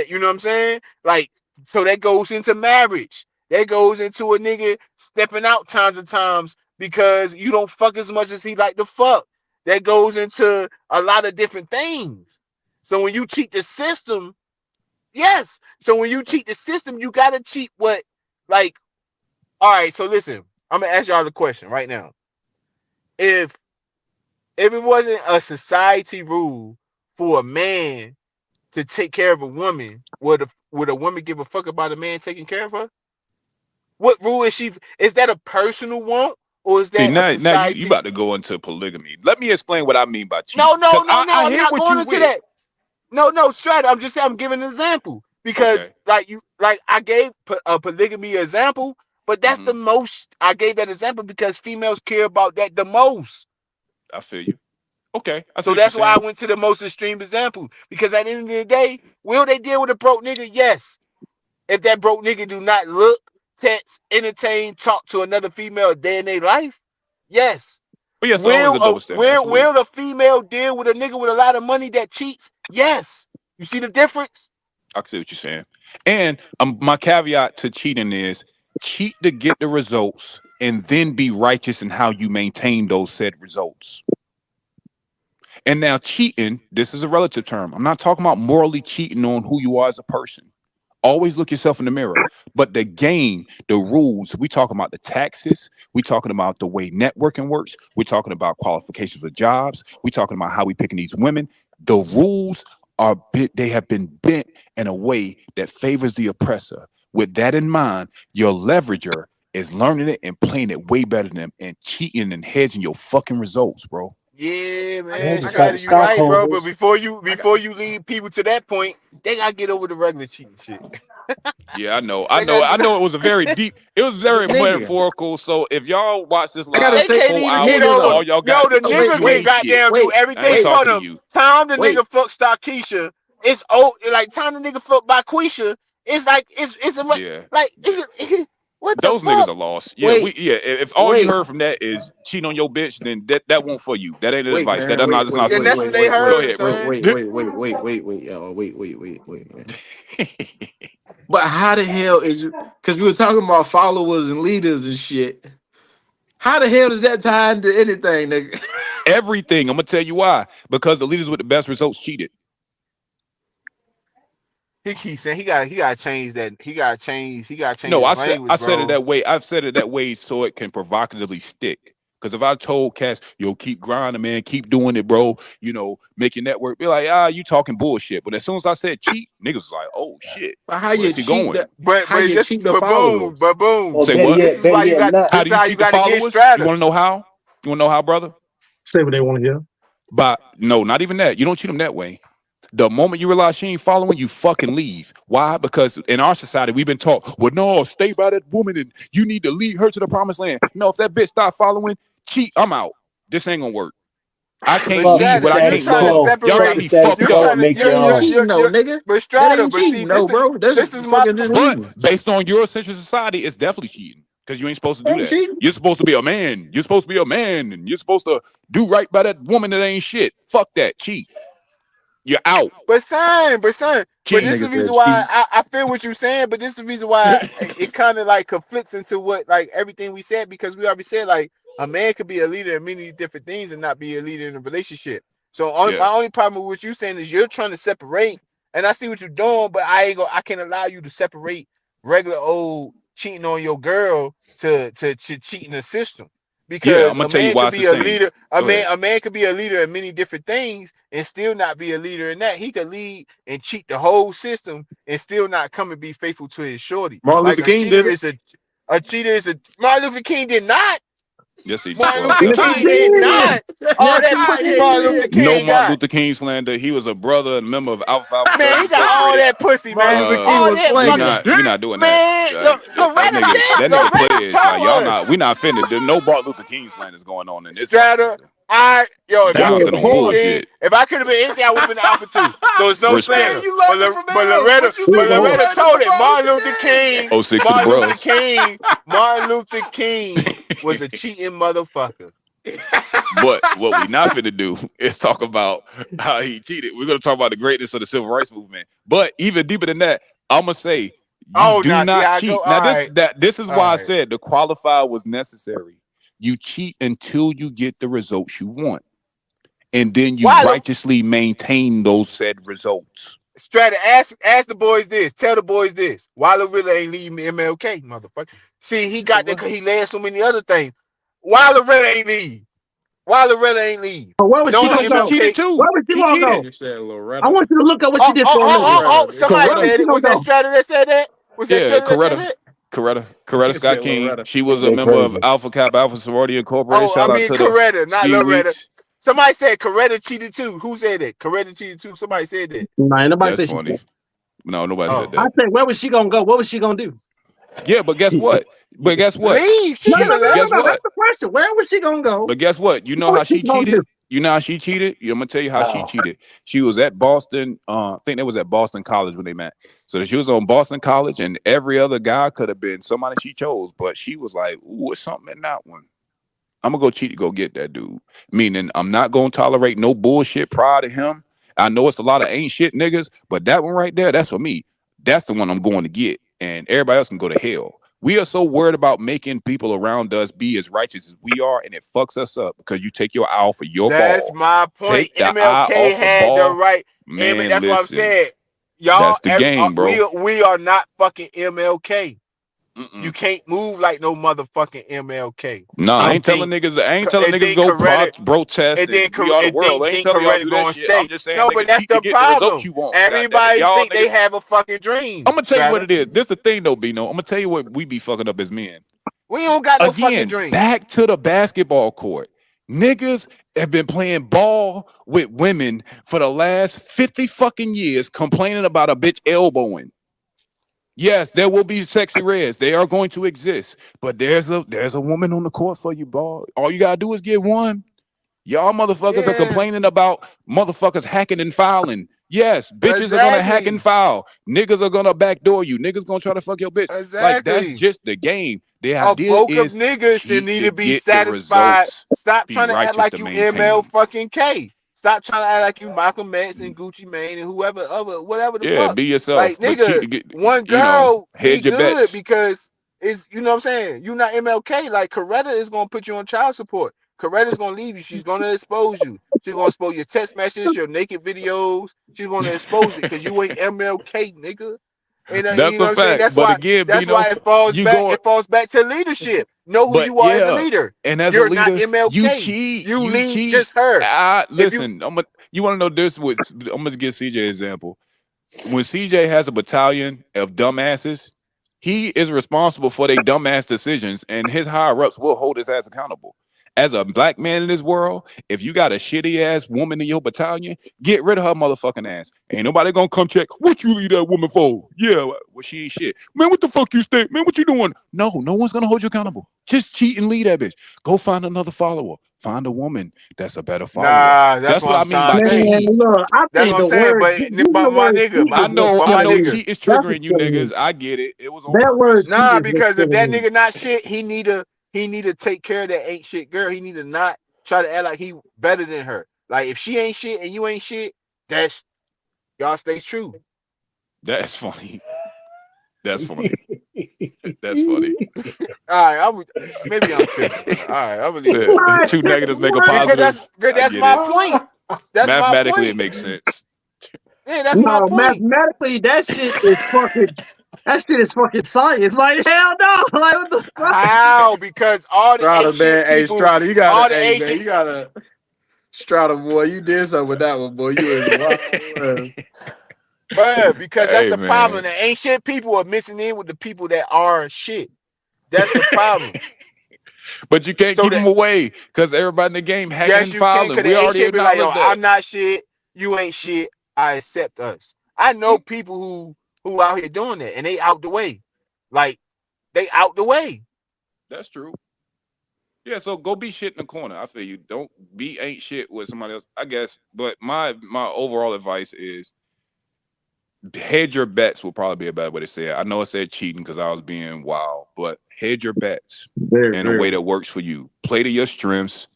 you know what I'm saying? Like, so that goes into marriage. That goes into a nigga stepping out times and times because you don't fuck as much as he like to fuck. That goes into a lot of different things. So when you cheat the system, yes. So when you cheat the system, you gotta cheat what, like, all right, so listen, I'm gonna ask y'all the question right now. If it wasn't a society rule for a man to take care of a woman, would a woman give a fuck about a man taking care of her? What rule is she? Is that a personal want, or is See, that a now you society? about to go into polygamy. Let me explain what I mean by No, cheating. no, Because no, no. I I'm hear not what going you into with. that. No, Strat. I'm just saying. I'm giving an example because, Okay. like I gave a polygamy example, but that's Mm-hmm. the most. I gave that example because females care about that the most. I feel you. Okay. I see So what you're that's why I saying. went to the most extreme example. Because at the end of the day, will they deal with a broke nigga? Yes. If that broke nigga do not look, text, entertain, talk to another female a day in their life, yes. But yes, always a double standard. Absolutely. Will the female deal with a nigga with a lot of money that cheats? Yes. You see the difference? I see what you're saying. And my caveat to cheating is cheat to get the results and then be righteous in how you maintain those said results. And now cheating, this is a relative term. I'm not talking about morally cheating on who you are as a person. Always look yourself in the mirror. But the game, the rules, we talking about the taxes. We talking about the way networking works. We're talking about qualifications for jobs. We talking about how we picking these women. The rules they have been bent in a way that favors the oppressor. With that in mind, your leverager is learning it and playing it way better than them and cheating and hedging your fucking results, bro. Yeah, Yeah, man, just I got like the Strategy, you right, bro. But stockholders. before you lead people to that point, they gotta get over the regular cheating shit. Yeah, They gotta I get know it was a very deep, it was but very nigga, metaphorical. So if y'all watch this I gotta live They for say, can't four even get hours, nigga over. all though. y'all Yo, gotta the do is Wait, nigga you can ain't wait, shit. goddamn do wait, I ain't everything wait, for talking to them. you. Time the wait. nigga fuck Starkeisha, it's old. Like time the nigga fuck by Quisha, it's like it's a Yeah. like Th- what the Those niggas fuck? are lost. Yeah, Wait, if all you wait, heard from that is cheating on your bitch, then that won't for you. That ain't wait, advice. man. Wait, That's wait, not a And wait, that's solution. what wait, they wait, Go wait, heard, ahead, wait, brother. son. wait, wait, wait, wait, wait, y'all. Wait, man. But how the hell is it? Because we were talking about followers and leaders and shit. How the hell does that tie into anything, nigga? Everything. I'm gonna tell you why. Because the leaders with the best results cheated. He keeps saying he got to change that. He got to change No, his language, I said it bro. that way. I've said it that way so it can provocatively stick. Because if I told cats, yo, keep grinding, man, keep doing it, bro, make your network, be like, you talking bullshit. But as soon as I said cheat, niggas was like, oh shit, But how you where's he cheat going? the how But you just cheat the followers? but boom. Or Say what? This is better why you yet, got. not. How This do is you how you cheat the got to get followers? You Strata. want to know how? You want to know how, brother? Say what they want to hear. But no, not even that. You don't cheat them that way. The moment you realize she ain't following, you fucking leave. Why? Because in our society, we've been taught, well, no, stay by that woman and you need to lead her to the promised land. No, if that bitch stop following, cheat, I'm out. This ain't gonna work. I can't But Fuck lead the what Strata, I you're status can't trying to love. quo. Y'all got Fuck the separate. me status fucked You're quo. up. trying to. Make You're your That ain't you're own. you're cheating, though, you're. nigga. But That Strata, ain't but see, cheating, this though, is bro. this is my. Fucking But disease. based on your central society, it's definitely cheating. Because you ain't supposed to That do ain't that. cheating. You're supposed to be a man. You're supposed to be a man. And you're supposed to do right by that woman that ain't shit. Fuck that. Cheat. You're out. But That this Cheat. is nigga the reason said why cheat. I feel what you're saying. But this is the reason why it kind of like conflicts into what like everything we said, because we already said like a man could be a leader in many different things and not be a leader in a relationship. So Yeah. my only problem with what you're saying is you're trying to separate, and I see what you're doing, but I can't allow you to separate regular old cheating on your girl to cheating the system. Yeah. I'm Because gonna a tell you man why could it's the be a same. leader, Go ahead. a man could be a leader in many different things and still not be a leader in that. He could lead and cheat the whole system and still not come and be faithful to his shorty. Martin Like Luther King did it. a cheater is a Martin Luther King did not. Yes, he Martin well. Luther Yes, he King yeah, did did. not. All Yes, that he pussy he Martin Luther did. No King Martin got. Luther King slander. He was a brother and member of Alpha Alpha Man, Fraternity he got all Incorporated. that pussy, Martin man. Luther King All was that We slanging fucking not we not dick. doing that. man. That nigga Loretta pledged. Like told y'all us. not. We not finna. There's no Martin Luther King slanders going on in this Strata, motherfucker. if That I was could have Jonathan been on hard. anything, bullshit. if I could have been anything, I would have been the Alpha too. So it's no Man, slander. Respect. you learned it from him. What you It mean was you hard. Loretta learned it told from it. Martin Luther King? Oh six to the bros. Martin Luther King was a cheating motherfucker. But what we not finna do is talk about how he cheated. We're gonna talk about the greatness of the civil rights movement. But even deeper than that, I'm gonna say you Oh, do now see not how I go. cheat. Now this is All why I right. said the qualifier was necessary. You cheat until you get the results you want, and then you Why righteously maintain those said results. Strata, ask the boys this. Tell the boys this. Why Loretta ain't leaving MLK, motherfucker? See, he You said got that what? because he led so many other things. Why Loretta ain't leave? Why Loretta ain't leave? But where was she Knowing Because gonna she go? cheated MLK. Where too. was she She gonna cheated. go? You said I Loretta. want you to look at what she did for a living. Somebody Coretta. Where was said she it. gonna Was that go? Strata that said that? Was that Yeah, Strata that said Coretta. that? Coretta He Scott said King. Loretta. She This was a shit member of crazy. Alpha Kappa Alpha Sorority Incorporated. Oh, I Shout out mean to the Coretta, not Ski Loretta. Weeks. Somebody said Coretta cheated too. Who said that? Coretta cheated too. Somebody said that. Nah, ain't nobody That's said she funny. did. No, nobody said Oh. I that. said, where was she gonna go? What was she gonna do? Yeah, but guess what? But guess what? Leave. She No, could no, have no, left. no, Guess no, no. That's what? the question. Where was she gonna go? But guess what? You know What how was she she gonna cheated? do? You know how she cheated? I'm gonna tell you how she cheated. She was at Boston. I think that was at Boston College when they met. So she was on Boston College, and every other guy could have been somebody she chose, but she was like, "Ooh, it's something in that one. I'm gonna go cheat to go get that dude." Meaning, I'm not gonna tolerate no bullshit prior to him. I know it's a lot of ain't shit niggas, but that one right there, that's for me. That's the one I'm going to get, and everybody else can go to hell. We are so worried about making people around us be as righteous as we are, and it fucks us up because you take your eye off of your That's ball. my point. Take the eye MLK off the had the ball, right. man. That's what I'm Listen, saying. Y'all, that's the game, bro. we are not fucking MLK. You Mm-mm. can't move like no motherfucking MLK. Nah, I And ain't telling think, niggas. I ain't telling and niggas then go Coretta, protest and we are the and world. I ain't think telling y'all Coretta do that going to shit. I'm stay. just saying, No, but nigga, that's cheat to the get the results problem. you want. God damn it, Everybody y'all think they niggas. have a fucking dream, I'm gonna tell you what Strata. it is. This the thing though, Bino. I'm gonna tell you what we be fucking up as men. We don't got no fucking Again, dream. back to the basketball court. Niggas have been playing ball with women for the last 50 fucking years, complaining about a bitch elbowing. Yes, there will be sexy reds. They are going to exist, but there's a woman on the court for you, ball. All you gotta do is get one. Y'all motherfuckers are Yeah, complaining about motherfuckers hacking and filing. Yes, bitches are gonna hack and exactly. file. Niggas are gonna backdoor you. Niggas gonna try to fuck your bitch. Like that's Exactly. just the game. The A idea bulk of is niggas should cheat need to to be get the satisfied. results. Stop Be trying to act righteous like to you maintain ML them. fucking K. Stop trying to act like you Malcolm X and Gucci Mane and whoever other whatever the Yeah, fuck. be yourself, Like but cheat nigga, to get one girl be hedge your good bets. because it's you know what I'm saying. You not MLK. Like Coretta is gonna put you on child support. Coretta's gonna leave you. She's gonna expose you. She's gonna expose your text messages, your naked videos. She's gonna expose it because you ain't MLK, nigga. And That's you know a what I'm saying? fact. But again, That's Bino, why it falls you back. go. It falls back to leadership. Know who But you are as a yeah, leader. and as a You're not leader, you MLK. cheat. You You lead cheat. just her. If you Listen, you want to know this? I'm gonna give CJ an example. When CJ has a battalion of dumbasses, he is responsible for their dumbass decisions, and his higher ups will hold his ass accountable. As a black man in this world, if you got a shitty ass woman in your battalion, get rid of her motherfucking ass. Ain't nobody gonna come check what you leave that woman for. Yeah, well, she ain't shit. Man, what the fuck you stink? Man, what you doing? No one's gonna hold you accountable. Just cheat and leave that bitch. Go find another follower. Find a woman that's a better follower. Nah, that's That's what what I I'm mean trying by to Man, say. cheat. look, I That's think what I'm the saying. word, But using the my word nigga, cheat I is my what's know, but I my know, killing me. nigga. cheat is That's what's triggering you killing me. niggas. I get it. It was on That word purpose. cheat Nah, is what's because if killing that me. nigga not shit, he need to take care of that ain't shit girl. He need to not try to act like he better than her. Like if she ain't shit and you ain't shit, that's y'all stay true. That's funny. That's funny. That's funny. All right, maybe I'm tripping, bro. All right, I'm gonna leave it Said alone. What? two negatives make a What? Because positive. I that's get my it. point. That's my Mathematically, it point. makes sense. Yeah, that's my No, point. mathematically, that shit is fucking science. Like, hell no. Like, what the fuck? How? Because all the Strata, ain't shit man. Hey, people, Strata, you gotta, all the hey, ain't man, shit. you gotta, Strata, boy, you did something with that one, boy. You is wild. Bruh, because that's Hey the problem. man, The ain't shit people are mixing in with the people that are shit. That's the problem. but you can't So keep them that away because everybody in the game hacking yes, and you can, filing. cause We the ain't already shit be like, yo, acknowledged that. I'm not shit, you ain't shit. I accept us. I know people who out here doing that, and they out the way. Like they out the way. That's true. Yeah, so go be shit in the corner. I feel you. Don't be ain't shit with somebody else. I guess. But my overall advice is hedge your bets will probably be a better way to say it. I know I said cheating because I was being wild, but hedge your bets Very, in a way very. that works for you. Play to your strengths.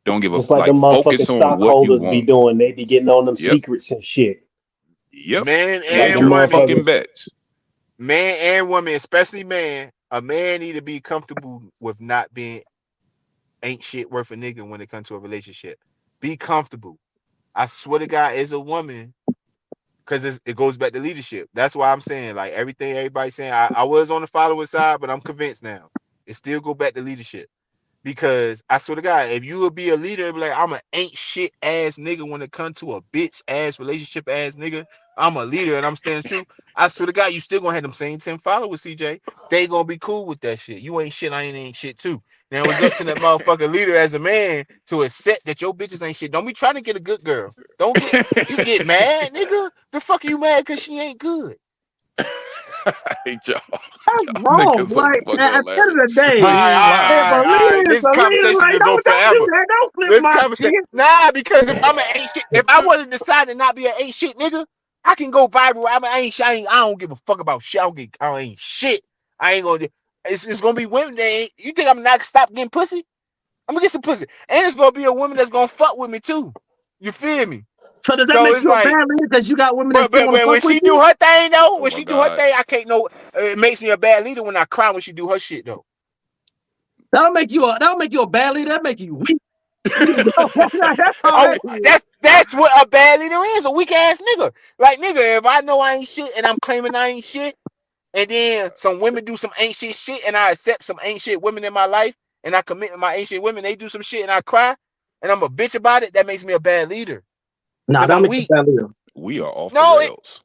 Don't give up. Just like the Like motherfucking focus on what you stockholders be want. doing. They be getting on them Yep. secrets and shit. Yep. Man Like Hedge the and your women, fucking motherfuckers. bets. man and woman, especially man, a man need to be comfortable with not being ain't shit worth a nigga when it comes to a relationship. Be comfortable. I swear to God, as a woman, because it goes back to leadership. That's why I'm saying, like everything everybody's saying, I was on the follower side, but I'm convinced now. It still go back to leadership. Because I swear to God, if you would be a leader, be like, I'm an ain't shit ass nigga when it comes to a bitch ass relationship ass nigga. I'm a leader and I'm standing true. I swear to God, you still gonna have them same 10 followers, CJ. They gonna be cool with that shit. You ain't shit, I ain't shit too. Now it was up to that motherfucking leader as a man to accept that your bitches ain't shit. Don't be trying to get a good girl. Don't get you get mad, nigga. The fuck are you mad because she ain't good? Hey, y'all. That's Y'all wrong. niggas so Like, fucking at the end hilarious. of the All But day, he right, ain't all right, lying. if all right, all right. This a leader, conversation like, could go don't do forever. that. Don't flip This my conversation, shit. nah, because if I'm an ain't shit, if I want to decide to not be an ain't shit nigga, I can go viral. I ain't shit. I don't give a fuck about shit. I ain't shit. I ain't gonna. It's gonna be women that ain't. You think I'm not stop getting pussy? I'm gonna get some pussy, and it's gonna be a woman that's gonna fuck with me too. You feel me? So does that So make it's you a like, bad leader because you got women that but still but want to but fuck when with she do you? her thing though, Oh when my she do her god. thing, I can't know. It makes me a bad leader when I cry when she do her shit though. That'll make you a bad leader. That'll make you weak. That's all that Oh, is. that's what a bad leader is, a weak ass nigga. Like nigga, if I know I ain't shit and I'm claiming I ain't shit, and then some women do some ain't shit and I accept some ain't shit women in my life, and I commit to my ain't shit women, they do some shit and I cry, and I'm a bitch about it, that makes me a bad leader. Nah, Because that'll I'm make you weak. a bad leader. We are off the No, rails.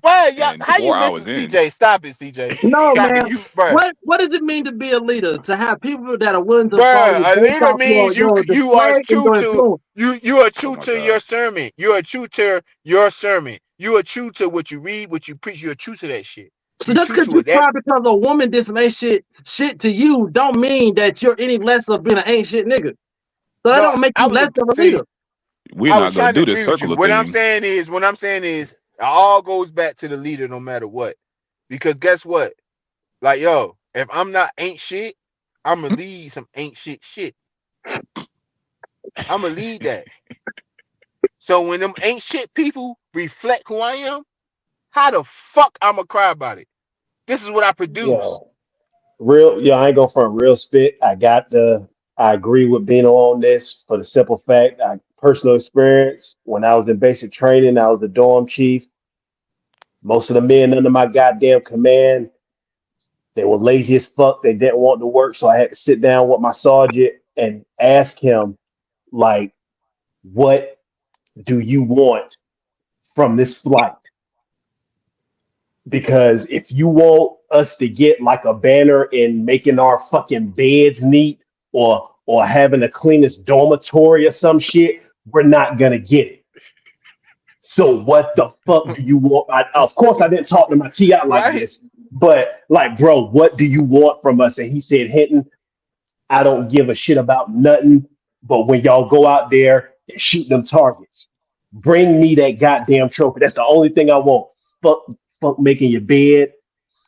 well, yeah, And how you 4 hours listen, in. CJ? Stop it, CJ. No, Stop it. man. You, bruh. What does it mean to be a leader? To have people that are willing to follow you Bruh, a based leader off means your you are display and true your to influence. you are Oh true my to your god. sermon. You are true to your sermon. You are true to what you read, what you preach. You are true to that shit. So You just true because to you it. That cry because a woman did some ain't shit to you, don't mean that you're any less of being an ain't shit nigga. So that no, don't make I you was less a of a leader. see. We're I was not gonna trying to do this agree with you. circular What I'm thing. saying is, it all goes back to the leader, no matter what. Because guess what? Like yo, if I'm not ain't shit, I'ma lead some ain't shit. I'ma lead that. So when them ain't shit people reflect who I am, how the fuck I'ma cry about it? This is what I produce. Yo, real, I ain't going for a real spit. I agree with Bino on this for the simple fact, personal experience. When I was in basic training, I was the dorm chief. Most of the men under my goddamn command, they were lazy as fuck. They didn't want to work, so I had to sit down with my sergeant and ask him, like, what do you want from this flight? Because if you want us to get like a banner in making our fucking beds neat, or having the cleanest dormitory or some shit, we're not gonna get it. So what the fuck do you want? Of course, I didn't talk to my Ti like Right. this, but like, bro, what do you want from us? And he said, Hinton, I don't give a shit about nothing. But when y'all go out there and shoot them targets, bring me that goddamn trophy. That's the only thing I want. Fuck, fuck making your bed.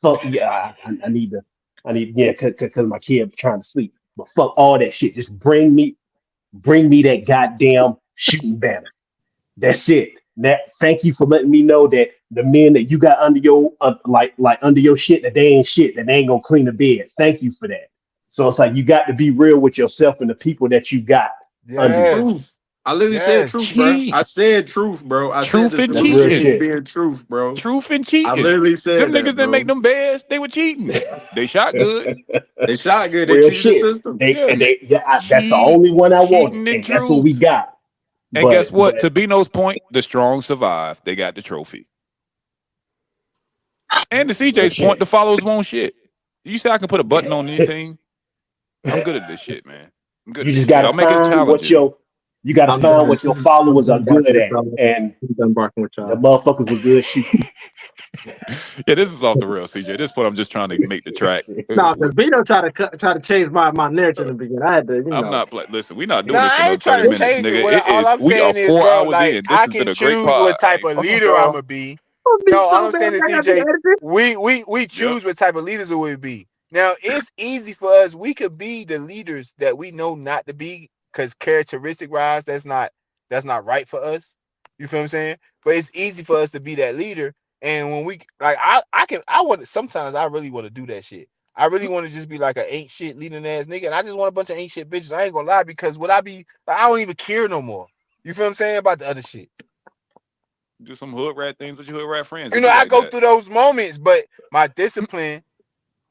Fuck yeah, I need yeah, cause my kid trying to sleep. But fuck all that shit. Just bring me that goddamn shooting banner. That's it. That thank you for letting me know that the men that you got under your like under your shit that they ain't shit that they ain't gonna clean the bed. Thank you for that. So it's like you got to be real with yourself and the people that you got under you. Yes. Truth. I literally said Yes. truth, bro. Cheat. I said truth, bro. I said Truth the and That's simplest real thing cheating. shit. being truth, bro. Truth and I cheating. literally Them said niggas that, didn't make bro. them beds. They were cheating. They shot good. They shot good. They Real cheated the shit. system. Yeah. That's the only one I wanted, Cheating and and that's what we truth. got. And guess what? But To Bino's point, the strong survive. They got the trophy. And to real CJ's point, shit. the followers won't shit. You say I can put a button on anything? I'm good at this shit, man. I'm good You at this just shit. gotta Y'all make it find what challenging. your you gotta I'm find done. what your followers I'm are done good barking with at, y'all. and I'm done barking with the y'all. motherfuckers were good shooting. Yeah, this is off the rail, CJ. At this point, I'm just trying to make the track. No, because Vito tried to change my narrative in the beginning. I had to, I'm not listen. We're not No, doing this for I no ain't 30 trying to minutes, change it. nigga. It All is. I'm We are saying is, 4 bro, hours like in. This I has been can a great choose pod. what I type ain't of fucking with leader I'm y'all. gonna be. gonna be No, all so I'm bad. saying is, I gotta be CJ, edited. we Yep. choose what type of leaders we would be. Now it's easy for us. We could be the leaders that we know not to be because characteristic wise, that's not right for us. You feel what I'm saying? But it's easy for us to be that leader. And when we like, I want to. Sometimes I really want to do that shit. I really want to just be like an ain't shit leading ass nigga, and I just want a bunch of ain't shit bitches. I ain't gonna lie because would I be? Like, I don't even care no more. You feel what I'm saying about the other shit? Do some hood rat things with your hood rat friends. You It know, be I like go that. through those moments, but my discipline,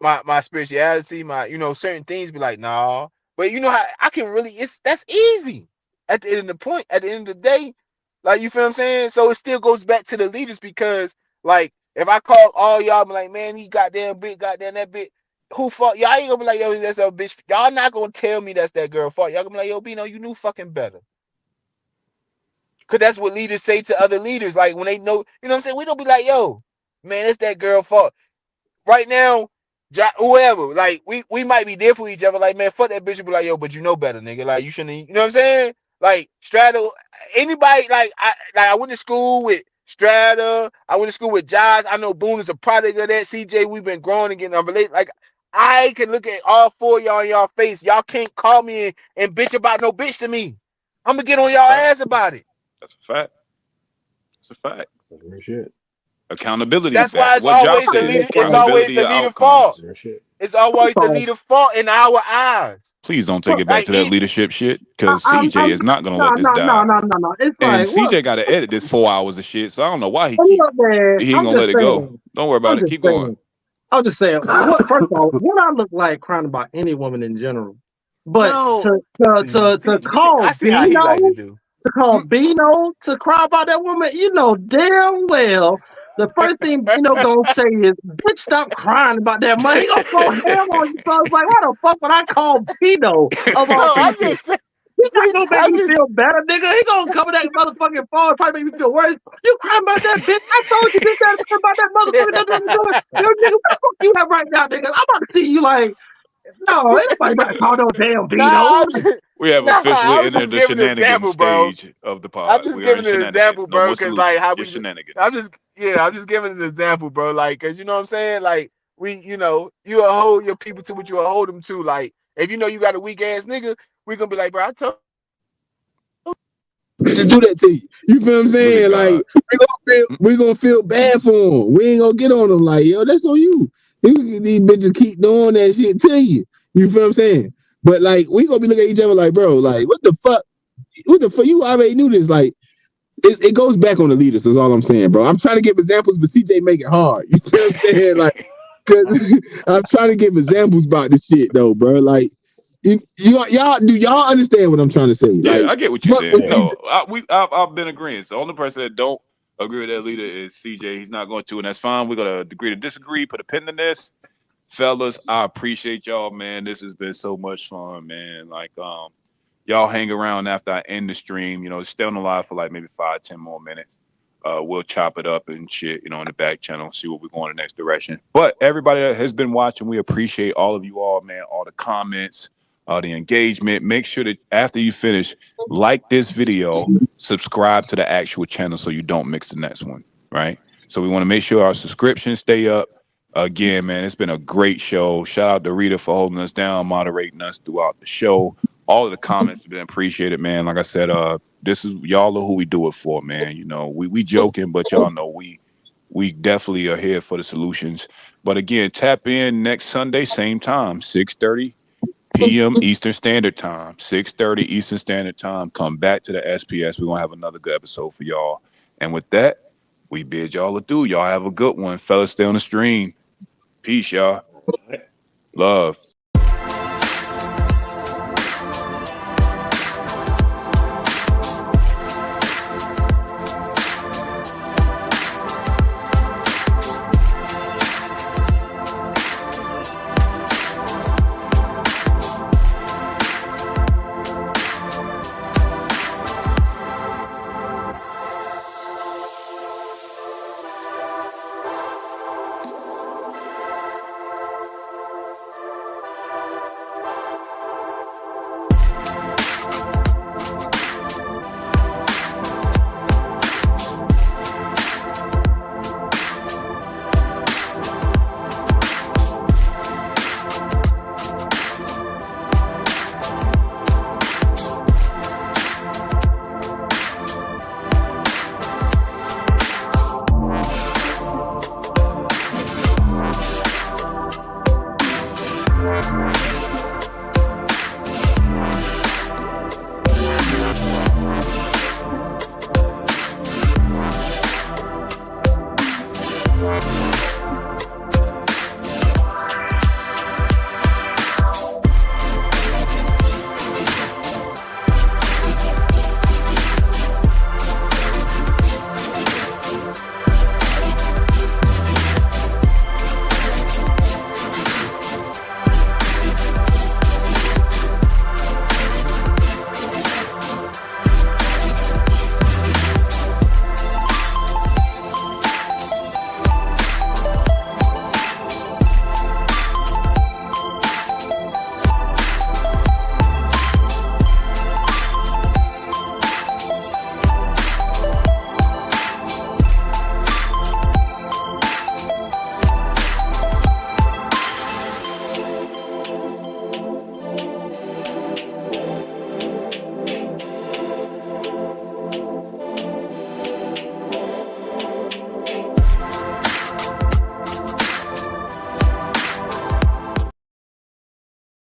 my spirituality, my certain things be like, nah. But you know how I can really that's easy. At the end of the point, at the end of the day, like you feel what I'm saying? So it still goes back to the leaders because like if I call all y'all be like, man, he goddamn bit, goddamn that bit, who fuck y'all ain't gonna be like, yo, that's a bitch. Y'all not gonna tell me that's that girl fault. Y'all gonna be like, yo, Bino, you knew fucking better. Cause that's what leaders say to other leaders. Like when they know, you know what I'm saying? We don't be like, yo, man, it's that girl fault right now, whoever, like we might be there for each other. Like, man, fuck that bitch. Be like, yo, but you know better, nigga. Like, you shouldn't. You know what I'm saying? Like, Strata, anybody. I went to school with Strata. I went to school with Josh. I know Boone is a product of that. CJ, we've been growing and getting unrelated. Like, I can look at all four of y'all in y'all face. Y'all can't call me and bitch about no bitch to me. I'm gonna get on That's a y'all fact. ass about it. That's a fact. That's a fact. That's real shit. Accountability. That's That why it's what Josh always the said. leader. That's It's fine. always Accountability the of leader fault. outcomes. Real shit. It's always the Fine. leader fault in our eyes. Please don't take it back Like to that it. leadership shit, because CJ I'm is not gonna no, let this no, no, die. no, no, no. It's And like what? CJ got to edit this 4 hours of shit, so I don't know why Look, man. he ain't I'm gonna just let it go. saying. Don't worry about I'm it. just Keep going. saying. I'm just saying. What? First of all, what I look like crying about any woman in general, but No. to See, call I see how he Bino like to do. to cry about that woman, you know damn well the first thing Bino gonna say is, "Bitch, stop crying about that money." He gonna go ham on you. So I was like, why the fuck would I call Bino of all No, I'm people? just saying. He's not See, gonna make I'm me just. feel better, nigga. He gonna come in that motherfucking phone and probably make me feel worse. You crying about that bitch? I told you this, that, about that motherfucker. Yo, nigga, what the fuck you have right now, nigga? I'm about to see you like, no, ain't nobody about to call no damn Vito. Nah, I'm just. We have Nah, officially I'm entered just the giving an shenanigans example, bro. stage of the I'm pod. just We are in giving an shenanigans. example, No bro, more because like solutions, how just we. I'm shenanigans. just I'm just giving an example, bro. Like, cause you know what I'm saying. Like you hold your people to what you hold them to. Like, if you know you got a weak ass nigga, we gonna be like, bro, I told. Just do that to you. You feel what I'm Look at saying? Like God. we gonna feel bad for him. We ain't gonna get on him like, yo, that's on you. These bitches keep doing that shit to you. You feel what I'm saying? But like we gonna be looking at each other like, bro, like what the fuck? What the fuck? You already knew this. Like it goes back on the leaders. That's all I'm saying, bro. I'm trying to give examples, but CJ make it hard. You feel what I'm saying? Like, cause I'm trying to give examples about this shit though, bro. Like, y'all do y'all understand what I'm trying to say? Yeah, Like, I get what you're fuck saying. with Yeah. No, CJ. I've been agreeing. So the only person that don't agree with that leader is CJ. He's not going to, and that's fine. We're gonna agree to disagree. Put a pin in this. fellas, I appreciate y'all, man. This has been so much fun, man. Like, y'all hang around after I end the stream. You know, stay on the live for like maybe 5-10 more minutes. We'll chop it up and shit, you know, in the back channel, see what we're going in the next direction. But everybody that has been watching, we appreciate all of you all, man, all the comments, the engagement. Make sure that after you finish, like this video, subscribe to the actual channel so you don't mix the next one, right? So we want to make sure our subscriptions stay up. Again, man, it's been a great show. Shout out to Rita for holding us down, moderating us throughout the show. All of the comments have been appreciated, man. Like I said, this is y'all are who we do it for, man. You know, we joking, but y'all know we definitely are here for the solutions. But again, tap in next Sunday, same time, 6:30 p.m. Eastern Standard Time. 6:30 Eastern Standard Time. Come back to the SPS. We're gonna have another good episode for y'all. And with that, we bid y'all adieu. Y'all have a good one. Fellas, stay on the stream. Peace, y'all. Love.